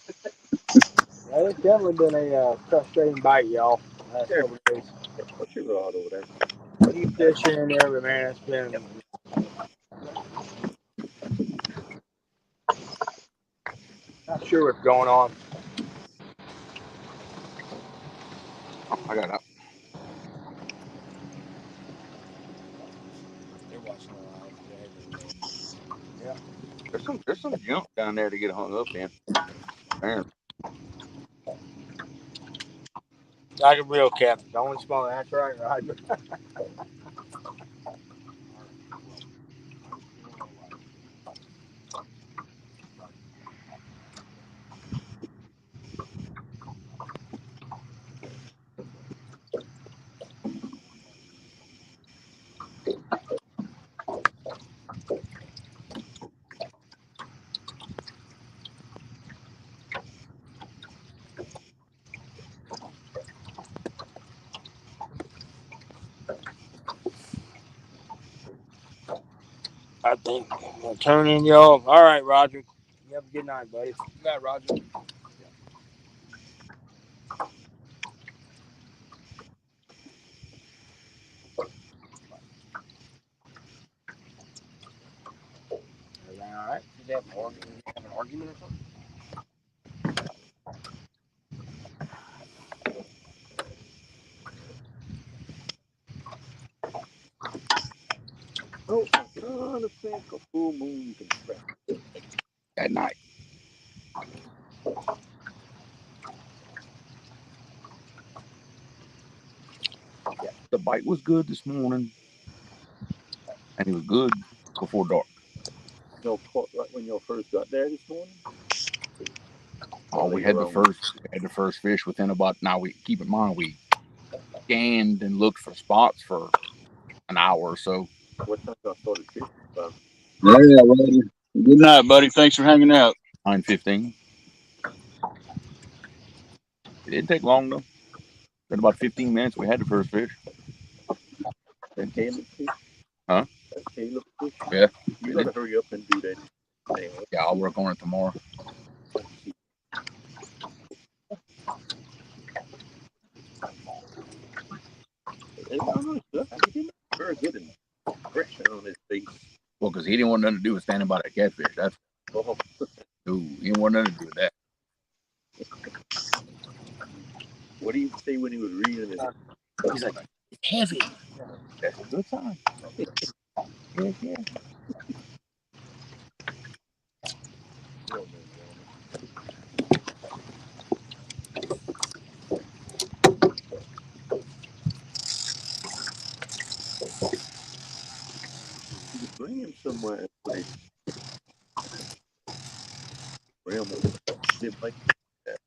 Yeah, it's definitely been a frustrating bite, y'all. Last couple of days. What's your rod over there? Keep fishing and every man. It's been not sure what's going on. Oh, I got it. They're watching the live. Yeah. There's some junk down there to get hung up in. Apparently. Like a real captain. Don't smell that's right, Roger. I think we'll turn in, y'all. All right, Roger. You have a good night, buddy. Good night, Roger. Everything all right? Did they have an argument or something? Oh, I'm trying to think a full moon contract. At night. Yeah. The bite was good this morning, and it was good before dark. Y'all caught right when y'all first got there this morning? Oh, Or later on? we had the first fish within about. Now we keep in mind we scanned and looked for spots for an hour or so. What time y'all started fishing? About Yeah, Roger. Good night, buddy. Thanks for hanging out. 9:15. It didn't take long though. In about 15 minutes, we had the first fish. that Caleb fish? Huh? That Caleb fish? Yeah. You It gotta did. hurry up and do that now. Yeah, I'll work on it tomorrow. It's not really stuff. He didn't have very good impression on his face. Well, because he didn't want nothing to do with standing by that catfish. That's Oh, no, he didn't want nothing to do with that. what did he say when he was reeling it? He's like, it's heavy. That's a good sign. Yes, yeah. You could bring him somewhere and put his realm. Did like that.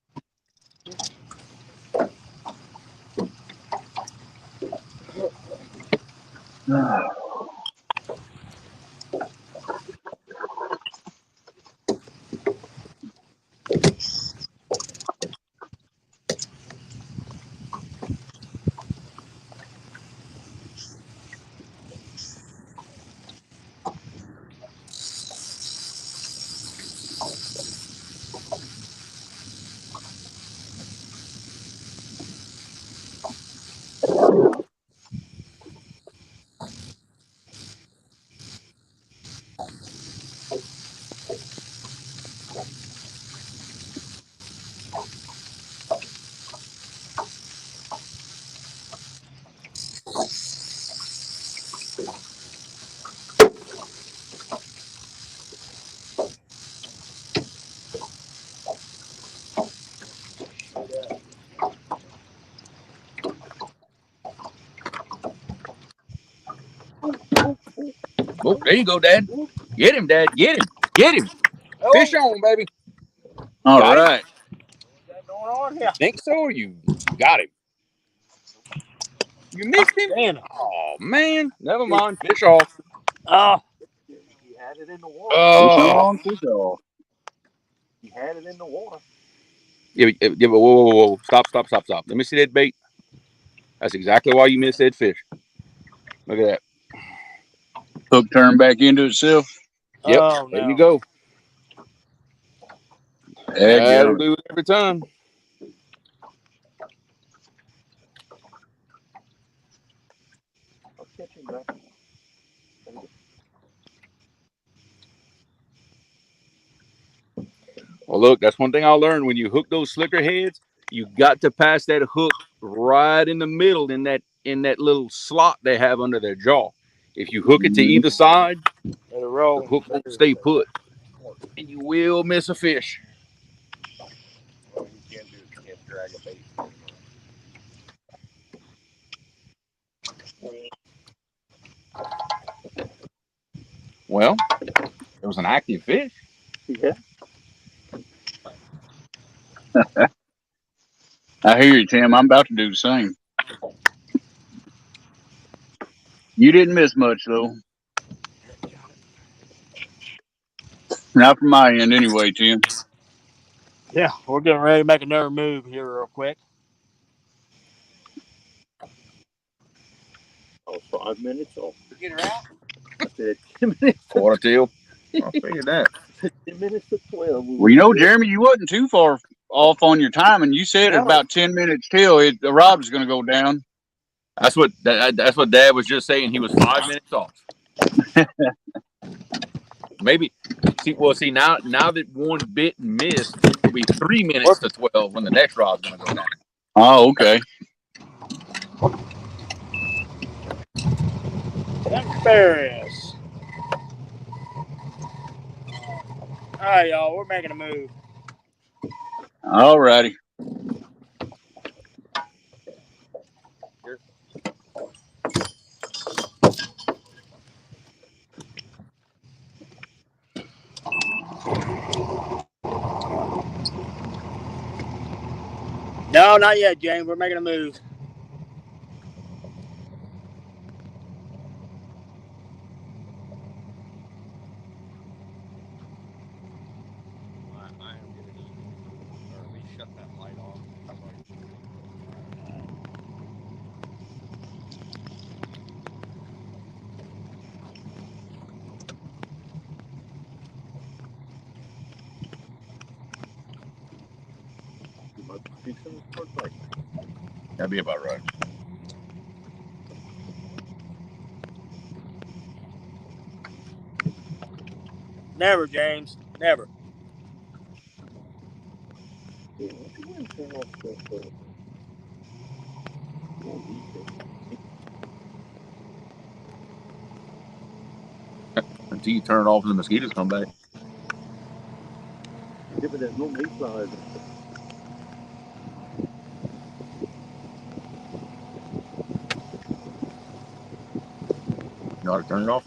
Oh, there you go, Dad. Get him, Dad. Get him. Get him. Fish on, baby. All Got him. right. What's that going on here? Think so? Or you got him. You missed him. Damn it. Oh man. Never mind. Fish off. Oh, He had it in the water. Fish Oh. on, fish off. He had it in the water. Yeah, whoa. Stop. Let me see that bait. That's exactly why you missed that fish. Look at that. Hook turned back into itself. Yep. oh There you no. go. That'll Dadgummit. do it every time. I'll catch him back. Well, look, that's one thing I learned. When you hook those slicker heads, you got to pass that hook right in the middle in that little slot they have under their jaw. If you hook it to either side, Let it the roll. hook won't stay put, and you will miss a fish. Well, you can't do it. You can't drag a bait. Well, it was an active fish. Yeah. I hear you, Tim. I'm about to do the same. You didn't miss much, though. Not from my end, anyway, Tim. Yeah, we're getting ready to make another move here real quick. I was 5 minutes off. Get her out? I said 10 minutes. Quarter till. I figured that. 10 minutes to 12. Well, you know, Jeremy, you wasn't too far off on your time, and you said at No. about 10 minutes till the rod was going to go down. That's what Dad was just saying. He was 5 minutes off. Maybe. See now that one bit and missed, it'll be 3 minutes to 12 when the next rod's gonna go down. Oh, okay. Ferris. All right, y'all. We're making a move. All righty. No, not yet, James. We're making a move. I am gonna need, or at least shut that light off. You might be some short bite. That'd be about right. Never, James. Never. Yeah, why don't you go and turn off the won't eat it. Until you turn it off and the mosquitoes come back. Yeah, but there's no mayflies. You ought to turn it off.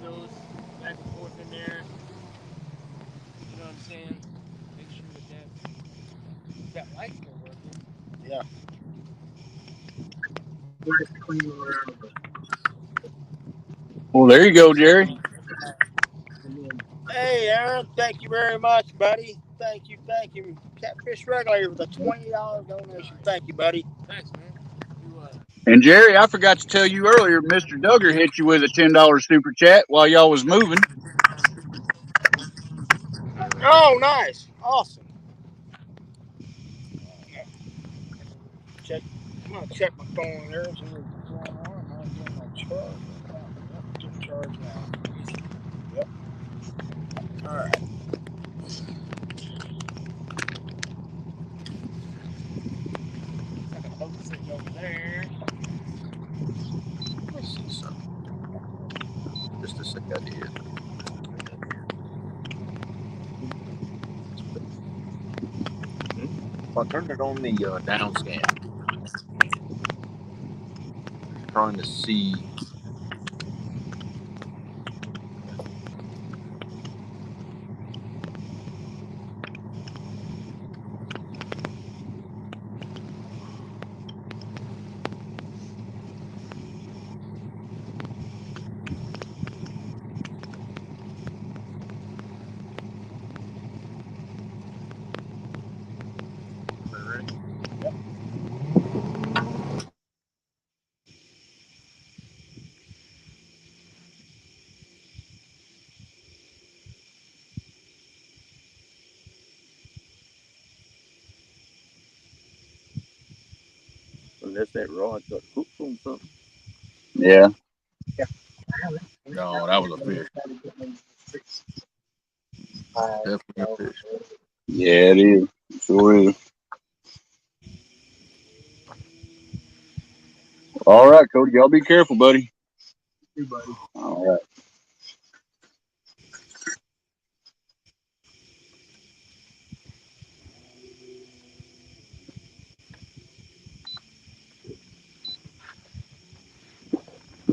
those back and forth in there. You know what I'm saying? Make sure that light's still working. Yeah. Nice clean around. Well, there you go, Jerry. And then Hey, Aaron, thank you very much, buddy. Thank you, thank you. Catfish Regulator with a $20 donation. Thank you, buddy. Thanks, man. You And Jerry, I forgot to tell you earlier, Mr. Duggar hit you with a $10 super chat while y'all was moving. Oh, nice. Awesome. Check. I'm gonna check my phone here. See what's going on. I'm not getting my charge. Yep, getting charged now. Yep. All right. got a boat sitting over there. Let's see something. Just a second, I did. I turned it on the down scan. Trying to see. Unless that rod got hooked on something. Yeah. No, that was a fish. Definitely a fish. Yeah, it is. It sure is. All right, Cody. Y'all be careful, buddy. everybody. All right.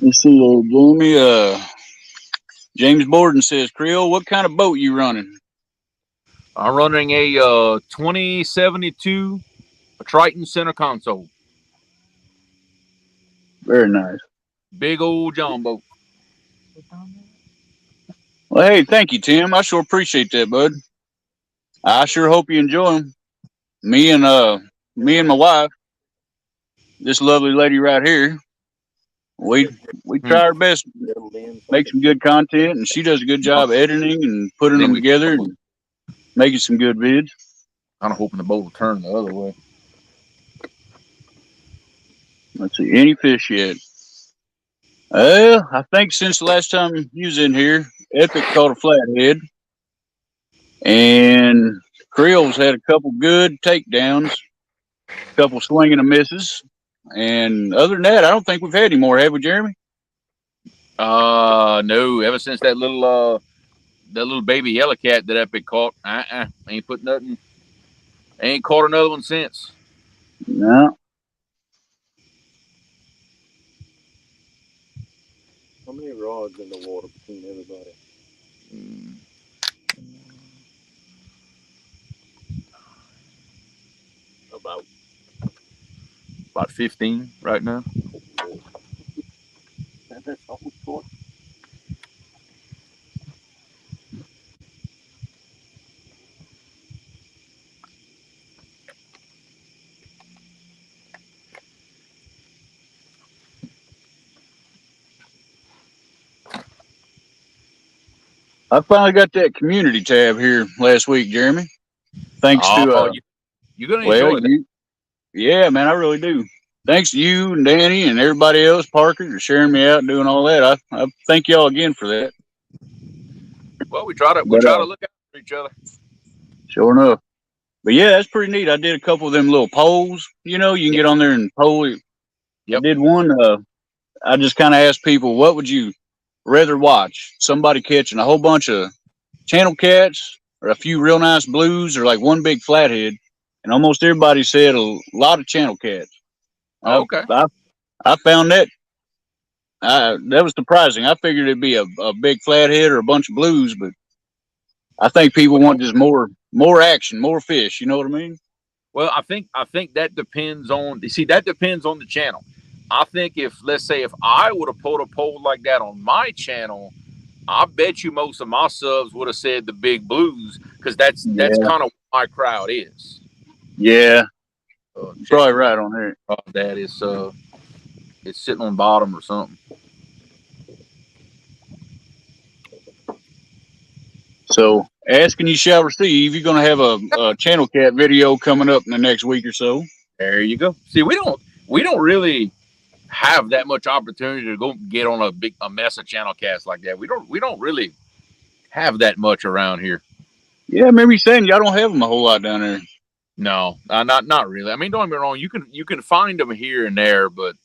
Let's see there, Jamie. James Borden says, Creole, what kind of boat you running? I'm running a 2072 Triton center console. Very nice. Big old John boat. Well, hey, thank you, Tim. I sure appreciate that, bud. I sure hope you enjoy them. Me and my wife, this lovely lady right here, we Hmm. try our best, Settled in. So I make could some good content, and she does a good job editing and I putting think them we together and making some good vids. kind of hoping the boat will turn the other way. Let's see, any fish yet? I think since the last time you was in here, Epic caught a flathead, and Creole's had a couple good takedowns, a couple swinging and misses, and other than that, I don't think we've had any more, have we, Jeremy? No. Ever since that little baby yellow cat that Epic caught, ain't put nothing. Ain't caught another one since. No. How many rods in the water between everybody? Mm, about 15 right now. That's all short. I finally got that community tab here last week, Jeremy. Thanks to Oh, you're gonna well, enjoy that. you, yeah, man, I really do. Thanks to you and Danny and everybody else, Parker, for sharing me out and doing all that. I thank y'all again for that. Well, we try to But look out for each other. sure enough. But yeah, that's pretty neat. I did a couple of them little polls. You know, you can Yep. get on there and poll. I Yep. did one. I just kind of asked people, what would you rather watch? Somebody catching a whole bunch of channel cats, or a few real nice blues, or like one big flathead? And almost everybody said a lot of channel cats. Oh, I okay. I, I found that That was surprising. I figured it'd be a big flathead or a bunch of blues, but I think people want just more action, more fish. You know what I mean? Well, I think that depends on. See, that depends on the channel. I think if, let's say, if I would have pulled a pole like that on my channel, I bet you most of my subs would have said the big blues, because that's Yeah, kind of what my crowd is. yeah, Check probably the right on there. that is it's sitting on bottom or something. So, asking you shall receive. You're gonna have a channel cat video coming up in the next week or so. There you go. See, we don't really have that much opportunity to go get on a mess of channel cats like that. We don't really have that much around here. Yeah, I remember you saying y'all don't have them a whole lot down there. No, not really. I mean, don't get me wrong. You can find them here and there, but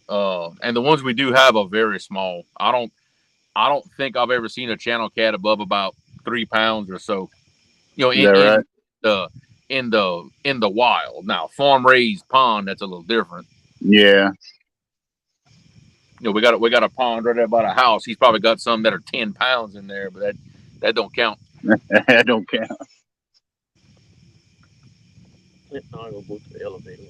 and the ones we do have are very small. I don't think I've ever seen a channel cat above about 3 pounds or so. You know, Is that right? the in the wild. Now, farm raised pond, that's a little different. Yeah, You know, we got a pond right there by the house. He's probably got some that are 10 pounds in there, but that don't count. I don't count. Let's not go to the elevator.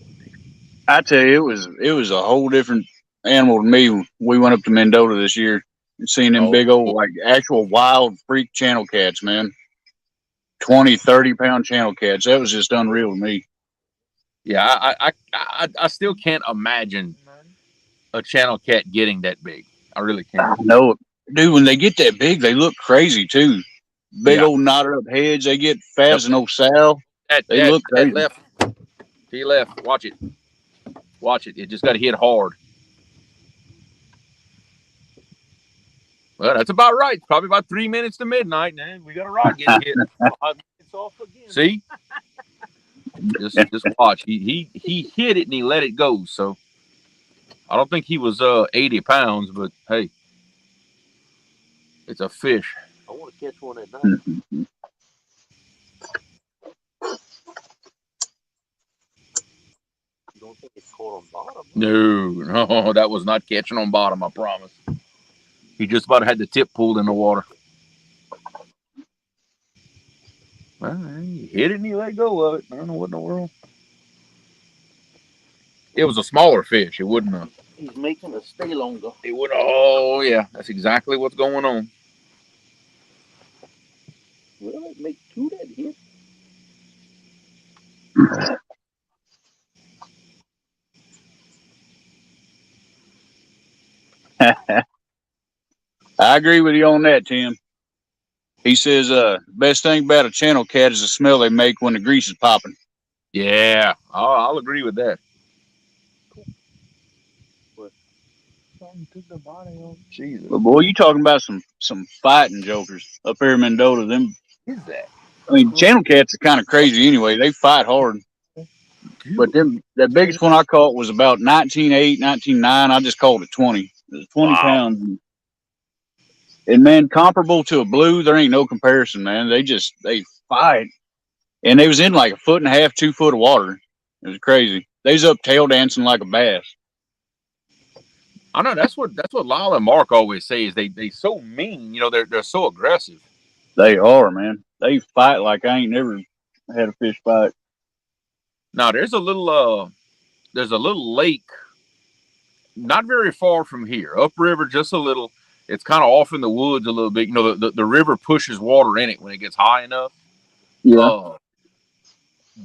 I tell you, it was a whole different animal to me. We went up to Mendota this year and seen them Oh, big old, like, actual wild freak channel cats, man. 20, 30 pound channel cats. That was just unreal to me. yeah. I still can't imagine a channel cat getting that big. I really I can't. know it. Dude, when they get that big, they look crazy too. Big Yeah. old knotted up heads. They get fat Yep. as an old sow. That They that look that crazy. left. He left. Watch it. Watch it. It just got to hit hard. Well, that's about right. It's probably about 3 minutes to midnight, man. We got a rod getting hit. 5 minutes off again. See, just watch. He hit it and he let it go. So I don't think he was 80 pounds, but hey, it's a fish. I want to catch one at night. You don't think it's caught on bottom? No, that was not catching on bottom. I promise. He just about had the tip pulled in the water. Well, he hit it and he let go of it. I don't know what in the world. It was a smaller fish. It wouldn't have. He's making us stay longer. It would. Oh yeah, that's exactly what's going on. Well, it makes two that hit. I agree with you on that, Tim. He says, best thing about a channel cat is the smell they make when the grease is popping. Yeah, I'll agree with that. Something took the body off. Jesus, But boy, you talking about some fighting jokers up here in Mendota. Them, what is that? I mean, channel cats are kind of crazy anyway. They fight hard. But them, the biggest one I caught was about 19.8, 19.9. I just called it 20. It was 20 Wow. pounds. And man, comparable to a blue, there ain't no comparison, man. They fight. And they was in like 1.5 feet, 2 foot of water. It was crazy. They was up tail dancing like a bass. I know that's what Lyle and Mark always say is they so mean. You know, they're so aggressive. They are, man. They fight like I ain't never had a fish fight. Now there's a little lake not very far from here, upriver just a little. It's kind of off in the woods a little bit. You know, the river pushes water in it when it gets high enough. Yeah.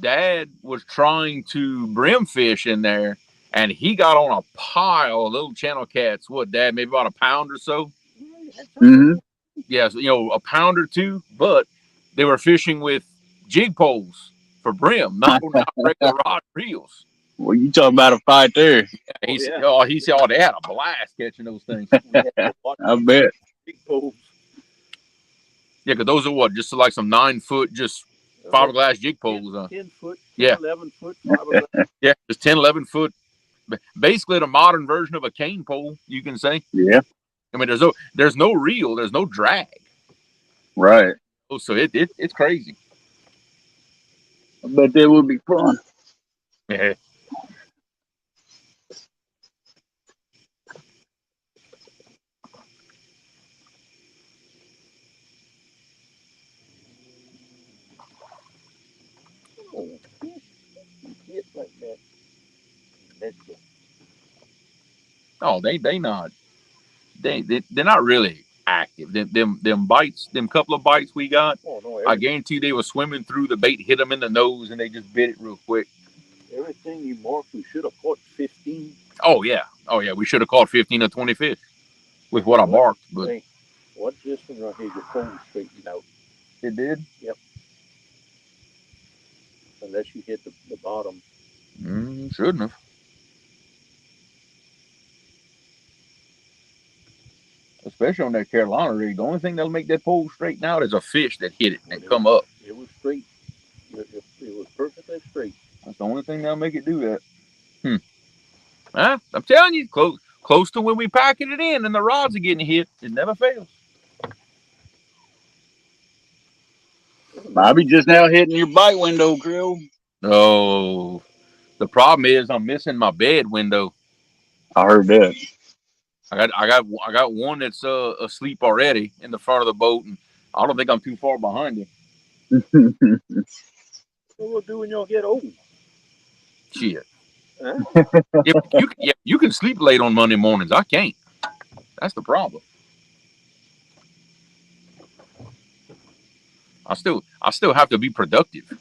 Dad was trying to brim fish in there, and he got on a pile of little channel cats. What, Dad? Maybe about a pound or so. Mm-hmm. Yeah, so, a pound or two. But they were fishing with jig poles for brim, not regular rod reels. Well, you talking about a fight there. He said, "Oh, they had a blast catching those things." I bet. Big poles. Yeah, because those are what, just like some 9 foot, just fiberglass jig poles. 10 foot, 10, Yeah. 11 foot fiberglass. Yeah, just 10, 11 foot. Basically, the modern version of a cane pole, you can say. Yeah. I mean, there's no reel, there's no drag. Right. Oh, so it's crazy. I bet that would be fun. Yeah. Oh, they not. They're not really active. Them bites, them couple of bites we got. Oh no, I guarantee they were swimming through the bait, hit them in the nose, and they just bit it real quick. everything you marked, we should have caught 15. Oh yeah, we should have caught 15 or 20 fish with what I What? marked, but Hey, watch this one right here. Your pole straightened out. it did. Yep. Unless you hit the bottom. Shouldn't have. Especially on that Carolina rig. The only thing that'll make that pole straighten out is a fish that hit it and come up. It was straight. It was perfectly straight. That's the only thing that'll make it do that. I'm telling you, close to when we packing it in and the rods are getting hit, it never fails. Might be just now hitting your bite window, Grill. Oh, the problem is I'm missing my bed window. I heard that. I got one that's asleep already in the front of the boat, and I don't think I'm too far behind him. What will do when y'all get old? Shit. Huh? You can sleep late on Monday mornings. I can't. That's the problem. I still have to be productive.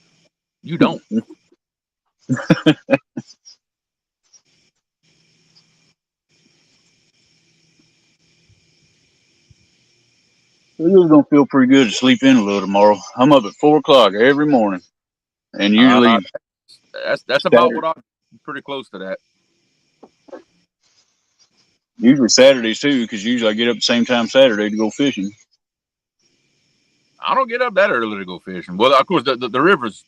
You don't. It's gonna feel pretty good to sleep in a little tomorrow. I'm up at 4 o'clock every morning, and usually That's about Saturday, what I'm pretty close to that. usually Saturdays too, because usually I get up the same time Saturday to go fishing. I don't get up that early to go fishing. Well, of course, the river's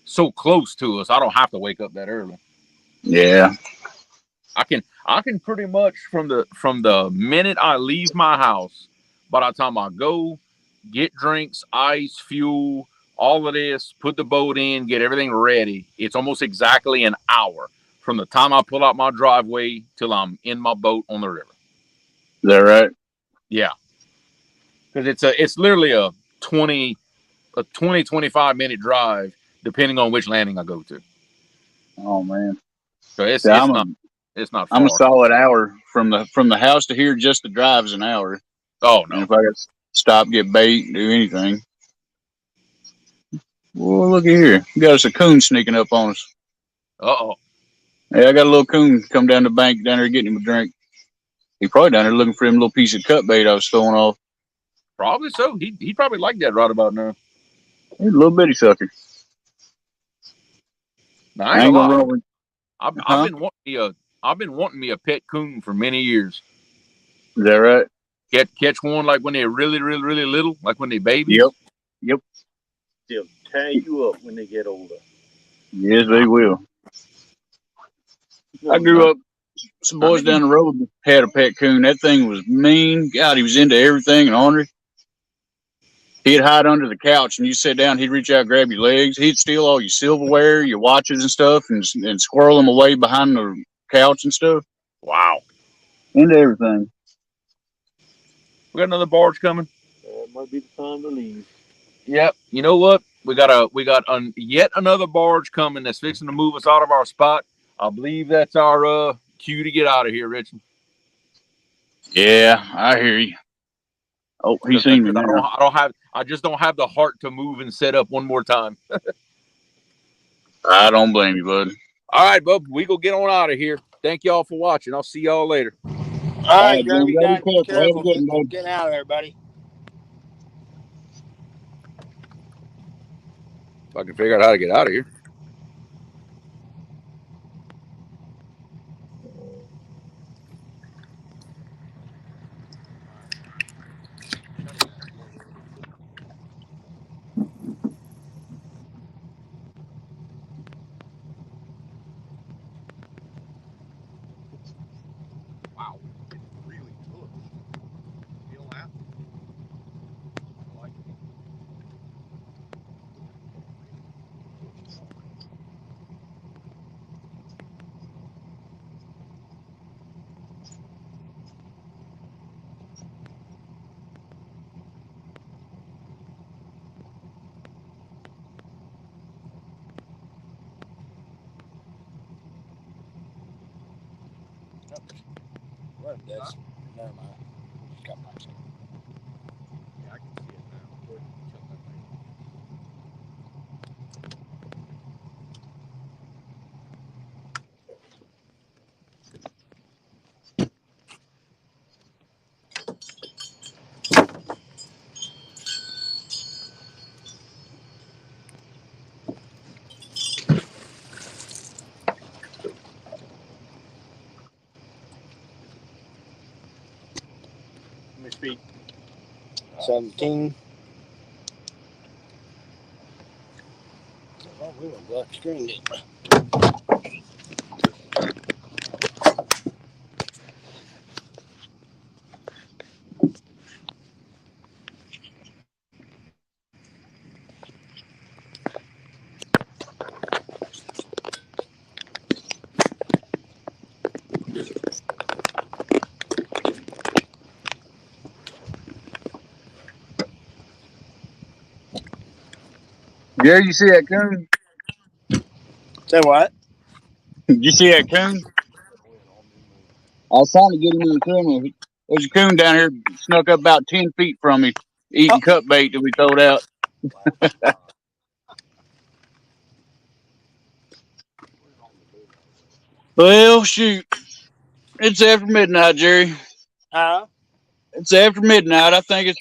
so close to us, I don't have to wake up that early. Yeah, I can pretty much from the minute I leave my house, by the time I go, get drinks, ice, fuel, all of this, put the boat in, get everything ready. It's almost exactly an hour from the time I pull out my driveway till I'm in my boat on the river. is that right? Yeah, because it's literally a 25 minute drive depending on which landing I go to. Oh man, So yeah, it's not I'm a far. solid hour from the house to here. Just the drive is an hour, Oh and no. if I got to stop, get bait, do anything. Well, look at here, we got us a coon sneaking up on us. Uh-oh. Yeah, I got a little coon come down the bank down there getting him a drink. He probably down there looking for him little piece of cut bait I was throwing off. Probably so. He probably like that right about now. He's a little bitty sucker. Now I ain't I gonna ain't gonna lie. run with, I've huh? been wanting me a pet coon for many years. Is that right? Catch one like when they're really, really, really little, like when they're Yep. babies. Yep. They'll tie you up when they get older. Yes, Nah, they will. I No, grew nah, up. Some I boys need down him. the road had a pet coon. That thing was mean. God, he was into everything and ornery. He'd hide under the couch, and you sit down. He'd reach out, grab your legs. He'd steal all your silverware, your watches and stuff, and squirrel them away behind the couch and stuff. Wow. Into everything. We got another barge coming. it might be the time to leave. Yep. You know what? We got yet another barge coming that's fixing to move us out of our spot. I believe that's our cue to get out of here, Richard. Yeah, I hear you. Oh, he Because seen me now. I just don't have the heart to move and set up one more time. I don't blame you, bud. All right, bub, we go get on out of here. Thank y'all for watching. I'll see y'all later. All All right, right, Jim, Gravy, you gotta got be to be careful. Have a careful good one, bud. getting out of there, buddy. If I can figure out how to get out of here. Wow, it's really good. Feel that? I like it. What that's never mind. Got my second. Yeah, I can see it now. Go ahead and tilt that thing. Let me speak. 17. Oh, we went black screen, didn't we? Gary, you see that coon? Say what? Did you see that coon? I was trying to get him in the camera. There's a coon down here snuck up about 10 feet from me, eating cut bait that we throwed out. Well, shoot. It's after midnight, Jerry. Huh? It's after midnight. I think it's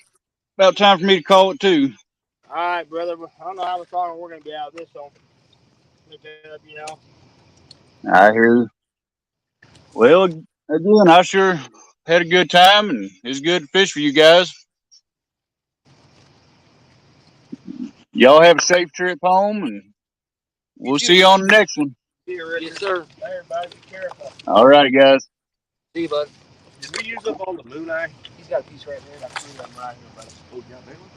about time for me to call it too. All right, brother. I don't know how much longer we're going to be out of this, so look it up, you know. I hear you. Well, again, I sure had a good time, and it's good to fish for you guys. Y'all have a safe trip home, and we'll see you on the next one. Yes, sir. Hey, everybody, be careful. All righty, guys. See you, bud. Did we use up all the moon eye? He's got a piece right there. Got three of them right here, buddy. Oh, you got big one?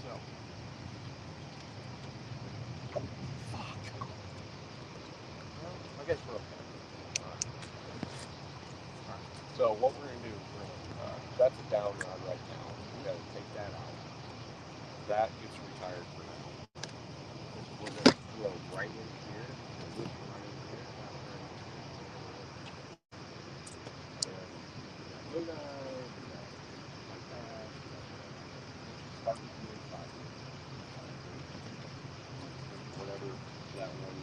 So. Well, I guess we're okay. Alright. So what we're gonna do is that's a down rod right now. We gotta take that out. That gets retired for now. We're gonna throw right in here, and this right in here, that right in here. And like that. Start with the inside. Whatever that one.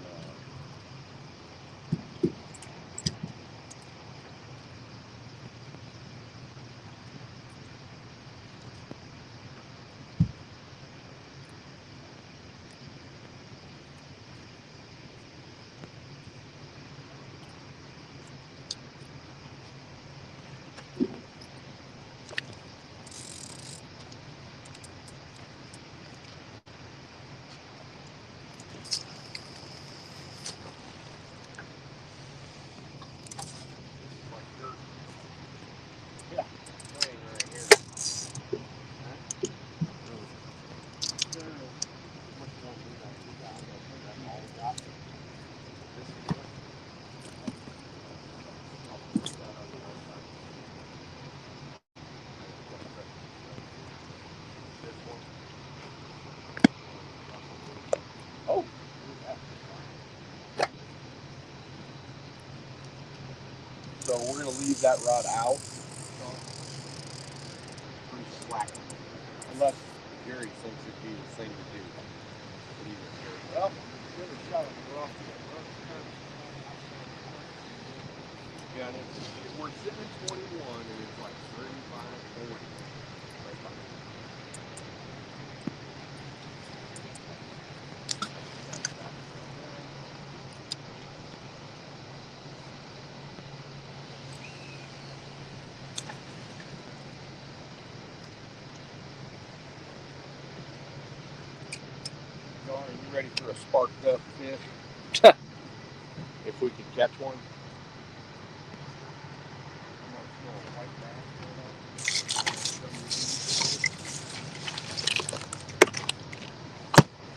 Yeah. Right here. Much more moon eye we got. That's all we got. This here. I'll put that on the outside. This one. Oh, so we're gonna leave that rod out. Pretty slack. Unless Gary thinks it'd be the thing to do. Leave it here. Well, give it a shot. We're off to it. Yeah, and we're sitting at 21 and it's like 35, 40. Right by. Are you ready for a sparked up fish? If we could catch one.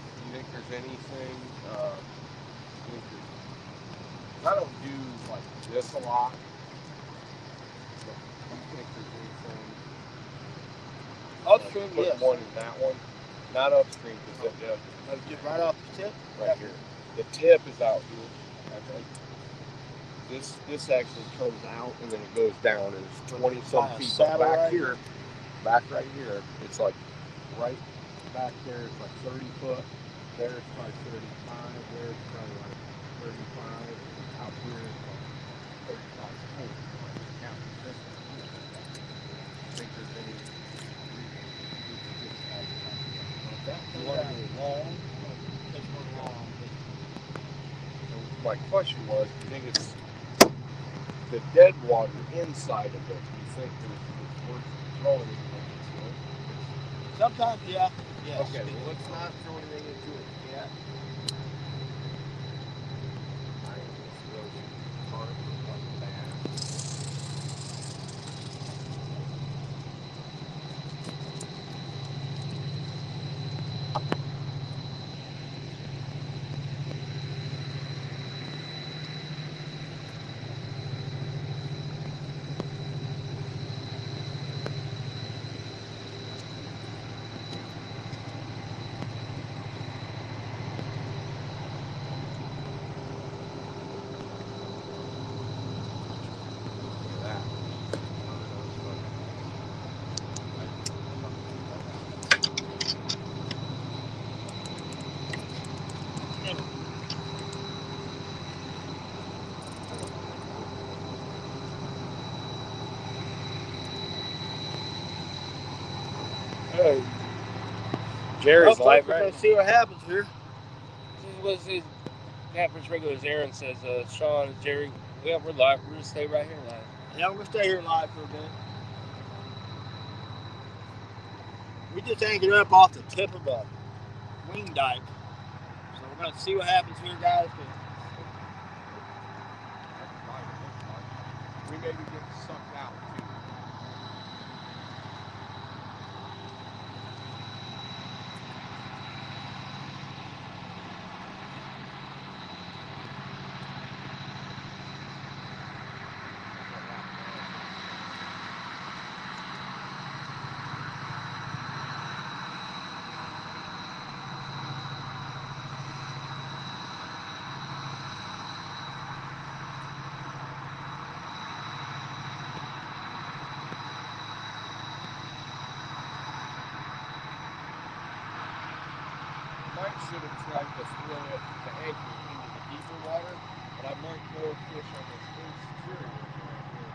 Do you think there's anything? I don't do like this a lot. But do you think there's anything? Upstream, Put yes. one in that one. Not upstream because Get right off the tip. right here. The tip is out here. I think. This actually comes out and then it goes down, and it's 20 some Kinda feet. But saddle back right here, back right here, it's like right back there. It's like 30 foot. There it's probably 35. There it's probably like 35. Out here it's like 35 feet. Now this one here, I think there's any reason we could get all the time. That you want to go long? This one long. So my question was, do you think it's the dead water inside of it? Do you think it's worth throwing anything into it? Sometimes, yeah. Yes. Okay, well, let's not throw anything into it yet. I am going to throw some carp or a bass. Look at that. Hey, Jerry's Well, live folks, we're right gonna see what happens here. This was catfish regular as Aaron says, Sean, Jerry, yeah, we're live. We're gonna stay right here live. Yeah, we're gonna stay here live for a bit. We just anchored up off the tip of a wing dike. So we're gonna see what happens here, guys. We maybe get sucked out too. Might should have tried to throw it to anchor into the deeper water, but I might more fish on this interior than I did.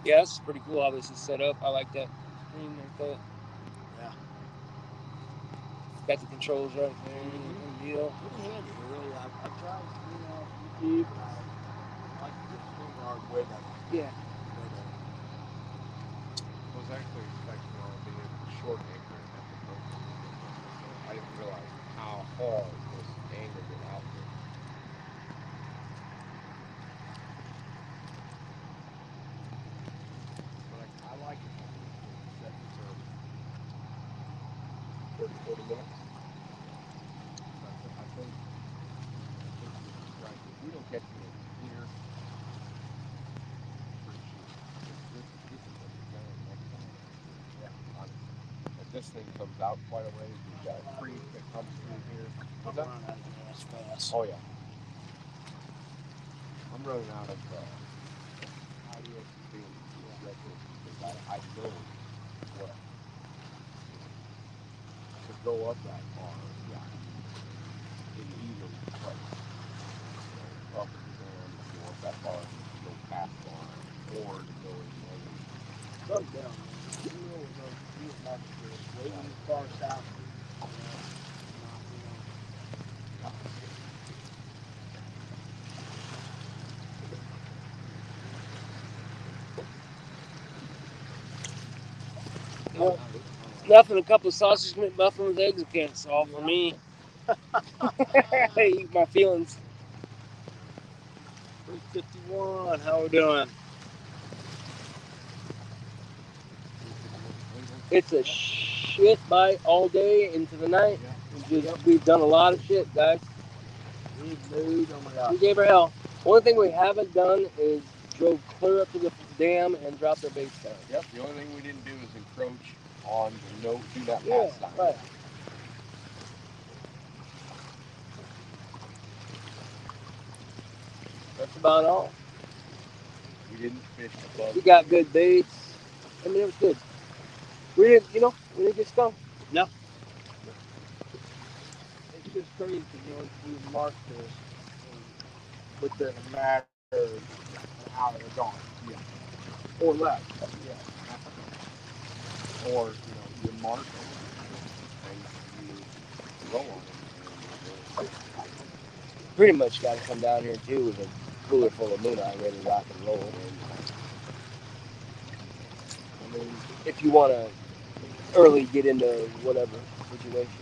Yeah, this is pretty cool how this is set up. I like that screen like that. Yeah. Got the controls right there. Deal. Pretty handy, really. I've tried, YouTube, and I like the screen yard way better. Yeah. I was actually expecting on being short anchor and have to go. I didn't realize how hard this angled it out there. But I like it. Set for 30, 40 minutes. I think right. If we don't catch it here, this is what we're going next time. Yeah. If this thing comes out quite a ways, we've got a creek that comes through here. I'm running out of gas fast. Oh yeah. I'm running out of ideas being reckless because I know what to go up that far. Yeah. In either place. So up at the end, if you go up that far, to go past line or to go in the other. Slow down, man. You know we're going to do it back to way far south. Well, nothing a couple of sausage McMuffin with eggs can't solve for me. Eat my feelings. 351, how we doing? It's a shit bite all day into the night. We've done a lot of shit, guys. We gave her hell. Only thing we haven't done is drove clear up to the dam and dropped our baits down. Yep. The only thing we didn't do is encroach on the no do not Yeah, pass sign. right. That's about all. We didn't fish above. We got good baits. I mean, it was good. We didn't, we didn't get stung. No. It's just crazy because we marked this within a matter of an hour they're gone. Yeah. Or less. Yeah. Or you mark them and you roll on them. Pretty much got to come down here too with a cooler full of Luna ready to rock and roll. I mean, if you want to early get into whatever situation.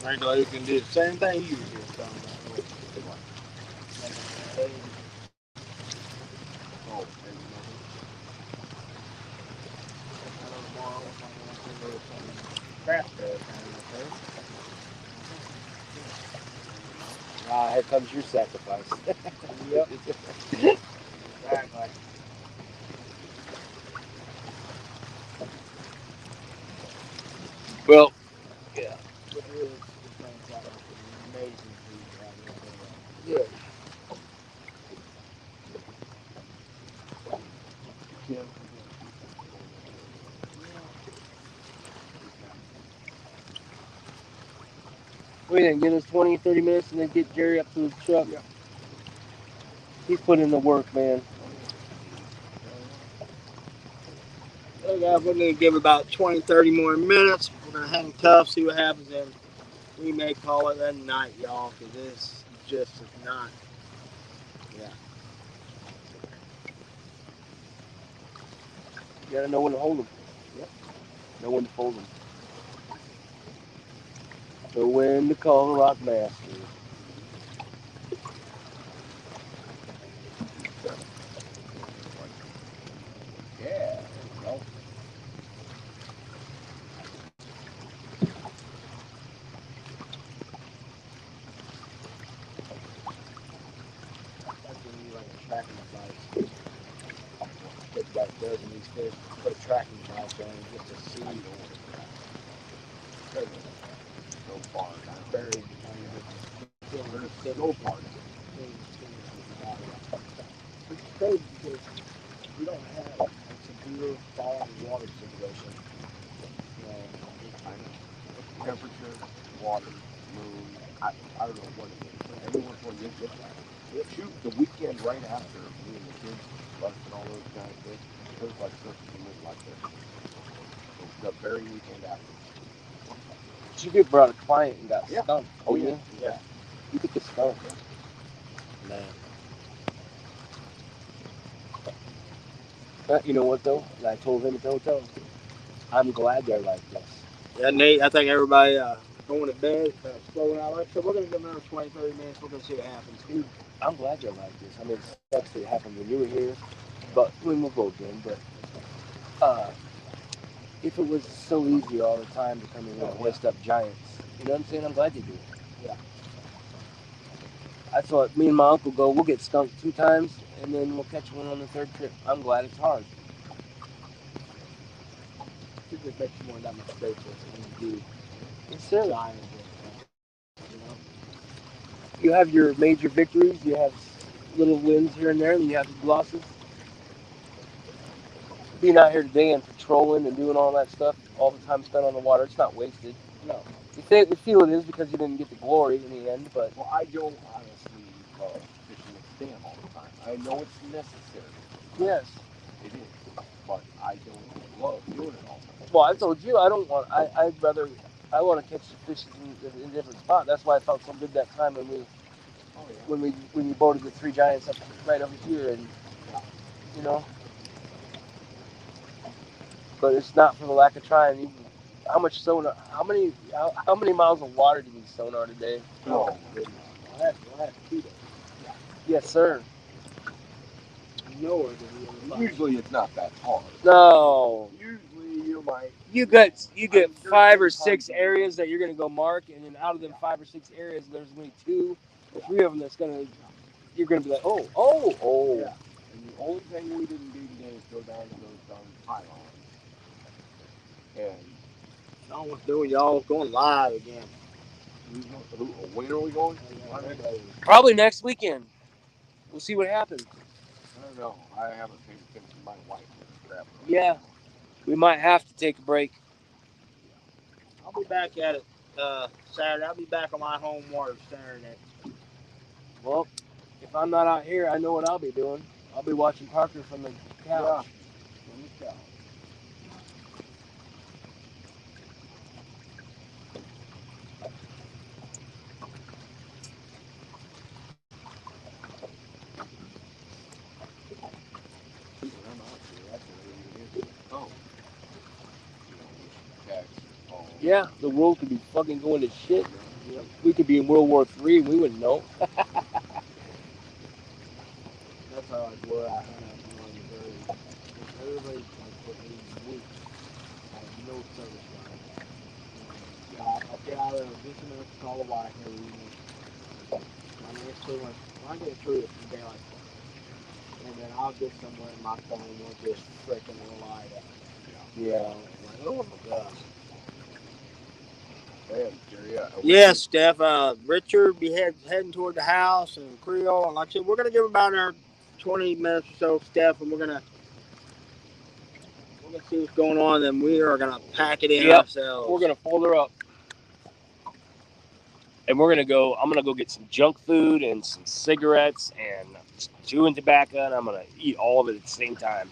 Regular, you can do the same thing you did. Ah, here comes your sacrifice. Yep. Exactly. Well, Yeah. But really, it's amazing food. yeah. We didn't give us 20, 30 minutes and then get Jerry up to his truck. Yeah. He's put in the work, man. Hey guys, we're going to give about 20, 30 more minutes. We're going to hang tough, see what happens, and we may call it a night, y'all, because this just is not. Yeah. You gotta know when to hold them. Yep. Know when to fold them. Know when to call the rock master. Yeah. Well, That's going to be like a tracking device. What the guy does in these fish, put a tracking device on it just to see. so far now. Buried behind There's no part. Which is crazy because we don't have a severe fall in water situation. I know. Temperature, water, moon. I don't know what it is. Every once in a while you get that. Shoot, the weekend right after me and the kids left and all those guys did, it was like surface and lit like this. The very weekend after. You did brought a client and got Yeah. skunked. Oh didn't yeah. you? Yeah. You could get skunked. Man. But you know what though? I told him at the hotel. I'm glad they're like this. Yeah, Nate, I think everybody going to bed, slowing out. Like I said, we're going to give another 20, 30 minutes. We're going to see what happens. Dude, I'm glad they're like this. I mean, it sucks that it happened when you were here, but we will go again. But if it was so easy all the time to come in here and hoist up giants, you know what I'm saying? I'm glad they do it. Yeah. I thought me and my uncle go, we'll get skunked 2 times, and then we'll catch one on the third trip. I'm glad it's hard. It just makes you more that much grateful when you do Yes, sir. giant. You have your major victories, you have little wins here and there, and you have losses. Being out here today and patrolling and doing all that stuff, all the time spent on the water, it's not wasted. No. You feel it is because you didn't get the glory in the end, but Well, I don't honestly love fishing the dam all the time. I know it's necessary. yes. It is. But I don't love doing it all the time. Well, I told you I don't want. I'd rather. I want to catch the fish in a different spot. That's why I felt so good that time when we Oh, yeah. when you boated the 3 giants up right over here, and you know. But it's not for the lack of trying. How much sonar? How many miles of water do you sonar today? Oh, goodness. Last 2 days. Yes, sir. Nowhere did we ever find. Usually it's not that hard. No. Usually you might. You get 5 or 6 areas that you're gonna go mark, and then out of them 5 or 6 areas, there's gonna be 2 or 3 of them that's gonna you're gonna be like, oh. Yeah. And the only thing we didn't do today is go down to those darn pylons. And Y'all was doing y'all going live again. when are we going? Probably next weekend. We'll see what happens. I don't know. I haven't paid attention to my wife. Crap. Yeah. We might have to take a break. I'll be back at it Saturday. I'll be back on my home water Saturday. Well, if I'm not out here, I know what I'll be doing. I'll be watching Parker from the couch. From the couch. Yeah, the world could be fucking going to shit. We could be in World War III and we wouldn't know. That's how where I hang out in Missouri. Everybody's like fucking weak. I have no service line. I'll get out there just enough to call the wife and when I get through it, when I get through it from daylight, and then I'll get somewhere and my phone will just freaking light up. Yeah. Like, oh my god. Yeah. Yes, Steph. Richard be heading toward the house, and Creole, and like I said, we're gonna give about our 20 minutes or so, Steph, and we're gonna see what's going on, and we are gonna pack it in ourselves. We're gonna fold her up, and we're gonna go. I'm gonna go get some junk food and some cigarettes and chewing tobacco, and I'm gonna eat all of it at the same time.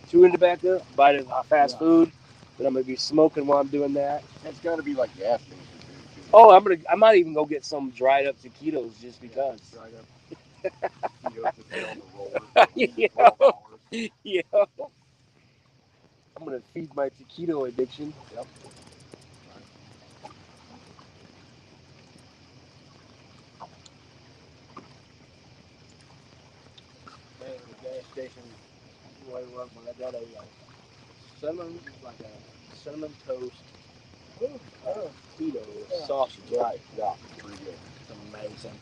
Chewing tobacco, bite of fast food, then I'm gonna be smoking while I'm doing that. It's got to be like gas station food. Oh, I might even go get some dried up taquitos just because. Dried up taquitos to stay on the roller. Yeah. 12 hours. Yeah. I'm gonna feed my taquito addiction. Yep. The gas station, way up when I got a cinnamon, like a cinnamon toast, keto sausage. Right. Yeah. Pretty good. It's amazing.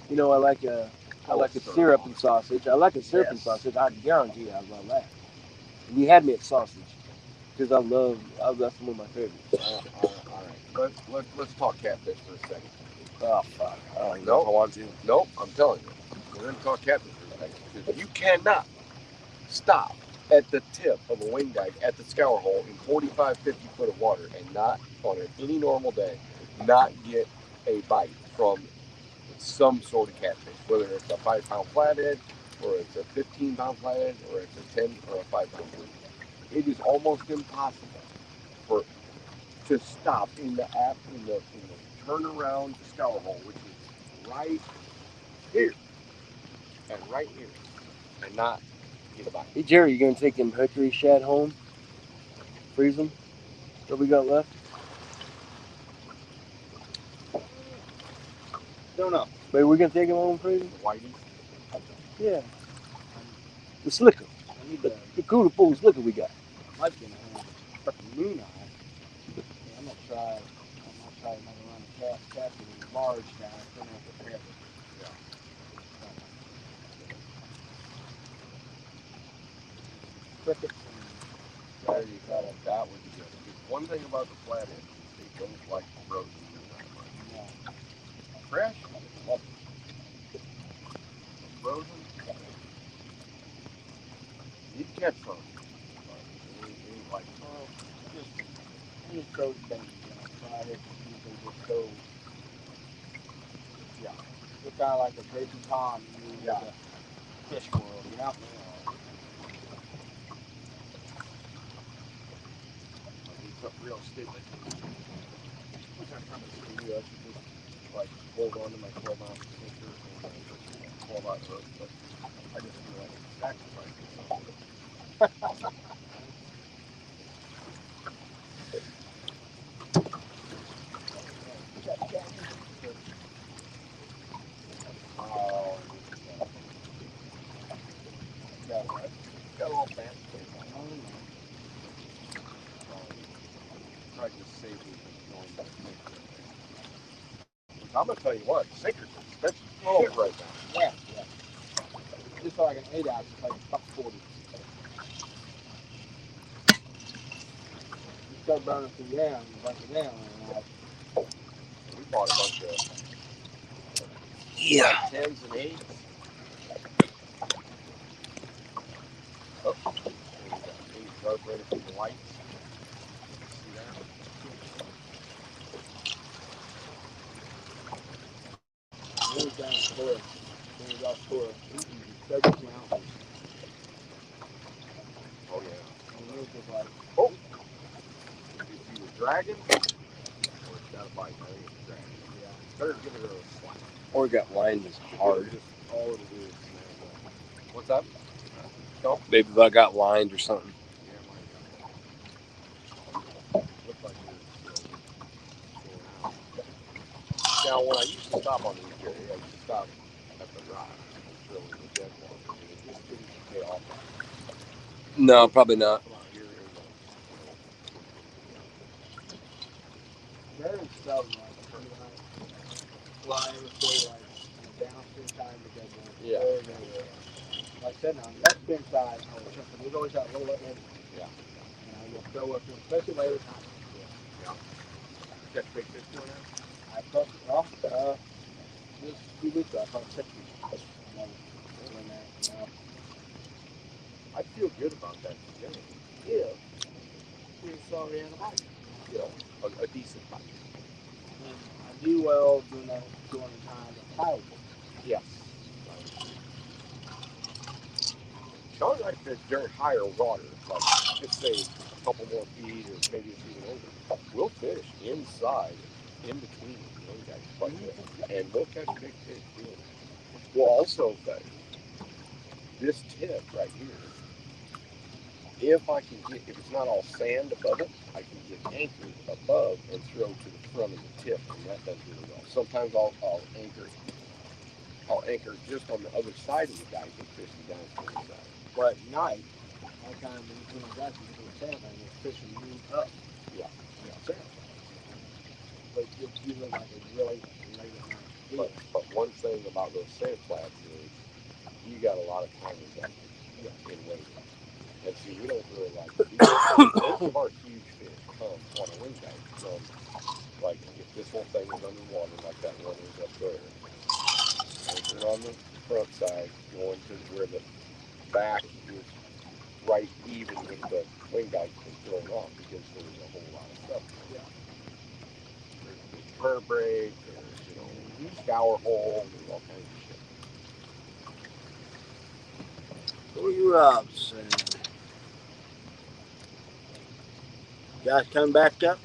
You know, I like a syrup and sausage. I like a syrup and sausage. I guarantee you, I love that. And you had me at sausage because that's one of my favorites. All right. Let's talk catfish for a second. Oh fuck! I don't even know if I want to. Nope. I'm telling you, we're going to talk catfish for a second because you cannot stop at the tip of a wing dike at the scour hole in 45, 50 foot of water and not, on any normal day, not get a bite from some sort of catfish, whether it's a 5 pound flathead, or it's a 15-pound flathead, or it's a 10 or a 5 pound fluke. It is almost impossible to stop in the turnaround scour hole, which is right here and right here, and not get a bite. Hey Jerry, you gonna take them hickory shad home? Freeze them? What we got left? Don't know. Wait, we're gonna take them home and freeze them? Whitey. Yeah. The slicker. I need The cooler full slicker we got. Mike's gonna have a moon eye. Yeah, I'm gonna try another run of casting in the large now. I don't know if it's heavy. Crickets There you go. That would be good. Because one thing about the flathead is they don't like frozen very much. Fresh, love it. Frozen, you can catch some. But it ain't like just those things, try it. Usually just go. Yeah. It's kind of like a baby pond in the fish world, you know. something real stupid. Which I'm trying to do. I should just like hold on to my 12-ounce sinker and 12-ounce hook, but I just feel like sacrificing something. got a little fancy. Try to save me from going to sinker. I'm gonna tell you what, sinkers are expensive shit right now. Yeah. Just like an 8 ounce, it's like $1.40. You start burning through down, you bunch it down, and We bought a bunch of tens and eights. Oh, things broke right from the lights. See that? it was down the floor. It was off floor. 32 ounces. Oh yeah. And it was just like, Oh, it's either dragon or it's got a bite. I think it's dragon. Yeah. Better give it a slap. Or got lined as hard. Just all it'll do is snap up. What's up? No. Maybe if I got lined or something. Yeah, mine got. Looks like it's going out. Now, when I used to stop on these, Jerry, I used to stop at the rock and throw in the dead one. And it just didn't pay off. No, probably not. Come out here in the. very seldom, like, well, I ever feel like downstream side of the dead one. Yeah. Very, very rare. Like I said, on the upstream side, there's always that little bit in it. Yeah. You'll throw up, especially later time. Yeah. Catch big fish doing that? I caught, well, just a few weeks ago, I caught 60. I feel good about that today. Yeah. You saw the animal. You know, a decent bite. And I do well during that during the time of tide. Yes. Sean and I fish during higher water, like just say a couple more feet or maybe it's even over. We'll fish inside, in between wing guys quite a bit, and we'll catch big fish doing it. We'll also fish this tip right here. If I can get, if it's not all sand above it, I can get anchored above and throw to the front of the tip, and that does really well. Sometimes I'll anchor just on the other side of the guy and fishing down to the side. But at night, my time when you put on that, you put salmon and it's fishing you up. Yeah. Salmon. But it's usually like a really late at night. But one thing about those sand flats is you got a lot of time invested in waiting. And see, we don't really like to do that. Most of our huge fish come on a wing guide from, like, if this whole thing is underwater, like that one is up there, anchored on the front side, going to where the back is right even with the wing guide and thrown off because there's a whole lot of stuff. Yeah. There's a big spur break, there's, scour hole, there's all kinds of shit. Who are you up, son? Guys coming back up.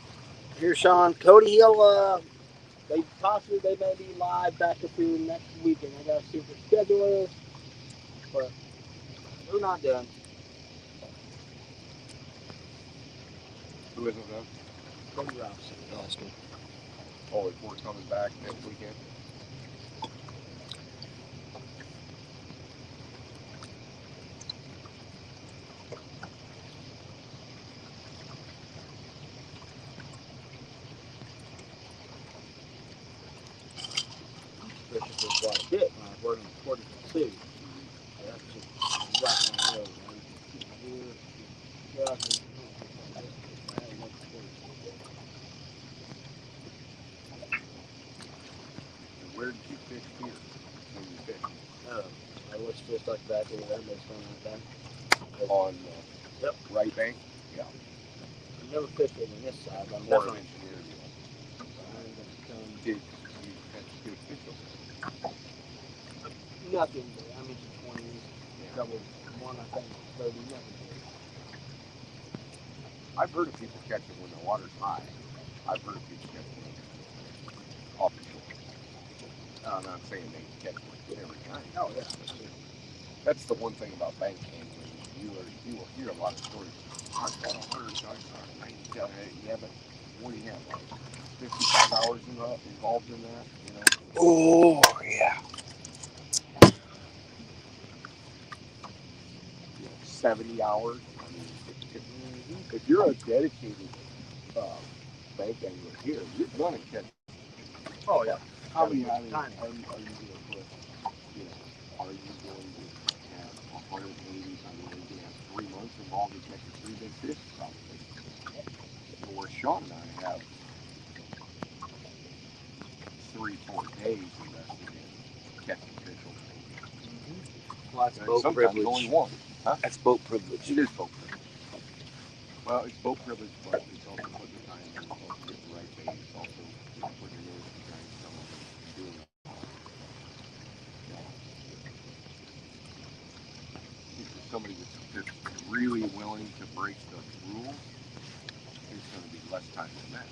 Here's Sean. Cody Hill, they may be live back up here next weekend. I gotta see what the schedule is. But we're not done. Who isn't done? Cody Robinson asking. Oh, if we're coming back next weekend? This is just like it when I was working at 42. That's just right down the road. Where did you fish here when you fished? I was just like that over there, based on that time. On right bank? Yeah. I never fished it on this side, but I'm Or definitely. engineer deal. Did you catch big fish over there? nothing, but I mean, 20s, double one, I think, 30, nothing. I've heard of people catching when the water's high. I've heard of people catching off the shore. I'm not saying they catch it every time. Oh, yeah. That's the one thing about bank angling. You will hear a lot of stories. I caught 100, I caught 90. Yeah, but what do you have, like 55 hours involved in that, Oh, yeah. 70 hours. I mean, if you're a dedicated bank angler here, you're gonna catch. Oh yeah. I mean, are you going to put, you know, are you going to have 180? I mean, are you going to have 3 months involved in catching 3 big fish? Probably. But where Sean and I have 3-4 days invested in catching fish over the weekend. Well, that's And boat sometimes privilege. only one. Huh? That's boat privilege. It is boat privilege. Well, it's boat privilege, but it's also putting the time in. It's also getting the right bait. It's also, you know, putting your nose to the grindstone and doing it all. You know, if you're somebody that's really willing to break the rules, it's going to be less time than that.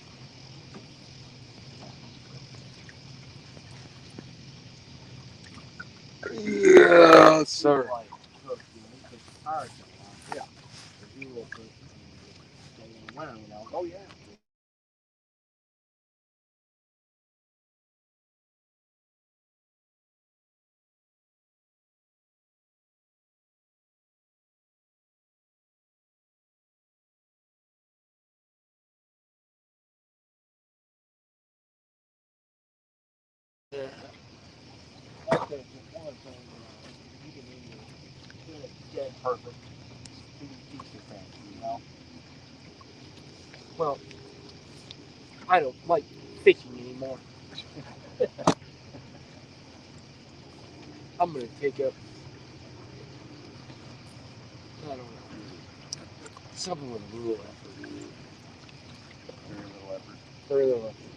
Yeah, sir. Like, look, you know, you take the tires down. Yeah. If you will put, stay in the winter, you know. Oh, yeah. Yeah. That's the one thing, you can either dead perfect, decent thing, you know. Well, I don't like fishing anymore. I'm gonna take up, I don't know, something with a little effort. Very little effort. Very little effort.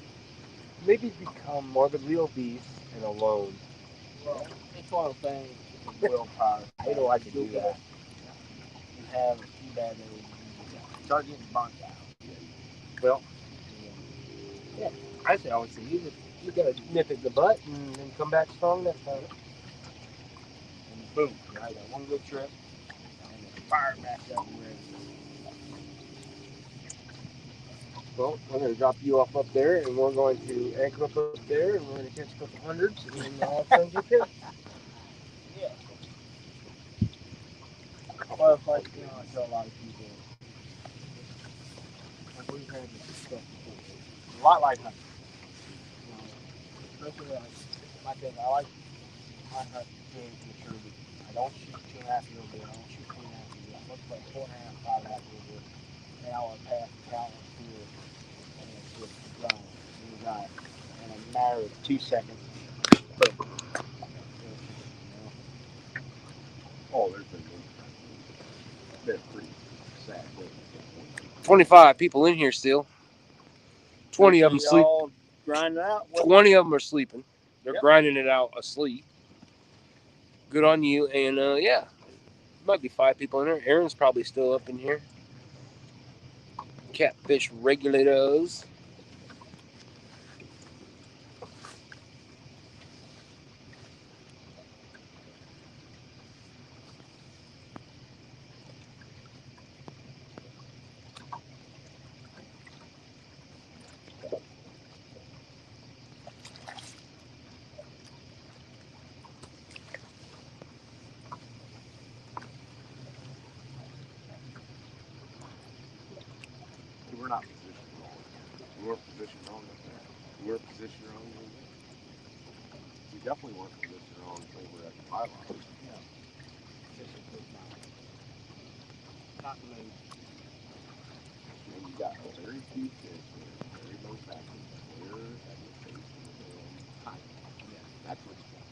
Maybe become more the real beast and alone. Well, it's one of the things with willpower. You know, I could do that. You have a few bad days, you start getting burnt out. Well, Yeah, I say always say you gotta nip it in the butt and then come back strong next time. And boom, right? Got one good trip and then fire back up and ready. well, I'm going to drop you off up there, and we're going to anchor up there, and we're going to catch a couple hundreds, and then all of a sudden get there. Yeah. Well, it's like, you know, I tell a lot of people, and we've had this discussion before. A lot like hunting. You know, especially like my thing, I hunt big maturity. I don't shoot 2.5 year old deer. I don't shoot 3.5 year old deer. I look like 4.5, 5.5 year old deer. An hour past the count of fear, and it's just done. You got it. In a matter of 2 seconds, boom. Oh, there's been pretty sad days. 25 people in here still. 20 of them sleep. All grinding out. 20 of them are sleeping. They're Yep. grinding it out asleep. Good on you. And yeah, might be 5 people in there. Aaron's probably still up in here. Catfish regulators. We're not positioned wrong. We weren't positioned wrong up there. We weren't positioned wrong over there. We definitely weren't positioned wrong over at the pylon. Yeah. Just a quick not moved. And you got very few fish that are very low factor, clear at the base of the damn pipe. Yeah. That's what you got.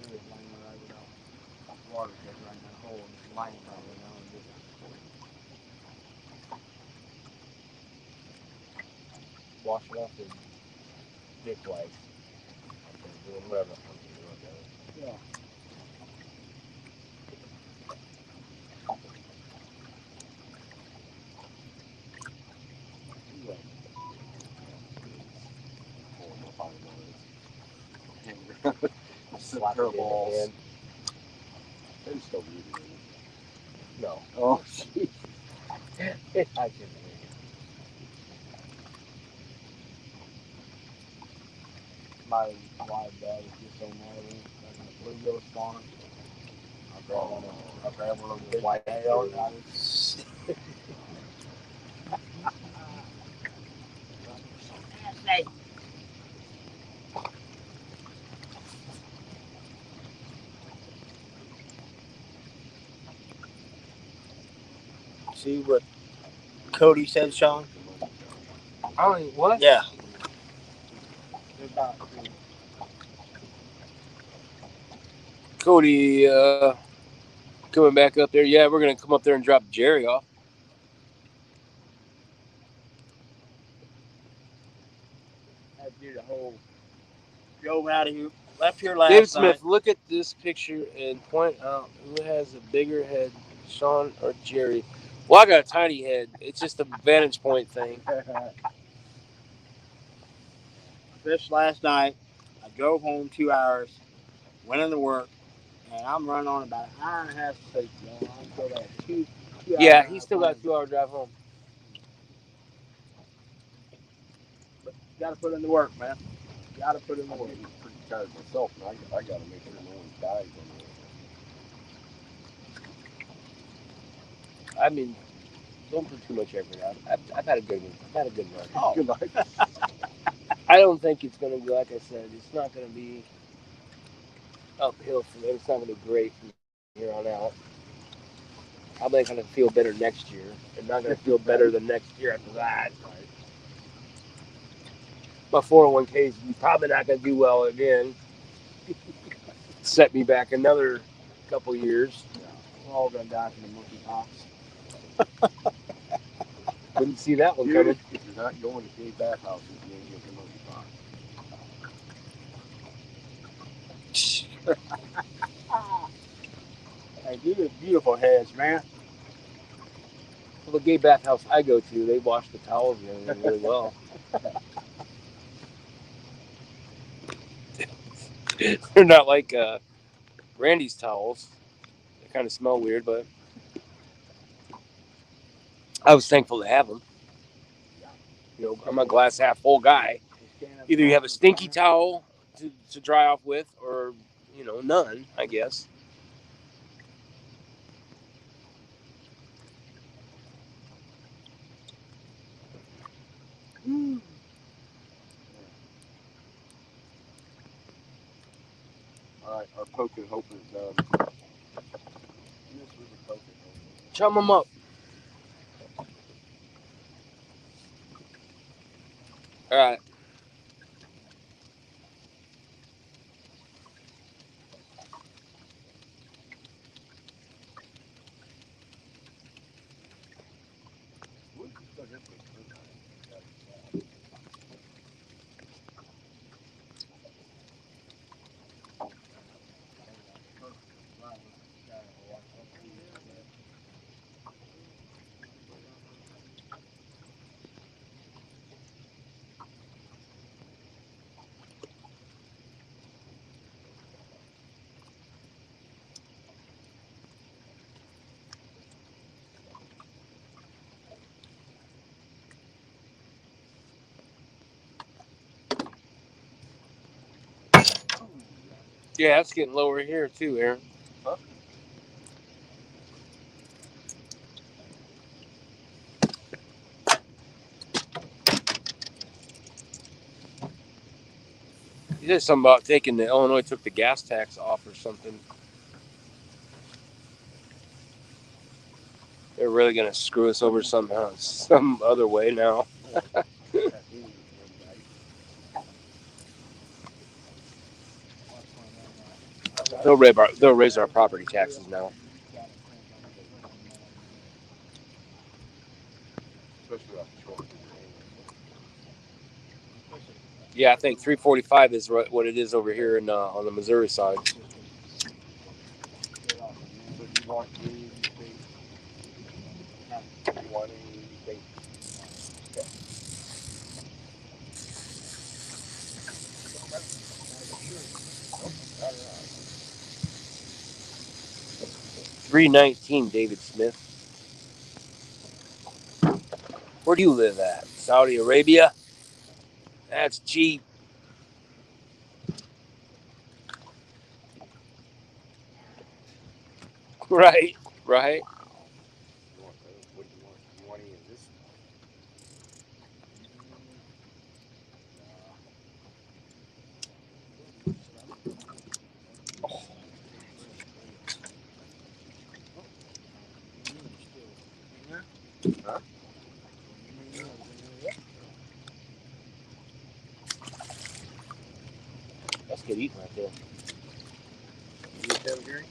There is line right without water just right in that hole and just line probably now and just wash it up and dick wipe. Doing whatever the fuck you want to do. Yeah. Anyway, pulling up on hanging around with some balls. They're still muted. No. Oh, jeez. I can my wife dad was just so mad at me. Like in the bluegill spawn. I grabbed one of those big white tails and I just see what Cody said, Sean? Oh, what? Yeah. About Cody, coming back up there. Yeah, we're gonna come up there and drop Jerry off. had to do the whole drove out of here, left here David last night. Smith, look at this picture and point out who has a bigger head, Sean or Jerry. Well, I got a tiny head. It's just a vantage point thing. Fished last night. I drove home 2 hours, went into work, and I'm running on about an hour and a half sleep, y'all. I'm still got two Yeah, hours he's still got a 2 hour drive home. But you gotta put in the work, man. You gotta put in the I'm work. getting pretty tired myself, and I got to make sure no one dies on I mean, don't put too much effort out. I've had a good one. I've had a good run. Oh, Good night. I don't think it's going to be, like I said, it's not going to be uphill from it. It's not going to be great from here on out. I'm not going to feel better next year. I'm not going to feel better the next year after that. My 401k is probably not going to do well again. Set me back another couple years. we're all gonna die from the monkeypox. Wouldn't see that one Dude, coming. if you're not going to gay bathhouses, you ain't getting monkeypox. Hey, dude, beautiful heads, man. Well, the gay bathhouse I go to, they wash the towels and everything really well. They're not like Randy's towels. They kind of smell weird, but I was thankful to have them. You know, I'm a glass half full guy. Either you have a stinky towel to dry off with, or none. I guess. All right, our poke and hope is done. Chum them up. All right. Yeah, it's getting lower here too, Aaron. Huh? You said something about taking the Illinois took the gas tax off or something. They're really gonna screw us over somehow, some other way now. They'll raise our property taxes now. Especially off the shore. Yeah, I think 345 is what it is over here in on the Missouri side. So you want any state? You want any state? 319, David Smith. Where do you live at? Saudi Arabia? That's cheap. Right. Right. You want those? What do you want? You want any of this? Huh? That's good eating right there. You get them, Gary?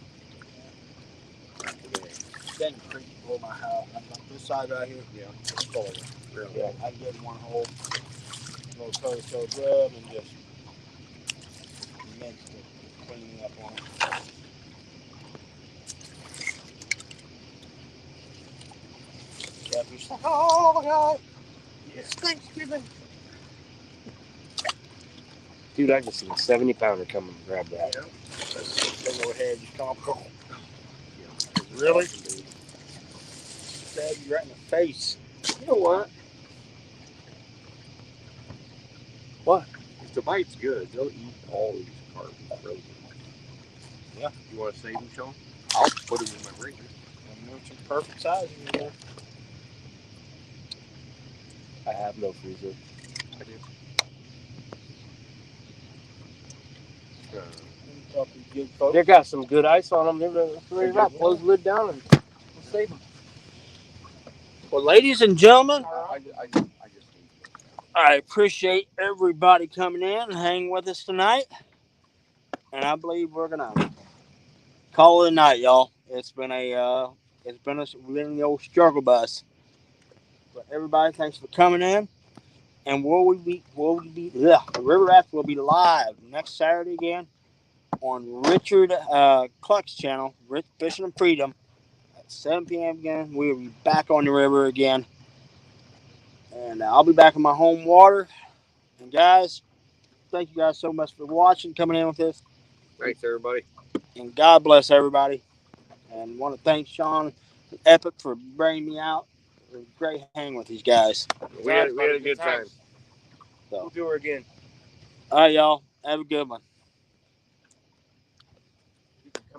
Then creek below my house. I'm on this side right here. Yeah. It's full of it. Really? Yeah, I can get in one hole, little so rub and just immense to cleaning up on it. Catfish. Oh my God! It's Thanksgiving. Dude, I can see a 70-pounder coming to grab that. Yeah. Big old head just come up. Yeah. Really? Stab you right in the face. You know what? If the bite's good, they'll eat all these carp frozen. Yeah. You want to save them, Sean? I'll put them in my freezer. And they're some perfect size in there. I have no freezer. I do. Talking good folks. They got some good ice on them. They're ready to close the lid down and we'll save them. Well, ladies and gentlemen, I just need I appreciate everybody coming in and hanging with us tonight. And I believe we're gonna call it a night, y'all. It's been a we've been in the old struggle bus. But everybody, thanks for coming in. And the River Rats will be live next Saturday again on Richard Cluck's channel, Rich Fishing and Freedom, at 7 p.m. again. We will be back on the river again. And I'll be back in my home water. And guys, thank you guys so much for watching, coming in with us. Thanks, everybody. And God bless everybody. And want to thank Sean Epic for bringing me out. It was great hanging with these guys. We had a good time. So, We'll do her again. all right, y'all. Have a good one.